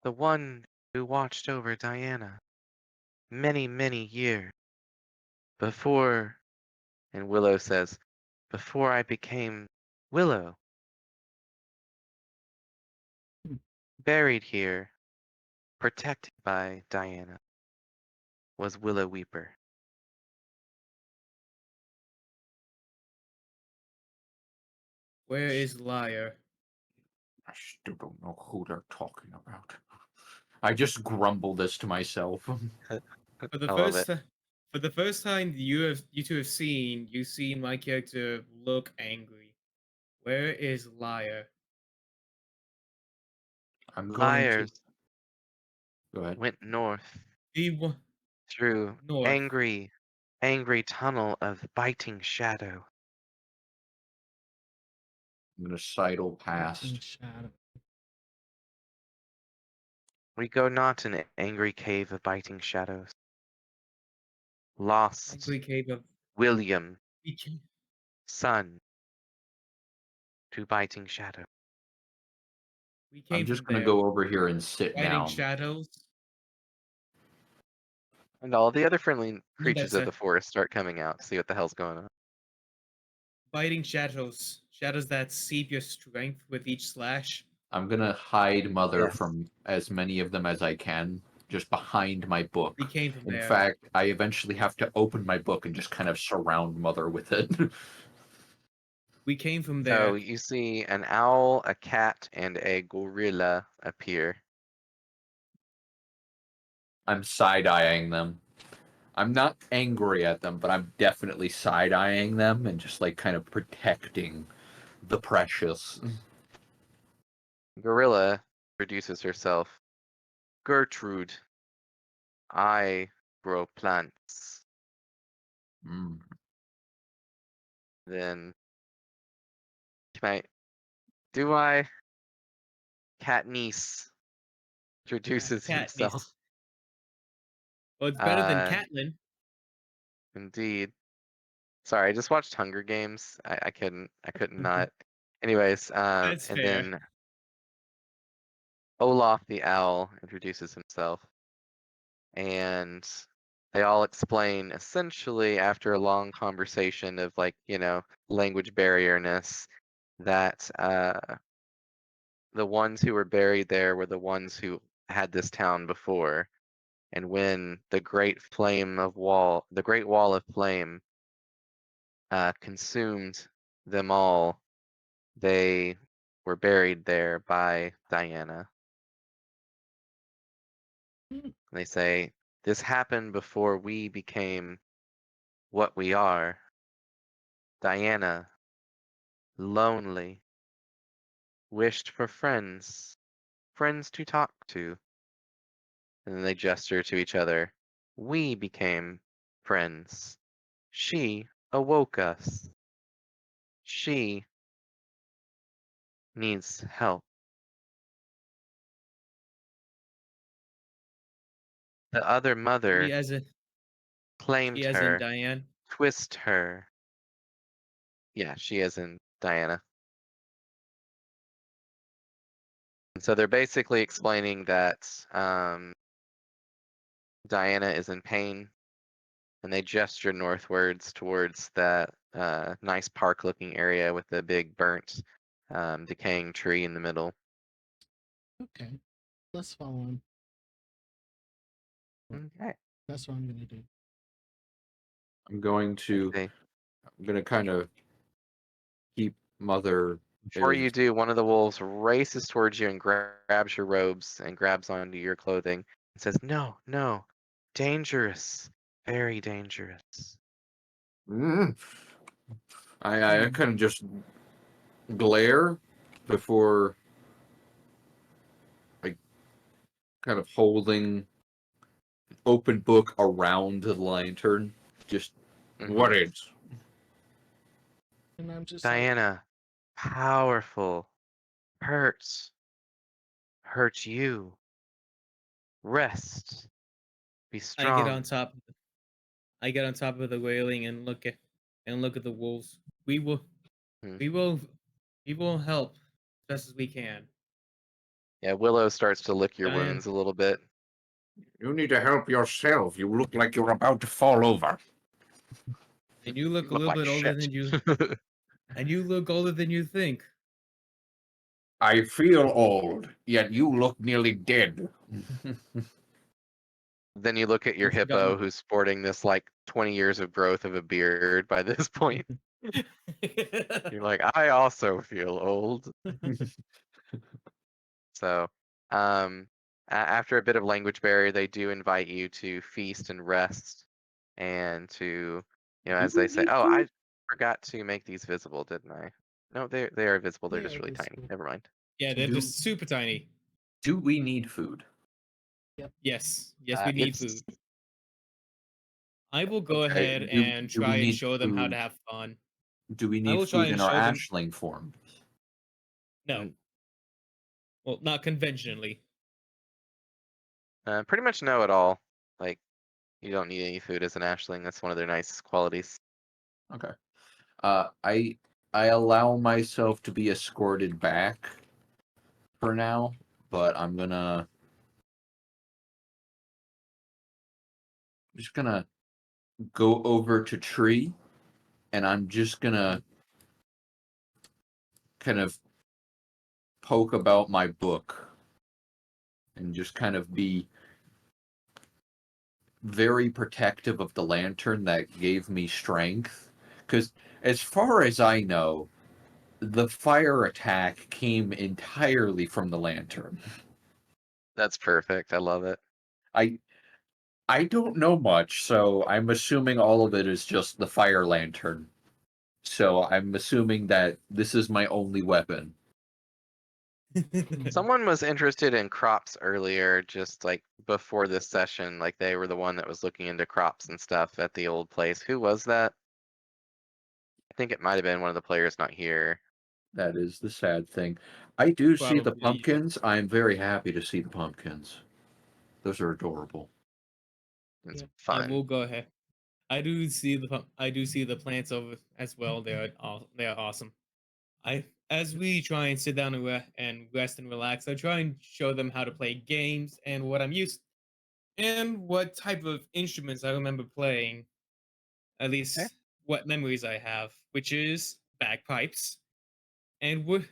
Speaker 2: the one who watched over Diana many, many years before," and Willow says, "before I became Willow, buried here, protected by Diana, was Willow Weeper."
Speaker 3: Where is Liar?
Speaker 5: I still don't know who they're talking about. I just grumble this to myself.
Speaker 3: For the
Speaker 2: I love
Speaker 3: first
Speaker 2: it.
Speaker 3: ti- for the first time you two have seen, you see my character look angry. Where is Liar?
Speaker 4: I'm going to
Speaker 2: Liars
Speaker 4: go ahead.
Speaker 2: went north
Speaker 3: The one
Speaker 2: through
Speaker 3: north.
Speaker 2: angry, angry tunnel of biting shadow.
Speaker 4: I'm gonna sidle
Speaker 1: in
Speaker 4: past.
Speaker 1: shadow.
Speaker 2: We go not in angry cave of biting shadows. Lost
Speaker 3: Angry cave of
Speaker 2: William,
Speaker 3: we came,
Speaker 2: son to biting shadow.
Speaker 3: we
Speaker 4: I'm
Speaker 3: came
Speaker 4: just
Speaker 3: from
Speaker 4: gonna
Speaker 3: there.
Speaker 4: go over here and sit
Speaker 3: Fighting
Speaker 4: down.
Speaker 3: shadows.
Speaker 2: And all the other friendly
Speaker 3: No,
Speaker 2: creatures
Speaker 3: that's
Speaker 2: of
Speaker 3: a
Speaker 2: the forest start coming out to see what the hell's going on.
Speaker 3: fighting shadows. Shadows that seep your strength with each slash.
Speaker 4: I'm gonna hide mother
Speaker 2: Yes.
Speaker 4: from as many of them as I can, just behind my book.
Speaker 3: We came from
Speaker 4: In
Speaker 3: there.
Speaker 4: fact, I eventually have to open my book and just kind of surround mother with it.
Speaker 3: We came from
Speaker 2: So
Speaker 3: there.
Speaker 2: you see an owl, a cat, and a gorilla appear.
Speaker 4: I'm side-eyeing them. I'm not angry at them, but I'm definitely side-eyeing them and just like kind of protecting the precious.
Speaker 2: Gorilla introduces herself. Gertrude, I grow plants.
Speaker 4: Mm.
Speaker 2: Then, do I? Katniss introduces
Speaker 3: Katniss.
Speaker 2: himself.
Speaker 3: Well, it's better than
Speaker 2: Uh,
Speaker 3: Catelyn.
Speaker 2: Indeed. Sorry, I just watched Hunger Games. I couldn't not. Anyways,
Speaker 3: That's
Speaker 2: and
Speaker 3: fair.
Speaker 2: then Olaf the Owl introduces himself, and they all explain essentially after a long conversation of like, language barrierness that the ones who were buried there were the ones who had this town before. And when the Great Wall of Flame consumed them all, they were buried there by Diana.
Speaker 1: Hmm.
Speaker 2: They say, this happened before we became what we are. Diana, lonely, wished for friends to talk to. And then they gesture to each other. We became friends. She awoke us. She needs help. The other
Speaker 3: She
Speaker 2: mother
Speaker 3: as in
Speaker 2: claimed
Speaker 3: she as in
Speaker 2: her,
Speaker 3: Diane.
Speaker 2: twist her. Yeah, she is in Diana. And so they're basically explaining that Diana is in pain, and they gesture northwards towards that nice park-looking area with the big burnt, decaying tree in the middle.
Speaker 1: Okay, let's follow him.
Speaker 2: Okay.
Speaker 1: That's what I'm gonna do.
Speaker 5: I'm going to
Speaker 2: Okay.
Speaker 5: kind of keep Mother
Speaker 2: Before
Speaker 5: as
Speaker 2: you do, one of the wolves races towards you and grabs your robes and grabs onto your clothing and says, "No, no, dangerous, very dangerous."
Speaker 5: Mm. I kind of just glare before like kind of holding open book around the lantern. Just
Speaker 2: Mhm.
Speaker 5: what is?
Speaker 1: And I'm just like,
Speaker 2: Diana, powerful, hurts you. Rest, be
Speaker 3: I get on
Speaker 2: strong.
Speaker 3: top of I get on top of the railing and look at the wolves. We will
Speaker 2: Hmm.
Speaker 3: we will we will help as best as we can.
Speaker 2: Yeah, Willow starts to lick your
Speaker 3: Diane,
Speaker 2: wounds a little bit.
Speaker 5: You need to help yourself. You look like you're about to fall over.
Speaker 3: and you
Speaker 2: You
Speaker 3: look a
Speaker 2: look
Speaker 3: little
Speaker 2: like
Speaker 3: bit older
Speaker 2: shit.
Speaker 3: than you and you look older than you think.
Speaker 5: I feel old, yet you look nearly dead.
Speaker 2: Then you look at your
Speaker 3: You forgot
Speaker 2: hippo who's sporting this like 20 years of growth of a beard by this point. You're like, I also feel old. So, after a bit of language barrier, they do invite you to feast and rest, and to, as they say, oh, I forgot to make these visible, didn't I? No, they are visible. They're
Speaker 1: they
Speaker 2: just
Speaker 1: are
Speaker 2: really tiny.
Speaker 1: visible.
Speaker 2: Never mind.
Speaker 3: Yeah, they're
Speaker 4: Do-
Speaker 3: just super tiny.
Speaker 4: Do we need food?
Speaker 3: Yes, we need
Speaker 2: It's
Speaker 3: food. I will go
Speaker 4: Okay,
Speaker 3: ahead
Speaker 4: do
Speaker 3: and
Speaker 4: we
Speaker 3: try and
Speaker 4: need
Speaker 3: show them how to
Speaker 4: food?
Speaker 3: have fun.
Speaker 4: Do we
Speaker 3: I
Speaker 4: need
Speaker 3: will try
Speaker 4: food
Speaker 3: and
Speaker 4: in our
Speaker 3: show them.
Speaker 4: Ashling form?
Speaker 3: No,
Speaker 2: Mm.
Speaker 3: well, not conventionally.
Speaker 2: pretty much know it all. Like, you don't need any food as an Ashling. That's one of their nice qualities.
Speaker 4: Okay. I allow myself to be escorted back for now, but just gonna go over to Tree, and I'm just gonna kind of poke about my book and just kind of be very protective of the lantern that gave me strength. Because as far as I know, the fire attack came entirely from the lantern.
Speaker 2: That's perfect. I love it.
Speaker 4: I I don't know much, so I'm assuming all of it is just the fire lantern. So I'm assuming that this is my only weapon.
Speaker 2: Someone was interested in crops earlier, just like before this session. Like they were the one that was looking into crops and stuff at the old place. Who was that? I think it might have been one of the players not here.
Speaker 5: That is the sad thing. I do see the
Speaker 3: Probably.
Speaker 5: pumpkins. I'm very happy to see the pumpkins. Those are adorable.
Speaker 2: It's
Speaker 1: Yeah.
Speaker 3: I
Speaker 2: fun.
Speaker 3: will go ahead. I do see the plants over as well. They are awesome. As we try and sit down and rest and relax, I try and show them how to play games and what I'm used and what type of instruments I remember playing. At
Speaker 2: Okay.
Speaker 3: least what memories I have, which is bagpipes and wood.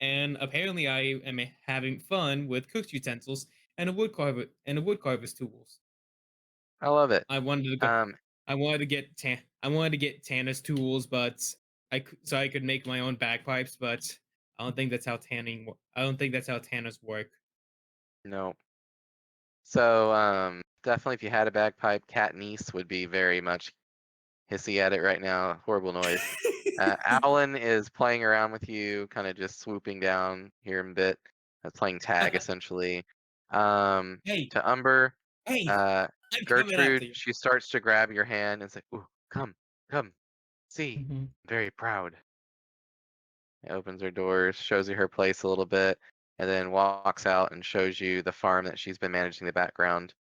Speaker 3: And apparently, I am having fun with cook utensils and a wood carver's tools.
Speaker 2: I love it.
Speaker 3: I wanted to go. I wanted to get Tanner's tools, but so I could make my own bagpipes. But I don't think that's how I don't think that's how Tanners work.
Speaker 2: No. So definitely if you had a bagpipe, Cat Niece would be very much hissy at it right now. Horrible noise. Alan is playing around with you, kind of just swooping down here in a bit, playing tag essentially.
Speaker 3: Hey,
Speaker 2: To Umber,
Speaker 3: hey,
Speaker 2: uh,
Speaker 3: I'm coming
Speaker 2: Gertrude,
Speaker 3: after you.
Speaker 2: she starts to grab your hand and say, "Ooh, come, come, see,
Speaker 1: Mhm.
Speaker 2: very proud." Opens her doors, shows you her place a little bit, and then walks out and shows you the farm that she's been managing in the background.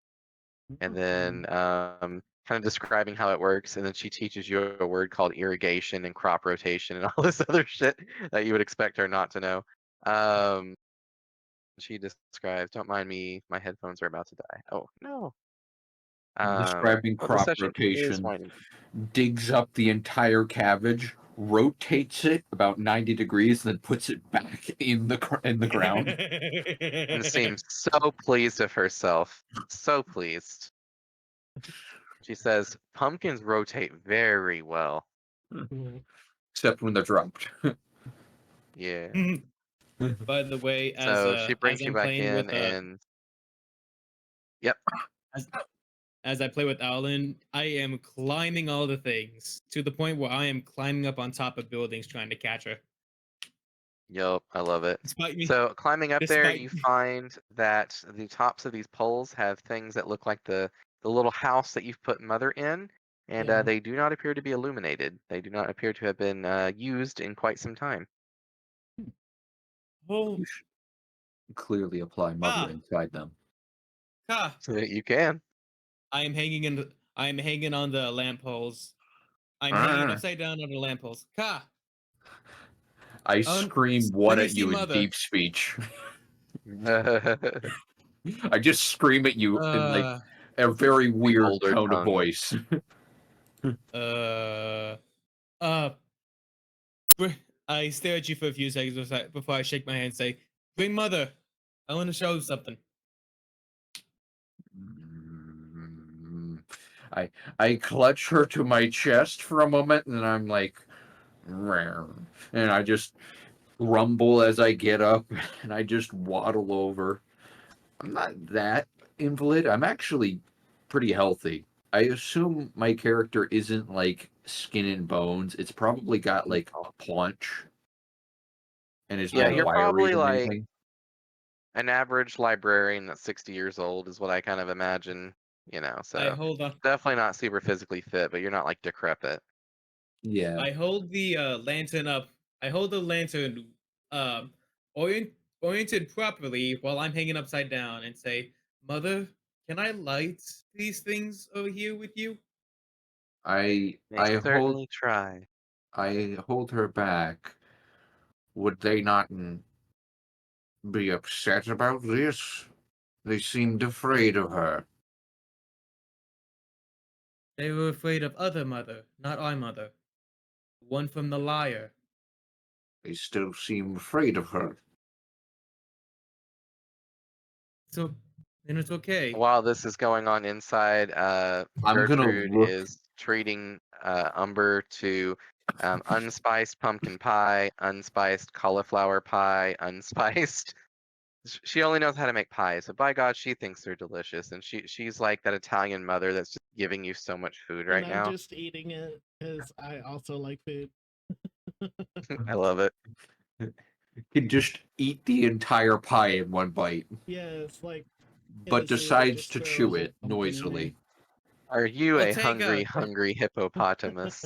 Speaker 2: And then kind of describing how it works, and then she teaches you a word called irrigation and crop rotation and all this other shit that you would expect her not to know. She describes, "Don't mind me, my headphones are about to die." Oh no.
Speaker 5: Describing
Speaker 2: Well, the
Speaker 5: crop
Speaker 2: session is
Speaker 5: rotation,
Speaker 2: winding.
Speaker 5: digs up the entire cabbage, rotates it about 90 degrees, then puts it back in the ground.
Speaker 2: And seems so pleased of herself. So pleased. She says, "Pumpkins rotate very well."
Speaker 1: Cool.
Speaker 5: Except when they're dropped.
Speaker 2: Yeah.
Speaker 3: By the way,
Speaker 2: So she brings
Speaker 3: as
Speaker 2: you
Speaker 3: I'm
Speaker 2: back
Speaker 3: playing
Speaker 2: in
Speaker 3: with
Speaker 2: and yep.
Speaker 3: as, as I play with Alan, I am climbing all the things to the point where I am climbing up on top of buildings trying to catch her.
Speaker 2: Yep, I love it.
Speaker 3: Despite me,
Speaker 2: So climbing up there,
Speaker 3: despite
Speaker 2: you find that the tops of these poles have things that look like the little house that you've put Mother in, and
Speaker 1: Yeah.
Speaker 2: they do not appear to be illuminated. They do not appear to have been used in quite some time.
Speaker 3: oh,
Speaker 5: You should clearly apply mother
Speaker 3: ah,
Speaker 5: inside them.
Speaker 3: ah,
Speaker 2: So that you can.
Speaker 3: I am hanging on the lamp poles. I'm hanging
Speaker 5: Ah.
Speaker 3: upside down on the lamp poles. Ka,
Speaker 5: I
Speaker 3: um,
Speaker 5: scream
Speaker 3: let
Speaker 5: what
Speaker 3: me
Speaker 5: at
Speaker 3: see
Speaker 5: you in
Speaker 3: mother.
Speaker 5: deep speech. I just scream at you in like
Speaker 3: Uh,
Speaker 5: a very weird
Speaker 2: Older
Speaker 5: tone of
Speaker 2: tongue.
Speaker 5: voice.
Speaker 3: uh, uh. I stare at you for a few seconds before I shake my hand and say, "Bring mother. I want to show you something."
Speaker 5: Mm, I clutch her to my chest for a moment, and I'm like, "Rare," and I just rumble as I get up, and I just waddle over. I'm not that invalid. I'm actually pretty healthy. I assume my character isn't like skin and bones. It's probably got like a paunch and is
Speaker 2: Yeah,
Speaker 5: not
Speaker 3: I
Speaker 2: you're
Speaker 3: hope,
Speaker 5: wiry
Speaker 2: probably
Speaker 5: or
Speaker 2: like
Speaker 5: anything.
Speaker 2: an average librarian that's 60 years old is what I kind of imagine,
Speaker 3: I
Speaker 2: so
Speaker 3: hold on.
Speaker 2: definitely not super physically fit, but you're not like decrepit.
Speaker 5: Yeah.
Speaker 3: I hold the lantern up. I hold the lantern um orient, oriented properly while I'm hanging upside down and say, "Mother, can I light these things over here with you?"
Speaker 5: I
Speaker 2: They
Speaker 5: I hold
Speaker 2: certainly try.
Speaker 5: I hold her back. Would they not be upset about this? They seemed afraid of her.
Speaker 3: They were afraid of other mother, not our mother. One from the liar.
Speaker 5: They still seem afraid of her.
Speaker 3: So then it's okay.
Speaker 2: While this is going on inside,
Speaker 5: I'm gonna
Speaker 2: Gertrude
Speaker 5: look.
Speaker 2: is treating Umber to unspiced pumpkin pie, unspiced cauliflower pie, unspiced. She only knows how to make pies, so by God, she thinks they're delicious, and she's like that Italian mother that's just giving you so much food right
Speaker 1: And I'm
Speaker 2: now.
Speaker 1: just eating it because I also like food.
Speaker 2: I love it.
Speaker 5: can just eat the entire pie in one bite,
Speaker 1: Yeah, it's like
Speaker 5: but
Speaker 1: Hennessy that
Speaker 5: decides
Speaker 1: just
Speaker 5: to
Speaker 1: throw a
Speaker 5: chew
Speaker 1: whole
Speaker 5: it
Speaker 1: pumpkin in there.
Speaker 5: noisily.
Speaker 2: Are you
Speaker 3: I'll
Speaker 2: a
Speaker 3: take
Speaker 2: hungry,
Speaker 3: a-
Speaker 2: hungry hippopotamus?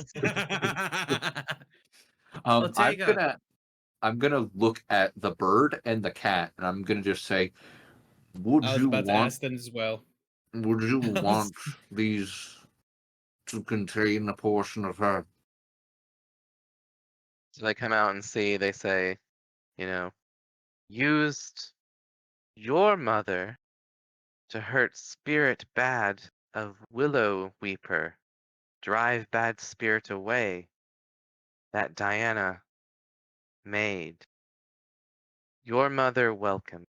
Speaker 3: I'll
Speaker 5: I'm
Speaker 3: take a.
Speaker 5: gonna look at the bird and the cat, and I'm gonna just say, "Would
Speaker 3: I was
Speaker 5: you
Speaker 3: about to
Speaker 5: want?
Speaker 3: ask them as well.
Speaker 5: Would you
Speaker 3: I was-
Speaker 5: want these to contain a portion of her?"
Speaker 2: So they come out and see, they say, you know, used your mother to hurt spirit bad of willow weeper, drive bad spirit away, that Diana made. Your mother welcome.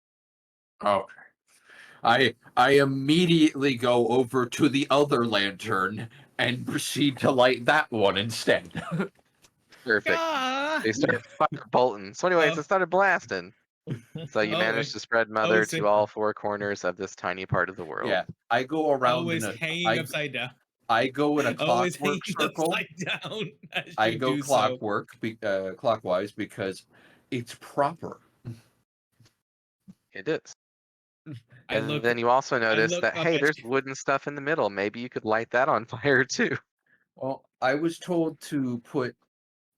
Speaker 5: Okay. I immediately go over to the other lantern and proceed to light that one instead.
Speaker 2: Perfect.
Speaker 3: Ah!
Speaker 2: They start fire bolting. So anyways,
Speaker 3: Oh.
Speaker 2: it started blasting. So you
Speaker 3: Oh,
Speaker 2: managed to spread
Speaker 3: I
Speaker 2: mother
Speaker 3: was
Speaker 2: to
Speaker 3: thinking-
Speaker 2: all four corners of this tiny part of the world.
Speaker 5: Yeah, I go around
Speaker 3: Always
Speaker 5: in a
Speaker 3: hanging upside down.
Speaker 5: I go in a
Speaker 3: Always
Speaker 5: clockwork
Speaker 3: hanging
Speaker 5: circle.
Speaker 3: upside down. As
Speaker 5: I
Speaker 3: you
Speaker 5: go
Speaker 3: do so.
Speaker 5: clockwise because it's proper.
Speaker 2: It is.
Speaker 3: I
Speaker 2: And
Speaker 3: look.
Speaker 2: then you also notice
Speaker 3: look
Speaker 2: that,
Speaker 3: up
Speaker 2: hey,
Speaker 3: at
Speaker 2: there's
Speaker 3: you.
Speaker 2: wooden stuff in the middle. Maybe you could light that on fire too.
Speaker 5: Well, I was told to put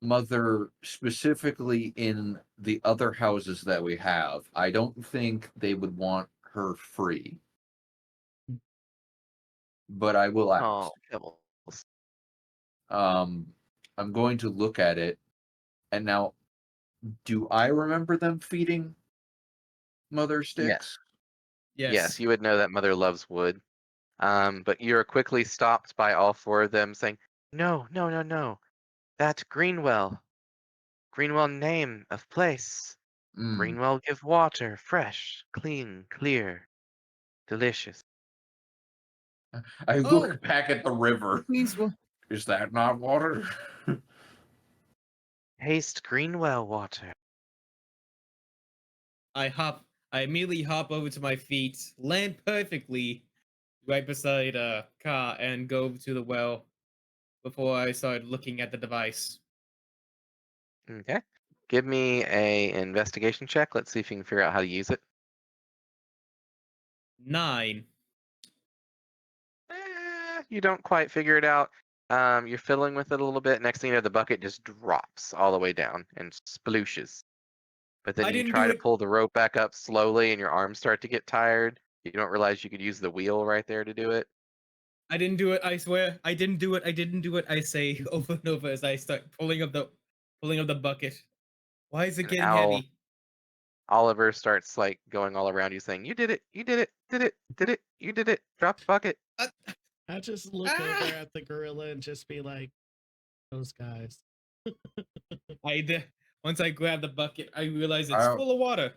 Speaker 5: mother specifically in the other houses that we have. I don't think they would want her free. But I will ask.
Speaker 2: Oh, pebbles.
Speaker 5: I'm going to look at it. And now, do I remember them feeding mother sticks?
Speaker 2: Yes, you would know that mother loves wood. But you're quickly stopped by all four of them saying, no, no, no, no. That Greenwell. Greenwell name of place.
Speaker 5: Mm.
Speaker 2: Greenwell give water, fresh, clean, clear, delicious.
Speaker 5: I
Speaker 3: Oh.
Speaker 5: look back at the river.
Speaker 3: Means well.
Speaker 5: Is that not water?
Speaker 2: Taste Greenwell water.
Speaker 3: I immediately hop over to my feet, land perfectly right beside a car, and go to the well before I start looking at the device.
Speaker 2: Okay. Give me a investigation check. Let's see if you can figure out how to use it.
Speaker 3: 9.
Speaker 2: You don't quite figure it out. You're fiddling with it a little bit. Next thing you know, the bucket just drops all the way down and splooshes. But then
Speaker 3: I
Speaker 2: you
Speaker 3: didn't
Speaker 2: try
Speaker 3: do
Speaker 2: to
Speaker 3: it.
Speaker 2: pull the rope back up slowly and your arms start to get tired. You don't realize you could use the wheel right there to do it.
Speaker 3: I didn't do it. I swear, I didn't do it. I didn't do it. I say over and over as I start pulling up the bucket. Why is it
Speaker 2: And
Speaker 3: getting heavy?
Speaker 2: Oliver starts like going all around you saying, you did it, you did it, did it, did it, you did it, drop the bucket.
Speaker 1: I just look over at the gorilla and just be like, those guys.
Speaker 3: Once I grab the bucket, I realize it's
Speaker 5: I'll-
Speaker 3: full of water.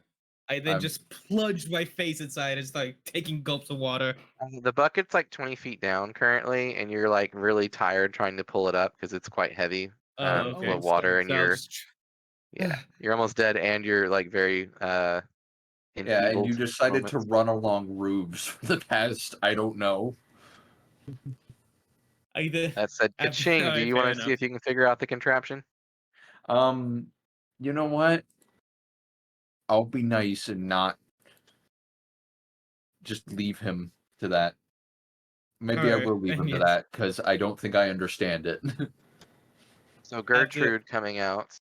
Speaker 3: I then
Speaker 5: I'm-
Speaker 3: just plunge my face inside and start taking gulps of water.
Speaker 2: The bucket's like 20 feet down currently, and you're like really tired trying to pull it up because it's quite heavy
Speaker 3: Oh,
Speaker 2: full of
Speaker 3: okay.
Speaker 2: water, and
Speaker 3: So I'll
Speaker 2: you're
Speaker 3: just-
Speaker 2: you're almost dead, and you're like very
Speaker 5: Yeah, and
Speaker 2: enfeebled
Speaker 5: you
Speaker 2: at the
Speaker 5: decided to
Speaker 2: moment.
Speaker 5: run along roofs for the past, I don't know.
Speaker 2: That said, Ka-ching, do
Speaker 3: Alright,
Speaker 2: you
Speaker 3: fair
Speaker 2: want to see
Speaker 3: enough.
Speaker 2: if you can figure out the contraption?
Speaker 5: You know what? I'll be nice and not just leave him to that. Maybe I
Speaker 3: Alright,
Speaker 5: will leave him to
Speaker 3: yes.
Speaker 5: that because I don't think I understand it.
Speaker 2: So Gertrude coming out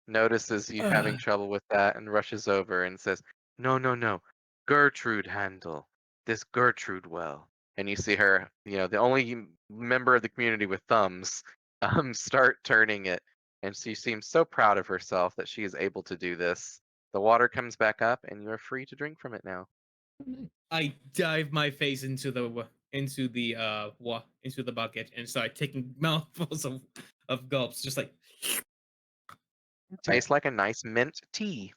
Speaker 2: notices you having
Speaker 3: Ugh.
Speaker 2: trouble with that and rushes over and says, no, no, no, Gertrude handle this Gertrude well. And you see her, the only member of the community with thumbs, start turning it. And she seems so proud of herself that she is able to do this. The water comes back up and you are free to drink from it now.
Speaker 3: I dive my face into the bucket and start taking mouthfuls of gulps, just like
Speaker 2: Tastes like a nice mint tea.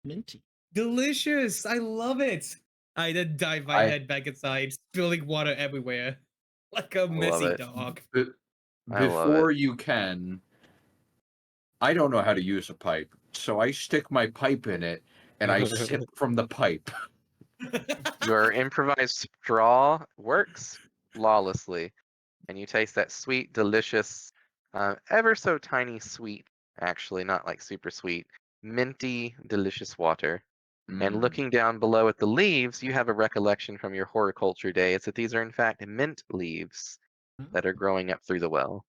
Speaker 1: Minty.
Speaker 3: delicious. I love it. I then dive my
Speaker 5: I-
Speaker 3: head back inside, spilling water everywhere, like a
Speaker 2: love
Speaker 3: messy
Speaker 2: it.
Speaker 3: dog.
Speaker 2: I love
Speaker 5: Before you can, I don't know how to use a pipe, so I stick my pipe in it and I sip from the pipe.
Speaker 2: Your improvised straw works flawlessly, and you taste that sweet, delicious, ever so tiny sweet actually, not like super sweet. Minty, delicious water. And
Speaker 5: Mm.
Speaker 2: looking down below at the leaves, you have a recollection from your horticulture days that these are in fact mint leaves that are growing up through the well.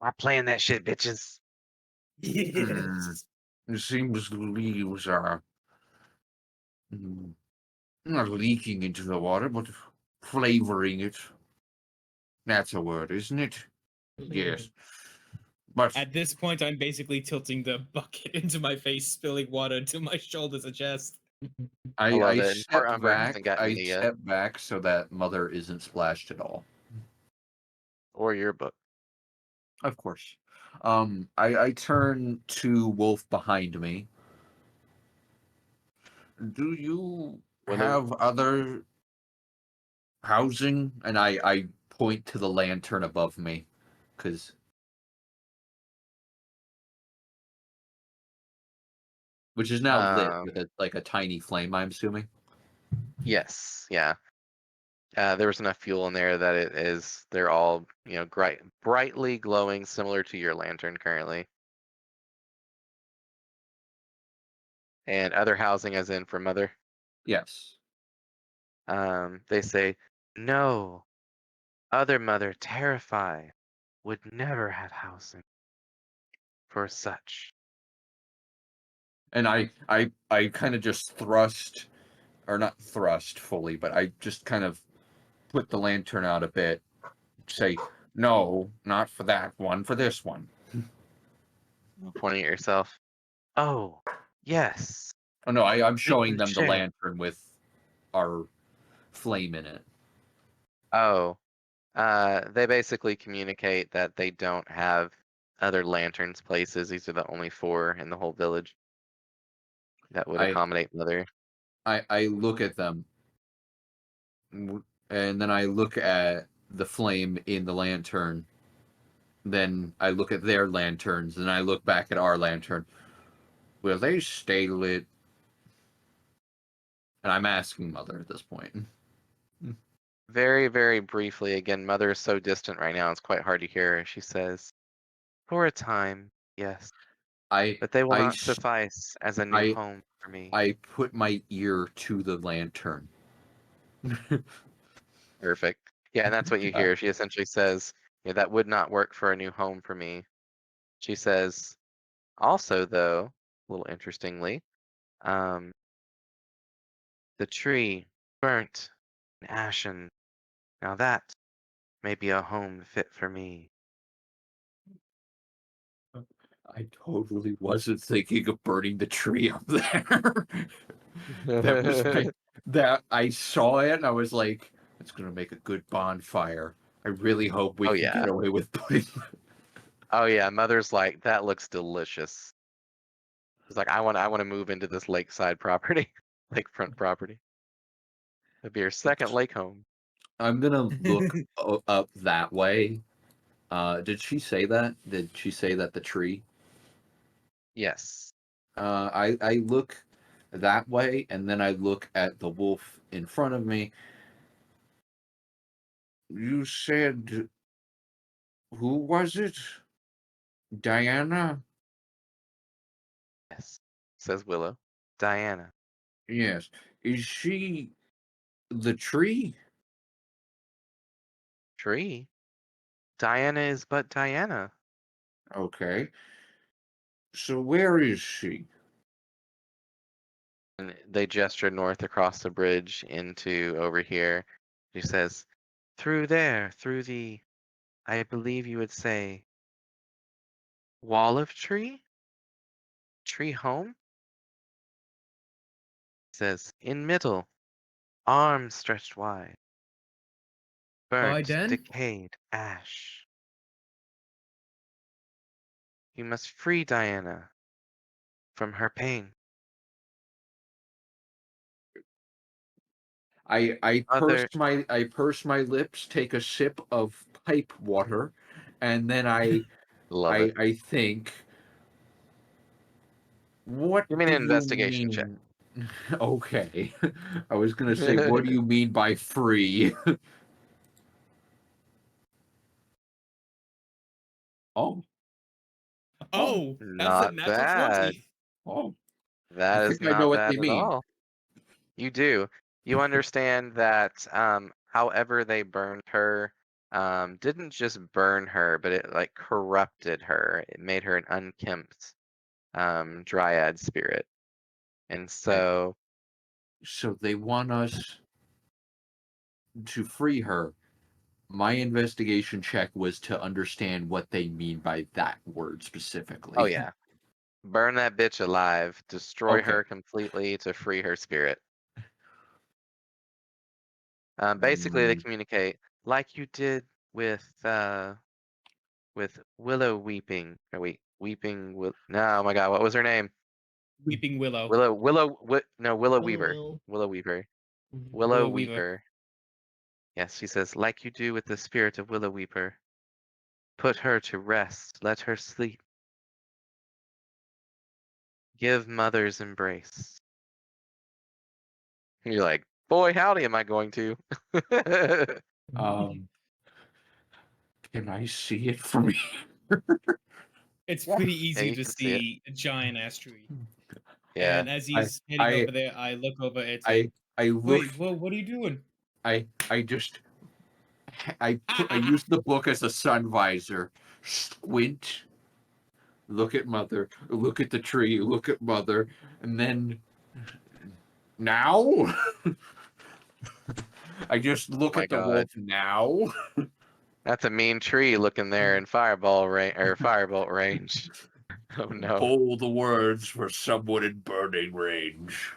Speaker 2: I'm playing that shit, bitches.
Speaker 6: Yes.
Speaker 5: It seems the leaves are not leaking into the water, but flavoring it. That's a word, isn't it? Yes. But
Speaker 3: At this point, I'm basically tilting the bucket into my face, spilling water to my shoulders and chest.
Speaker 2: I love
Speaker 5: I
Speaker 2: it. And poor
Speaker 5: step
Speaker 2: Umber hasn't
Speaker 5: back.
Speaker 2: gotten
Speaker 5: I
Speaker 2: me yet.
Speaker 5: step back so that Mother isn't splashed at all.
Speaker 2: Or your book.
Speaker 5: Of course. I turn to Wolf behind me. Do you
Speaker 2: Willow.
Speaker 5: have other housing? And I point to the lantern above me, because which is now lit with like a tiny flame, I'm assuming.
Speaker 2: Yes, yeah. There was enough fuel in there that they're all, brightly glowing, similar to your lantern currently. And other housing as in for Mother.
Speaker 5: Yes.
Speaker 2: They say, no, other Mother, terrified, would never have housing for such.
Speaker 5: And I kind of just thrust, or not thrust fully, but I just kind of put the lantern out a bit. Say, no, not for that one, for this one.
Speaker 2: Pointing at yourself. Oh, yes.
Speaker 5: Oh no, I'm
Speaker 2: We
Speaker 5: showing
Speaker 2: can
Speaker 5: them the
Speaker 2: share.
Speaker 5: lantern with our flame in it.
Speaker 2: Oh, they basically communicate that they don't have other lanterns places. These are the only 4 in the whole village that would
Speaker 5: I
Speaker 2: accommodate Mother.
Speaker 5: I look at them, and then I look at the flame in the lantern. Then I look at their lanterns, and I look back at our lantern. Will they stay lit? And I'm asking Mother at this point.
Speaker 2: Very, very briefly, again, Mother is so distant right now, it's quite hard to hear her. She says, for a time, yes,
Speaker 5: I
Speaker 2: but they will
Speaker 5: I
Speaker 2: not
Speaker 5: s-
Speaker 2: suffice as a new
Speaker 5: I
Speaker 2: home for me.
Speaker 5: I put my ear to the lantern.
Speaker 2: Perfect. Yeah, and that's what you hear. She essentially says, yeah, that would not work for a new home for me. She says, also, though, a little interestingly, um, the tree burnt and ashen. Now that may be a home fit for me.
Speaker 5: I totally wasn't thinking of burning the tree up there. That was that I saw it and I was like, it's gonna make a good bonfire. I really hope we
Speaker 2: Oh
Speaker 5: can
Speaker 2: yeah.
Speaker 5: get away with putting.
Speaker 2: Oh yeah. Mother's like, that looks delicious. It's like, I want to move into this lakeside property, lakefront property. That'd be your second lake home.
Speaker 5: I'm gonna look up that way. Did she say that? Did she say that the tree?
Speaker 2: Yes.
Speaker 5: I look that way, and then I look at the wolf in front of me. You said, who was it? Diana?
Speaker 2: Yes. Says Willow. Diana.
Speaker 5: Yes. Is she the tree?
Speaker 2: Tree. Diana is but Diana.
Speaker 5: Okay. So where is she?
Speaker 2: And they gesture north across the bridge into over here. She says, through there, through the, I believe you would say, wall of tree? Tree home? Says, in middle, arms stretched wide,
Speaker 3: By
Speaker 2: burnt,
Speaker 3: Den?
Speaker 2: decayed, ash. You must free Diana from her pain.
Speaker 5: I purse
Speaker 2: Mother,
Speaker 5: my lips, take a sip of pipe water, and then
Speaker 2: love it.
Speaker 5: I think, what
Speaker 2: Give me an
Speaker 5: do you
Speaker 2: investigation check.
Speaker 5: mean? Okay. I was gonna say, what do you mean by free? Oh,
Speaker 6: Oh, that's a
Speaker 2: Not
Speaker 6: natural
Speaker 2: bad.
Speaker 6: 20.
Speaker 5: Oh, I
Speaker 2: That is
Speaker 5: think I know
Speaker 2: not
Speaker 5: what
Speaker 2: bad
Speaker 5: they
Speaker 2: at
Speaker 5: mean.
Speaker 2: all. You do. You understand that however they burned her didn't just burn her, but it like corrupted her. It made her an unkempt dryad spirit. And so
Speaker 5: So they want us to free her. My investigation check was to understand what they mean by that word specifically.
Speaker 2: oh yeah. Burn that bitch alive. Destroy
Speaker 5: Okay.
Speaker 2: her completely to free her spirit. Basically they communicate like you did with Willow Weeping. Oh wait, Weeping Will. No, oh my God, what was her name?
Speaker 3: Weeping Willow.
Speaker 2: Willow
Speaker 1: Willow
Speaker 2: Weaver.
Speaker 1: Will.
Speaker 2: Willow Weaver.
Speaker 1: Mhm.
Speaker 2: Willow
Speaker 3: Willow Weaver.
Speaker 2: Weeper. Yes, she says, like you do with the spirit of Willow Weeper. Put her to rest. Let her sleep. Give mother's embrace. You're like, boy, howdy, am I going to?
Speaker 5: Can I see it from here?
Speaker 3: It's pretty
Speaker 2: Yeah,
Speaker 3: easy
Speaker 2: you
Speaker 3: to
Speaker 2: can see it.
Speaker 3: see a giant ash tree.
Speaker 2: Yeah.
Speaker 3: And as he's heading
Speaker 5: I-
Speaker 3: over there, I look over at
Speaker 5: I
Speaker 3: him.
Speaker 5: I look.
Speaker 3: Wait, whoa, what are you doing?
Speaker 5: I just I use the book as a sun visor. Squint. Look at mother. Look at the tree. Look at mother, and then now. I just look
Speaker 2: My
Speaker 5: at the
Speaker 2: God.
Speaker 5: wolf now.
Speaker 2: That's a mean tree looking there in firebolt range. Oh no.
Speaker 5: Pull the words for someone in burning range.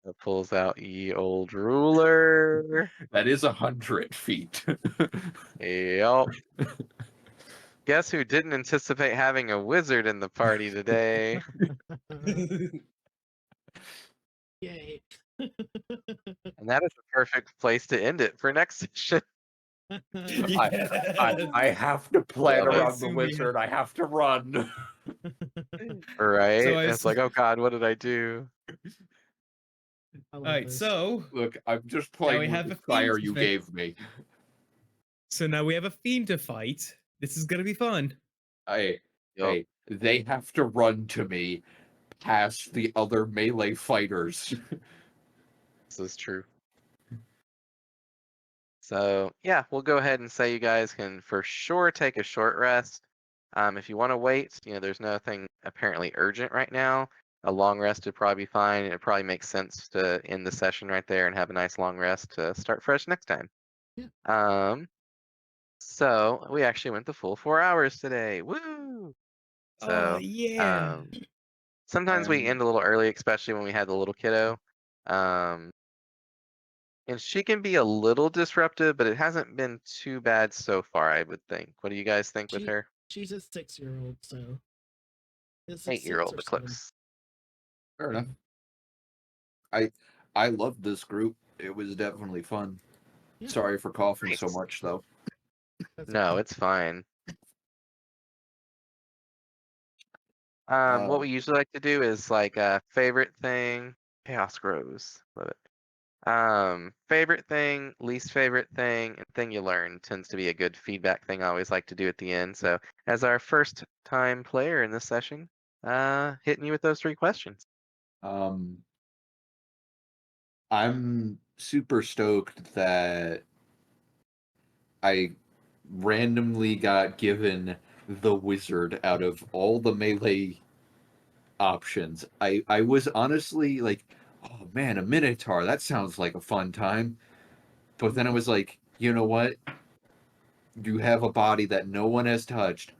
Speaker 2: It pulls out ye old ruler.
Speaker 5: That is 100 feet.
Speaker 2: Yep. Guess who didn't anticipate having a wizard in the party today?
Speaker 1: Yay.
Speaker 2: And that is the perfect place to end it for next session.
Speaker 5: I have to plan
Speaker 2: Love it.
Speaker 5: around the
Speaker 3: assume we have-
Speaker 5: wizard. I have to run.
Speaker 2: Right?
Speaker 3: So I
Speaker 2: It's like,
Speaker 3: assume-
Speaker 2: oh God, what did I do?
Speaker 1: I love
Speaker 3: Alright,
Speaker 1: this.
Speaker 3: so
Speaker 5: Look, I'm just
Speaker 3: Now
Speaker 5: playing
Speaker 3: we
Speaker 5: with
Speaker 3: have
Speaker 5: the
Speaker 3: a theme
Speaker 5: fire
Speaker 3: to
Speaker 5: you
Speaker 3: fit.
Speaker 5: gave me.
Speaker 3: now we have a fiend to fight. This is gonna be fun.
Speaker 2: Yup.
Speaker 5: Hey, they have to run to me past the other melee fighters.
Speaker 2: This is true. So yeah, we'll go ahead and say you guys can for sure take a short rest. If you want to wait, there's nothing apparently urgent right now. A long rest would probably be fine. It probably makes sense to end the session right there and have a nice long rest to start fresh next time.
Speaker 1: Yeah.
Speaker 2: So we actually went the full 4 hours today. Woo! So
Speaker 3: yeah.
Speaker 2: sometimes we end a little early, especially when we had the little kiddo. And she can be a little disruptive, but it hasn't been too bad so far, I would think. What do you guys think with her?
Speaker 1: She's a 6-year-old, so it's
Speaker 2: 8-year-old
Speaker 1: 6 or 7.
Speaker 2: Eclipse.
Speaker 5: Fair enough. I loved this group. It was definitely fun.
Speaker 1: Yeah.
Speaker 5: Sorry for coughing so
Speaker 2: Nice.
Speaker 5: much, though.
Speaker 1: That's
Speaker 2: No,
Speaker 1: okay.
Speaker 2: it's fine. What we usually like to do is like favorite thing, chaos grows. Love it. Favorite thing, least favorite thing, and thing you learn tends to be a good feedback thing I always like to do at the end. So as our first time player in this session, hitting you with those 3 questions.
Speaker 5: I'm super stoked that I randomly got given the wizard out of all the melee options. I was honestly like, oh man, a minotaur, that sounds like a fun time. But then I was like, you know what? You have a body that no one has touched.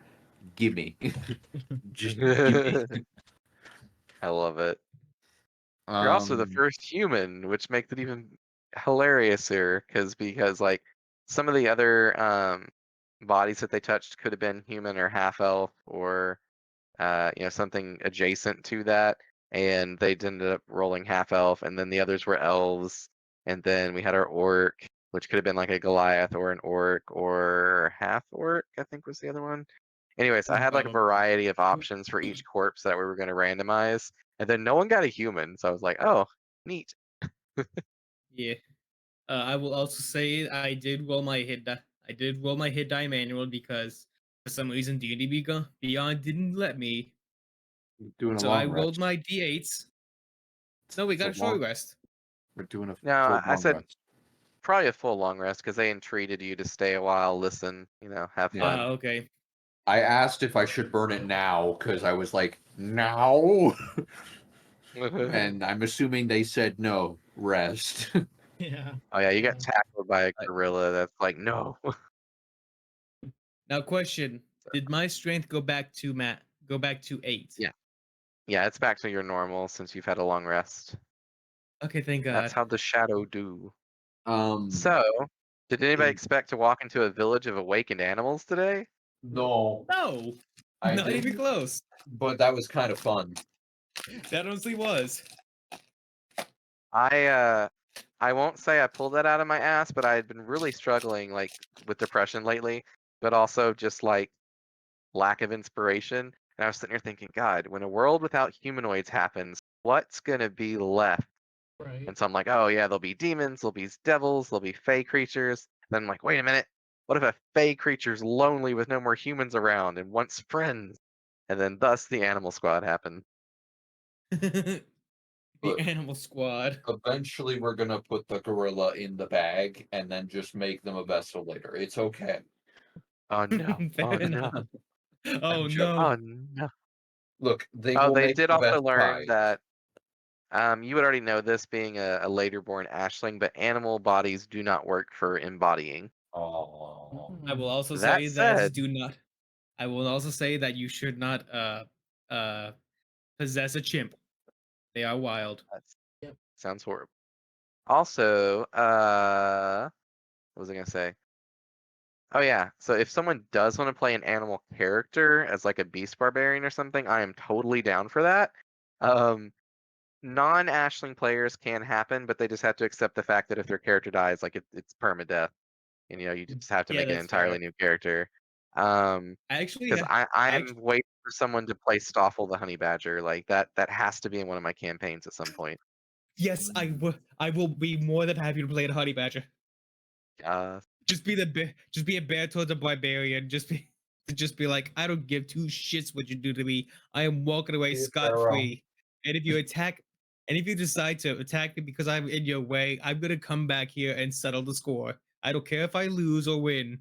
Speaker 5: Gimme. Just gimme.
Speaker 2: I love it. You're also the
Speaker 5: Um,
Speaker 2: first human, which makes it even hilariouser because like some of the other bodies that they touched could have been human or half elf or something adjacent to that, and they ended up rolling half elf, and then the others were elves, and then we had our orc, which could have been like a Goliath or an orc or half orc, I think was the other one. Anyways, I had like a variety of options for each corpse that we were going to randomize, and then no one got a human, so I was like, oh, neat.
Speaker 3: Yeah. I will also say I did roll my hit die manual because For some reason, D&D Beyond didn't let me,
Speaker 5: Doing a
Speaker 3: so I
Speaker 5: long
Speaker 3: rolled
Speaker 5: rest.
Speaker 3: my d8s. No, we
Speaker 5: It's a
Speaker 3: got a short
Speaker 5: long-
Speaker 3: rest.
Speaker 5: We're doing a
Speaker 2: No,
Speaker 5: full
Speaker 2: I
Speaker 5: long
Speaker 2: said
Speaker 5: rest.
Speaker 2: probably a full long rest because they entreated you to stay a while, listen, have
Speaker 5: Yeah.
Speaker 2: fun.
Speaker 3: Okay.
Speaker 5: I asked if I should burn it now because I was like, now? And I'm assuming they said no, rest.
Speaker 1: Yeah.
Speaker 2: Oh yeah, you got
Speaker 1: Yeah.
Speaker 2: tackled by a gorilla that's like, no.
Speaker 3: Now, question: did my strength go back to 8?
Speaker 2: Yeah. Yeah, it's back to your normal since you've had a long rest.
Speaker 3: Okay, thank God.
Speaker 2: That's how the shadow do.
Speaker 5: Um,
Speaker 2: So, did anybody
Speaker 5: Okay.
Speaker 2: expect to walk into a village of awakened animals today?
Speaker 5: no,
Speaker 3: No,
Speaker 5: I
Speaker 3: not even
Speaker 5: didn't,
Speaker 3: close.
Speaker 5: but that was kind of fun.
Speaker 3: That honestly was.
Speaker 2: I won't say I pulled that out of my ass, but I had been really struggling like with depression lately, but also just like lack of inspiration. And I was sitting here thinking, God, when a world without humanoids happens, what's gonna be left?
Speaker 1: Right.
Speaker 2: And so I'm like, oh yeah, there'll be demons, there'll be devils, there'll be fey creatures. Then I'm like, wait a minute, what if a fey creature's lonely with no more humans around and wants friends? And then thus the animal squad happened.
Speaker 3: The
Speaker 5: Look,
Speaker 3: Animal Squad.
Speaker 5: eventually we're gonna put the gorilla in the bag and then just make them a vessel later. It's okay.
Speaker 2: Oh no.
Speaker 3: Fair
Speaker 2: Oh
Speaker 3: enough.
Speaker 2: no.
Speaker 3: Oh
Speaker 5: I'm
Speaker 3: no.
Speaker 2: Oh no.
Speaker 5: Look, they
Speaker 2: Oh,
Speaker 5: will
Speaker 2: they
Speaker 5: make
Speaker 2: did
Speaker 5: the
Speaker 2: also
Speaker 5: best
Speaker 2: learn
Speaker 5: pie.
Speaker 2: that you would already know this being a later born Ashling, but animal bodies do not work for embodying.
Speaker 5: Oh,
Speaker 3: I will also
Speaker 2: That
Speaker 3: say
Speaker 2: said,
Speaker 3: that do not. I will also say that you should not possess a chimp. They are wild.
Speaker 2: that
Speaker 1: Yep.
Speaker 2: sounds horrible. Also, what was I gonna say? Oh yeah, so if someone does want to play an animal character as like a beast barbarian or something, I am totally down for that. Um, non-Ashling players can happen, but they just have to accept the fact that if their character dies, like it's permadeath, and you just have to
Speaker 3: Yeah,
Speaker 2: make an
Speaker 3: that's
Speaker 2: entirely
Speaker 3: fair.
Speaker 2: new character.
Speaker 3: I actually,
Speaker 2: Because I am
Speaker 3: act-
Speaker 2: waiting for someone to play Stoffel the Honey Badger, like that has to be in one of my campaigns at some point.
Speaker 3: yes, I will be more than happy to play the Honey Badger.
Speaker 2: Uh,
Speaker 3: Just be the bear. Just be a bear towards a barbarian. Just be like, I don't give two shits what you do to me. I am walking away
Speaker 5: Hey,
Speaker 3: scot
Speaker 5: Pharaoh.
Speaker 3: free. And if you decide to attack me because I'm in your way, I'm gonna come back here and settle the score. I don't care if I lose or win.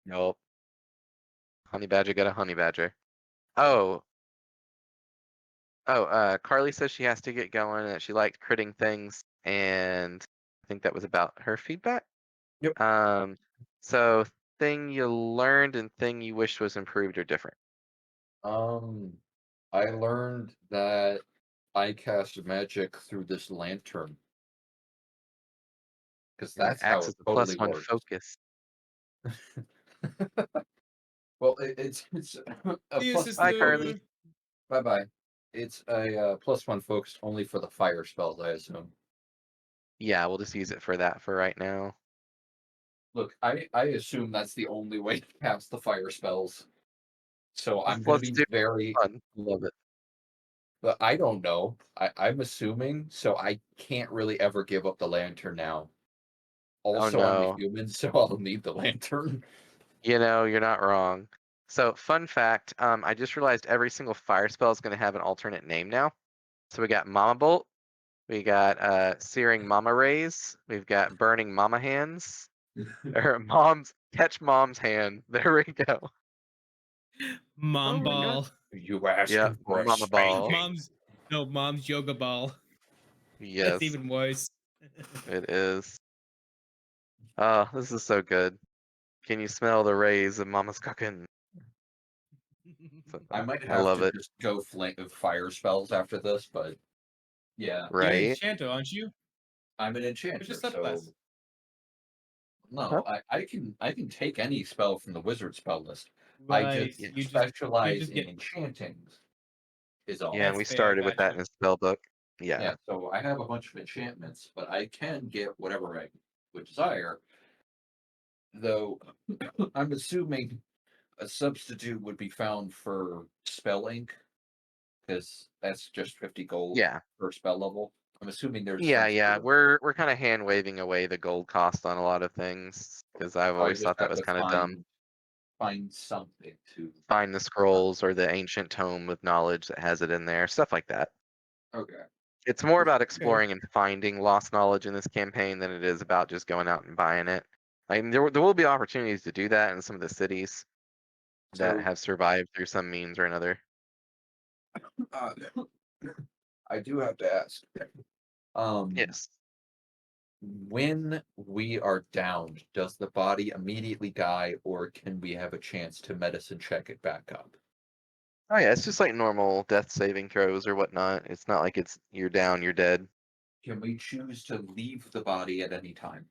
Speaker 2: nope. Honey Badger got a Honey Badger. Oh, Carly says she has to get going and that she liked critting things, and I think that was about her feedback.
Speaker 5: Yep.
Speaker 2: So thing you learned and thing you wish was improved or different.
Speaker 5: I learned that I cast magic through this lantern because
Speaker 2: And it
Speaker 5: that's how
Speaker 2: acts
Speaker 5: it
Speaker 2: as a
Speaker 5: totally
Speaker 2: +1
Speaker 5: works.
Speaker 2: focus.
Speaker 5: Well, it's a
Speaker 3: See you,
Speaker 5: plus.
Speaker 2: Bye,
Speaker 3: sister.
Speaker 2: Carly.
Speaker 5: Bye bye. It's a +1 focus only for the fire spells, I assume.
Speaker 2: Yeah, we'll just use it for that for right now.
Speaker 5: Look, I assume that's the only way to cast the fire spells. So I'm going to
Speaker 2: Let's
Speaker 5: be
Speaker 2: do
Speaker 5: very.
Speaker 2: fun. Love it.
Speaker 5: But I don't know. I'm assuming, so I can't really ever give up the lantern now. Also, I'm a
Speaker 2: no.
Speaker 5: human, so I'll need the lantern.
Speaker 2: You're not wrong. So, fun fact, I just realized every single fire spell is going to have an alternate name now. So we got Mama Bolt, we got Searing Mama Rays, we've got Burning Mama Hands, or Catch Mom's Hand. There we go.
Speaker 3: Mom
Speaker 2: Oh my God.
Speaker 3: ball.
Speaker 5: You asked
Speaker 2: Yeah,
Speaker 5: for a
Speaker 2: Mama Ball.
Speaker 5: spanking.
Speaker 3: Mom's yoga ball.
Speaker 2: Yes,
Speaker 3: That's even worse.
Speaker 2: it is. Oh, this is so good. Can you smell the rays of Mama's cooking?
Speaker 5: I might
Speaker 2: I
Speaker 5: have
Speaker 2: love
Speaker 5: to
Speaker 2: it.
Speaker 5: just go fire spells after this, but yeah,
Speaker 3: You're an
Speaker 2: Right?
Speaker 3: enchanter, aren't you?
Speaker 5: I'm an enchanter,
Speaker 3: What's your
Speaker 5: so
Speaker 3: subclass?
Speaker 5: no, I can take any spell from the wizard spell list. I
Speaker 3: Right.
Speaker 5: just
Speaker 2: Yeah.
Speaker 3: You
Speaker 5: specialize
Speaker 3: just
Speaker 5: in
Speaker 3: get.
Speaker 5: enchantings. Is all.
Speaker 2: Yeah, and
Speaker 3: That's
Speaker 2: we
Speaker 3: fair.
Speaker 2: started with that in
Speaker 3: Gotcha.
Speaker 2: the spell book.
Speaker 5: Yeah,
Speaker 2: Yeah.
Speaker 5: so I have a bunch of enchantments, but I can get whatever I would desire. Though I'm assuming a substitute would be found for spell ink, because that's just 50 gold
Speaker 2: Yeah.
Speaker 5: per spell level. I'm assuming there's
Speaker 2: Yeah,
Speaker 5: some
Speaker 2: yeah.
Speaker 5: sort of.
Speaker 2: We're kind of hand waving away the gold cost on a lot of things because I've
Speaker 5: I
Speaker 2: always
Speaker 5: just
Speaker 2: thought that
Speaker 5: have
Speaker 2: was
Speaker 5: to
Speaker 2: kind of dumb.
Speaker 5: find something to.
Speaker 2: Find the scrolls or the ancient tome of knowledge that has it in there, stuff like that.
Speaker 5: Okay.
Speaker 2: It's more about exploring and finding lost knowledge in this campaign than it is about just going out and buying it. I mean, there will be opportunities to do that in some of the cities that
Speaker 5: So
Speaker 2: have survived through some means or another.
Speaker 5: uh, I do have to ask.
Speaker 2: Yes.
Speaker 5: When we are downed, does the body immediately die, or can we have a chance to medicine check it back up?
Speaker 2: Oh yeah, it's just like normal death saving throws or whatnot. It's not like it's you're down, you're dead.
Speaker 5: Can we choose to leave the body at any time?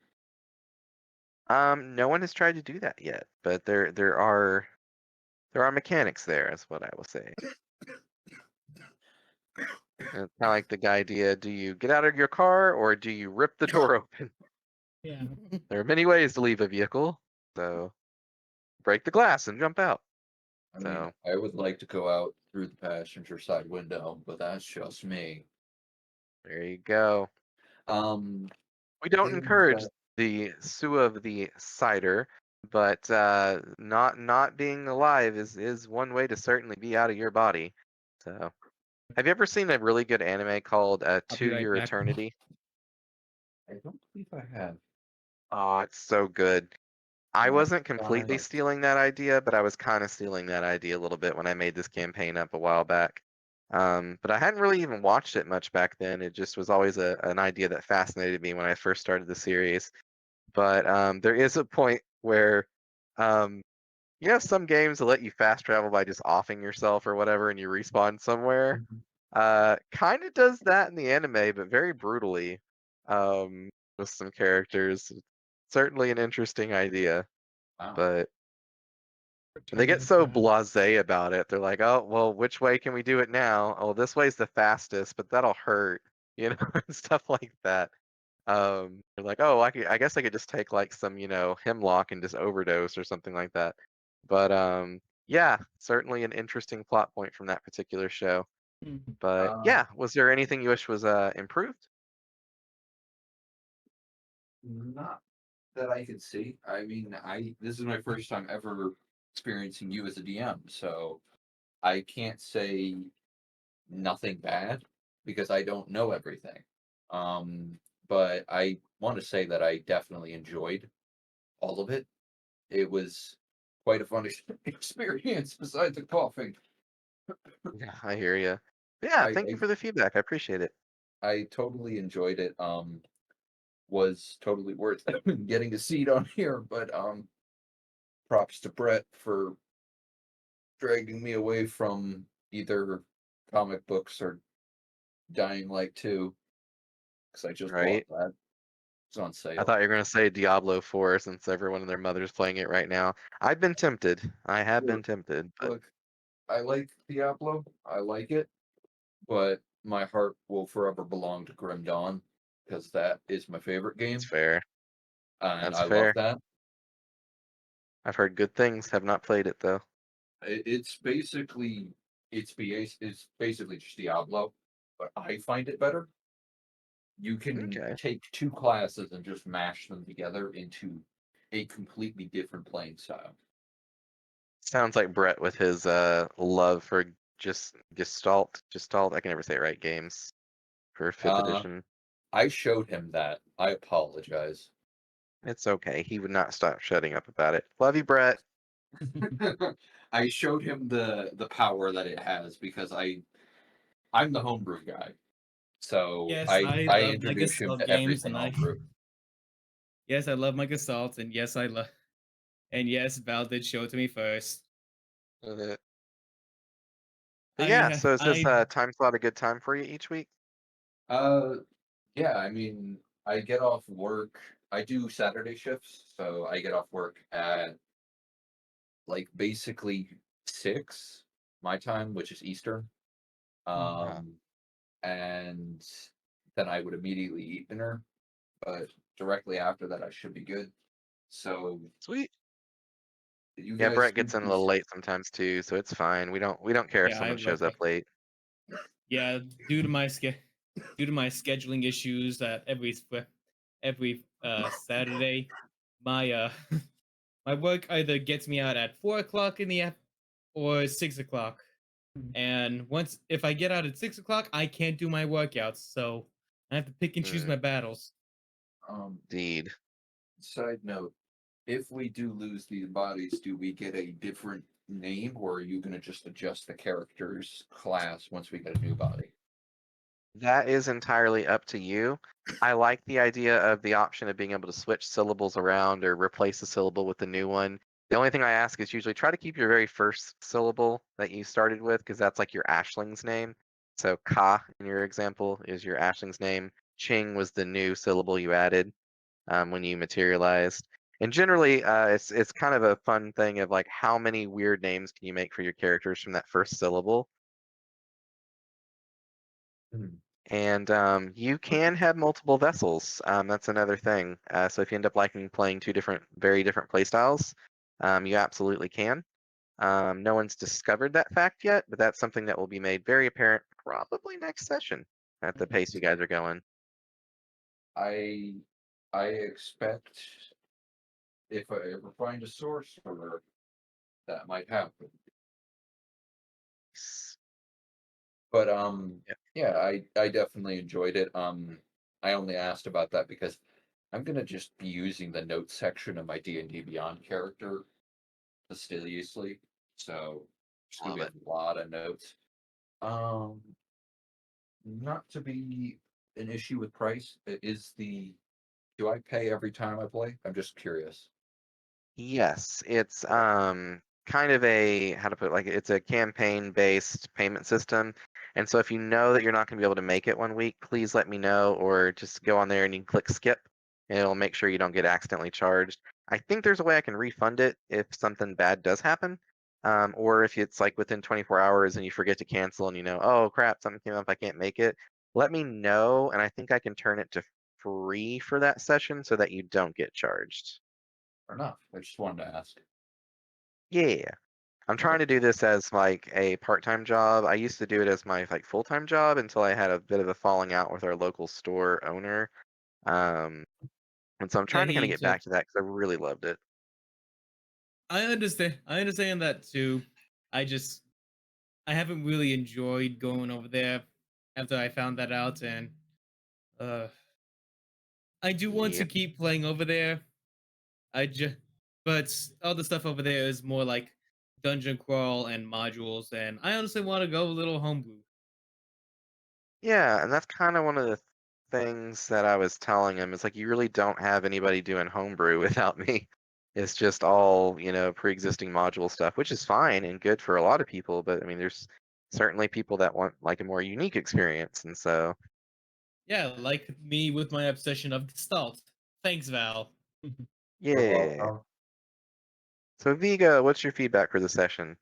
Speaker 2: No one has tried to do that yet, but there are mechanics there, is what I will say. It's kind of like the idea: do you get out of your car or do you rip the door open?
Speaker 1: Yeah.
Speaker 2: There are many ways to leave a vehicle, so break the glass and jump out.
Speaker 5: I mean,
Speaker 2: So
Speaker 5: I would like to go out through the passenger side window, but that's just me.
Speaker 2: there you go. We don't
Speaker 5: Things
Speaker 2: encourage
Speaker 5: that-
Speaker 2: the sue of the cider, but not being alive is one way to certainly be out of your body. So, have you ever seen a really good anime called
Speaker 3: I'll
Speaker 2: To
Speaker 3: be right
Speaker 2: Your
Speaker 3: back.
Speaker 2: Eternity?
Speaker 5: I don't believe I have.
Speaker 2: Oh, it's so good. I
Speaker 5: My
Speaker 2: wasn't completely
Speaker 5: God.
Speaker 2: stealing that idea, but I was kind of stealing that idea a little bit when I made this campaign up a while back. But I hadn't really even watched it much back then. It just was always an idea that fascinated me when I first started the series. But there is a point where, um, you know, some games will let you fast travel by just offing yourself or whatever, and you respawn somewhere. Kind of does that in the anime, but very brutally, with some characters. Certainly an interesting idea,
Speaker 5: Wow.
Speaker 2: but they get
Speaker 1: Return
Speaker 2: so
Speaker 1: fast.
Speaker 2: blasé about it. They're like, "Oh, well, which way can we do it now? Oh, this way's the fastest, but that'll hurt," you know, and stuff like that. They're like, "Oh, I guess I could just take like some, you know, hemlock and just overdose or something like that." But yeah, certainly an interesting plot point from that particular show.
Speaker 1: Mhm.
Speaker 2: But
Speaker 5: Uh,
Speaker 2: yeah, was there anything you wish was improved?
Speaker 5: Not that I could see. I mean, this is my first time ever experiencing you as a DM, so I can't say nothing bad because I don't know everything. But I want to say that I definitely enjoyed all of it. It was quite a fun experience besides the coughing.
Speaker 2: Yeah, I hear you. Yeah,
Speaker 5: I,
Speaker 2: thank you
Speaker 5: I
Speaker 2: for the feedback. I appreciate it.
Speaker 5: I totally enjoyed it. Was totally worth getting a seat on here, but props to Brett for dragging me away from either comic books or Dying Light 2 because I just bought
Speaker 2: Right?
Speaker 5: that. It's on
Speaker 2: I
Speaker 5: sale.
Speaker 2: thought you were gonna say Diablo 4 since everyone and their mother's playing it right now. I've been tempted. I have been
Speaker 5: Look,
Speaker 2: tempted, but
Speaker 5: look, I like Diablo. I like it, but my heart will forever belong to Grim Dawn because that is my favorite
Speaker 2: it's
Speaker 5: game,
Speaker 2: fair.
Speaker 5: and
Speaker 2: That's
Speaker 5: I love
Speaker 2: fair.
Speaker 5: that.
Speaker 2: I've heard good things. Have not played it though.
Speaker 5: It's basically it's basically just Diablo, but I find it better. You can
Speaker 2: Okay.
Speaker 5: take two classes and just mash them together into a completely different playing style.
Speaker 2: Sounds like Brett with his love for just Gestalt. I can never say it right. Games for fifth
Speaker 5: Uh,
Speaker 2: edition.
Speaker 5: I showed him that. I apologize.
Speaker 2: It's okay. He would not stop shutting up about it. Love you, Brett.
Speaker 5: I showed him the power that it has because I'm the homebrew guy. So
Speaker 3: Yes,
Speaker 5: I
Speaker 3: I love my
Speaker 5: introduce him
Speaker 3: Gestalt
Speaker 5: to
Speaker 3: games,
Speaker 5: everything
Speaker 3: and
Speaker 5: homebrew.
Speaker 3: yes, I love my Gestalt, and yes, I love, and yes, Val did show it to me first.
Speaker 2: But yeah, so is this
Speaker 3: I
Speaker 2: time slot a good time for you each week?
Speaker 5: Uh yeah, I mean I get off work. I do Saturday shifts, so I get off work at like basically 6 my time, which is Eastern.
Speaker 2: Uh,
Speaker 5: Um and then I would immediately eat dinner, but directly after that I should be good. So
Speaker 2: Sweet.
Speaker 5: you
Speaker 2: Yeah,
Speaker 5: guys
Speaker 2: Brett
Speaker 5: can
Speaker 2: gets in a little
Speaker 5: just
Speaker 2: late sometimes too, so it's fine. We don't care if
Speaker 3: yeah, I
Speaker 2: someone shows
Speaker 3: love
Speaker 2: up late.
Speaker 3: yeah, due to my scheduling issues that every Saturday, my my work either gets me out at 4 o'clock in the or 6 o'clock. And if I get out at 6 o'clock, I can't do my workouts, so I have to pick and choose my battles.
Speaker 2: Indeed.
Speaker 5: Side note: if we do lose the embodies, do we get a different name, or are you going to just adjust the character's class once we get a new body?
Speaker 2: That is entirely up to you. I like the idea of the option of being able to switch syllables around or replace a syllable with a new one. The only thing I ask is usually try to keep your very first syllable that you started with, because that's like your Ashling's name. So Ka, in your example, is your Ashling's name. Ching was the new syllable you added when you materialized. And generally, it's kind of a fun thing of like how many weird names can you make for your characters from that first syllable. And you can have multiple vessels. That's another thing. So if you end up liking playing two very different playstyles, you absolutely can. No one's discovered that fact yet, but that's something that will be made very apparent probably next session at the pace you guys are going.
Speaker 5: I expect if I ever find a sorcerer, that might happen. But yeah, I definitely enjoyed it. I only asked about that because I'm gonna just be using the notes section of my D&D Beyond character fastidiously, so there's gonna
Speaker 2: Love
Speaker 5: be a lot of notes. Not to be an issue with price. Do I pay every time I play? I'm just curious.
Speaker 2: Yes, it's kind of a how to put it, like it's a campaign-based payment system. And so if you know that you're not going to be able to make it one week, please let me know, or just go on there and you can click skip and it'll make sure you don't get accidentally charged. I think there's a way I can refund it if something bad does happen. Or if it's like within 24 hours and you forget to cancel and you know, oh crap, something came up, I can't make it. Let me know, and I think I can turn it to free for that session so that you don't get charged.
Speaker 5: Or not. I just wanted to ask.
Speaker 2: Yeah. I'm trying to do this as like a part-time job. I used to do it as my like full-time job until I had a bit of a falling out with our local store owner. And so I'm
Speaker 3: Yeah,
Speaker 2: trying to kind of
Speaker 3: he
Speaker 2: get back
Speaker 3: just.
Speaker 2: to that because I really loved it.
Speaker 3: I understand. I understand that too. I haven't really enjoyed going over there after I found that out, and uh, I do want
Speaker 2: Yeah.
Speaker 3: to keep playing over there. But all the stuff over there is more like dungeon crawl and modules, and I honestly want to go a little homebrew.
Speaker 2: Yeah, and that's kind of one of the things that I was telling him. It's like you really don't have anybody doing homebrew without me. It's just all, pre-existing module stuff, which is fine and good for a lot of people, but I mean there's certainly people that want like a more unique experience, and so
Speaker 3: Yeah, like me with my obsession of Gestalt. Thanks, Val.
Speaker 5: You're
Speaker 2: yeah.
Speaker 5: welcome.
Speaker 2: So Viga, what's your feedback for the session?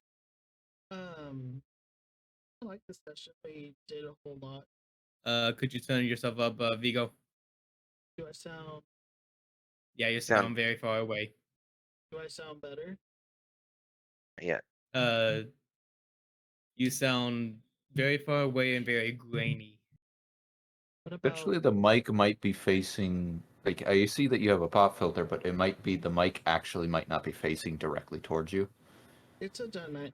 Speaker 1: I like this session. We did a whole lot.
Speaker 3: Could you turn yourself up, Vigo?
Speaker 1: Do I sound?
Speaker 3: Yeah, you
Speaker 2: Sound
Speaker 3: sound very far away.
Speaker 1: Do I sound better?
Speaker 2: yeah.
Speaker 3: Uh, you sound very far away and very grainy.
Speaker 1: What about?
Speaker 4: Actually, the mic might be facing. Like, I see that you have a pop filter, but it might be the mic actually might not be facing directly towards you.
Speaker 1: It's a dynamic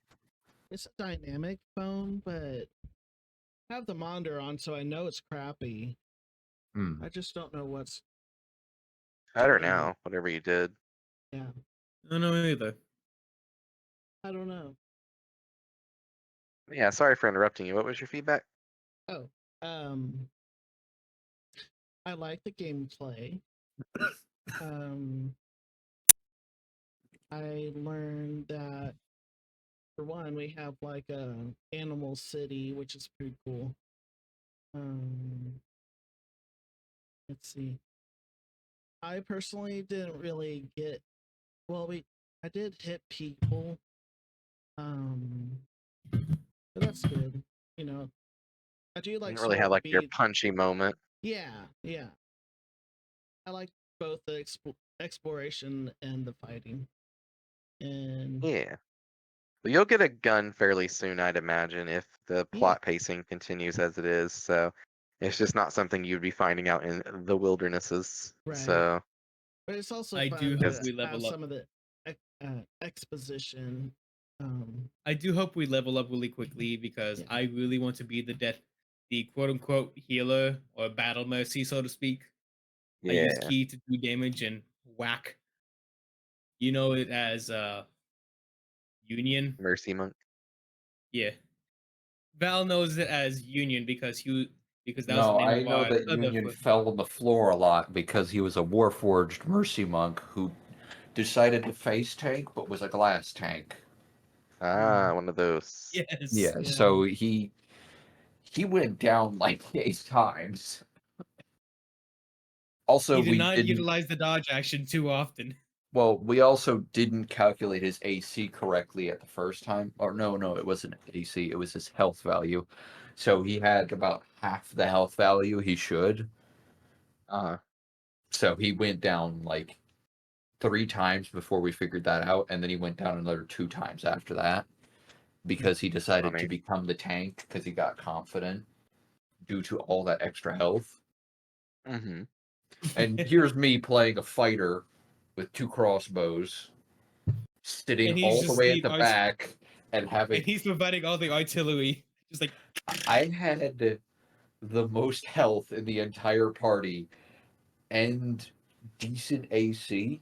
Speaker 1: phone, but I have the monitor on, so I know it's crappy. I just don't know what's
Speaker 2: Better
Speaker 1: doing
Speaker 2: now,
Speaker 1: it.
Speaker 2: whatever you did.
Speaker 1: Yeah,
Speaker 3: I don't know either.
Speaker 1: I don't know.
Speaker 2: Yeah, sorry for interrupting you. What was your feedback?
Speaker 1: Oh, I like the gameplay. I learned that for one, we have like a animal city, which is pretty cool. Let's see. I personally didn't really get. Well, I did hit people. But that's good. You know, I do
Speaker 2: You
Speaker 1: like
Speaker 2: didn't really
Speaker 1: sort
Speaker 2: have
Speaker 1: of
Speaker 2: like your
Speaker 1: be.
Speaker 2: punchy moment.
Speaker 1: Yeah, yeah. I like both the exploration and the fighting. And
Speaker 2: Yeah. Well, you'll get a gun fairly soon, I'd imagine, if the
Speaker 1: yeah,
Speaker 2: plot pacing continues as it is. So it's just not something you'd be finding out in the wildernesses.
Speaker 1: right.
Speaker 2: So
Speaker 1: But it's also
Speaker 3: I do
Speaker 1: fun
Speaker 3: hope
Speaker 2: because
Speaker 1: to
Speaker 3: we
Speaker 1: have
Speaker 3: level up.
Speaker 1: some of the exposition.
Speaker 3: I do hope we level up really quickly because
Speaker 1: Yeah.
Speaker 3: I really want to be the quote unquote healer or battle mercy, so to speak. I use
Speaker 2: Yeah.
Speaker 3: key to do damage and whack. You know it as Union.
Speaker 2: Mercy monk.
Speaker 3: Yeah. Val knows it as Union because that was the
Speaker 5: No,
Speaker 3: name
Speaker 5: I
Speaker 3: of
Speaker 5: know
Speaker 3: our
Speaker 5: that
Speaker 3: other
Speaker 5: Union fell on the floor a lot because he was a Warforged Mercy Monk who decided to face tank but was a glass tank.
Speaker 2: Ah, one of those.
Speaker 3: Yes.
Speaker 5: Yeah,
Speaker 1: Yeah.
Speaker 5: so he went down like 8 times. Also,
Speaker 3: He did
Speaker 5: we
Speaker 3: not
Speaker 5: didn't.
Speaker 3: utilize the dodge action too often.
Speaker 5: Well, we also didn't calculate his AC correctly at the first time. Or no, it wasn't AC. It was his health value. So he had about half the health value he should.
Speaker 2: Uh,
Speaker 5: So he went down like 3 times before we figured that out, and then he went down another 2 times after that because he decided to
Speaker 2: funny.
Speaker 5: become the tank because he got confident due to all that extra health.
Speaker 2: Mm-hmm.
Speaker 5: And here's me playing a fighter with 2 crossbows, sitting
Speaker 3: And he's
Speaker 5: all the
Speaker 3: just
Speaker 5: way at the back and
Speaker 3: and
Speaker 5: having.
Speaker 3: he's providing all the artillery. Just like
Speaker 5: I had the most health in the entire party and decent AC,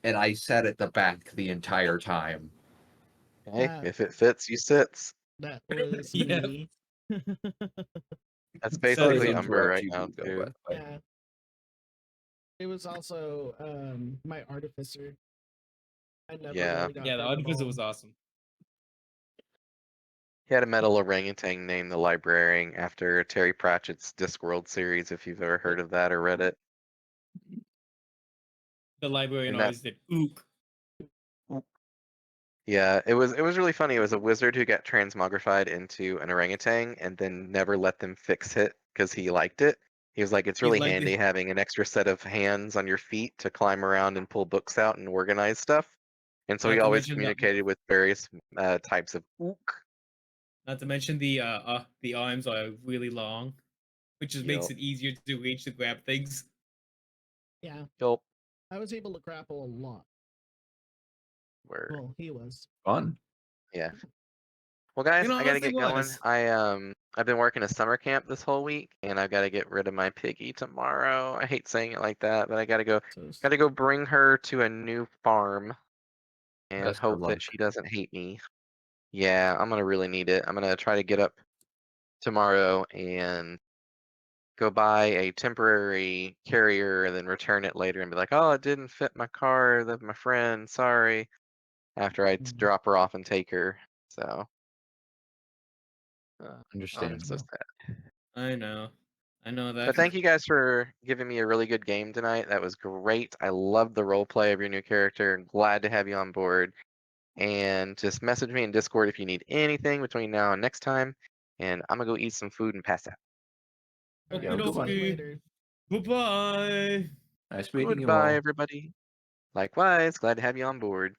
Speaker 5: and I sat at the back the entire time.
Speaker 2: Hey,
Speaker 1: That
Speaker 2: if it fits, you sits.
Speaker 1: that was
Speaker 3: Yeah.
Speaker 1: me.
Speaker 2: That's
Speaker 5: Sorry to
Speaker 2: basically Umber
Speaker 5: interrupt
Speaker 2: right
Speaker 5: you,
Speaker 2: now
Speaker 5: Hugo,
Speaker 2: too.
Speaker 5: by the way.
Speaker 1: Yeah. It was also my artificer. I never
Speaker 2: Yeah.
Speaker 1: really got
Speaker 3: yeah, the
Speaker 1: hurt at
Speaker 3: artificer
Speaker 1: all.
Speaker 3: was awesome.
Speaker 2: He had a metal orangutan named the Librarian after Terry Pratchett's Discworld series, if you've ever heard of that or read it.
Speaker 3: The librarian
Speaker 2: And that
Speaker 3: always did ook.
Speaker 2: Yeah, it was really funny. It was a wizard who got transmogrified into an orangutan and then never let them fix it because he liked it. He was like, it's
Speaker 3: He's
Speaker 2: really
Speaker 3: like
Speaker 2: handy having an extra set of hands on your feet to climb around and pull books out and organize stuff. And so
Speaker 3: Not
Speaker 2: he
Speaker 3: to
Speaker 2: always
Speaker 3: mention
Speaker 2: communicated with various types of ook.
Speaker 3: the arms are really long, which just makes
Speaker 2: Yup.
Speaker 3: it easier to reach to grab things.
Speaker 1: Yeah,
Speaker 2: Yup.
Speaker 1: I was able to grapple a lot.
Speaker 2: Word.
Speaker 1: Well, he was.
Speaker 5: Fun.
Speaker 2: Yeah. Well, guys, I gotta
Speaker 3: Honestly
Speaker 2: get going.
Speaker 3: was.
Speaker 2: I've been working a summer camp this whole week, and I've got to get rid of my piggy tomorrow. I hate saying it like that, but I
Speaker 1: So
Speaker 2: gotta go bring her to a new farm and
Speaker 5: Best of
Speaker 2: hope that
Speaker 5: luck.
Speaker 2: she doesn't hate me. Yeah, I'm gonna really need it. I'm gonna try to get up tomorrow and go buy a temporary carrier and then return it later and be like, oh, it didn't fit my car, that my friend, sorry. After I drop her off and take her. So, oh, it's so
Speaker 5: Understandable.
Speaker 2: sad.
Speaker 3: I know that.
Speaker 2: But thank you guys for giving me a really good game tonight. That was great. I love the role play of your new character. Glad to have you on board. And just message me in Discord if you need anything between now and next time. And I'm gonna go eat some food and pass out.
Speaker 1: All
Speaker 5: Yeah,
Speaker 1: right,
Speaker 5: goodbye.
Speaker 1: see you later.
Speaker 3: Goodbye.
Speaker 5: Nice meeting you
Speaker 2: Goodbye,
Speaker 5: all.
Speaker 2: everybody. Likewise, glad to have you on board.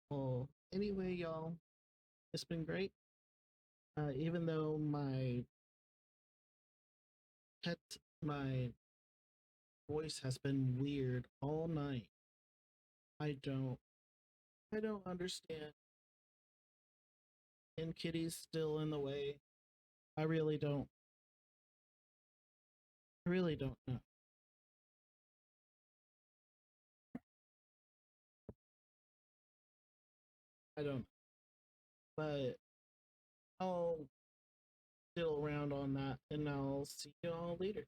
Speaker 1: Well, anyway, y'all, it's been great. Even though pet, my voice has been weird all night, I don't understand. And Kitty's still in the way. I really don't. I really don't know. I don't. But I'll still around on that, and I'll see you all later.